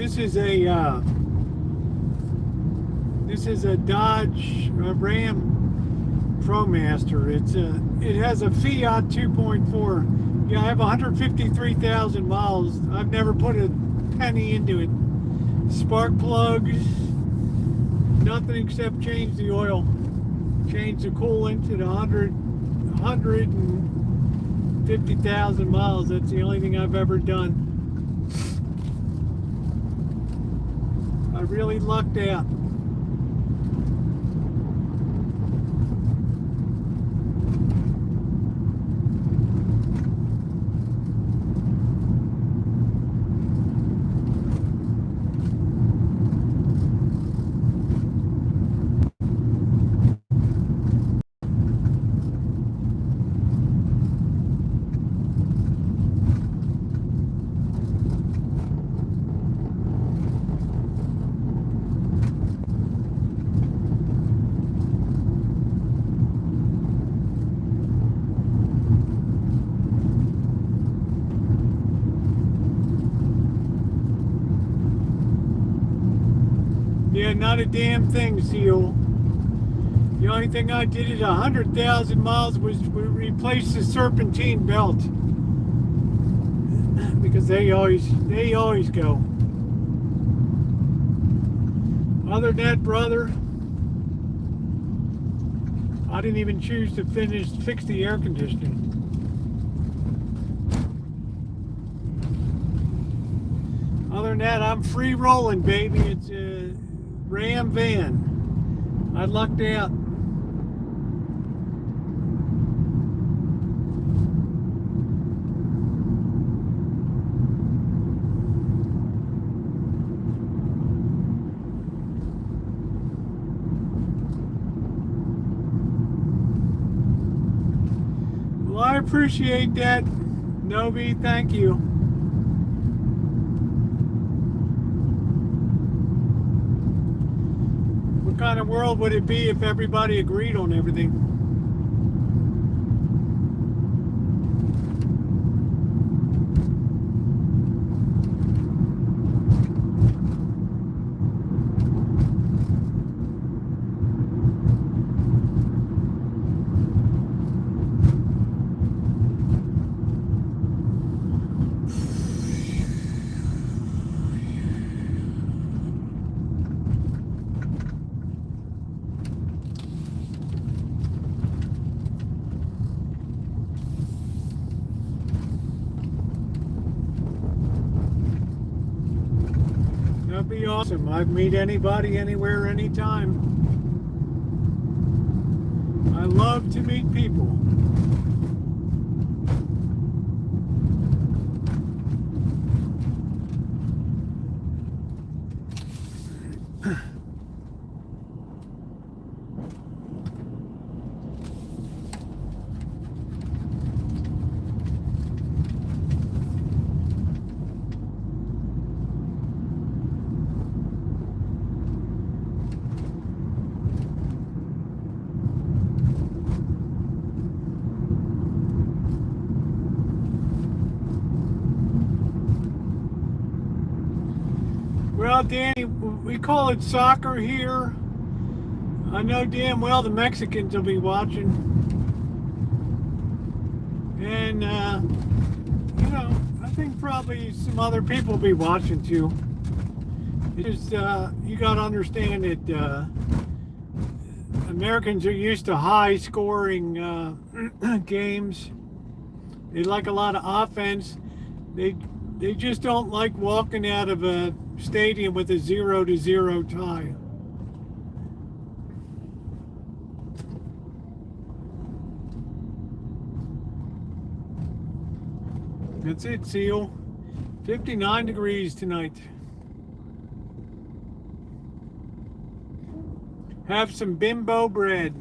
This is a Dodge Ram ProMaster. It has a Fiat 2.4. Yeah, I have 153,000 miles. I've never put a penny into it. Spark plugs, nothing except change the oil, change the coolant at 150,000 miles. That's the only thing I've ever done. I really lucked out. Yeah, not a damn thing, Seal. The only thing I did at 100,000 miles was replace the serpentine belt, because they always go. Other than that, brother, I didn't even choose to fix the air conditioning. Other than that, I'm free rolling, baby. It's a Ram van. I lucked out. Well, I appreciate that, Novi. Thank you. What kind of world would it be if everybody agreed on everything? That'd be awesome. I'd meet anybody, anywhere, anytime. I love to meet people. Well, Danny, we call it soccer here. I know damn well the Mexicans will be watching. And, you know, I think probably some other people will be watching too. It's just, you got to understand that Americans are used to high-scoring games. They like a lot of offense. They just don't like walking out of a stadium with a 0-0 tie. That's it, Seal. 59 degrees tonight. Have some bimbo bread.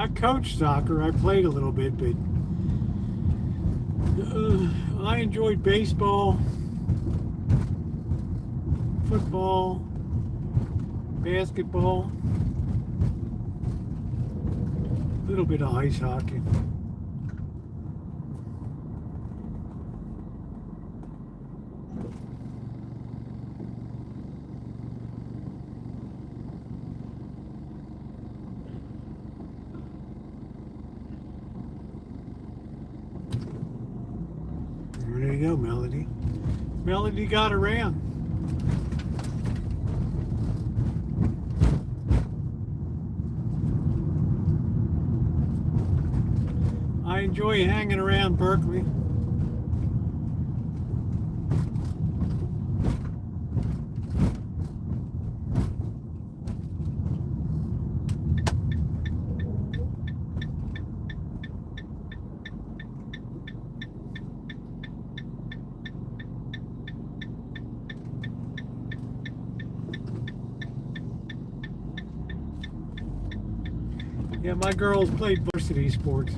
I coached soccer. I played a little bit, but I enjoyed baseball, football, basketball, a little bit of ice hockey. There you go, Melody. Melody got around. I enjoy hanging around Berkeley. Yeah, my girls played varsity sports.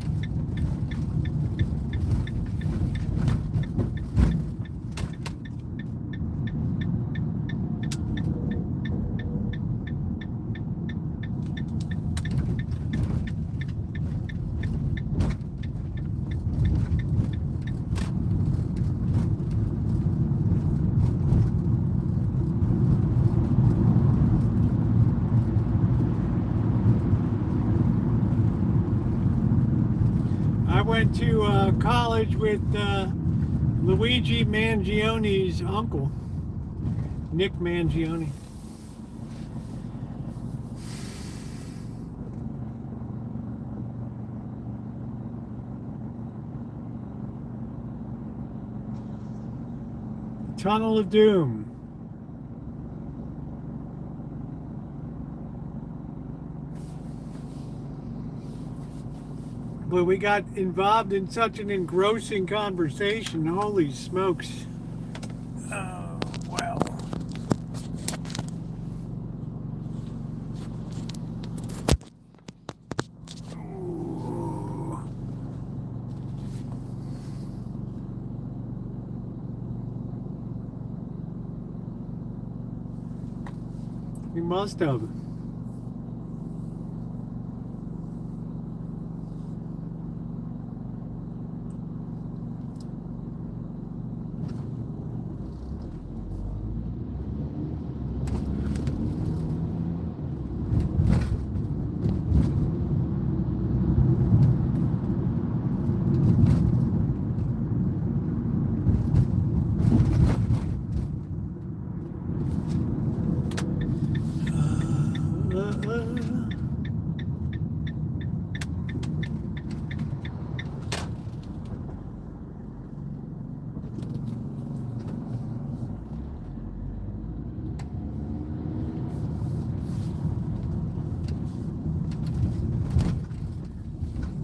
I went to college with Luigi Mangione's uncle, Nick Mangione. Tunnel of Doom. But we got involved in such an engrossing conversation. Holy smokes. Oh, wow. Ooh. We must have.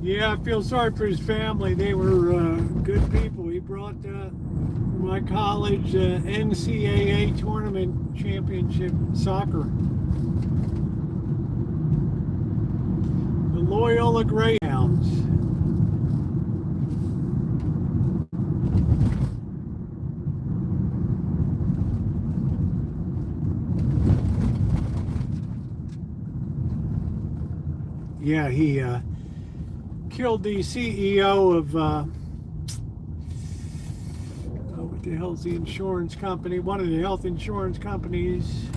Yeah, I feel sorry for his family. They were good people. He brought my college NCAA tournament championship soccer. The Loyola Greyhounds. Yeah, he killed the CEO of what the hell's the insurance company? One of the health insurance companies.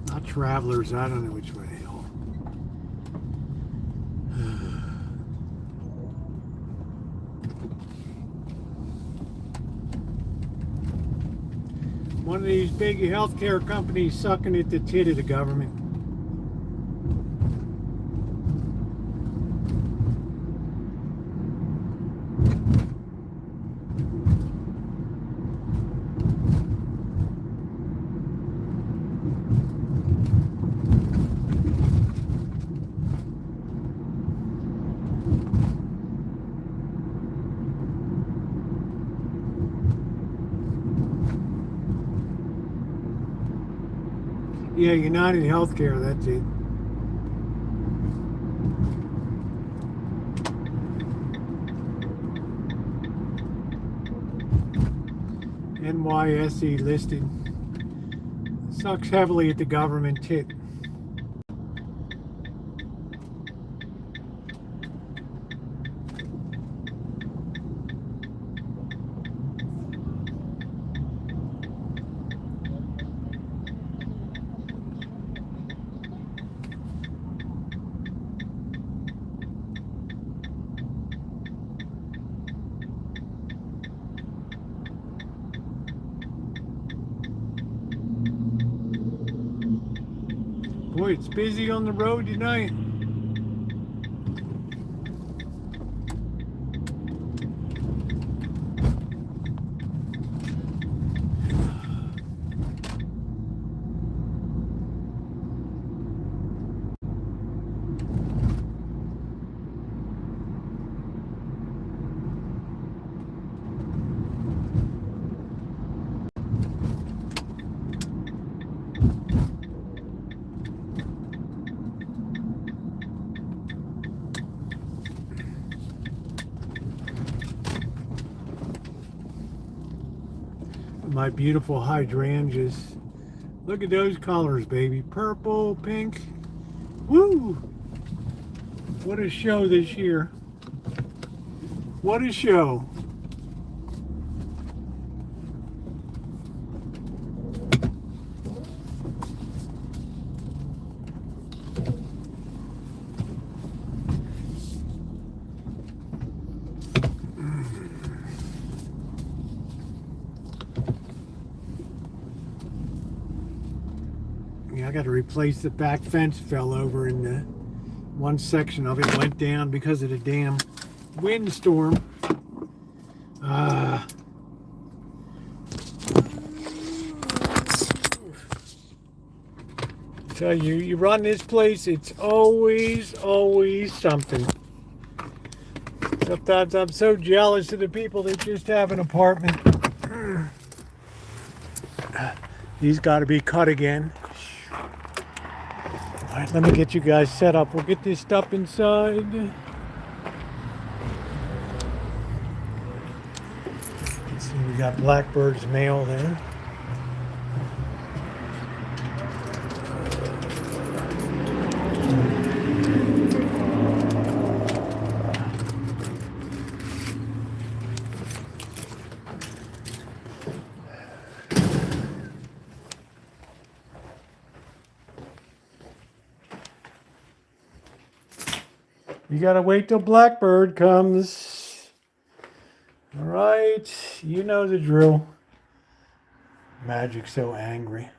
Not Travelers. I don't know which way. One of these big healthcare companies sucking at the tit of the government. Yeah, United Healthcare, that's it. NYSE listed. Sucks heavily at the government tit. Boy, it's busy on the road tonight. My beautiful hydrangeas. Look at those colors, baby. Purple, pink. Woo! What a show this year. What a show. Yeah, I got to replace the back fence. Fell over in the one section of it went down because of the damn windstorm. Tell you, you run this place, it's always something. Sometimes I'm so jealous of the people that just have an apartment. These got to be cut again. All right, let me get you guys set up. We'll get this stuff inside. Let's see, we got Blackbird's mail there. You gotta wait till Blackbird comes. All right, you know the drill. Magic's so angry.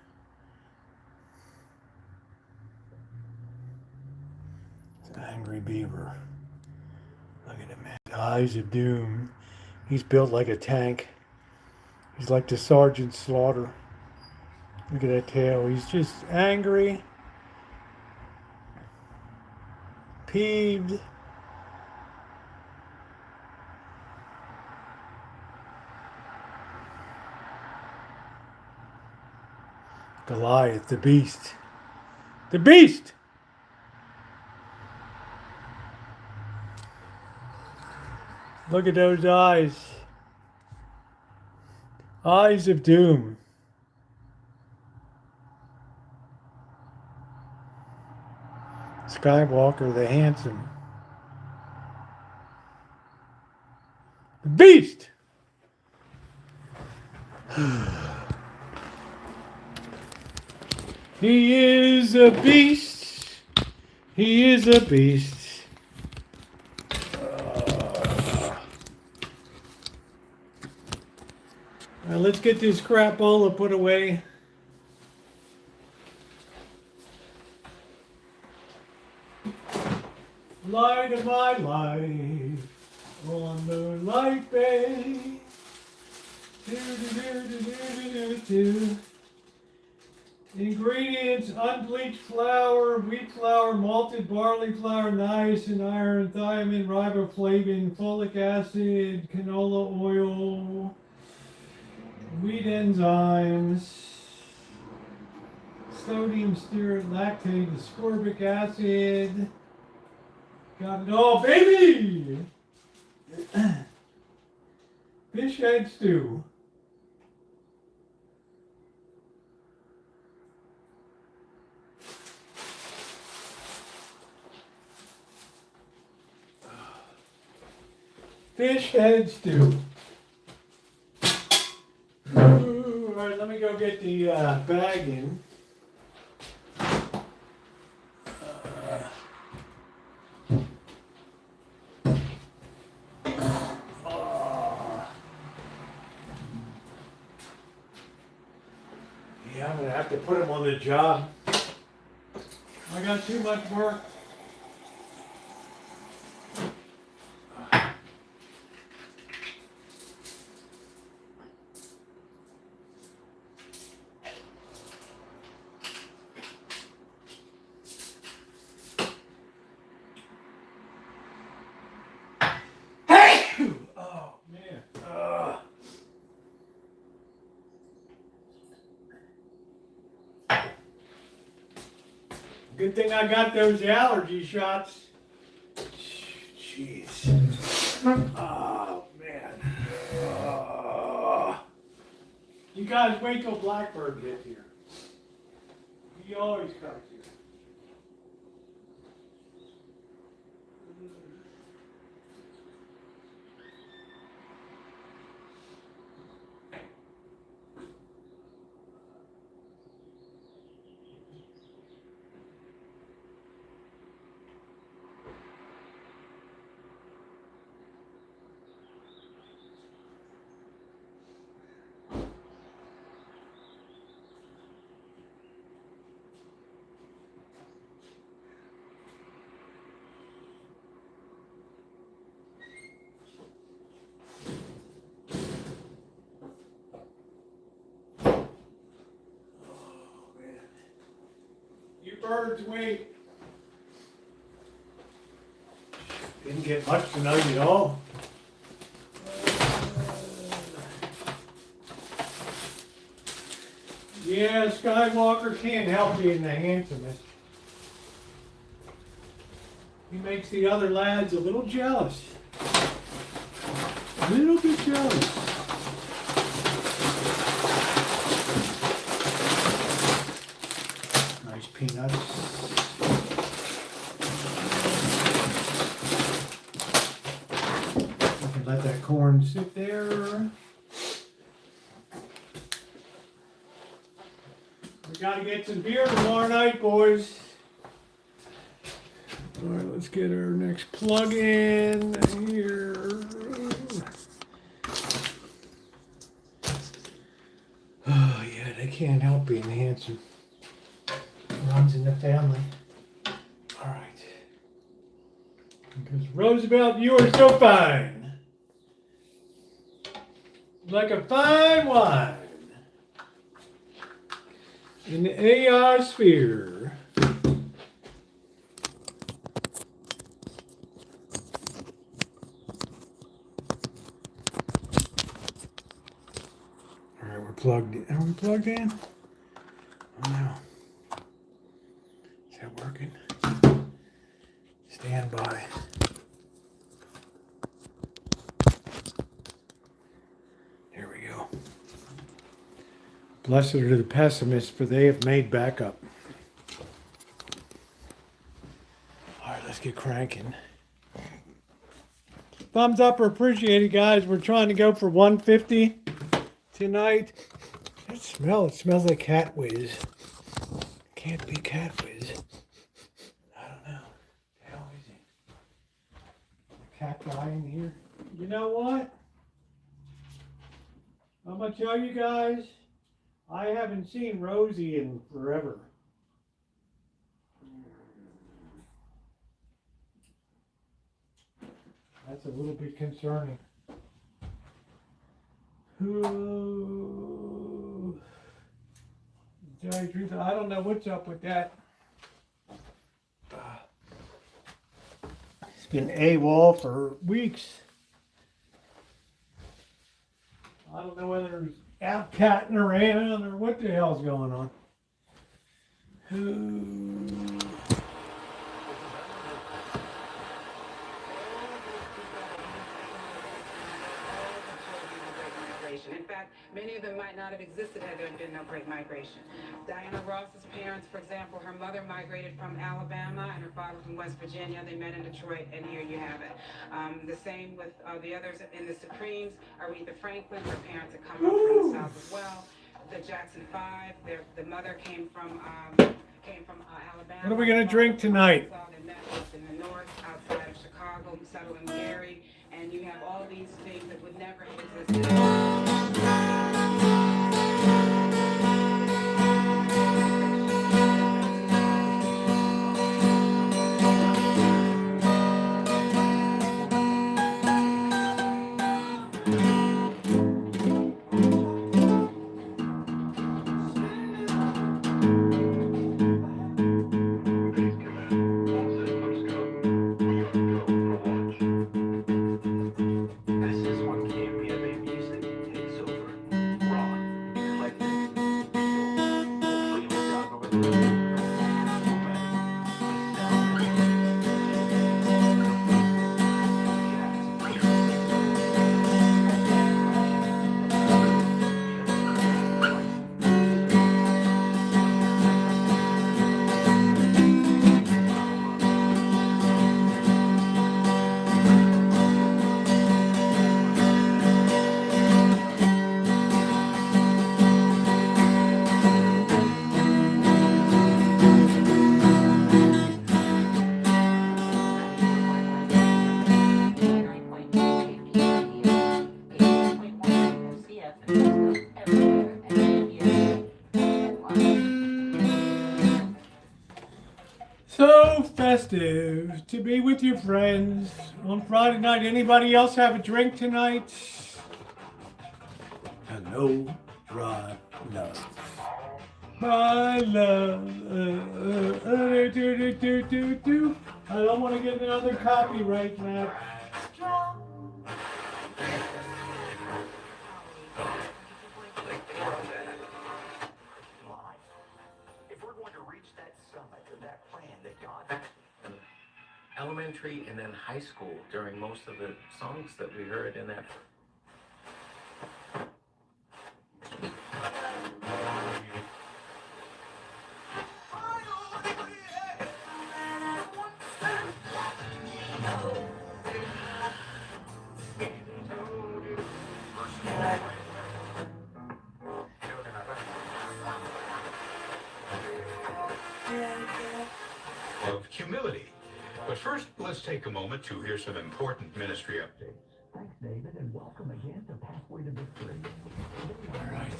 It's an angry beaver. Look at him, man. Eyes of doom. He's built like a tank. He's like the Sergeant Slaughter. Look at that tail. He's just angry. Peeved. Goliath, the beast. The beast! Look at those eyes. Eyes of doom. Skywalker the handsome. The beast! He is a beast. He is a beast. Now let's get this crapola put away. Light of my life on Moonlight Bay. Do. Ingredients: unbleached flour, wheat flour, malted barley flour, niacin, iron, thiamine, riboflavin, folic acid, canola oil, wheat enzymes, sodium stearate lactate, ascorbic acid. Got it all, baby! Fish head stew. Fish head stew. Ooh, all right, let me go get the bag in. Yeah, I'm gonna have to put him on the job. I got too much work. Oh man. Good thing I got those allergy shots. Jeez. Oh man. You guys wait till Blackbird gets here. He always comes here. Birds wait. Didn't get much tonight at all. Yeah, Skywalker can't help being the handsomest. He makes the other lads a little jealous. A little bit jealous. Nice peanuts. I can let that corn sit there. We gotta get some beer tomorrow night, boys. All right, let's get our next plug in here. Oh yeah, they can't help being handsome. Runs in the family. All right. Because Roosevelt, you are so fine. Like a fine wine. In the AR sphere. All right, we're plugged in. Are we plugged in? Oh no. Is that working? Stand by. There we go. Blessed are the pessimists, for they have made backup. All right, let's get cranking. Thumbs up or appreciated, guys. We're trying to go for 150 tonight. That smell, it smells like cat whiz. Can't be cat whiz. I don't know. What the hell is it? A cat guy in here? You know what? I'm gonna tell you guys, I haven't seen Rosie in forever. That's a little bit concerning. Who? To tell you the truth, I don't know what's up with that. It's been AWOL for weeks. I don't know whether it's out catting around or what the hell's going on. In fact, many of them might not have existed had there been no Great Migration. Diana Ross's parents, for example, her mother migrated from Alabama and her father from West Virginia. They met in Detroit, and here you have it. The same with the others in the Supremes. Aretha Franklin, her parents had come up from the South as well. The Jackson Five, the mother came from Alabama. What are we gonna drink tonight? They met up in the north, outside of Chicago, settled in Gary, and you have all these things that would never have existed. So festive to be with your friends on Friday night. Anybody else have a drink tonight? Hello, dry love. My love. I don't want to get another copyright, Matt. Elementary and then high school during most of the songs that we heard in that. Of humility. But first, let's take a moment to hear some important ministry updates. Thanks, David, and welcome again to Pathway to Victory. All right.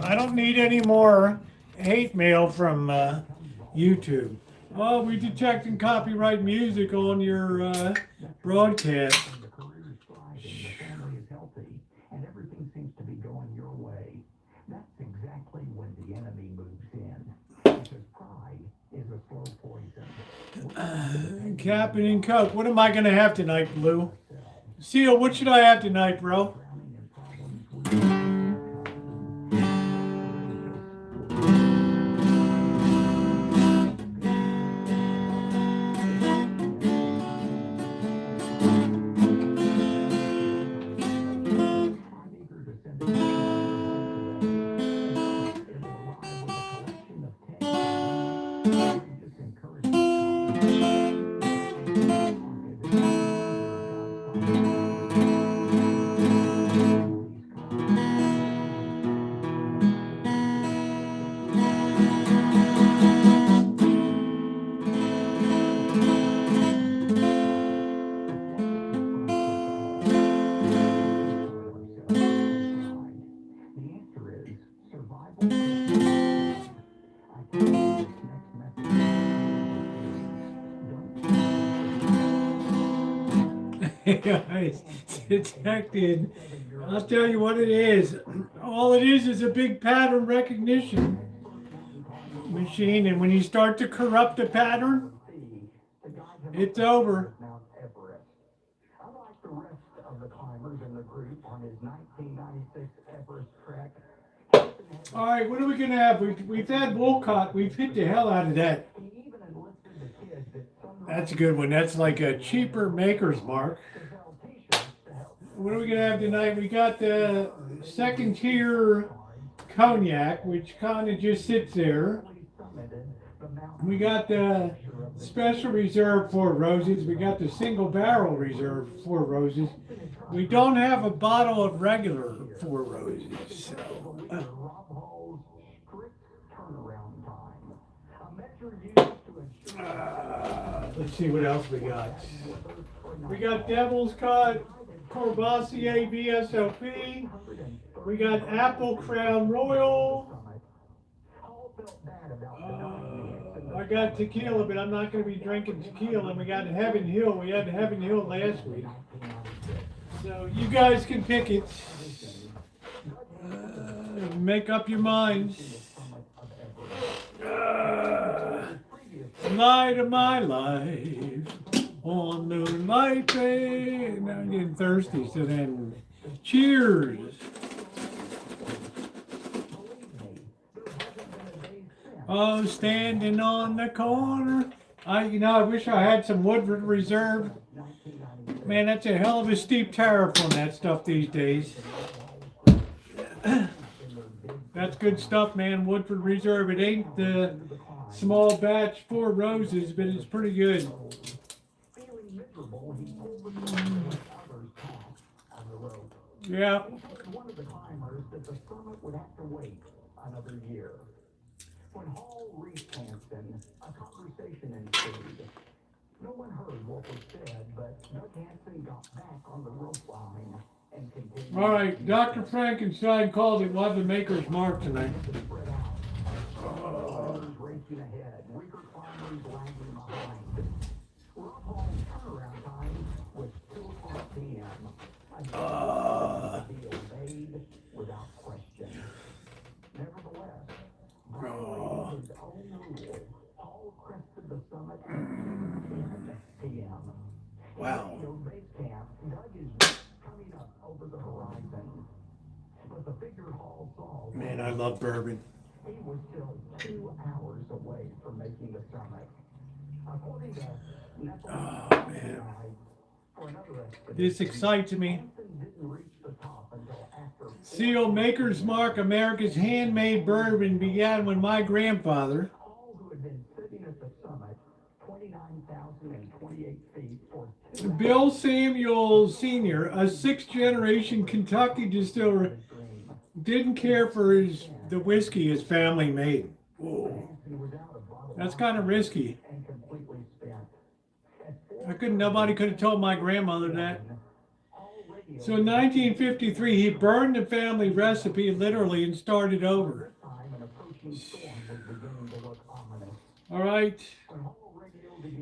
I don't need any more hate mail from YouTube. Oh, we're detecting copyright music on your broadcast. The career is thriving, the family is healthy, and everything seems to be going your way. That's exactly when the enemy moves in. Because pride is a slow poison. Captain and Coke. What am I going to have tonight, Blue? Seal, what should I have tonight, bro? Guys, detected. I'll tell you what it is. All it is a big pattern recognition machine, and when you start to corrupt the pattern, it's over. Unlike the rest of the climbers in the group on his 1996 Everest trek, Houston All right, what are we gonna have? We've had Wolcott. We've hit the hell out of that. That's a good one. That's like a cheaper Maker's Mark. What are we gonna have tonight? We got the second tier cognac, which kind of just sits there. We got the special reserve Four Roses. We got the single barrel reserve Four Roses. We don't have a bottle of regular Four Roses. So, let's see what else we got. We got Devil's Cut, Courvoisier VSOP. We got Apple Crown Royal. I got tequila, but I'm not going to be drinking tequila. And we got Heaven Hill. We had Heaven Hill last week. So you guys can pick it. Make up your minds. Light of my life on Moonlight Bay. Now I'm getting thirsty, so then cheers. Oh, standing on the corner. I wish I had some Woodford Reserve. Man, that's a hell of a steep tariff on that stuff these days. That's good stuff, man. Woodford Reserve. It ain't the small batch Four Roses, but it's pretty good. Yeah. One of the climbers that the summit would have to wait another year. When Hall reached Hampton, a conversation ensued. No one heard what was said, but Doug Hanson got back on the rope line and continued. All right, Dr. Frankenstein called it. We'll have the Maker's Mark tonight. Racing ahead, weaker climbers lagging behind. Rob Hall's turnaround time was 2:00 p.m. To be obeyed without question. Nevertheless, violating his own rule, Hall crested the summit at 10 p.m. Wow. Base camp, Doug is coming up over the horizon. But the figure Hall saw. Man, I love bourbon. He was still 2 hours away from making the summit. According to Oh, man. This excites me. Seal Maker's Mark, America's handmade bourbon, began when my grandfather, Bill Samuel Sr., a sixth-generation Kentucky distiller, didn't care for the whiskey his family made. Whoa. That's kind of risky. Nobody could have told my grandmother that. So in 1953, he burned the family recipe literally and started over. All right.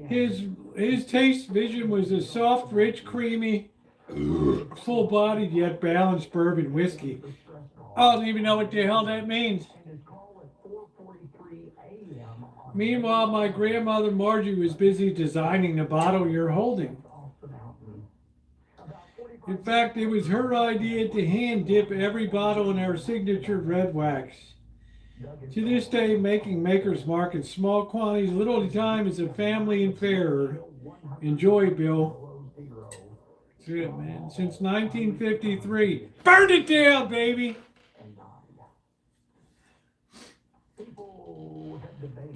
His taste vision was a soft, rich, creamy, full-bodied yet balanced bourbon whiskey. I don't even know what the hell that means. Meanwhile, my grandmother Margie was busy designing the bottle you're holding. In fact, it was her idea to hand dip every bottle in our signature red wax. To this day, making Maker's Mark in small quantities, little at a time, is a family affair. Enjoy, Bill. That's it, man. Since 1953. Burn it down, baby!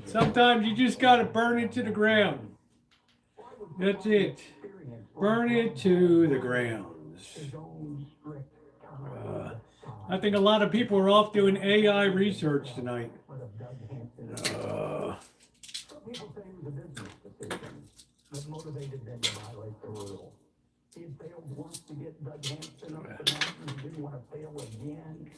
Sometimes you just got to burn it to the ground. That's it. Burn it to the ground. I think a lot of people are off doing AI research tonight. Motivated them to violate the rule. He had failed once to get Doug Hanson up the mountain. He didn't want to fail again.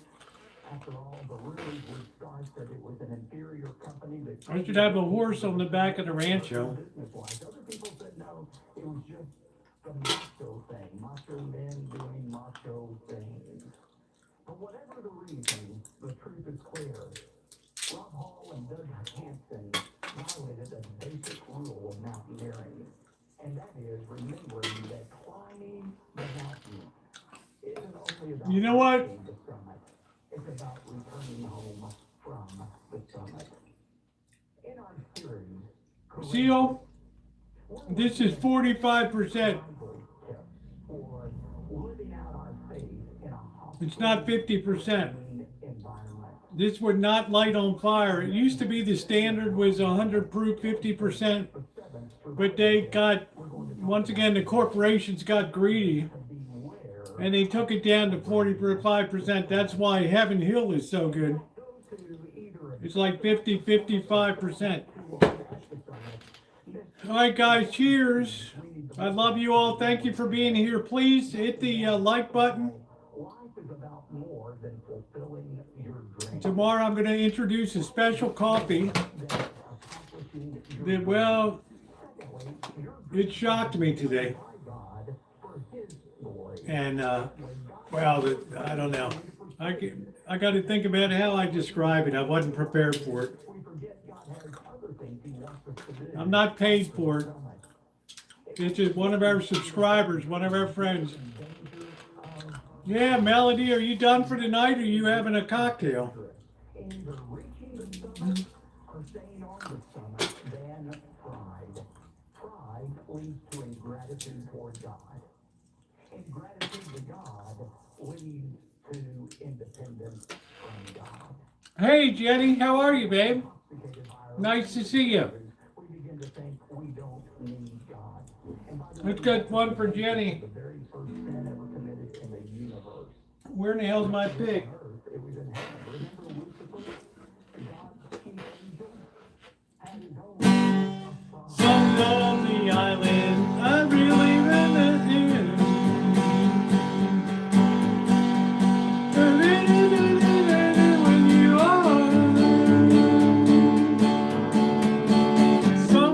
After all, the rumors would start that it was an inferior company that I should have a horse on the back of the Rancho. Other people said no, it was just the macho thing. Macho men doing macho things. But whatever the reason, the truth is clear. Rob Hall and Doug Hanson violated a basic rule of mountaineering. And that is remembering that climbing the mountain isn't only about You know what? the summit. It's about returning. returning home from the summit. In our series, Seal, this is 45%. for living out our faith in a It's not 50%. environment. This would not light on fire. It used to be the standard was 100 proof, 50%, but they got, once again, the corporations got greedy and they took it down to 45%. That's why Heaven Hill is so good. It's like 50, 55%. All right, guys, cheers. I love you all. Thank you for being here. Please hit the like button. Life is about more than fulfilling your dreams. Tomorrow I'm going to introduce a special coffee that, well, it shocked me today. And, well, I don't know. I got to think about how I describe it. I wasn't prepared for it. I'm not paid for it. It's just one of our subscribers, one of our friends. Yeah, Melody, are you done for tonight or are you having a cocktail? Pride leads to ingratitude toward God. Ingratitude to God leads to independence from God. Hey, Jenny, how are you, babe? Nice to see you. We begin to think we don't need God. And by the Let's get one for Jenny. the very first sin ever committed in the universe, Where in the hell's my pig? it was in heaven. Remember Lucifer? God's chief angel had his own Songs of the island, I really wanna hear. When you are song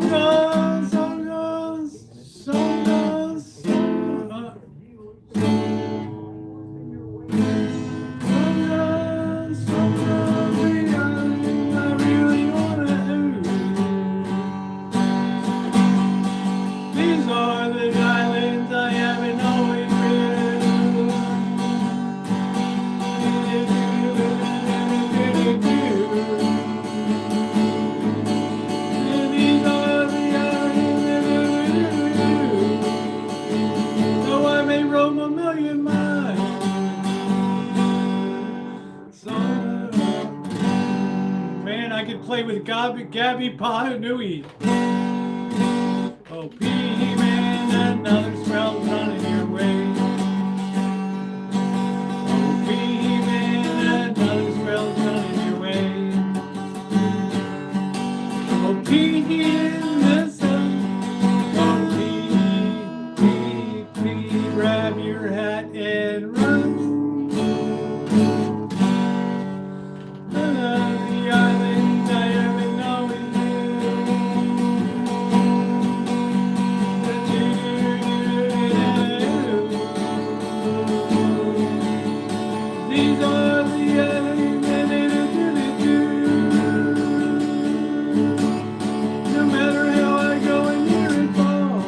I really wanna do. These are the islands I haven't always been. These are the islands, though I may roam a million miles. Man, I could play with Gabby Pahanui. Oh, P-Man, another spell's running your way. Oh, P-Man, another spell's running your way. Oh, P-Man, the sun. Oh, P, grab your hat and run. The islands I haven't always These are the islands no matter how I go and near and far.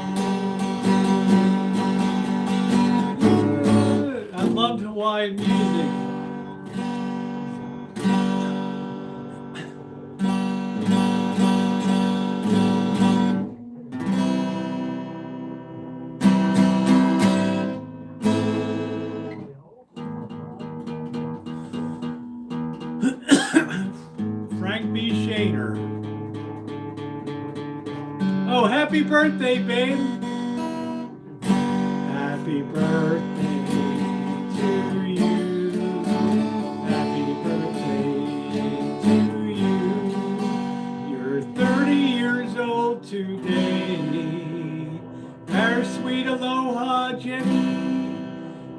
I loved Hawaiian music. Frank B. Shader. Oh, happy birthday, babe. Happy birthday to you. Happy birthday to you. You're 30 years old today. Our sweet aloha, Jenny.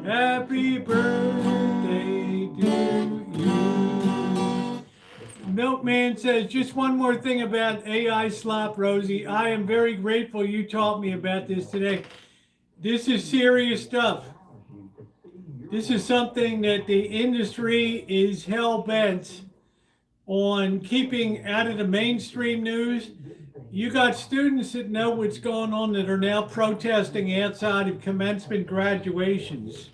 Happy birthday to you. Milkman says, just one more thing about AI slop, Rosie. I am very grateful you taught me about this today. This is serious stuff. This is something that the industry is hell-bent on keeping out of the mainstream news. You got students that know what's going on that are now protesting outside of commencement graduations.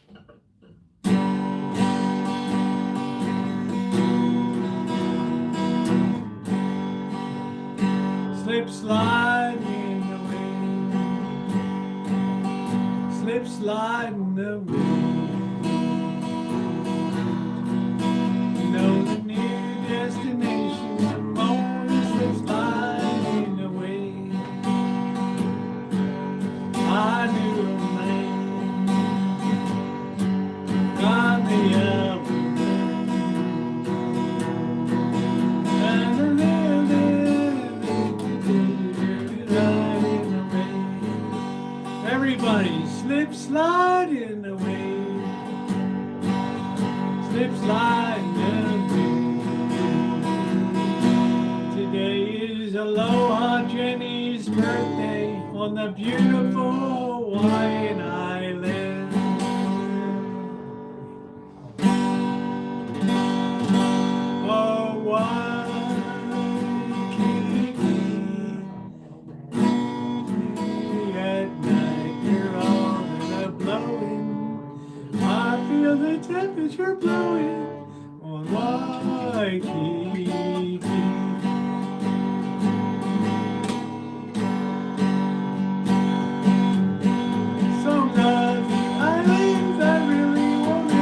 slip sliding away, slip sliding away. You know the near destination, the moment slip sliding away. I knew a man on the other and a little everybody slip sliding away, slip sliding away. Today is Aloha Jenny's birthday on the beautiful Hawaiian island. Oh, Waikiki, at night you're all that blowing. I feel the temperature blowing on Waikiki. Some of the islands I really want to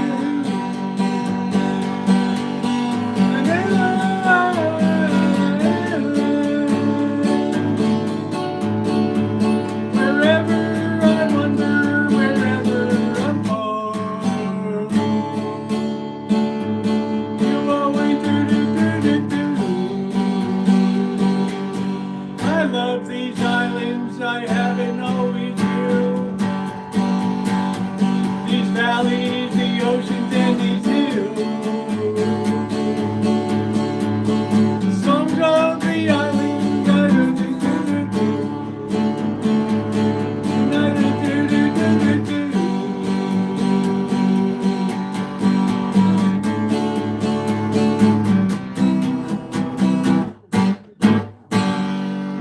wherever I wonder, wherever I'm born, you always do. I love these islands, I haven't always do. These valleys, the oceans, and these hills. The songs of the islands.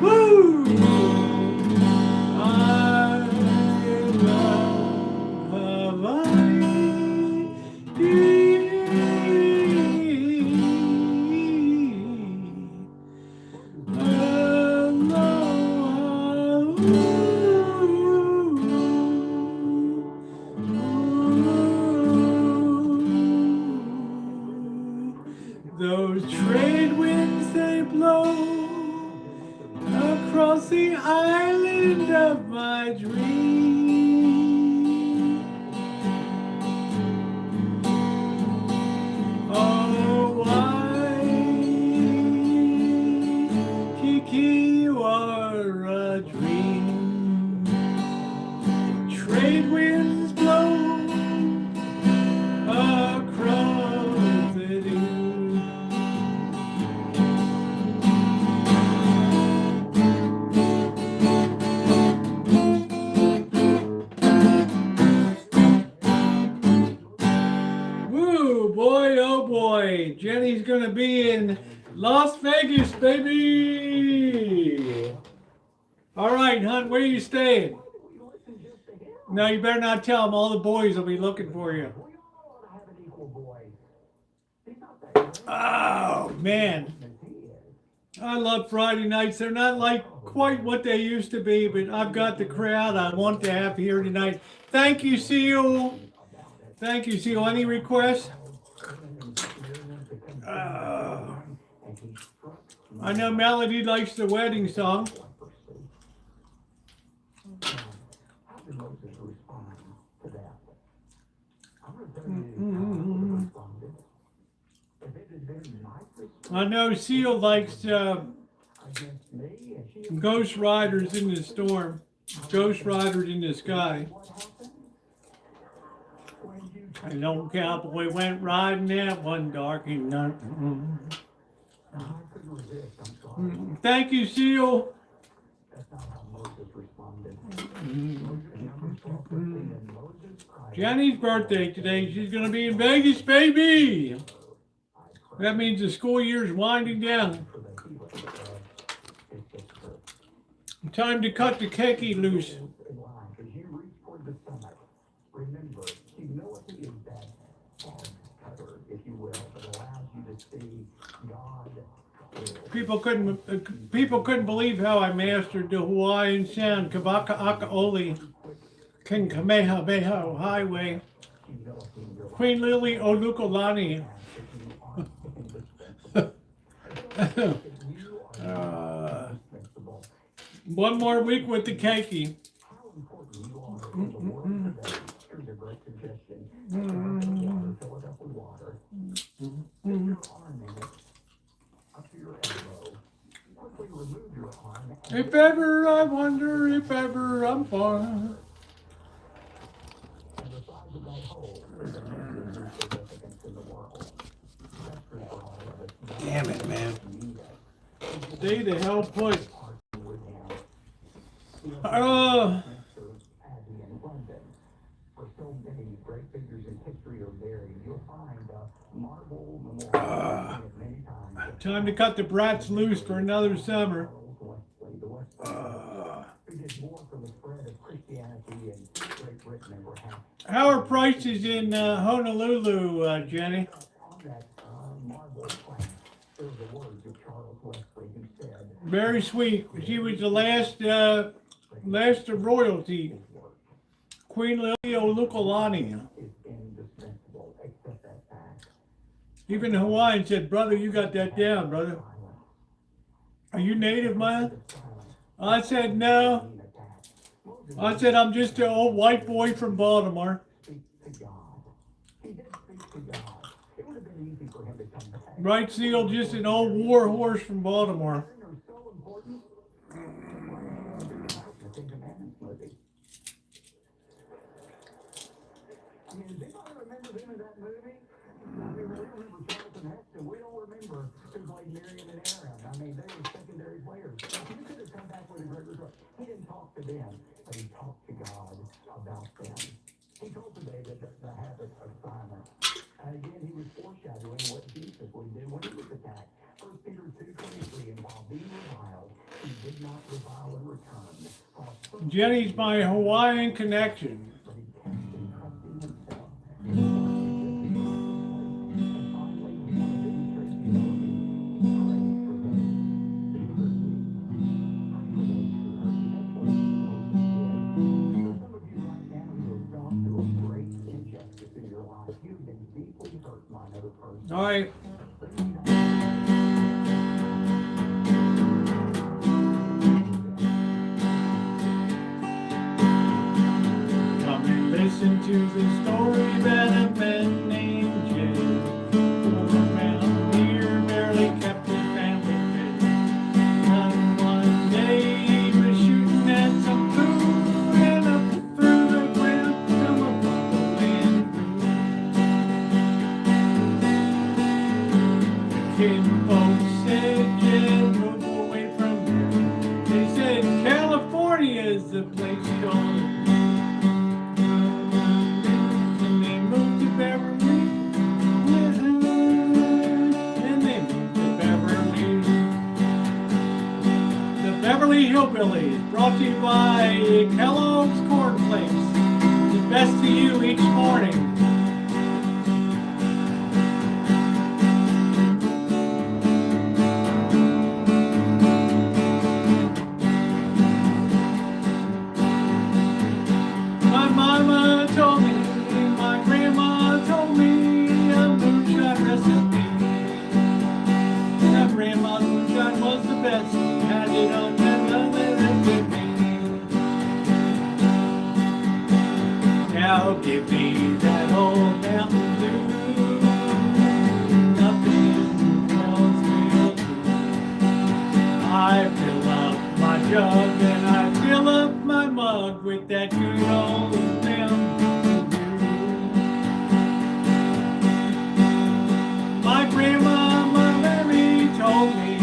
Woo! I love those trade winds they blow across the island of my dream. Oh, Waikiki, you are a dream. Trade winds blow across the deep. Boy, oh boy, Jenny's gonna be in Las Vegas, baby. All right, hon, where are you staying? No, you better not tell them. All the boys will be looking for you. Oh, man. I love Friday nights. They're not like quite what they used to be, but I've got the crowd I want to have here tonight. Thank you, Seal. Thank you, Seal. Any requests? I know Melody likes the wedding song. I know Seal likes Ghost Riders in the Storm, Ghost Riders in the Sky. An old cowboy went riding that one dark night. Thank you, Seal. Jenny's birthday today. She's going to be in Vegas, baby. That means the school year's winding down. Time to cut the keiki loose. Remember, humility is that cutter, if you will, that allows you to see God People couldn't believe how I mastered the Hawaiian sound Kabaka Aka Oli King Kamehameha Highway Queen Lily Olukolani. One more week with the keiki. If ever I wonder, if ever I'm far. Damn it, man. Stay the hell put. Time to cut the brats loose for another summer. How are prices in Honolulu, Jenny? Very sweet. She was the last of royalty. Queen Lily Olukolani. Even the Hawaiian said, brother, you got that down, brother. Are you native, man? I said, no. I said, I'm just an old white boy from Baltimore. Right, Seal, just an old war horse from Baltimore. Jenny's my Hawaiian connection. All right. Come and listen to the story about a man named Jay. Poor mountaineer barely kept his family fed. And one day he was shooting at some food, and up through the ground come a buffalo and Kid folks said, yeah, move away from there. They said California is the place you're going. And they moved to Beverly. And they moved to Beverly. The Beverly Hillbillies, brought to you by Kellogg's Corn Flakes. The best to you each morning. Now give me that old Mountain Dew. Nothing else will do. I fill up my jug and I fill up my mug with that good old Mountain Dew. My grandma Mary told me,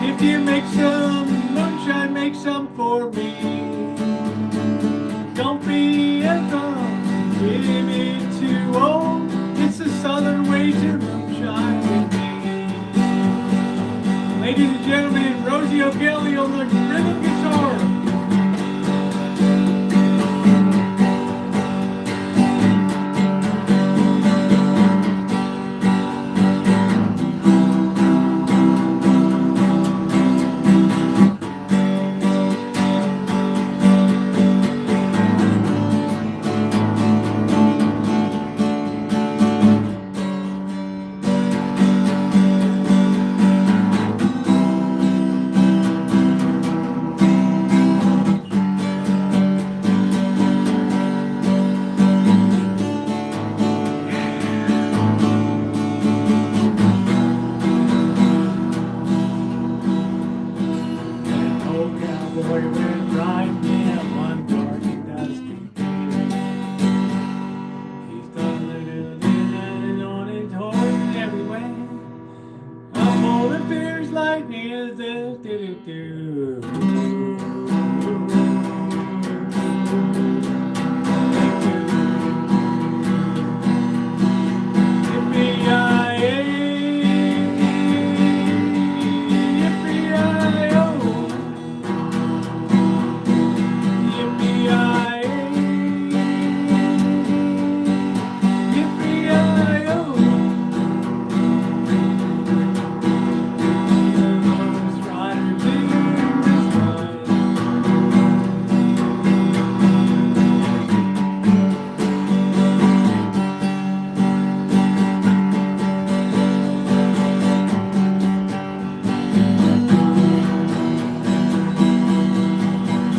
if you make some moonshine, make some for me. Don't be a dumb, give it too old. It's the southern way to moonshine with me. Ladies and gentlemen, Rosieokelly on the rhythm guitar.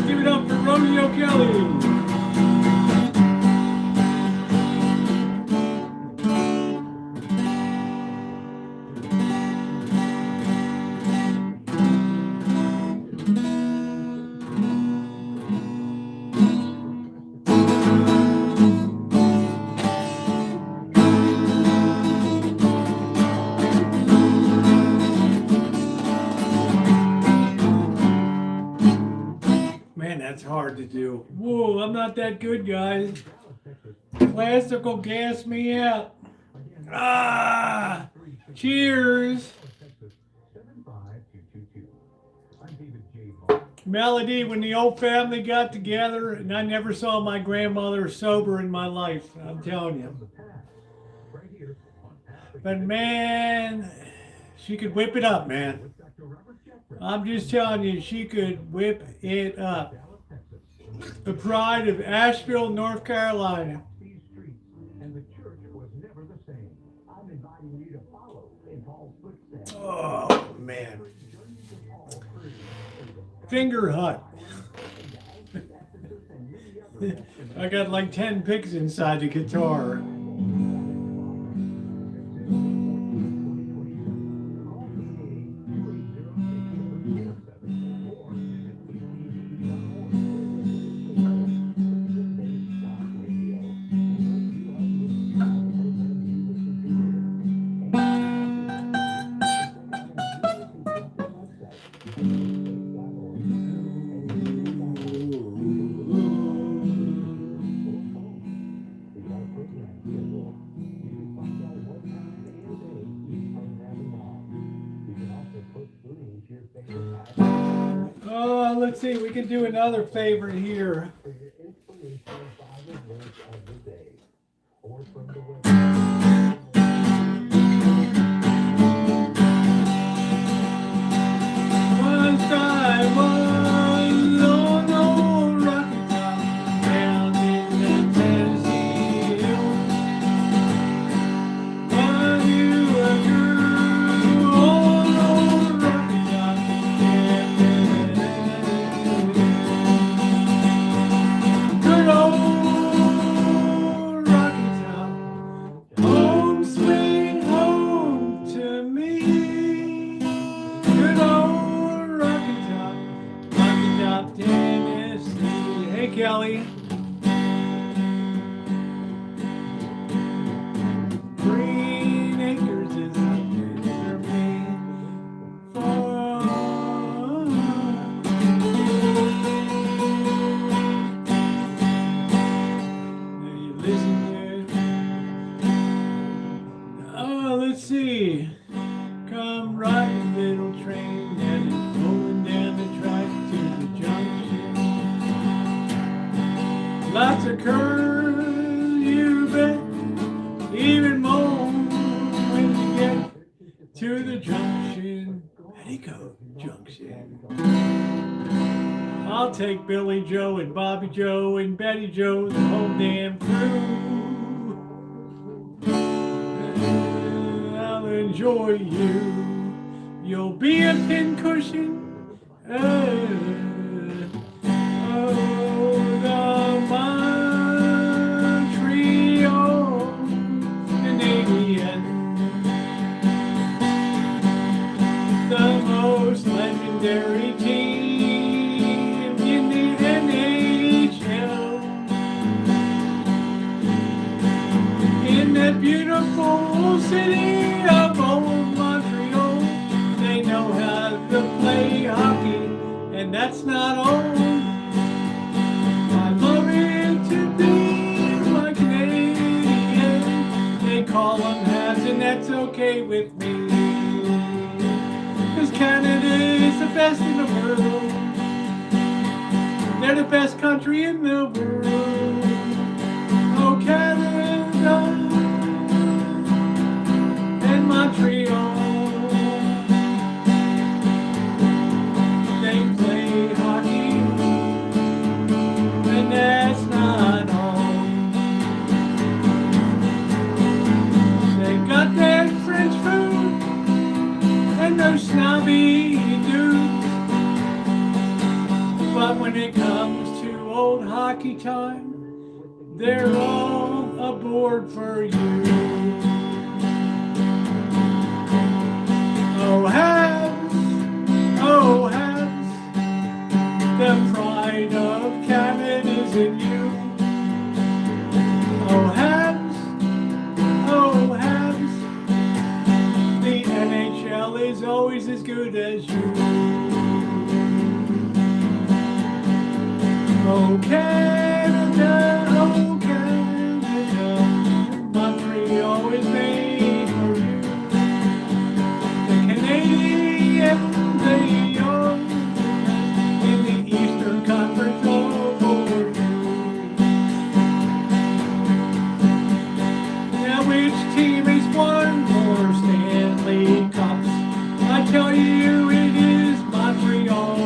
Give it up for Rosieokelly. Man, that's hard to do. Whoa, I'm not that good, guys. Plastic will gas me out. Ah! Cheers! Melody, when the old family got together, and I never saw my grandmother sober in my life, I'm telling you. But man, she could whip it up, man. I'm just telling you, she could whip it up. The pride of Asheville, North Carolina. Oh, man. Finger Hut. I got like 10 picks inside the guitar. Oh, let's see, we can do another favorite here. One time was on old Rocky Top down in the Tennessee hills. While you were through on old Rocky Top, good old Rocky Top, home sweet home to me. Good old Rocky Top, Tennessee. Hey, Kelly. Green Acres is a for me. Now you listen to. Oh, let's see. Come riding, little train that is rolling down the track to the junction. Lots of curves, you bet, even more when you get to the junction. Petticoat Junction. I'll take Billy Joe and Bobby Joe and Betty Joe, the whole damn crew. I'll enjoy you. You'll be a pincushion. Oh, the Montreal Canadian. The most legendary team in the NHL. In that beautiful city of old Montreal, they know how to play hockey and that's not all. I love it to be my Canadian. They call them halves, and that's okay with me. 'Cause Canada is the best in the world. They're the best country in the world. Oh, Canada and Montreal. They play hockey, and that's not all. They got that French food and those snobby dudes. But when it comes to old hockey time, they're all aboard for you. Oh, Habs, the pride of Canada's in you. Oh, Habs, the NHL is always as good as you. Oh, Canada, Montreal is made for you. The Canadians, they are in the Eastern Conference over you. Now which team has won more Stanley Cups? I tell you it is Montreal.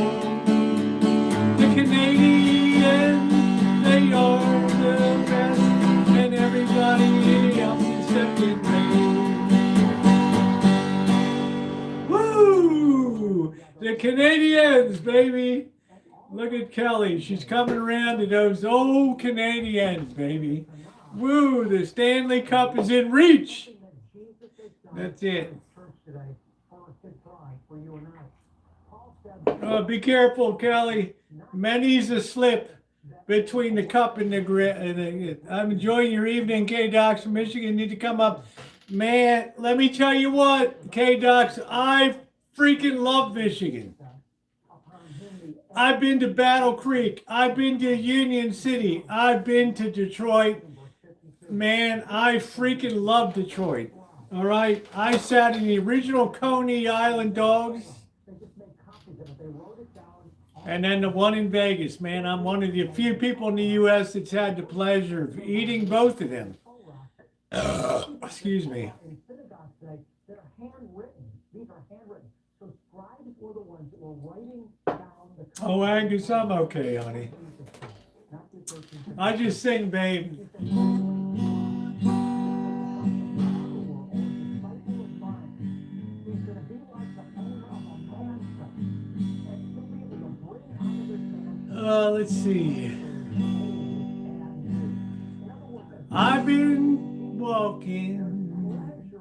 The Canadians, they are the best, and everybody else is second rate. Woo! The Canadians, baby. Look at Kelly. She's coming around to those old Canadians, baby. Woo! The Stanley Cup is in reach. That's it. Be careful, Kelly. Many's a slip between the cup and the grit. I'm enjoying your evening, K-Docs from Michigan. Need to come up. Man, let me tell you what, K-Docs, I freaking love Michigan. I've been to Battle Creek. I've been to Union City. I've been to Detroit. Man, I freaking love Detroit. All right? I sat in the original Coney Island dogs. And then the one in Vegas, man. I'm one of the few people in the U.S. that's had the pleasure of eating both of them. Excuse me. Oh, Angus, I'm okay, honey. I just sing, babe. Let's see. I've been walking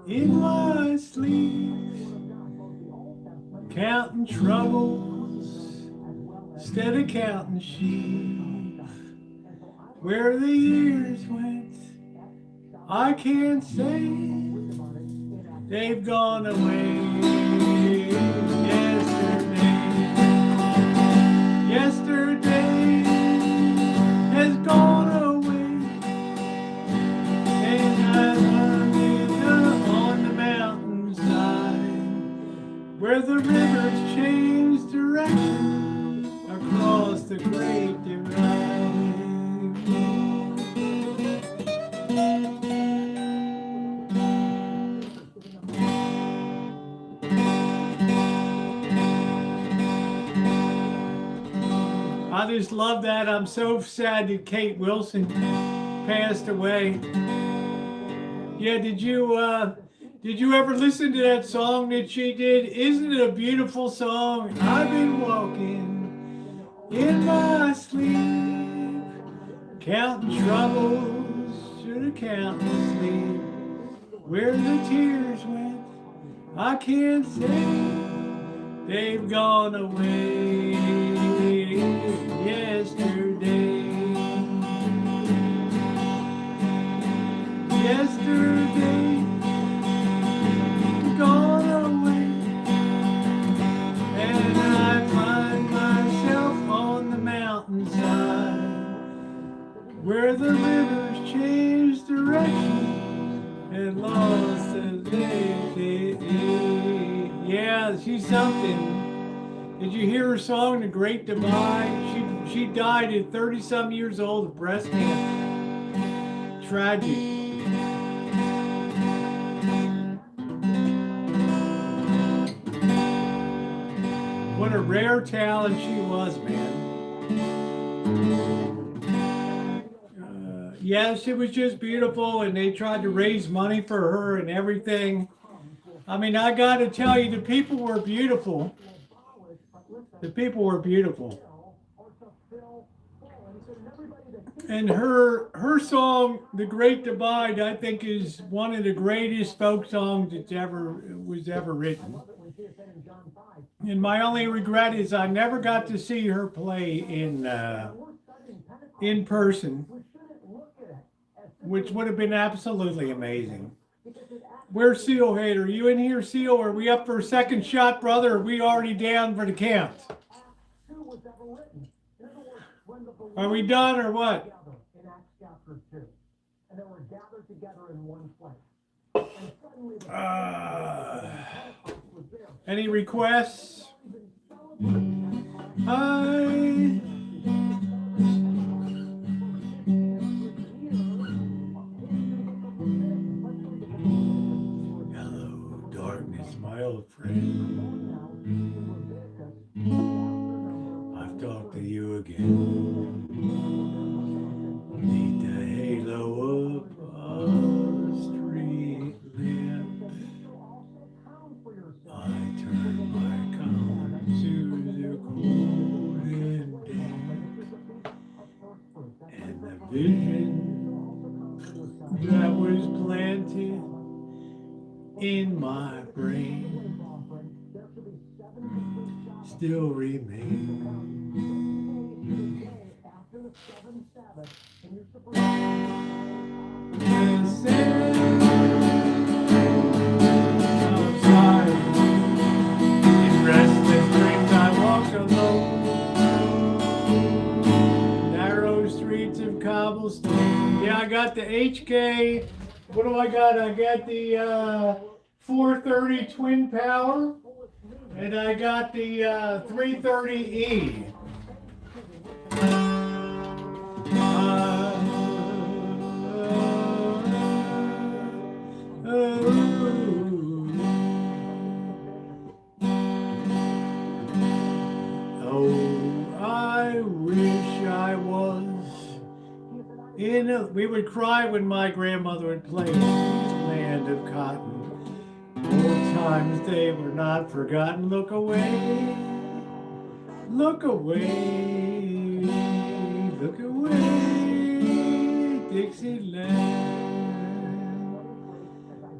in my sleep, counting troubles instead of counting sheep. Where the years went, I can't say. They've gone away. Yesterday has gone away, and I'm on the mountainside where the rivers change direction across the great divide. I just love that. I'm so sad that Kate Wilson passed away. Yeah, did you ever listen to that song that she did? Isn't it a beautiful song? I've been walking in my sleep, counting troubles, should have counted sleep. Where the tears went, I can't say. They've gone away yesterday. Yesterday, gone away. And I find myself Yeah, she's something. Did you hear her song, The Great Divide? She died at 30-some years old of breast cancer. Tragic. What a rare talent she was, man. Yes, it was just beautiful, and they tried to raise money for her and everything. I mean, I got to tell you, the people were beautiful. The people were beautiful. And her song, The Great Divide, I think is one of the greatest folk songs that's ever written. And my only regret is I never got to see her play in person, which would have been absolutely amazing. Where's Seal Hater? Are you in here, Seal? Are we up for a second shot, brother? Or are we already down for the count? Are we done or what? Any requests? Hi. Hello, darkness, my old friend. I've talked to you again. Need the halo of a street lamp. I turn my collar to the cold and damp, and the vision that was planted in my brain still remains. Yeah, I got the HK. What do I got? I got the 430 twin power, and I got the 330E. I wish I was in a... We would cry when my grandmother would play Land of Cotton. Old times, they were not forgotten. Look away, look away, look away, Dixieland.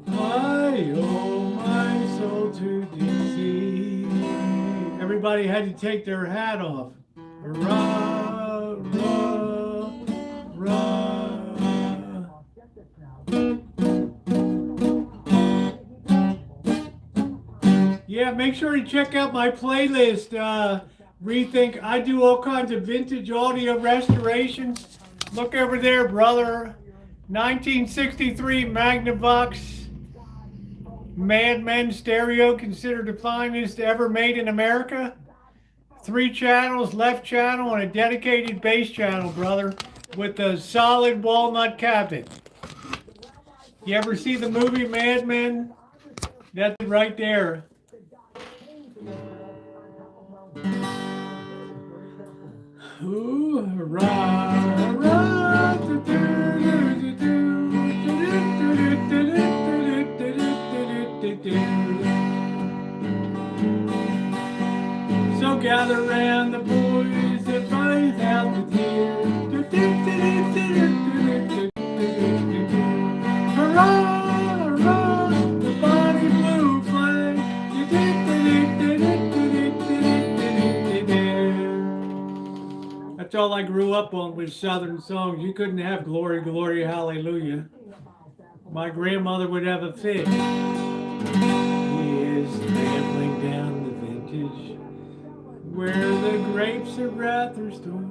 I owe my soul to Dixie. Everybody had to take their hat off. Hurrah, hurrah, hurrah. Yeah, make sure you check out my playlist. Rethink. I do all kinds of vintage audio restorations. Look over there, brother. 1963 Magnavox Madman stereo, considered the finest ever made in America. 3 channels, left channel, and a dedicated bass channel, brother, with a solid walnut cabinet. You ever see the movie Mad Men? That's it right there. Ooh, hurrah, hurrah, so gather round the boys that fight out the tears. Hurrah, hurrah, the Bonnie Blue flag. That's all I grew up on was Southern songs. You couldn't have Glory, Glory, Hallelujah. My grandmother would have a fit. He is trampling down the vintage where the grapes of wrath are stored.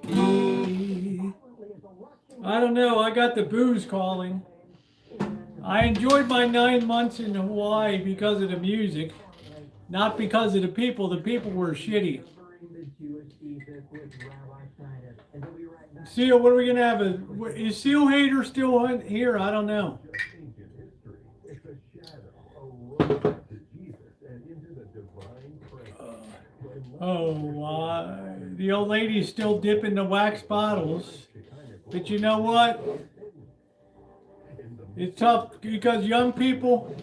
Waikiki. I don't know. I got the booze calling. I enjoyed my 9 months in Hawaii because of the music, not because of the people. The people were shitty. Seal, what are we going to have? Is Seal Hater still here? I don't know. The old lady's still dipping the wax bottles. But you know what? It's tough because young people,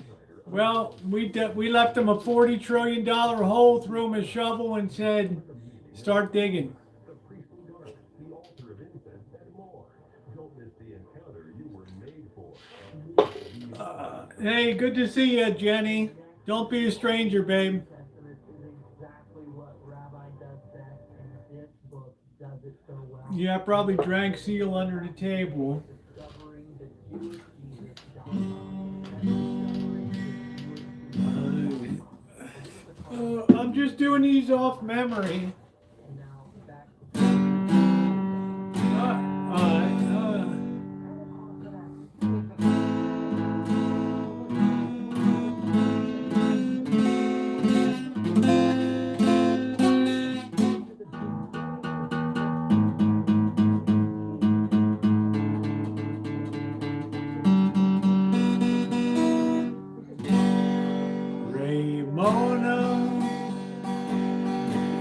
well, we left them a $40 trillion hole, threw them a shovel and said, start digging. Hey, good to see you, Jenny. Don't be a stranger, babe. Yeah, I probably drank Seal under the table. I'm just doing these off memory.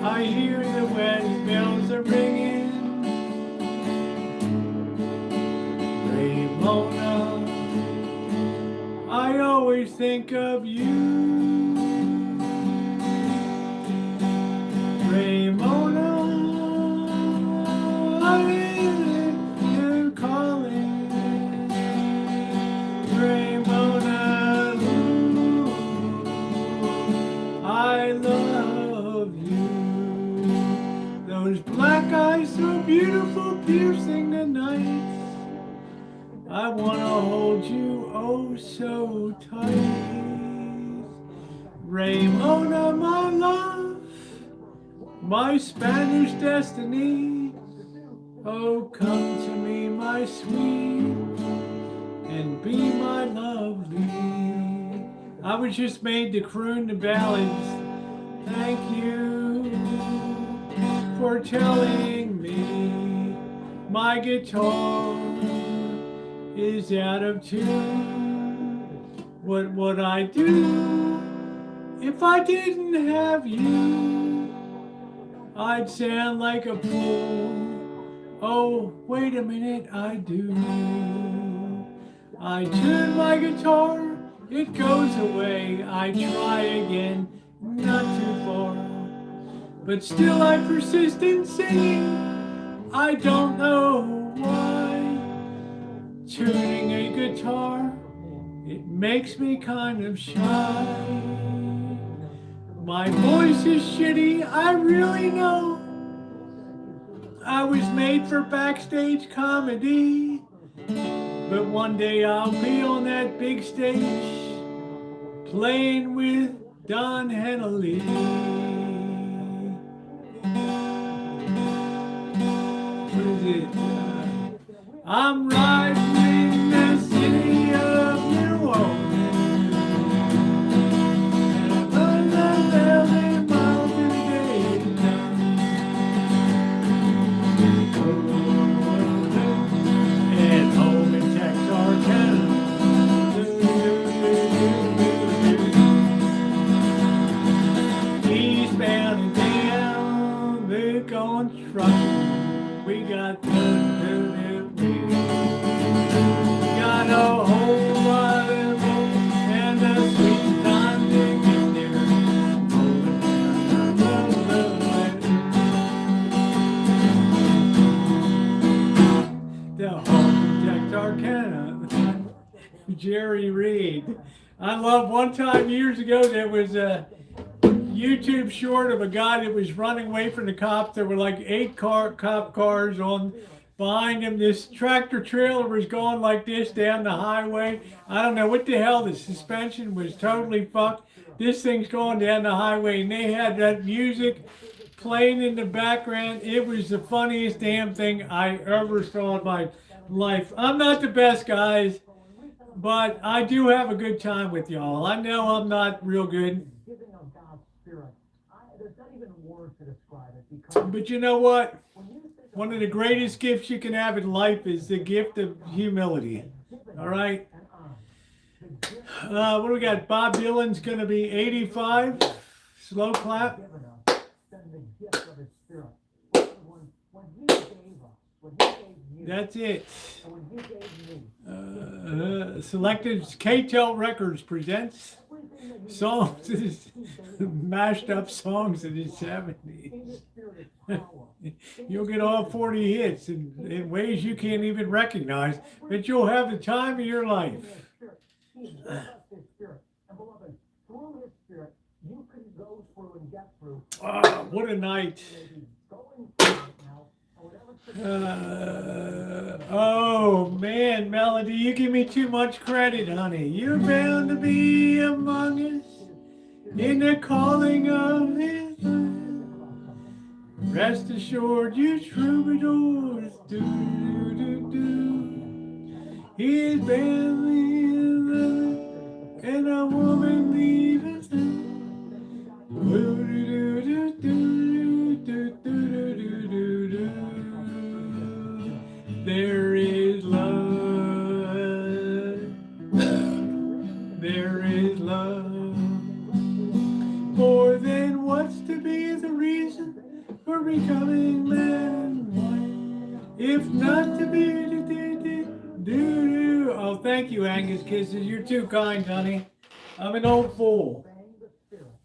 I hear the wedding bells are ringing. Ramona, I always think of you. Ramona, I hear you calling. Ramona, I love you. Those black eyes so beautiful, piercing the night. I want to hold you oh so tight. Ramona, my love, my Spanish destiny. Oh, come to me, my sweet, and be my lovely. I was just made to croon the ballads. Thank you for telling me my guitar is out of tune. What would I do if I didn't have you? I'd sound like a fool. Oh, wait a minute, I do. I tune my guitar, it goes away. I try again, not too far. But still I persist in singing. I don't know why. Tuning a guitar, it makes me kind of shy. My voice is shitty, I really know. I was made for backstage comedy. But one day I'll be on that big stage playing with Don Henley. What is it? I'm riding in the city of New Orleans, and I run the valley miles in a day. And home in Texarkana. Eastbound and down, they're going trucking. We got the got a whole lot of room and a sweet time to get there. The home Texarkana. Jerry Reed. I love one time years ago there was a YouTube short of a guy that was running away from the cops. There were like 8 cop cars on behind him. This tractor trailer was going like this down the highway. I don't know what the hell, the suspension was totally fucked. This thing's going down the highway and they had that music playing in the background. It was the funniest damn thing I ever saw in my life. I'm not the best, guys, but I do have a good time with y'all. I know I'm not real good, Giving of God's Spirit. There's not even words to describe it because but you know what? when you think One of the greatest gifts you can have in life is the gift of humility. All right. and on, the gift What do we got? Bob Dylan's going to be 85. Slow clap. given us, then the gift of His Spirit. When He gave us, when He gave you, That's it. and when He gave me, Selected K-Tel Records presents everything that He songs, He gave us. mashed up songs in the 70s. In His Spirit is power. You'll get all 40 hits in ways you can't even recognize, but you'll have the time of your life. He gives us His Spirit. And beloved, through His Spirit, you can go through and get through. Ah, what a night. Going through right now, and whatever Oh man, Melody, you give me too much credit, honey. You're bound to be among us in the calling of His love. Rest assured, you troubadours, do do do do. His family love, and a woman leaves us. Do do do do do do do do do. There is love. There is love. More than what's to be the reason for becoming man and wife. If not to be do. Oh, thank you, Angus Kisses. You're too kind, honey. I'm an old fool.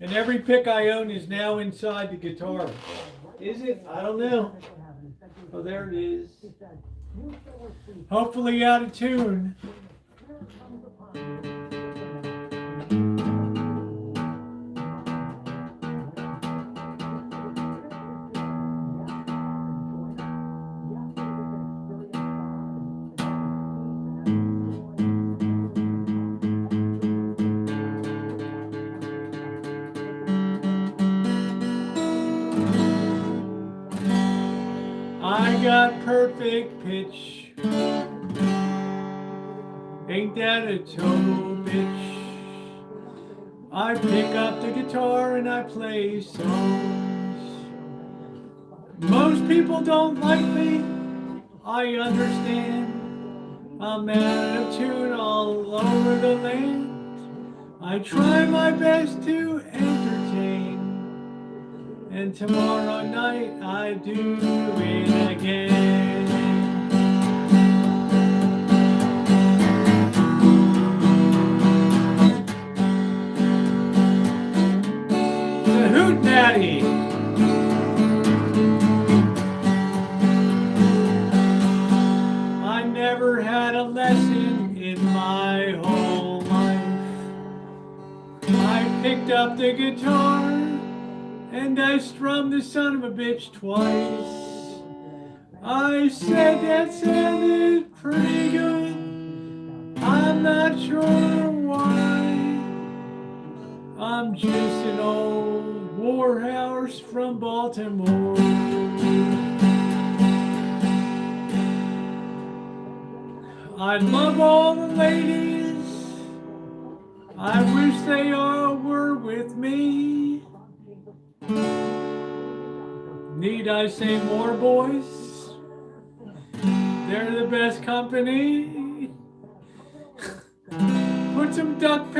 And every pick I own is now inside the guitar. Is it? I don't know. Oh, there it is. Hopefully out of tune. I got perfect pitch. Ain't that a total bitch? I pick up the guitar and I play songs. Most people don't like me, I understand. I'm out of tune all over the land. I try my best to entertain. And tomorrow night I do it again. The Hoot Daddy. I never had a lesson in my whole life. I picked up the guitar and I strummed the son of a bitch twice. I said that sounded pretty good. I'm not sure why. I'm just an old warhorse from Baltimore. I love all the ladies. I wish they all were with me. Need I say more, boys? They're the best company. Put some duct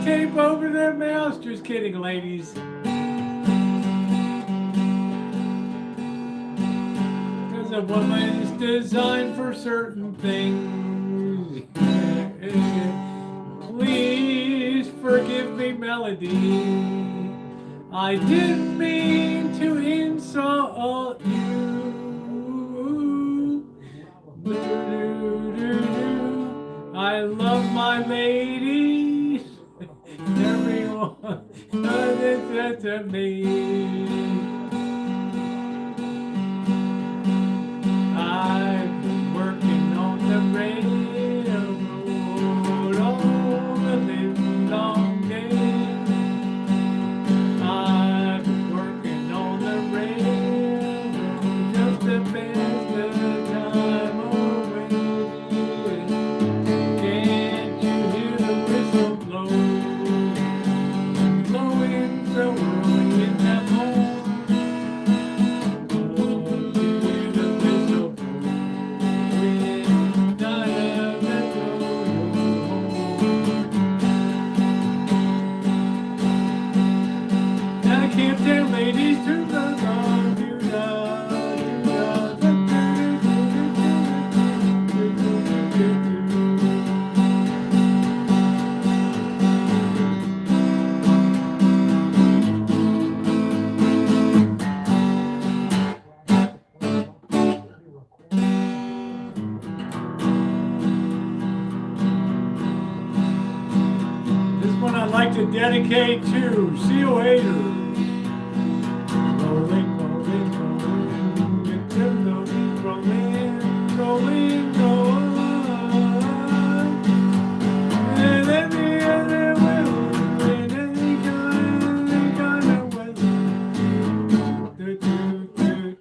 tape over their mouths. Just kidding, ladies. Because a woman is designed for certain things. Please forgive me, Melody. I didn't mean to insult you. I love my ladies. Everyone does it to me. I've been working on the railroad all the live long day. I've been working pass the time away. Can't you hear the whistle blow? Blowing so early in the morning. Can't you hear the whistle blow? When night of the I can't tell ladies to the wrong, do da, do This one I'd like to dedicate to Seal Hater. Rolling, rolling, rolling, get to rolling, rolling, rolling, rolling. And every other will, in any kind of weather. Do, do, do, do.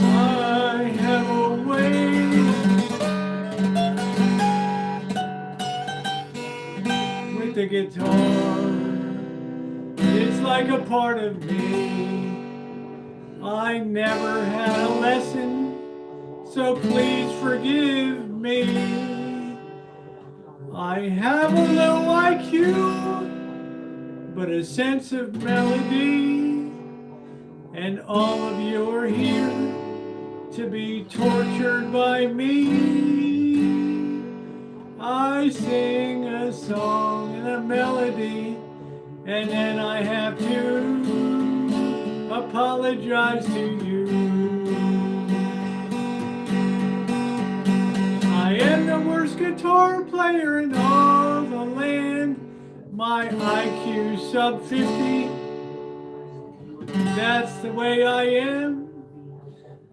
I have a way with the guitar. It's like a part of me. I never had a lesson, so please forgive me. I have a low IQ, but a sense of melody. And all of you are here to be tortured by me. I sing a song and a melody, and then I have to apologize to you. I am the worst guitar player in all the land. My IQ sub 50. That's the way I am.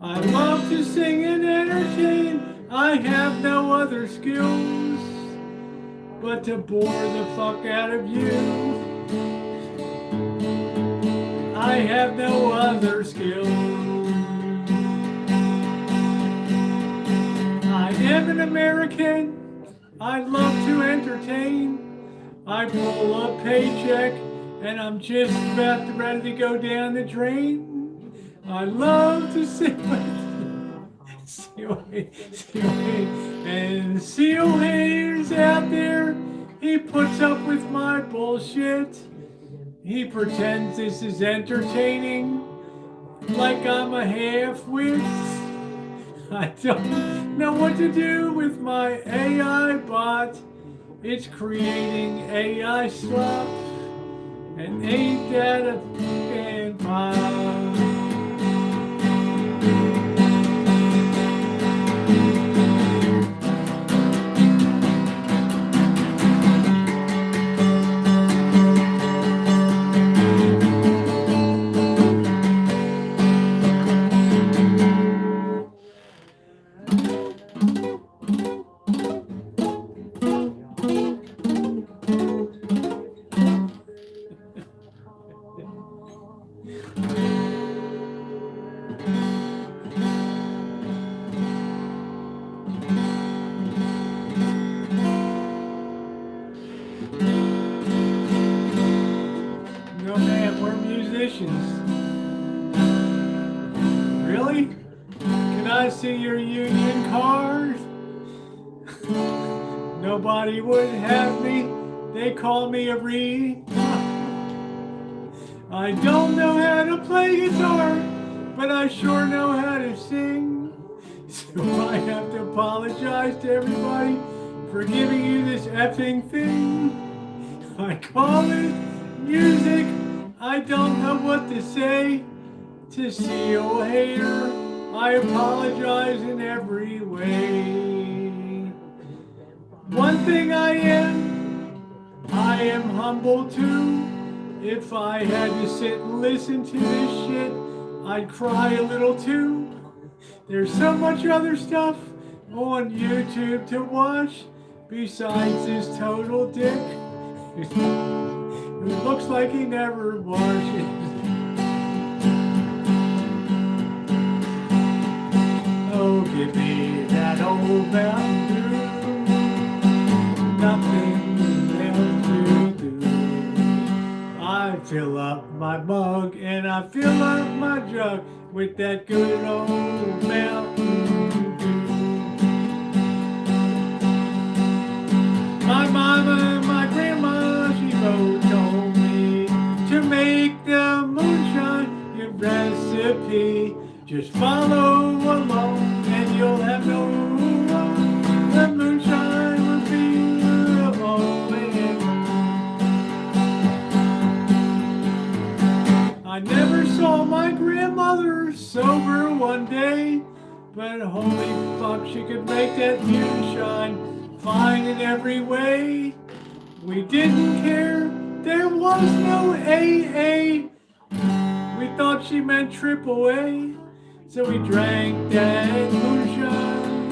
I love to sing and entertain. I have no other skills but to bore the fuck out of you. I have no other skills. I am an American. I love to entertain. I pull a paycheck and I'm just about ready to go down the drain. I love to sing and Seal Hater's out there. He puts up with my bullshit. He pretends this is entertaining, like I'm a half-wit. I don't know what to do with my AI bot. It's creating AI slop, and ain't that a fucking pop? No, man, we're musicians. Really? Can I see your union card? Nobody would have me. They call me a re. I don't know how to play guitar, but I sure know how to sing. So I have to apologize to everybody for giving you this effing thing. I call it music. I don't know what to say. To Seal Hater, I apologize in every way. One thing I am humble too. If I had to sit and listen to this shit, I'd cry a little too. There's so much other stuff on YouTube to watch besides this total dick who looks like he never washes. Give me that old Mountain Dew. Nothing else will do. I fill up my mug and I fill up my jug with that good old Mountain Dew. My mama and my grandma, she both told me to make the moonshine your recipe. Just follow along and you'll have no wrong. The moonshine will be the only end. I never saw my grandmother sober one day, but holy fuck, she could make that moonshine fine in every way. We didn't care, there was no AA. We thought she meant AAA. So we drank that moonshine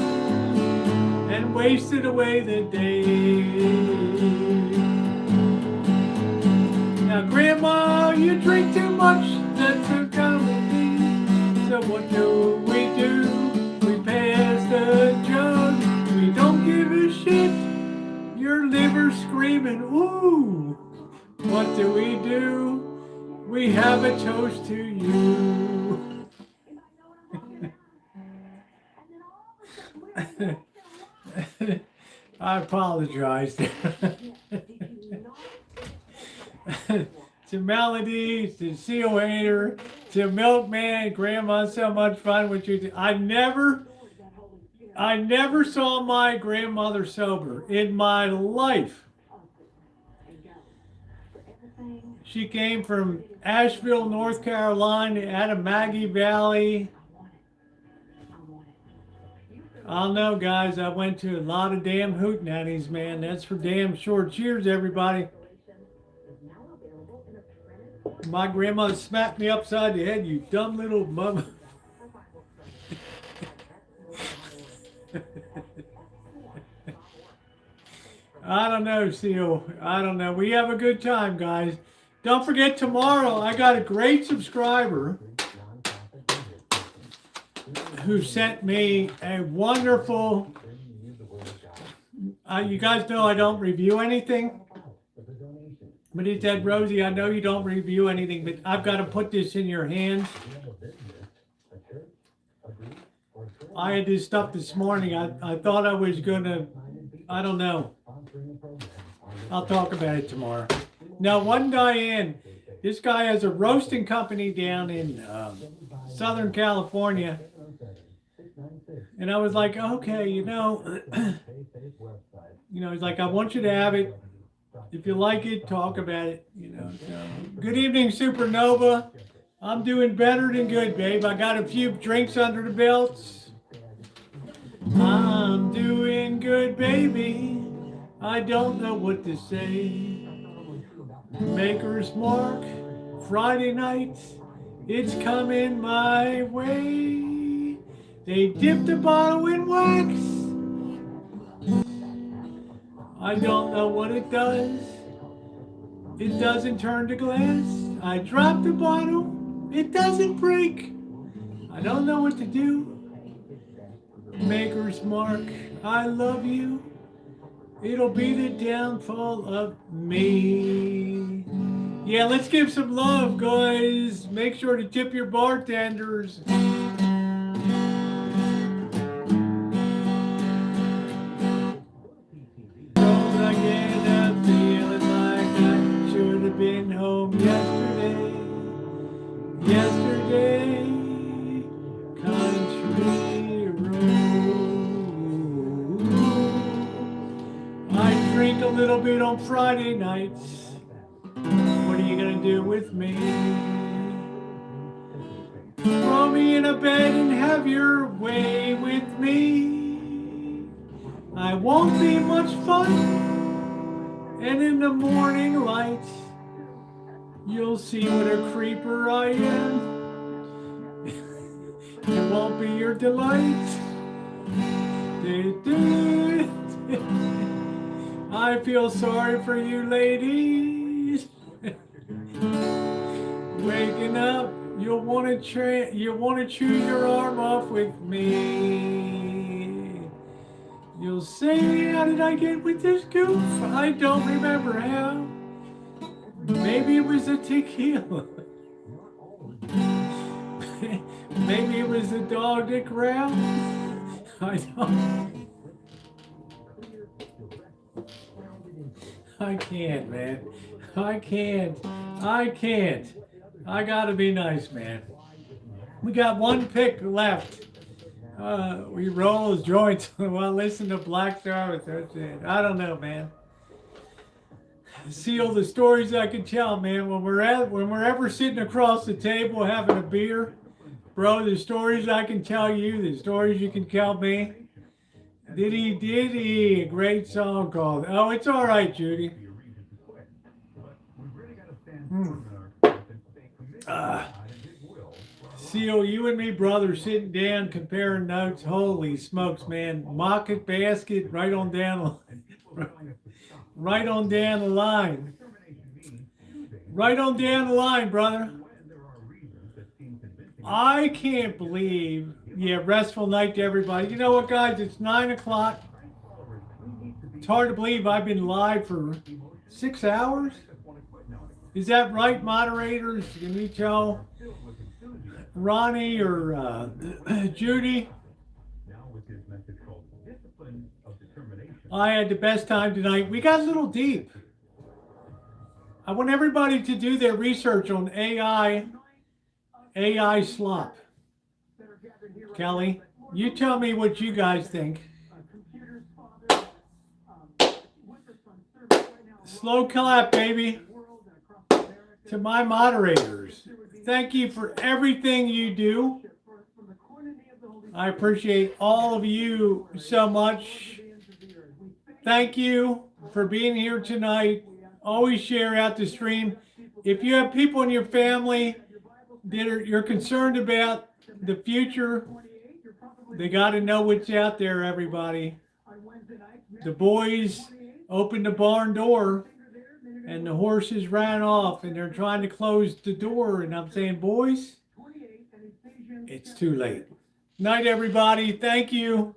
and wasted away the day. Now, Grandma, you drink too much, that's a comedy. So what do? We pass the jug. We don't give a shit. Your liver's screaming, ooh. What do? We have a toast to you. I apologize to Melody, to Seal Hater, to Milkman. Grandma, so much fun with you. I never saw my grandmother sober in my life. She came from Asheville, North Carolina, out of Maggie Valley. I don't know, guys. I went to a lot of damn hootenannies, man. That's for damn sure. Cheers, everybody. My grandma smacked me upside the head, you dumb little mama. I don't know, Seal. I don't know. We have a good time, guys. Don't forget, tomorrow I got a great subscriber who sent me a wonderful, you guys know I don't review anything, but he said, Rosie, I know you don't review anything, but I've got to put this in your hands. I had this stuff this morning. I thought I was going to, I don't know. I'll talk about it tomorrow. Now, one Diane, this guy has a roasting company down in Southern California. And I was like, okay, you know, he's like, I want you to have it. If you like it, talk about it, So, good evening, Supernova. I'm doing better than good, babe. I got a few drinks under the belts. I'm doing good, baby. I don't know what to say. Maker's Mark, Friday night, it's coming my way. They dipped the bottle in wax. I don't know what it does. It doesn't turn to glass. I dropped the bottle. It doesn't break. I don't know what to do. Maker's Mark, I love you. It'll be the downfall of me. Yeah, let's give some love, guys. Make sure to tip your bartenders. Don't I get a feeling like I should have been home yesterday. Yesterday, country road. I drink a little bit on Friday nights. What are you gonna do with me? Throw me in a bed and have your way with me. I won't be much fun. And in the morning light, you'll see what a creeper I am. It won't be your delight. I feel sorry for you ladies. Waking up You'll want to chew your arm off with me. You'll say, how did I get with this goof? I don't remember how. Maybe it was a tequila. Maybe it was the dog that growled. I don't. I can't, man. I can't. I gotta be nice, man. We got one pick left. We roll those joints. Well, listen to Black Sabbath. That's it. I don't know, man. See all the stories I can tell, man. When we're ever sitting across the table having a beer, bro, the stories I can tell you, the stories you can tell me. Diddy, a great song called. Oh, it's all right, Judy. Seal, you and me, brother, sitting down comparing notes. Holy smokes, man! Market basket, right on down, right on down the line, right on down the line, brother. I can't believe. Yeah, restful night to everybody. You know what, guys? It's 9 o'clock. It's hard to believe I've been live for 6 hours. Is that right, moderators? Can you tell Ronnie or Judy? I had the best time tonight. We got a little deep. I want everybody to do their research on AI slop. Kelly, you tell me what you guys think. Slow clap, baby. To my moderators, thank you for everything you do. I appreciate all of you so much. Thank you for being here tonight. Always share out the stream. If you have people in your family that you're concerned about the future, they got to know what's out there, everybody. The boys opened the barn door and the horses ran off and they're trying to close the door. And I'm saying, boys, it's too late. Night, everybody. Thank you.